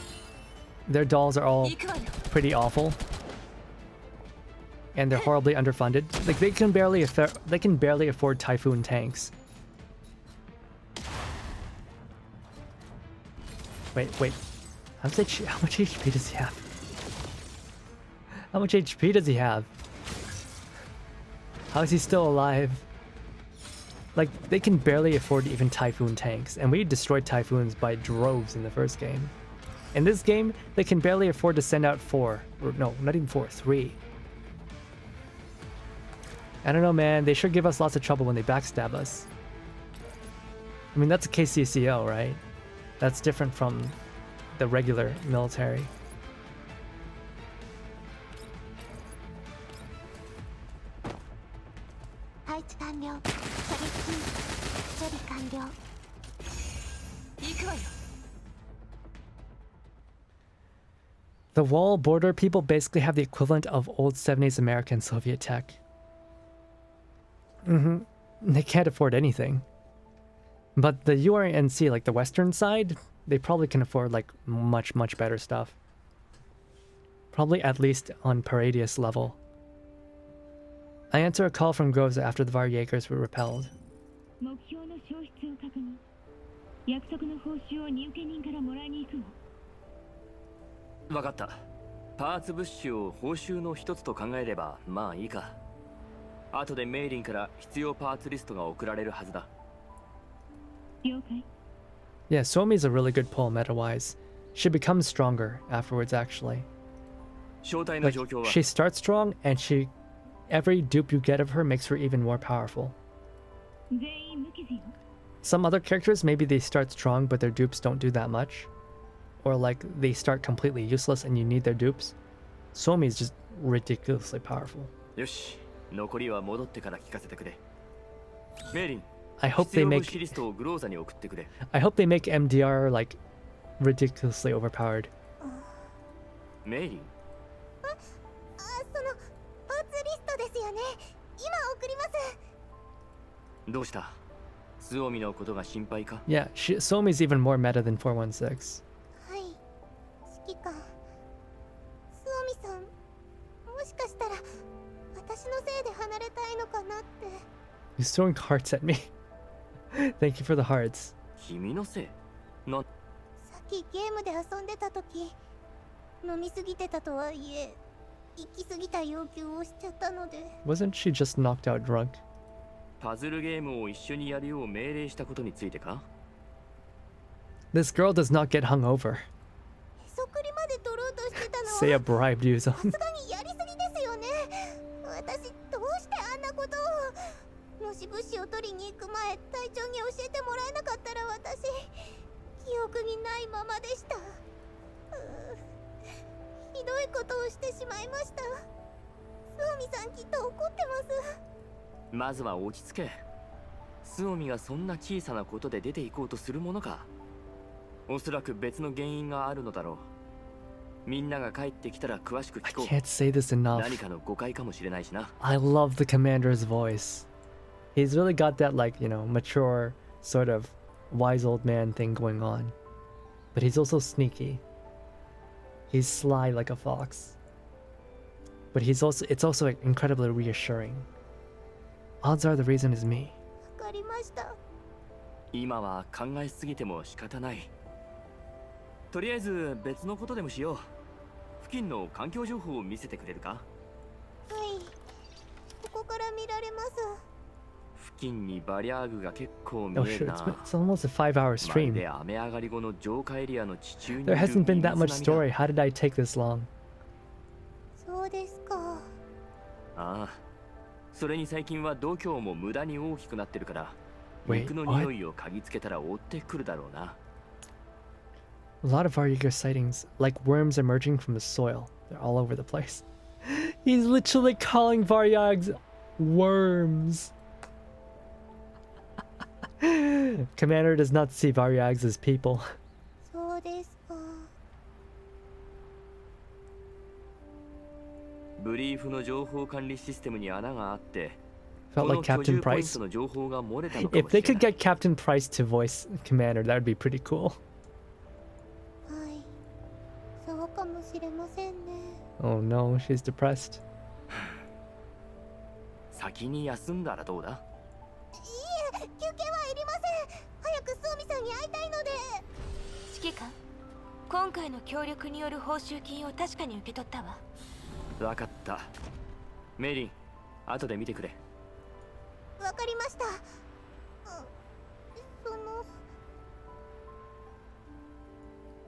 Their dolls are all 行くわよ。 pretty awful. And they're horribly underfunded. Like they can barely afford Typhoon tanks. Wait. How much HP does he have? How much HP does he have? How is he still alive? Like, they can barely afford even Typhoon tanks, and we destroyed Typhoons by droves in the first game. In this game, they can barely afford to send out 4. Or no, not even 4, 3. I don't know, man. They sure give us lots of trouble when they backstab us. I mean, that's a KCCO, right? That's different from the regular military. The wall border people basically have the equivalent of old 70s American Soviet tech. They can't afford anything. But the URNC, like the western side, they probably can afford like much better stuff. Probably at least on Paradius level. I answer a call from Groves after the Varjagers were repelled. 目標の消失を確認。約束の報酬を荷受人からもらいに行くの。わかった。パーツ物資を報酬の一つと考えればまあいいか。後でメイリンから必要パーツリストが送られるはずだ。了解。 Yeah, Somi's a really good pull meta-wise. She becomes stronger afterwards, actually. 正体の Like, 状況は she starts strong, and every dupe you get of her makes her even more powerful. 全員無傷よ。some other characters, maybe they start strong, but their dupes don't do that much. Or like they start completely useless and you need their dupes. Suomi is just ridiculously powerful. よし、残りは戻ってから聞かせてくれ。メイリン、 I hope they 必要物 make 資リストをグローザに送ってくれ。 I hope they make MDR like ridiculously overpowered. メイリン、パーツリストですよね。今送ります。どうした？スオミのことが心配か？ Yeah, Suomi's even more meta than 416. はい、指揮官。スオミさん、もしかしたら私のせいで離れたいのかなって。He's throwing hearts at me. Thank you for the hearts. 君のせい？な。さっきゲームで遊んでた時、飲みすぎてたとはいえ、行き過ぎた要求をしちゃったので。 Wasn't she just knocked out drunk? パズルゲームを一緒にやるよう命令したことについてか？ This girl does not get hungover. へそくりまで取ろうとしてたのは Say a bribed you さ some. すがにやりすぎですよね。私どうしてあんなことを。もし物資を取りに行く前、隊長に教えてもらえなかったら私記憶にないままでした。ひどいことをしてしまいました。スオミさんきっと怒ってます。まずは落ち着け。スオミがそんな小さなことで出て行こうとするものか。おそらく別の原因があるのだろう。みんなが帰ってきたら詳しく I 聞こう。 can't say this enough. 何かの誤解かもしれないしな。I love the commander's voice. He's really got that, like, you know, mature, sort of wise old man thing going on. But he's also sneaky. He's sly like a fox. But it's also like, incredibly reassuring. Odds are the reason is me. わかりました。今は考えすぎても仕方ない。とりあえず別のことでもしよう。付近の環境情報を見せてくれるか？はい、ここから見られます。付近にバリアーグが結構見 Oh, え sure. るな。 It's almost a 5-hour まる stream. で雨上がり後の浄化エリアの地中にいる There hasn't been that much 水波 story. だ。How did I take this long? そうですか。ああ。それに最近は度胸も無駄に大きくなってるから、 Wait, 肉の匂いを嗅ぎつけたら追ってくるだろうな。A lot of Varyager sightings, like worms emerging from the soil. They're all over the place. He's literally calling Varyags worms. Commander does not see Varyags as people. そうですか。ブリーフの情報管理システムに穴があって、 Felt like Captain ポイン Price. トの情報が漏れたのか If も they しれ could ない。 get Captain Price to voice Commander, that would be pretty cool. はい、そうかもしれませんね。 Oh no, she's depressed. 先に休んだらどうだ？いえ、休憩はいりません。早くスオミさんに会いたいので。指揮官、今回の協力による報酬金を確かに受け取ったわ。わかった。メイリン、後で見てくれ。わかりました。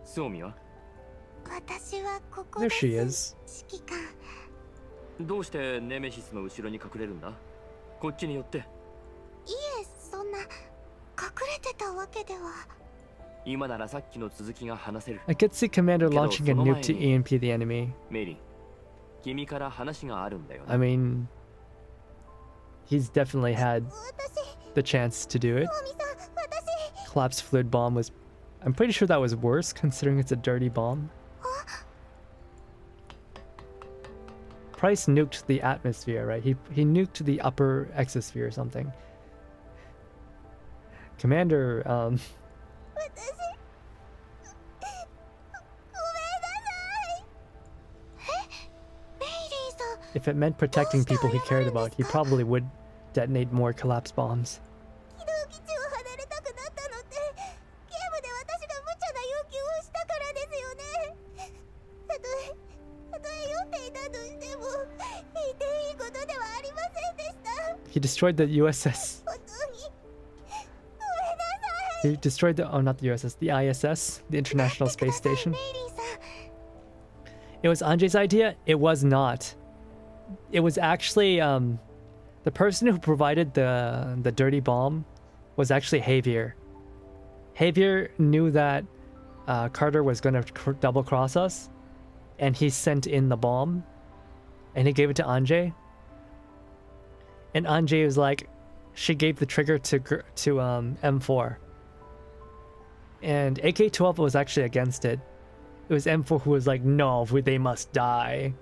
スオミは？私はここ There です。 she is. 指揮官。どうしてネメシスの後ろに隠れるんだ？こっちに寄って。いえ、そんな隠れてたわけでは。今ならさっきの続きが話せる。 I could see Commander Kiddo, launching a nuke to その前に。 EMP the enemy. メイリン、君から話があるんだよな。 I mean, he's definitely had 私、 the chance to do it. スオミさん、私。 Collapsed fluid bomb was... I'm pretty sure that was worse considering it's a dirty bomb. Price nuked the atmosphere, right? He nuked the upper exosphere or something. Commander, 私。ごめんなさい。メイリーさん。 if it meant protecting people he cared about, he probably would detonate more collapse bombs. 軌道基地を離れたくなったのってゲームで私が無茶な要求をしたからですよね。たとえ酔っていたとしても言っていいことではありませんでした。 He destroyed the USS. 本当にごめんなさい。 He destroyed the... Oh, not the USS. The ISS. The International Space Station. メイリーさん。 It was Anjay's idea? It was not. It was actually the person who provided the dirty bomb was actually Javier. Javier knew that Carter was going to double cross us, and he sent in the bomb, and he gave it to Anjay. And Anjay was like, she gave the trigger to M4. And AK-12 was actually against it. It was M4 who was like, no, they must die.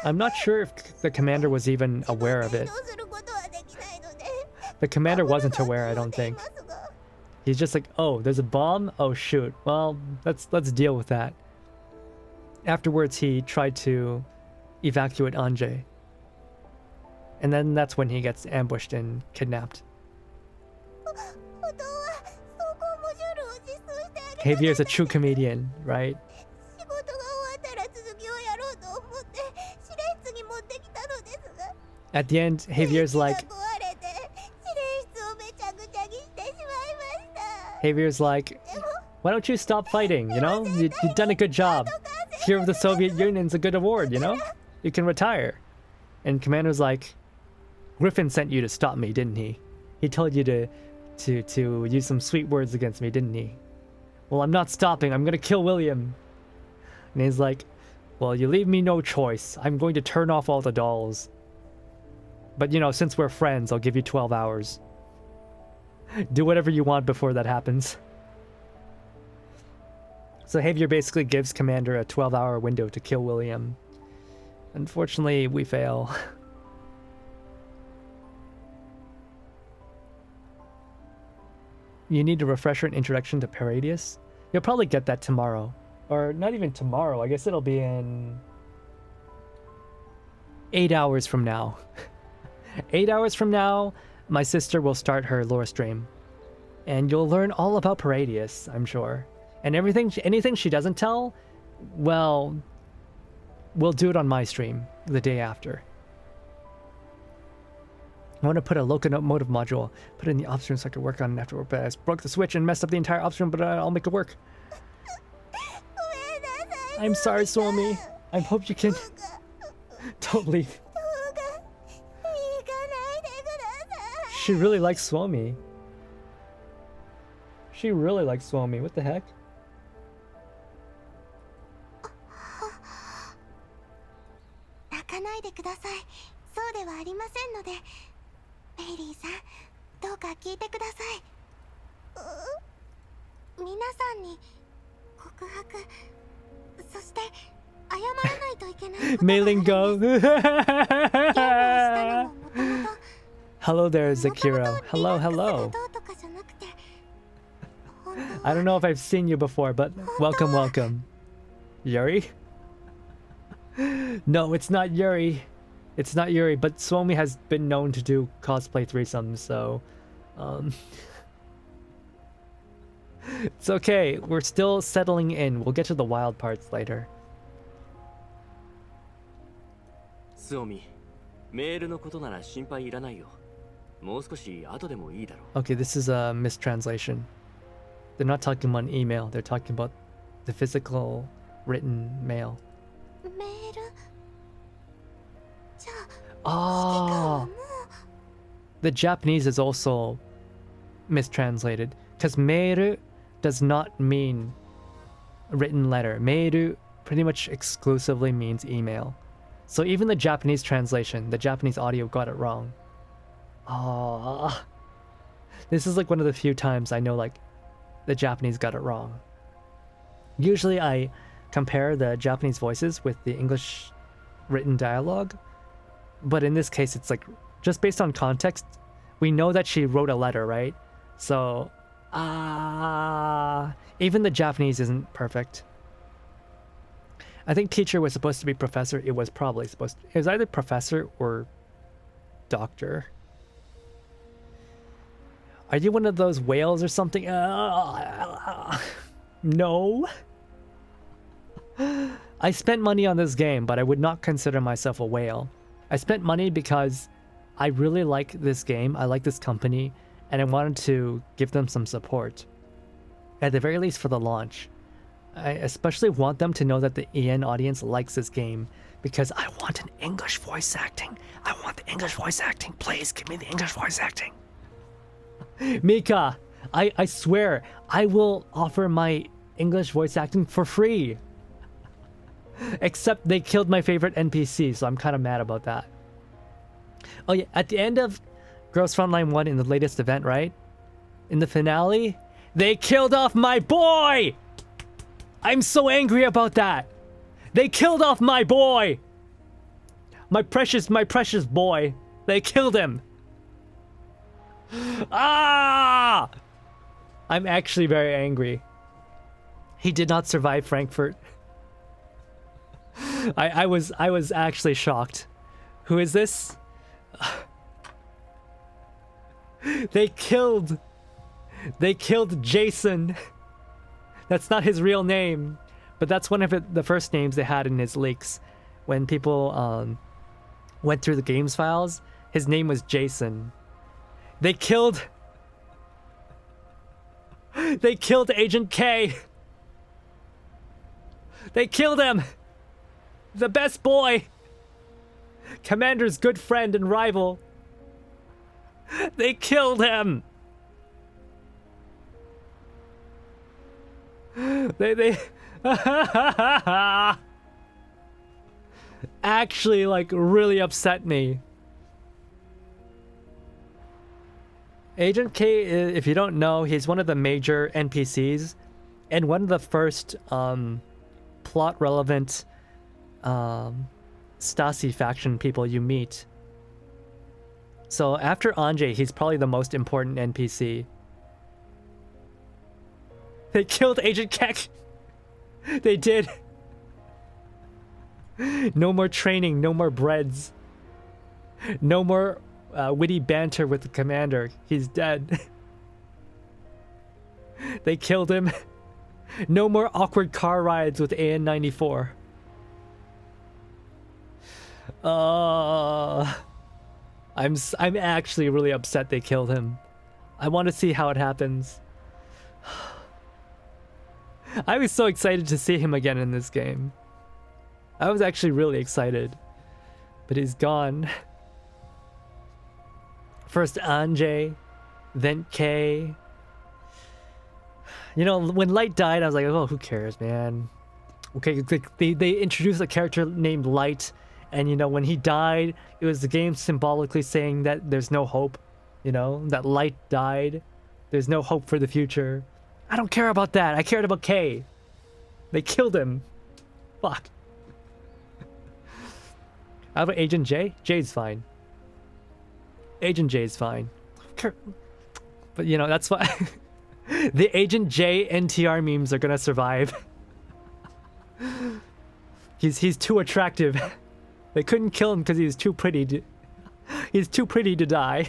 I'm not sure if the commander was even aware of it. The commander wasn't aware, I don't think. He's just like, oh, there's a bomb? Oh shoot. Well, let's deal with that. Afterwards, he tried to evacuate Anjay. And then that's when he gets ambushed and kidnapped. Javier's a true comedian, right? At the end, Javier's like, why don't you stop fighting, you know? You've done a good job. Hero of the Soviet Union's a good award, you know? You can retire. And Commander's like, Griffin sent you to stop me, didn't he? He told you to use some sweet words against me, didn't he? Well, I'm not stopping. I'm gonna kill William. And he's like, well, you leave me no choice. I'm going to turn off all the dolls. But, you know, since we're friends, I'll give you 12 hours. Do whatever you want before that happens. So Javier basically gives Commander a 12-hour window to kill William. Unfortunately, we fail. You need a refresher and introduction to Paradius? You'll probably get that tomorrow. Or not even tomorrow. I guess it'll be in 8 hours from now. 8 hours from now, my sister will start her lore stream. And you'll learn all about Paradius, I'm sure. And anything she doesn't tell, well, we'll do it on my stream the day after. I want to put a locomotive module, put it in the ops room so I could work on it afterward, but I broke the switch and messed up the entire ops room, but I'll make it work. I'm sorry, Suomi. I hope you can... Don't leave. She really likes Suomi. She really likes Suomi. What the heck? Mailing go. Hello there, Zakiro. Hello, hello. I don't know if I've seen you before, but welcome, welcome. Yuri? No, it's not Yuri. It's not Yuri, but Suomi has been known to do cosplay threesomes, so... It's okay, we're still settling in. We'll get to the wild parts later. Suomi, メールのことなら心配いらないよ。もう少し後でもいいだろう。 Okay, this is a mistranslation. They're not talking about an email, they're talking about the physical written mail. Oh, the Japanese is also mistranslated because meiru does not mean written letter. Meiru pretty much exclusively means email. So even the Japanese translation, the Japanese audio got it wrong. Oh, this is like one of the few times I know like the Japanese got it wrong. Usually I compare the Japanese voices with the English written dialogue. But in this case, it's like, just based on context, we know that she wrote a letter, right? So, even the Japanese isn't perfect. I think teacher was supposed to be professor. It was probably supposed to. It was either professor or doctor. Are you one of those whales or something? No. I spent money on this game, but I would not consider myself a whale. I spent money because I really like this game, I like this company, and I wanted to give them some support. At the very least for the launch. I especially want them to know that the EN audience likes this game because I want an English voice acting. I want the English voice acting. Please give me the English voice acting. Mika, I swear I will offer my English voice acting for free. Except they killed my favorite NPC, so I'm kind of mad about that. Oh yeah, at the end of Girls Frontline 1 in the latest event, right? In the finale, they killed off my boy! I'm so angry about that! They killed off my boy! My precious boy. They killed him. Ah! I'm actually very angry. He did not survive Frankfurt. I was actually shocked. Who is this? They killed Jason. That's not his real name, but that's one of the first names they had in his leaks. When people went through the games files, his name was Jason. They killed Agent K. They killed him. The best boy. Commander's good friend and rival. They killed him. They actually like really upset me. Agent K, if you don't know, he's one of the major NPCs and one of the first plot relevant Stasi faction people you meet. So after Anjay, he's probably the most important NPC. They killed Agent Keck. They did. No more training, no more breads. No more witty banter with the commander. He's dead. They killed him. No more awkward car rides with AN-94. I'm actually really upset they killed him. I want to see how it happens. I was so excited to see him again in this game. I was actually really excited. But he's gone. First Anjay, then K. You know, when Light died, I was like, oh, who cares, man? Okay, they introduced a character named Light, and you know, when he died, it was the game symbolically saying that there's no hope. You know, that Light died. There's no hope for the future. I don't care about that. I cared about K. They killed him. Fuck. How about Agent J? J's fine. Agent J's fine. But you know, that's why the Agent J NTR memes are gonna survive. He's too attractive. They couldn't kill him because he was too pretty. He's too pretty to die.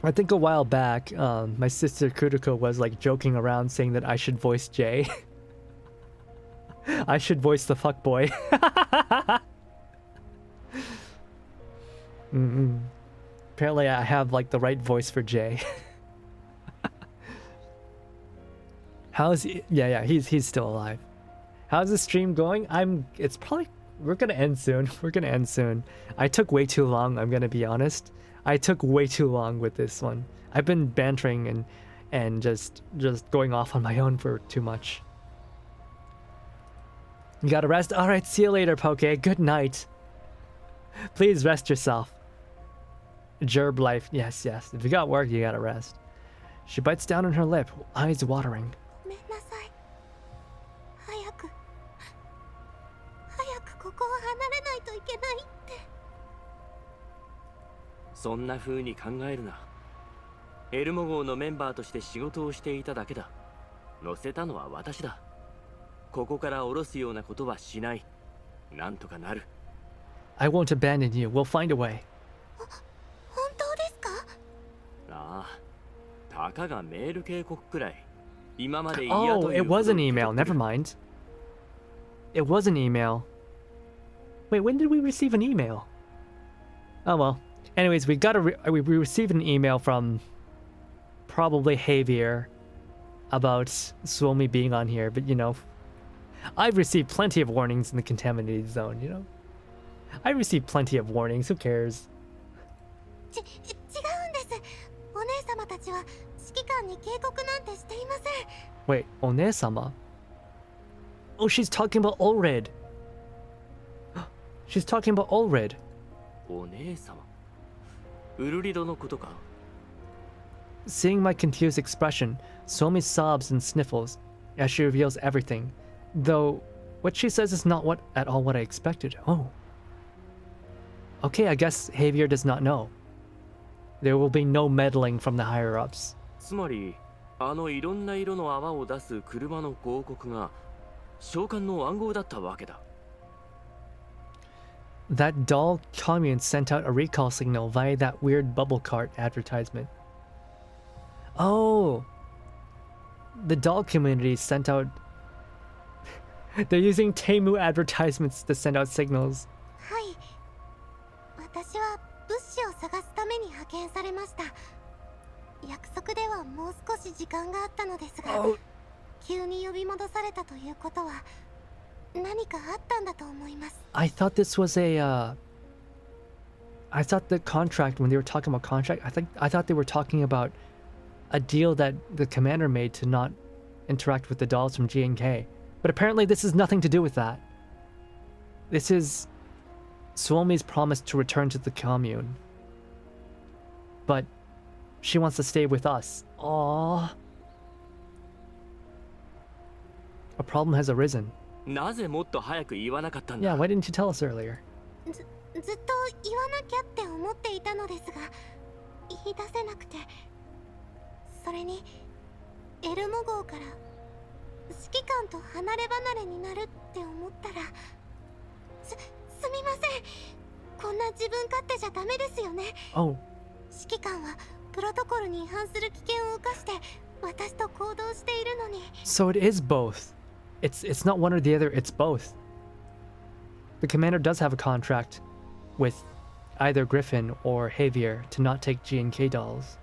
I think a while back, my sister Kuriko was like joking around saying that I should voice Jay. I should voice the fuckboy. Apparently I have like the right voice for Jay. How's he? Yeah, he's still alive. How's the stream going? It's probably, we're gonna end soon. We're gonna end soon. I took way too long, I'm gonna be honest. I took way too long with this one. I've been bantering and just going off on my own for too much. You gotta rest? Alright, see you later, Poke. Good night. Please rest yourself. Gerb life. Yes. If you got work, you gotta rest. She bites down on her lip, eyes watering. ここを離れないといけないって。そんな風に考えるな。エルモ号のメンバーとして仕事をしていただけだ。乗せたのは私だ。ここから降ろすようなことはしない。なんとかなる。I won't abandon you. We'll find a way. 本当ですか？ああ。たかがメール警告くらい。今まで嫌という。Oh, it was an email. Never mind. It was an email. Wait, when did we receive an email? Oh well. Anyways, we received an email from probably Javier about Suomi being on here, but you know, I've received plenty of warnings in the contaminated zone, you know? I received plenty of warnings, who cares? 違うんです。お姉様たちは指揮官に警告なんてしていません。 Wait, One-sama? Oh, she's talking about Ulred. She's talking about Ulred. お姉様ウルリドのことか Seeing my confused expression, Suomi sobs and sniffles as she reveals everything, though what she says is not at all what I expected. Oh. Okay, I guess Javier does not know. There will be no meddling from the higher-ups. つまりあのいろんな色の泡を出す車の広告が召喚の暗号だったわけだ That doll commune sent out a recall signal via that weird bubble cart advertisement. Oh! The doll community sent out... They're using Temu advertisements to send out signals. はい。私は物資を探すために派遣されました。約束ではもう少し時間があったのですが、急に呼び戻されたということは何かあったんだと思います。I thought this was a I thought the contract, when they were talking about contract, I thought they were talking about a deal that the commander made to not interact with the dolls from G&K. But apparently this has nothing to do with that. This is Suomi's promise to return to the commune. But she wants to stay with us. Aww. A problem has arisen. なぜもっと早く言わなかったんだ Yeah, why didn't you tell us earlier? ずっと言わなきゃって思っていたのですが、言い出せなくて。それにエルモ号から指揮官と離れ離れになるって思ったら、すみません。こんな自分勝手じゃダメですよね。Oh. 指揮官はプロトコルに違反する危険を冒して私と行動しているのに。So it is both. It's not one or the other, it's both. The commander does have a contract with either Griffin or Javier to not take G&K dolls.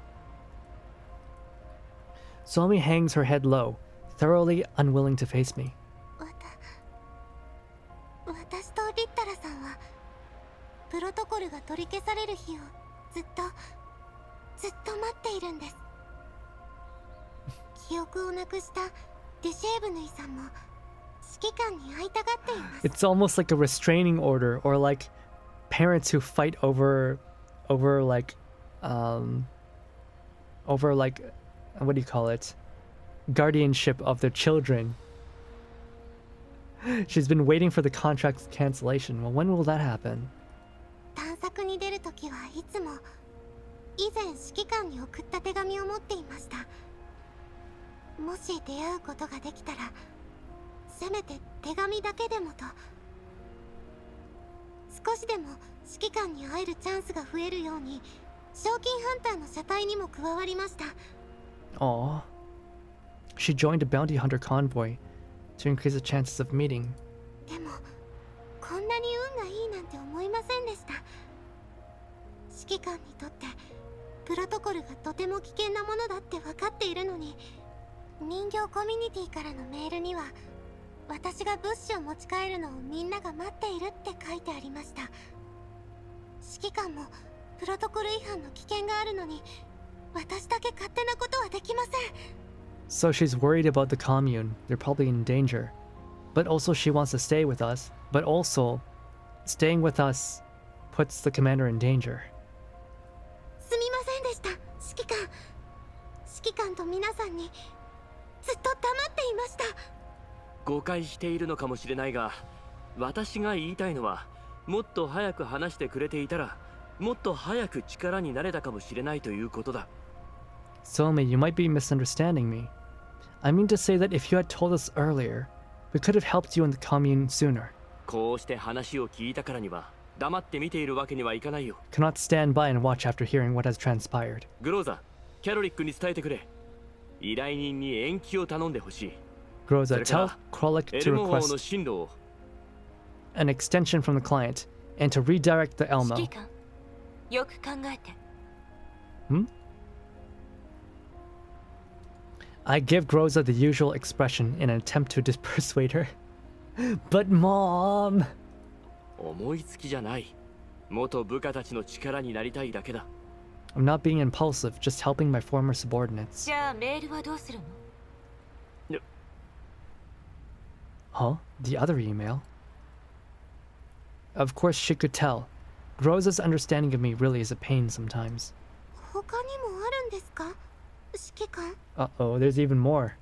Suomi hangs her head low, thoroughly unwilling to face me. 私とリッタラさんはプロトコルが取り消される日をずっと待っているんです。記憶をなくしたデシェーブヌイさんも指揮官に会いたがっています。 It's almost like a restraining order, or like parents who fight over like what do you call it? Guardianship of their children. She's been waiting for the contract's cancellation. Well, when will that happen? 探索に出るときはいつも以前指揮官に送った手紙を持っていました。もし出会うことができたら、せめて手紙だけでもと。少しでも指揮官に会えるチャンスが増えるように、賞金ハンターの車体にも加わりました。Aww. She joined a bounty hunter convoy to increase the chances of meeting. でも、こんなに運がいいなんて思いませんでした。指揮官にとってプロトコルがとても危険なものだって分かっているのに、人形コミュニティからのメールには私が物資を持ち帰るのをみんなが待っているって書いてありました。指揮官もプロトコル違反の危険があるのに、私だけ勝手なことはできません。 So she's worried about the commune. They're probably in danger. But also she wants to stay with us. But also, staying with us puts the commander in danger. すみませんでした、指揮官。指揮官と皆さんにずっと黙っていました。誤解しているのかもしれないが、私が言いたいのは、もっと早く話してくれていたら、もっと早く力になれたかもしれないということだ。Somi, you might be misunderstanding me. I mean to say that if you had told us earlier, we could have helped you in the commune sooner. こうして話を聞いたからには、黙って見ているわけにはいかないよ。Cannot stand by and watch after hearing what has transpired. グローザ、キャロリックに伝えてくれ。依頼人に延期を頼んでほしい。Groza, tell Krolek to request の進路を an extension from the client and to redirect the 指 Elmo. 揮官、よく考えて。I give Groza the usual expression in an attempt to persuade her. But mom! 思いつきじゃない。元部下たちの力になりたいだけだ。I'm not being impulsive, just helping my former subordinates. じゃあメールはどうするの？ Huh? The other email? Of course she could tell. Groza's understanding of me really is a pain sometimes. 他にもあるんですか？指揮官。Uh-oh, there's even more.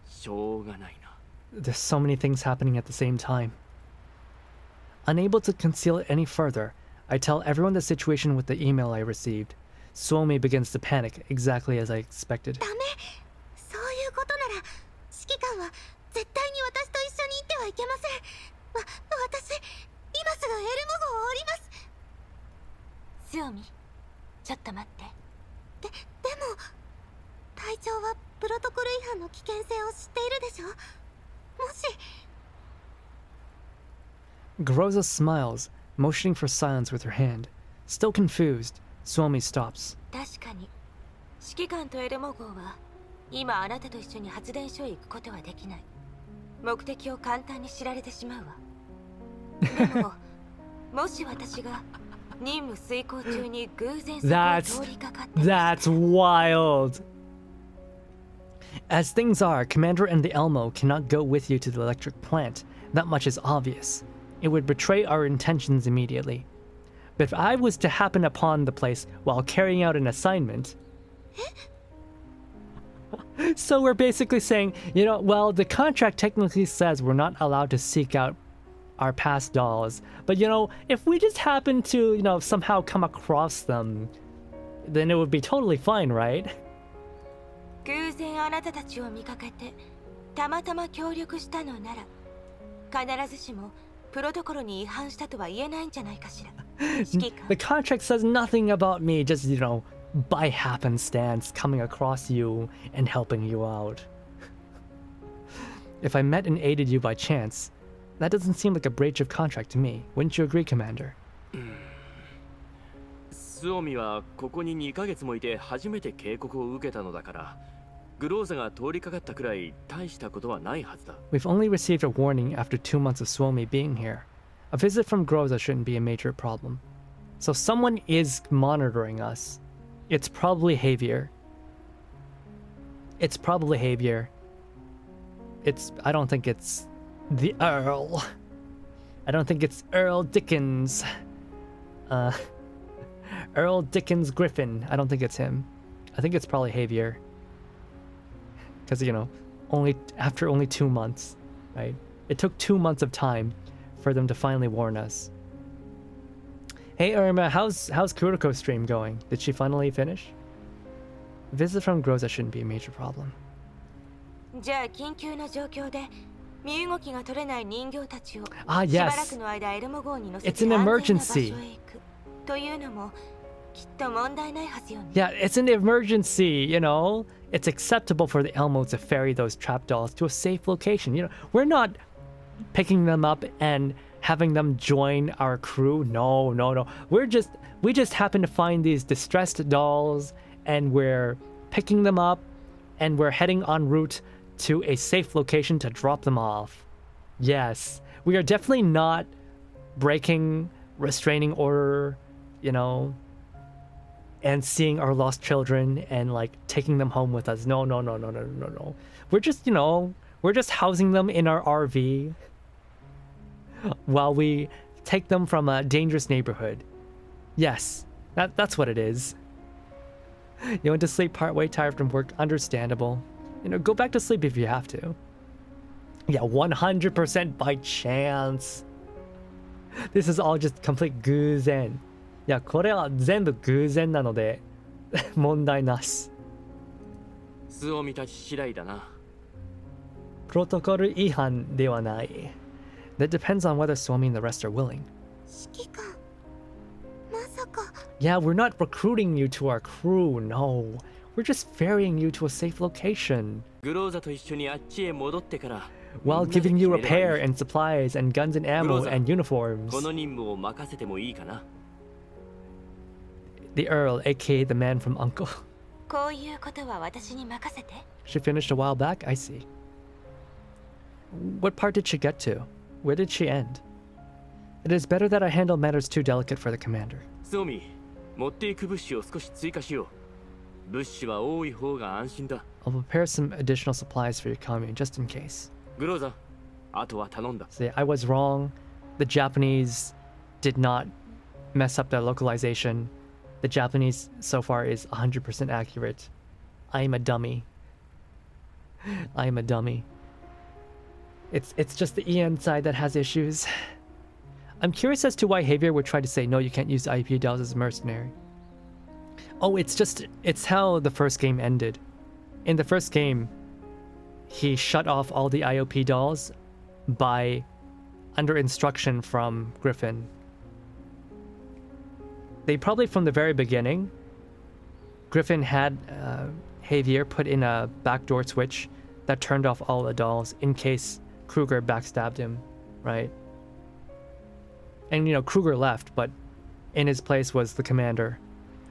しょうがないな。There's so many things happening at the same time. Unable to conceal it any further, I tell everyone the situation with the email I received. Suomi begins to panic, exactly as I expected. ダメ。そういうことなら指揮官は絶対に私と一緒に行ってはいけません。私今すぐエルモ号を降ります。スオミ、ちょっと待って。でも隊長はプロトコル違反の危険性を知っているでしょ。もし Groza smiles, motioning for silence with her hand. Still confused, Suomi stops. 確かに指揮官とエルモ号は今あなたと一緒に発電所へ行くことはできない。目的を簡単に知られてしまうわ。でももし私が任務遂行中に偶然そこを通りかかって That's wild! As things are, Commander and the Elmo cannot go with you to the electric plant. That much is obvious. It would betray our intentions immediately. But if I was to happen upon the place while carrying out an assignment... So we're basically saying, you know, well, the contract technically says we're not allowed to seek out our past dolls. But, you know, if we just happen to, you know, somehow come across them, then it would be totally fine, right? 偶然あなたたちを見かけてたまたま協力したのなら必ずしもプロトコルに違反したとは言えないんじゃないかしら。指揮官。 The contract says nothing about me, just, you know, by happenstance coming across you and helping you out. If I met and aided you by chance, that doesn't seem like a breach of contract to me. Wouldn't you agree, Commander? スオミはここに2ヶ月もいて初めて警告を受けたのだから、グローザが通りかかったくらい大したことはないはずだ。We've only received a warning after 2 months of Suomi being here. A visit from Groza shouldn't be a major problem. So someone is monitoring us. It's probably Javier. It's probably Javier. I don't think it's the Earl. I don't think it's Earl Dickens. Earl Dickens Griffin. I don't think it's him. I think it's probably Javier. Because, you know, after only 2 months, right? It took 2 months of time for them to finally warn us. Hey Irma, how's Kuroko's stream going? Did she finally finish? Visit from Groza shouldn't be a major problem. じゃあ緊急の状況で身動きが取れない人形たちを Ah, しばら yes. くの間エルモ号に乗せ It's て an 安全な場 emergency. 所へ行くというのもきっと問題ないはずよね。 Yeah, it's an emergency, you know? It's acceptable for the Elmo to ferry those trap dolls to a safe location. You know, we're not picking them up and having them join our crew. No. We just happen to find these distressed dolls and we're picking them up and we're heading en route to a safe location to drop them off. Yes, we are definitely not breaking restraining order, you know, and seeing our lost children and like taking them home with us. No. We're just, you know, we're just housing them in our RV while we take them from a dangerous neighborhood. Yes, that's what it is. You went to sleep partway tired from work, understandable. You know, go back to sleep if you have to. Yeah, 100% by chance. This is all just complete 偶然。いや、これは全部偶然なので問題なし。スオミたち次第だな。プロトコル違反ではない。That depends on whether Suomi and the rest are willing. 指揮官、まさか。Yeah, we're not recruiting you to our crew, no. We're just ferrying you to a safe location. グローザと一緒にあっちへ戻ってから。While giving you repair and supplies and guns and ammo and uniforms. この任務を任せてもいいかな。The Earl, aka the man from Uncle. こういうことは私に任せて。She finished a while back? I see. What part did she get to? Where did she end? It is better that I handle matters too delicate for the commander. ソミ、持っていく物資を少し追加しよう。物資は多い方が安心だ。I'll prepare some additional supplies for your commune just in case. グローザ、あとは頼んだ。See, I was wrong. The Japanese did not mess up their localization. The Japanese so far is 100% accurate. I am a dummy. I am a dummy. It's just the EN side that has issues. I'm curious as to why Javier would try to say, no, you can't use IOP dolls as a mercenary. Oh, it's how the first game ended. In the first game, he shut off all the IOP dolls by under instruction from Griffin. They probably from the very beginning, Griffin had Javier put in a backdoor switch that turned off all the dolls in case Kruger backstabbed him, right? And, you know, Kruger left, but in his place was the commander.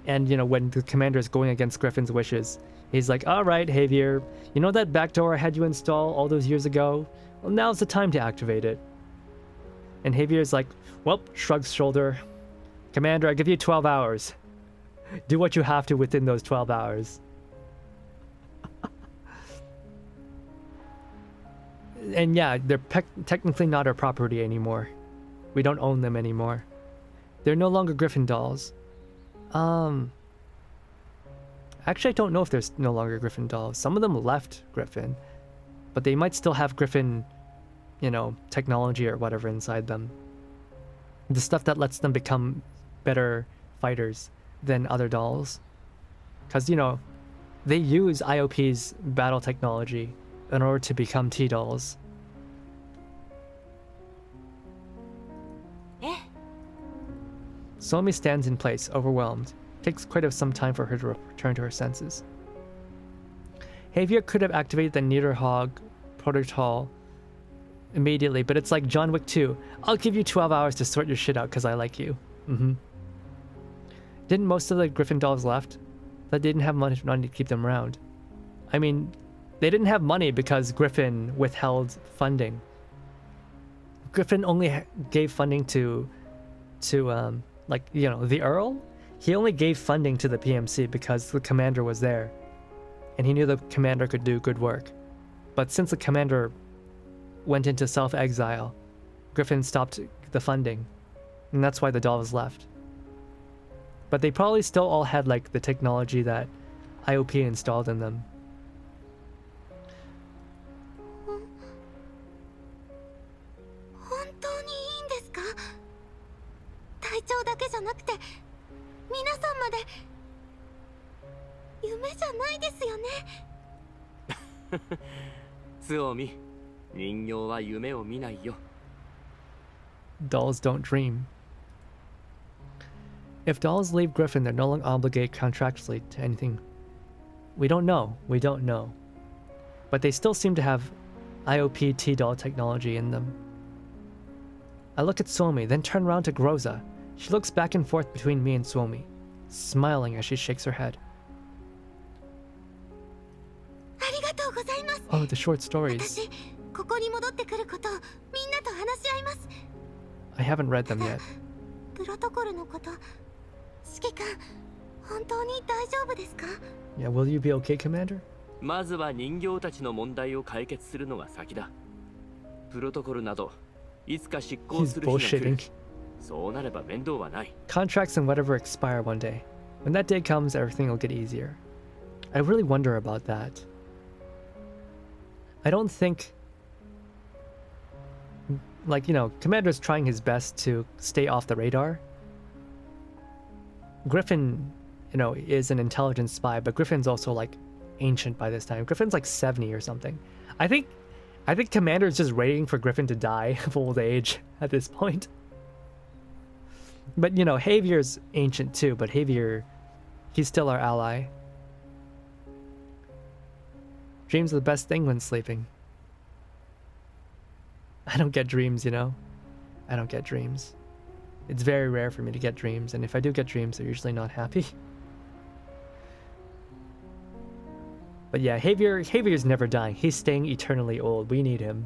And, you know, when the commander is going against Griffin's wishes, he's like, all right, Javier, you know that backdoor I had you install all those years ago? Well, now's the time to activate it. And Javier's like, well, shrugs shoulder. Commander, I give you 12 hours. Do what you have to within those 12 hours. And yeah, they're technically not our property anymore. We don't own them anymore. They're no longer Griffin dolls. Actually, I don't know if there's no longer Griffin dolls. Some of them left Griffin, but they might still have Griffin, you know, technology or whatever inside them. The stuff that lets them become better fighters than other dolls. Because, you know, they use IOP's battle technology in order to become T-dolls. Somi stands in place, overwhelmed. Takes quite some time for her to return to her senses. Javier could have activated the Niederhog protocol immediately, but it's like John Wick 2. I'll give you 12 hours to sort your shit out because I like you. Didn't most of the Griffin dolls left? That didn't have money to keep them around. I mean, they didn't have money because Griffin withheld funding. Griffin only gave funding to like, you know, the Earl? He only gave funding to the PMC because the commander was there. And he knew the commander could do good work. But since the commander went into self-exile, Griffin stopped the funding. And that's why the dolls left. But they probably still all had, like, the technology that IOP installed in them. Dolls don't dream. If dolls leave Griffin, they're no longer obligated contractually to anything. We don't know. We don't know. But they still seem to have IOP T-doll technology in them. I look at Suomi, then turn around to Groza. She looks back and forth between me and Suomi, smiling as she shakes her head. Oh, the short stories. I haven't read them yet. Yeah, will you be okay, Commander? まずは人形たちの問題を解決するのが先だ。プロトコルなどいつか執行する日が来る。そうなれば面倒はない。Contracts and whatever expire one day. When that day comes, everything will get easier. I really wonder about that. I don't think, like, you know, Commander's trying his best to stay off the radar. Griffin, you know, is an intelligence spy, but Griffin's also, like, ancient by this time. Griffin's like 70 or something. I think Commander's just waiting for Griffin to die of old age at this point. But, you know, Javier's ancient too, but Javier, he's still our ally. Dreams are the best thing when sleeping. I don't get dreams, you know? I don't get dreams. It's very rare for me to get dreams, and if I do get dreams, they're usually not happy. But yeah, Javier's never dying. He's staying eternally old. We need him.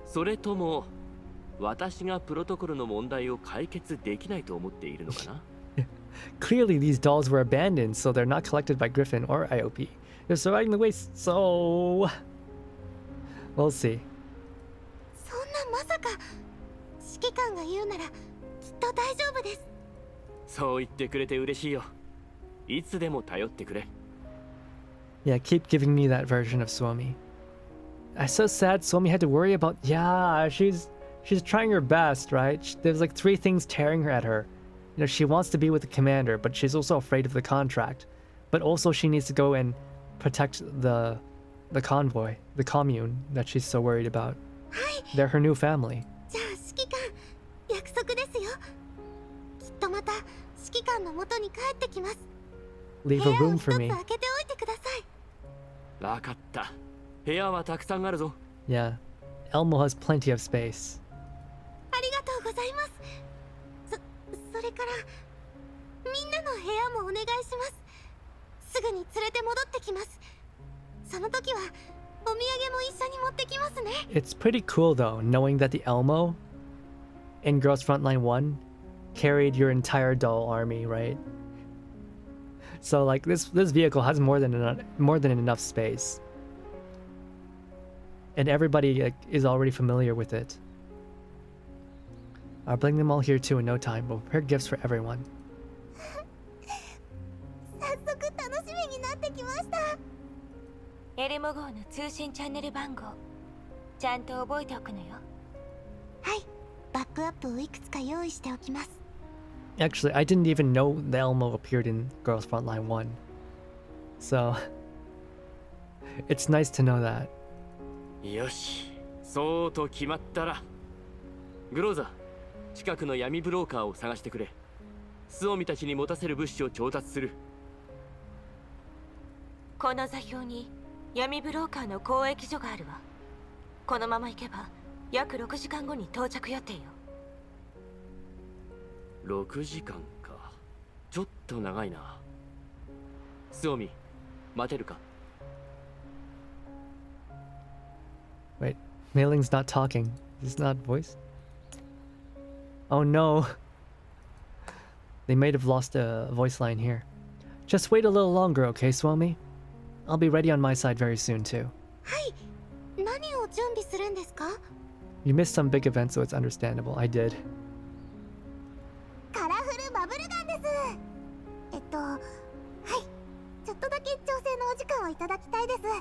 それとも私がプロトコルの問題を解決できないと思っているのかな Clearly, these dolls were abandoned, so they're not collected by Griffin or IOP. They're surviving the waste, so we'll see. そんなまさか指揮官が言うならきっと大丈夫です。そう言ってくれて嬉しいよ。いつでも頼ってくれ。Yeah, keep giving me that version of Suomi. I'm so sad Suomi had to worry about. Yeah, she's trying her best, right? There's like 3 things tearing her at her. You know, she wants to be with the commander, but she's also afraid of the contract. But also she needs to go and protect the convoy, the commune that she's so worried about. They're her new family. じゃあ指揮官、約束ですよ。きっとまた指揮官の元に帰ってきます。 Leave 部 a 屋を room 一つ for 開 me. けておいてください。わかった。部屋はたくさんあるぞ。Yeah, Elmo has plenty of space. ありがとうございます。それからみんなの部屋もお願いします。すぐに連れて戻ってきます。その時はお土産も一緒に持ってきますね。 It's pretty cool though, knowing that the Elmo in Girls Frontline 1 carried your entire doll army, right? So like this vehicle has more than enough space. And everybody like, is already familiar with it. I'll bring them all here too in no time. We'll prepare gifts for everyone. 早速楽しみになってきました。エルモ号の通信チャンネル番号ちゃんと覚えておくのよ。はい、バックアップをいくつか用意しておきます。 Actually, I didn't even know the Elmo appeared in Girls Frontline 1. So it's nice to know that. よし、そうと決まったら。グローザ、近くの闇ブローカーを探してくれ。スオミたちに持たせる物資を調達する。この座標に闇ブローカーの交易所があるわ。このまま行けば約6時間後に到着予定よ。6時間か。ちょっと長いな。スオミ、待てるか？ Wait, Mailing's not talking. He's not voice? Oh no. They might have lost a voice line here. Just wait a little longer, okay, Suomi? I'll be ready on my side very soon too. はい、何を準備するんですか？ You missed some big events, so it's understandable. I did. カラフルバブルガンです。はい、ちょっとだけ調整のお時間をいただきたいです。ちょっ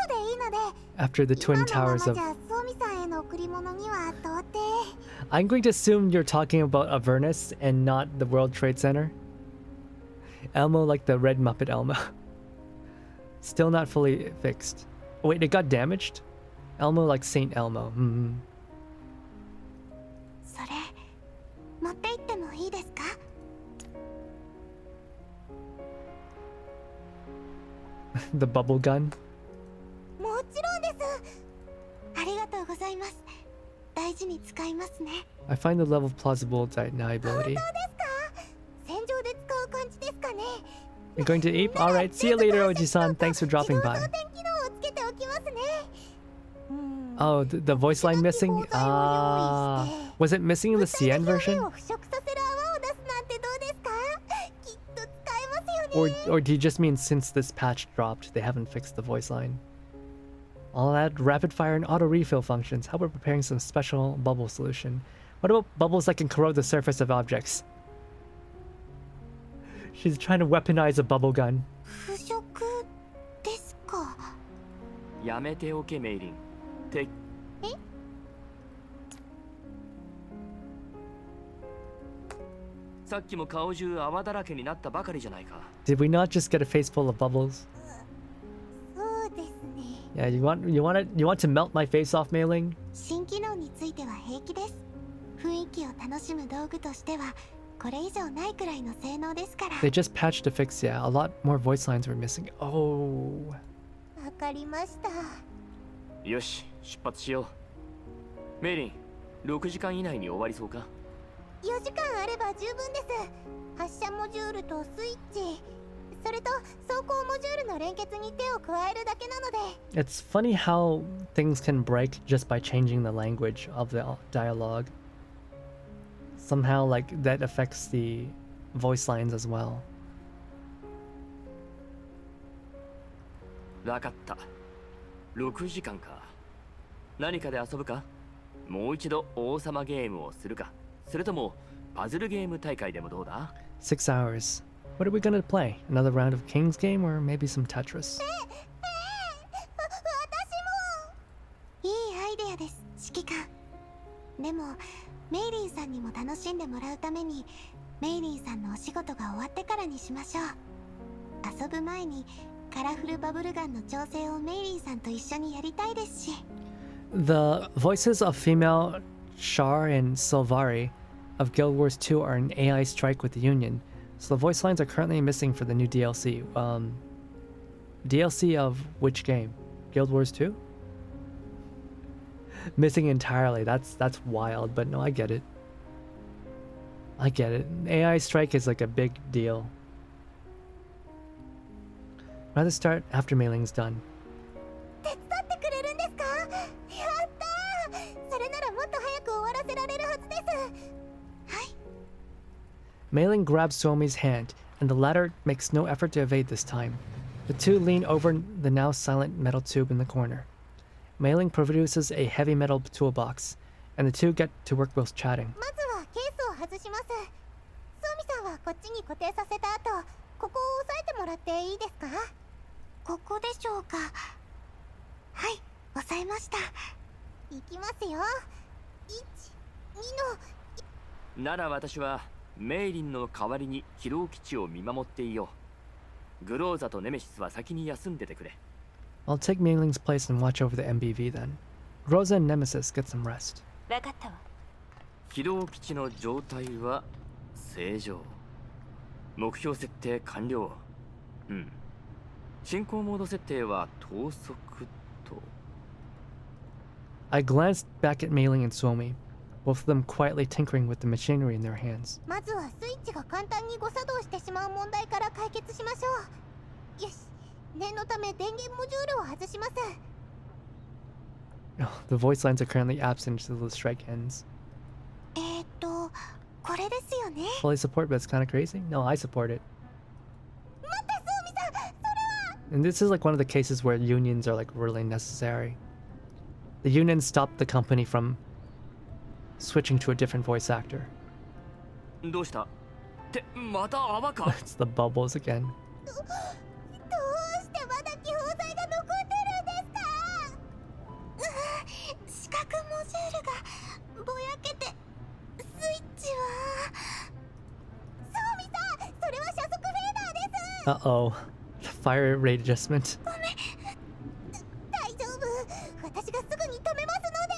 とでいいので。 After the twin towers of... 今のままじゃソミさんへの贈り物には到底。 I'm going to assume you're talking about Avernus and not the World Trade Center. Elmo like the red Muppet Elmo. Still not fully fixed. Oh, wait, it got damaged? Elmo like Saint Elmo. Mm-hmm. それ持って行ってもいいですか？ The bubble gun. もちろんです。ありがとうございます。大事に使いますね。 I find the level plausible deniability. 本当ですか？戦場で使う感じですかね。 You're going to eat? Alright, see you later, Oji-san. Thanks for dropping by. 自動装填機能をつけておきますね。Oh, the voice line missing? Was it missing in the CN version? 腐食させる泡を出すなんてどうですか？きっと使えますよね。 Or do you just mean since this patch dropped, they haven't fixed the voice line? I'll add rapid fire and auto refill functions. How about preparing some special bubble solution? What about bubbles that can corrode the surface of objects? She's trying to weaponize a bubble gun. 腐食ですか？やめておけ、メイリン。さっきも顔中泡だらけになったばかりじゃないか。 Did we not just get a face full of bubbles? そうですね。 Yeah, you want to melt my face off, Mailing? 新機能については平気です。雰囲気を楽しむ道具としてはこれ以上ないくらいの性能ですから。 They just patched to fix, yeah. A lot more voice lines were missing. Oh. わかりました。よし、出発しよう。メイリン、6時間以内に終わりそうか4時間あれば十分です。発射モジュールとスイッチ、それと走行モジュールの連結に手を加えるだけなので。 It's funny how things can break just by changing the language of the dialogue. Somehow, like, that affects the voice lines as well. わかった。6時間か。何かで遊ぶか？もう一度王様ゲームをするか？それともパズルゲーム大会でもどうだ？ 6 hours. What are we gonna play? Another round of King's Game or maybe some Tetris? 私もいいアイデアです、指揮官。でもメイリンさんにも楽しんでもらうためにメイリンさんのお仕事が終わってからにしましょう。遊ぶ前にカラフルバブルガンの調整をメイリンさんと一緒にやりたいですし。 The voices of female Char and Sylvari of Guild Wars 2 are an AI strike with the Union, so the voice lines are currently missing for the new DLC. DLC of which game? Guild Wars 2? Missing entirely. That's wild, but no, I get it. I get it. AI strike is like a big deal. Rather start after mailing's done. 手伝ってくれるんですか？やったー。それならもっと早く終わらせられるはずです。はい。 Mailing grabs Suomi's hand, and the latter makes no effort to evade this time. The two lean over the now silent metal tube in the corner. Mailing produces a heavy metal toolbox, and the two get to work whilst chatting. まずはケースを外します。ソミさんはこっちに固定させた後、ここを押さえてもらっていいですか？ここでしょうか？はい、押さえました。いきますよ。1、2の。なら私はメイリンの代わりに起動基地を見守っていよう。グローザとネメシスは先に休んでてくれ。I'll take Mailing's place and watch over the MBV then. Rosa and Nemesis get some rest. わかったわ。起動基地の状態は正常。目標設定完了。うん。進行モード設定は等速と。I glanced back at Mailing and Suomi, both of them quietly tinkering with the machinery in their hands. まずはスイッチが簡単に誤作動してしまう問題から解決しましょう。よし、念のため電源モジュールを外します。Oh, the voice lines are currently absent until the strike ends. これですよね。 Fully support, but it's kind of crazy. No, I support it. 待って、ソーミさん、それは。 And this is like one of the cases where unions are like really necessary. The unions stopped the company from switching to a different voice actor. どうした？ってまた泡か？ It's the bubbles again. どうしてまだ気泡剤が残ってるんですか？四角モジュールがぼやけて、スイッチは。ソーミさん、それは車速フェーダーです。 Uh-oh. The fire rate adjustment. ごめん。大丈夫。私がすぐに止めますので。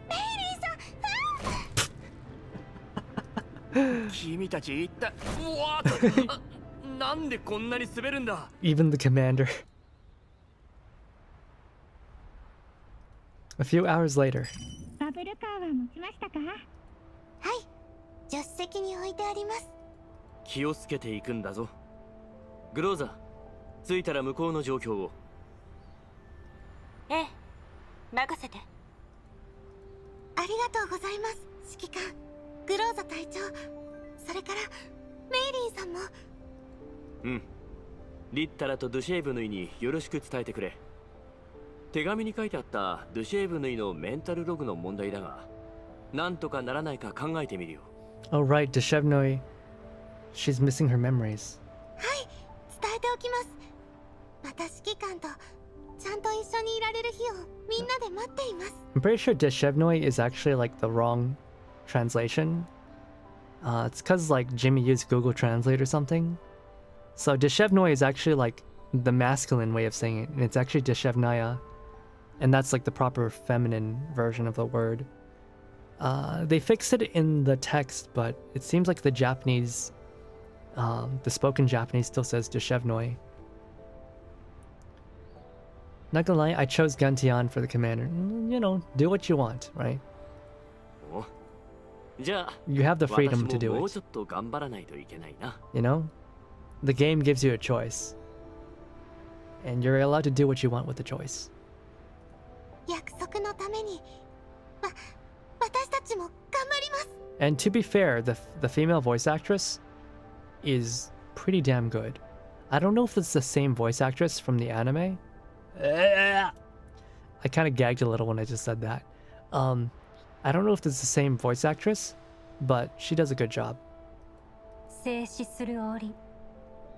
メイリーさん。君たち一体うわーっなんでこんなに滑るんだ？ Even the commander. A few hours later. バブルカーは持ちましたか？はい、助手席に置いてあります。気をつけていくんだぞ。グローザ、着いたら向こうの状況を。ええ、任せて。ありがとうございます、指揮官。グローザ隊長、それからメイリンさんも。うん。リッタラとドゥシェーブヌイによろしく伝えてくれ。手紙に書いてあったドゥシェーブヌイのメンタルログの問題だが、なんとかならないか考えてみるよ。Oh right, Deshevnoy. She's missing her memories. はい、伝えておきます。また指揮官とちゃんと一緒にいられる日をみんなで待っています。I'm pretty sure Deshevnoy is actually like the wrong translation. It's because like Jimmy used Google Translate or something. So Deshevnoy is actually like the masculine way of saying it, and it's actually Deshevnaya, and that's like the proper feminine version of the word. They fixed it in the text, but it seems like the Japanese, the spoken Japanese still says Deshevnoy. Not gonna lie, I chose Guntian for the commander. You know, do what you want, right? お、You have the freedom to 私 do ももう it. ちょっと頑張らないといけないな。 You know? The game gives you a choice. And you're allowed to do what you want with the choice. 約束のために私たちも頑張ります。 And to be fair, the female voice actress is pretty damn good. I don't know if it's the same voice actress from the anime. I kind of gagged a little when I just said that. I don't know if it's the same voice actress, but she does a good job. 静止する檻、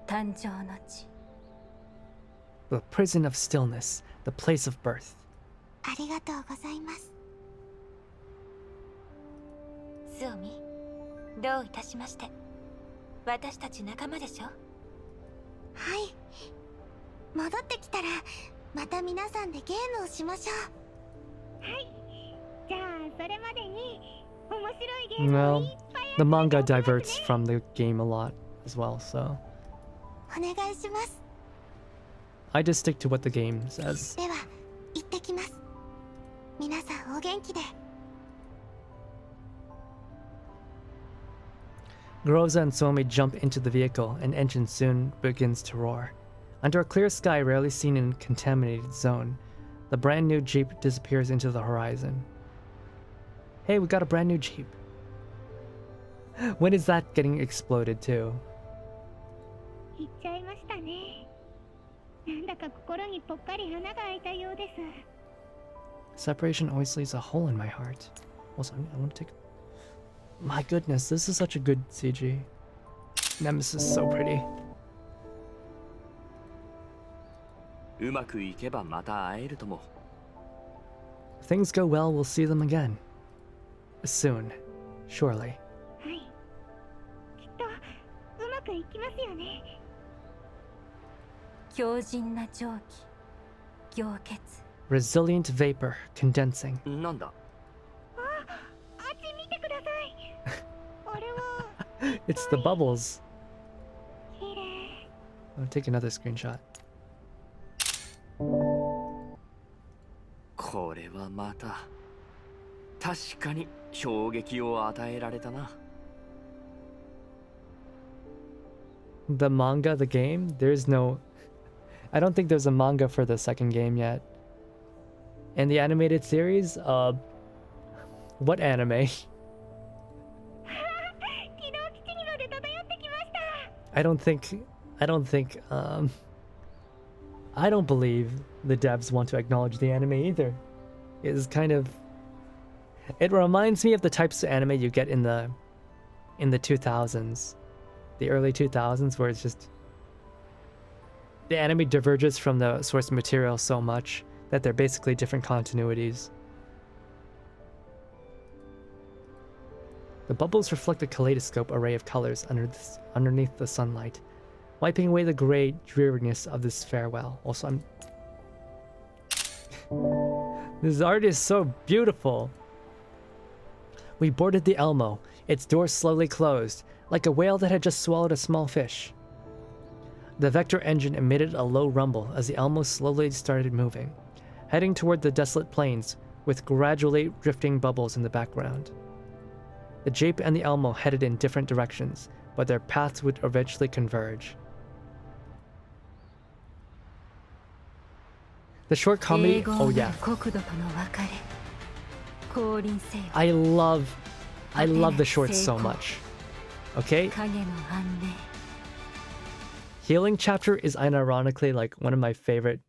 誕生の地。 The prison of stillness, the place of birth. ありがとうございます。スオミ、どういたしまして。私たち仲間でしょ。はい。戻ってきたらまた皆さんでゲームをしましょう。はい。じゃあそれまでに面白いゲームを Well, いっぱい the manga diverts from the game a lot as well, so お願いします。 I just stick to what the game says. では行ってきます。皆さんお元気で。 Groza and Suomi jump into the vehicle, and engine soon begins to roar. Under a clear sky rarely seen in a contaminated zone, the brand new Jeep disappears into the horizon. Hey, we got a brand new Jeep. When is that getting exploded too? 行っちゃいましたね。なんだか心にぽっかり穴が開いたようです。 Separation always leaves a hole in my heart. Also, I want to take... My goodness, this is such a good CG. Nemesis is so pretty. うまくいけばまた会えるとも。 If things go well, we'll see them again. Soon. Surely. はい。きっとうまくいきますよね。強靭な蒸気、凝結。 Resilient vapor condensing. なんだ。あっち見てください。あれは It's the bubbles. 綺麗。 I'll take another screenshot. これはまた確かに衝撃を与えられたな。 The manga, the game, there's no... I don't think there's a manga for the second game yet. And the animated series, what anime? 機動基地にまで漂ってきました。 I don't believe the devs want to acknowledge the anime either. It's kind of... It reminds me of the types of anime you get in the 2000s. The early 2000s, where it's just... The anime diverges from the source material so much that they're basically different continuities. The bubbles reflect a kaleidoscope array of colors underneath the sunlight, wiping away the gray dreariness of this farewell. Also, I'm... This art is so beautiful! We boarded the Elmo. Its doors slowly closed, like a whale that had just swallowed a small fish. The Vector engine emitted a low rumble as the Elmo slowly started moving, heading toward the desolate plains with gradually drifting bubbles in the background. The Jeep and the Elmo headed in different directions, but their paths would eventually converge. The short comedy... Oh yeah. I love the shorts so much. Okay? Healing chapter is unironically like one of my favorite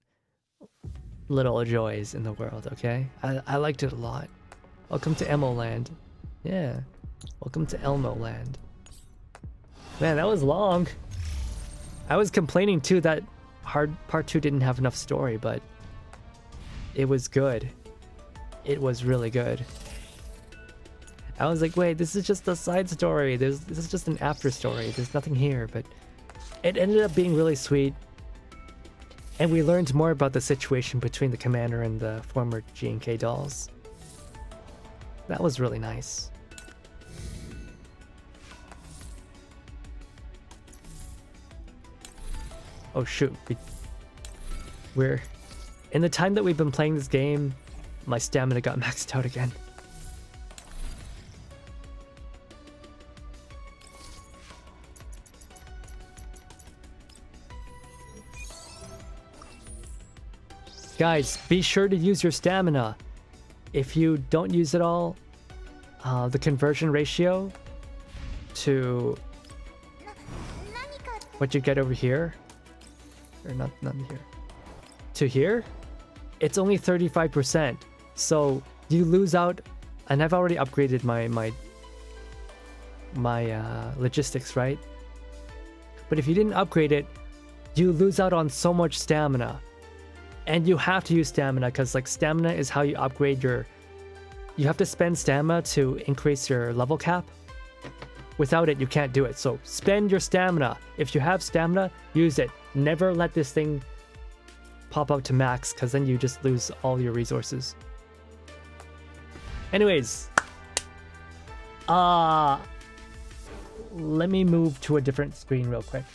little joys in the world, okay? I liked it a lot. Welcome to Elmo Land. Yeah. Welcome to Elmo Land. Man, that was long. I was complaining too that part 2 didn't have enough story, but it was good. It was really good. I was like, wait, this is just a side story. This is just an after story. There's nothing here, but it ended up being really sweet. And we learned more about the situation between the commander and the former G&K dolls. That was really nice. Oh shoot, we're... In the time that we've been playing this game, my stamina got maxed out again. Guys, be sure to use your stamina. If you don't use it all, the conversion ratio to what you get over here, or not here, to here, it's only 35%. So you lose out, and I've already upgraded my logistics, right? But if you didn't upgrade it, you lose out on so much stamina. And you have to use stamina because like stamina is how you upgrade your... You have to spend stamina to increase your level cap. Without it, you can't do it. So spend your stamina. If you have stamina, use it. Never let this thing pop out to max because then you just lose all your resources. Anyways. Let me move to a different screen real quick.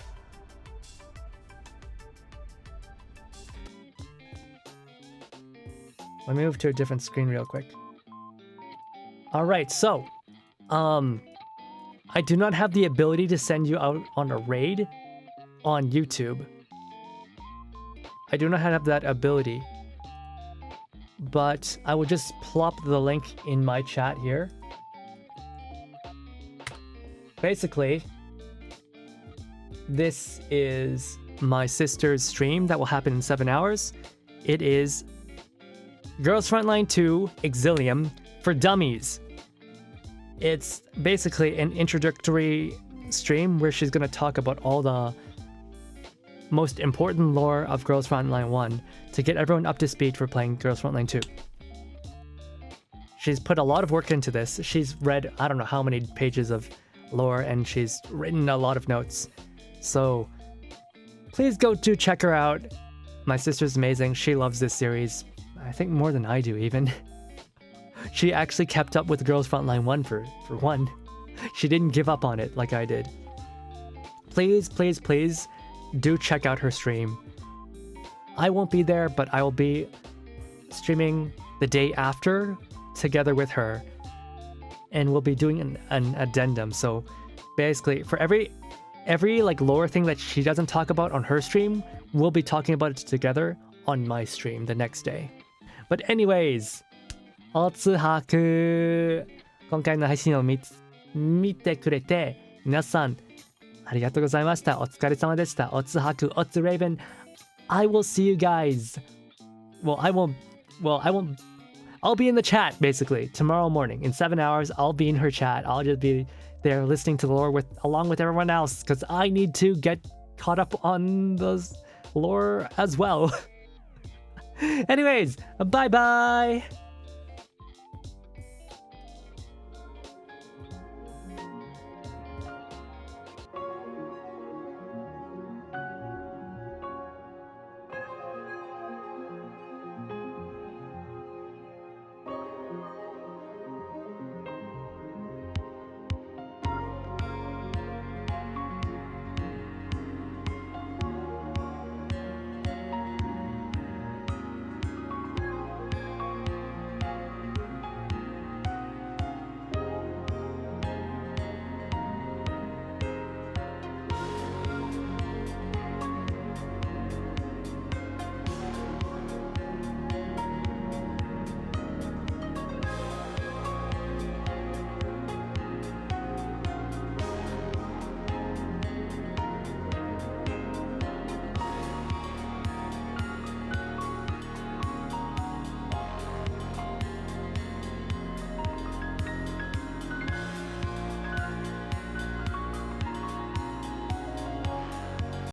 Let me move to a different screen real quick. Alright, so I do not have the ability to send you out on a raid on YouTube. I do not have that ability. But I will just plop the link in my chat here. Basically, this is my sister's stream that will happen in 7 hours. It is Girls Frontline 2 Exilium for Dummies. It's basically an introductory stream where she's going to talk about all the most important lore of Girls Frontline 1 to get everyone up to speed for playing Girls Frontline 2. She's put a lot of work into this. She's read I don't know how many pages of lore and she's written a lot of notes. So please go to check her out. My sister's amazing. She loves this series. I think more than I do even. She actually kept up with Girls Frontline 1 for one. She didn't give up on it like I did. Please, please, please do check out her stream. I won't be there, but I will be streaming the day after together with her. And we'll be doing an addendum. So basically, for every like lore thing that she doesn't talk about on her stream, we'll be talking about it together on my stream the next day. But anyways, おつはく今回の配信を見てくれて皆さんありがとうございました。お疲れ様でした。おつはく、おつ Raven. I will see you guys. I'll be in the chat basically tomorrow morning in 7 hours. I'll be in her chat. I'll just be there listening to the lore along with everyone else because I need to get caught up on those lore as well. Anyways, bye bye.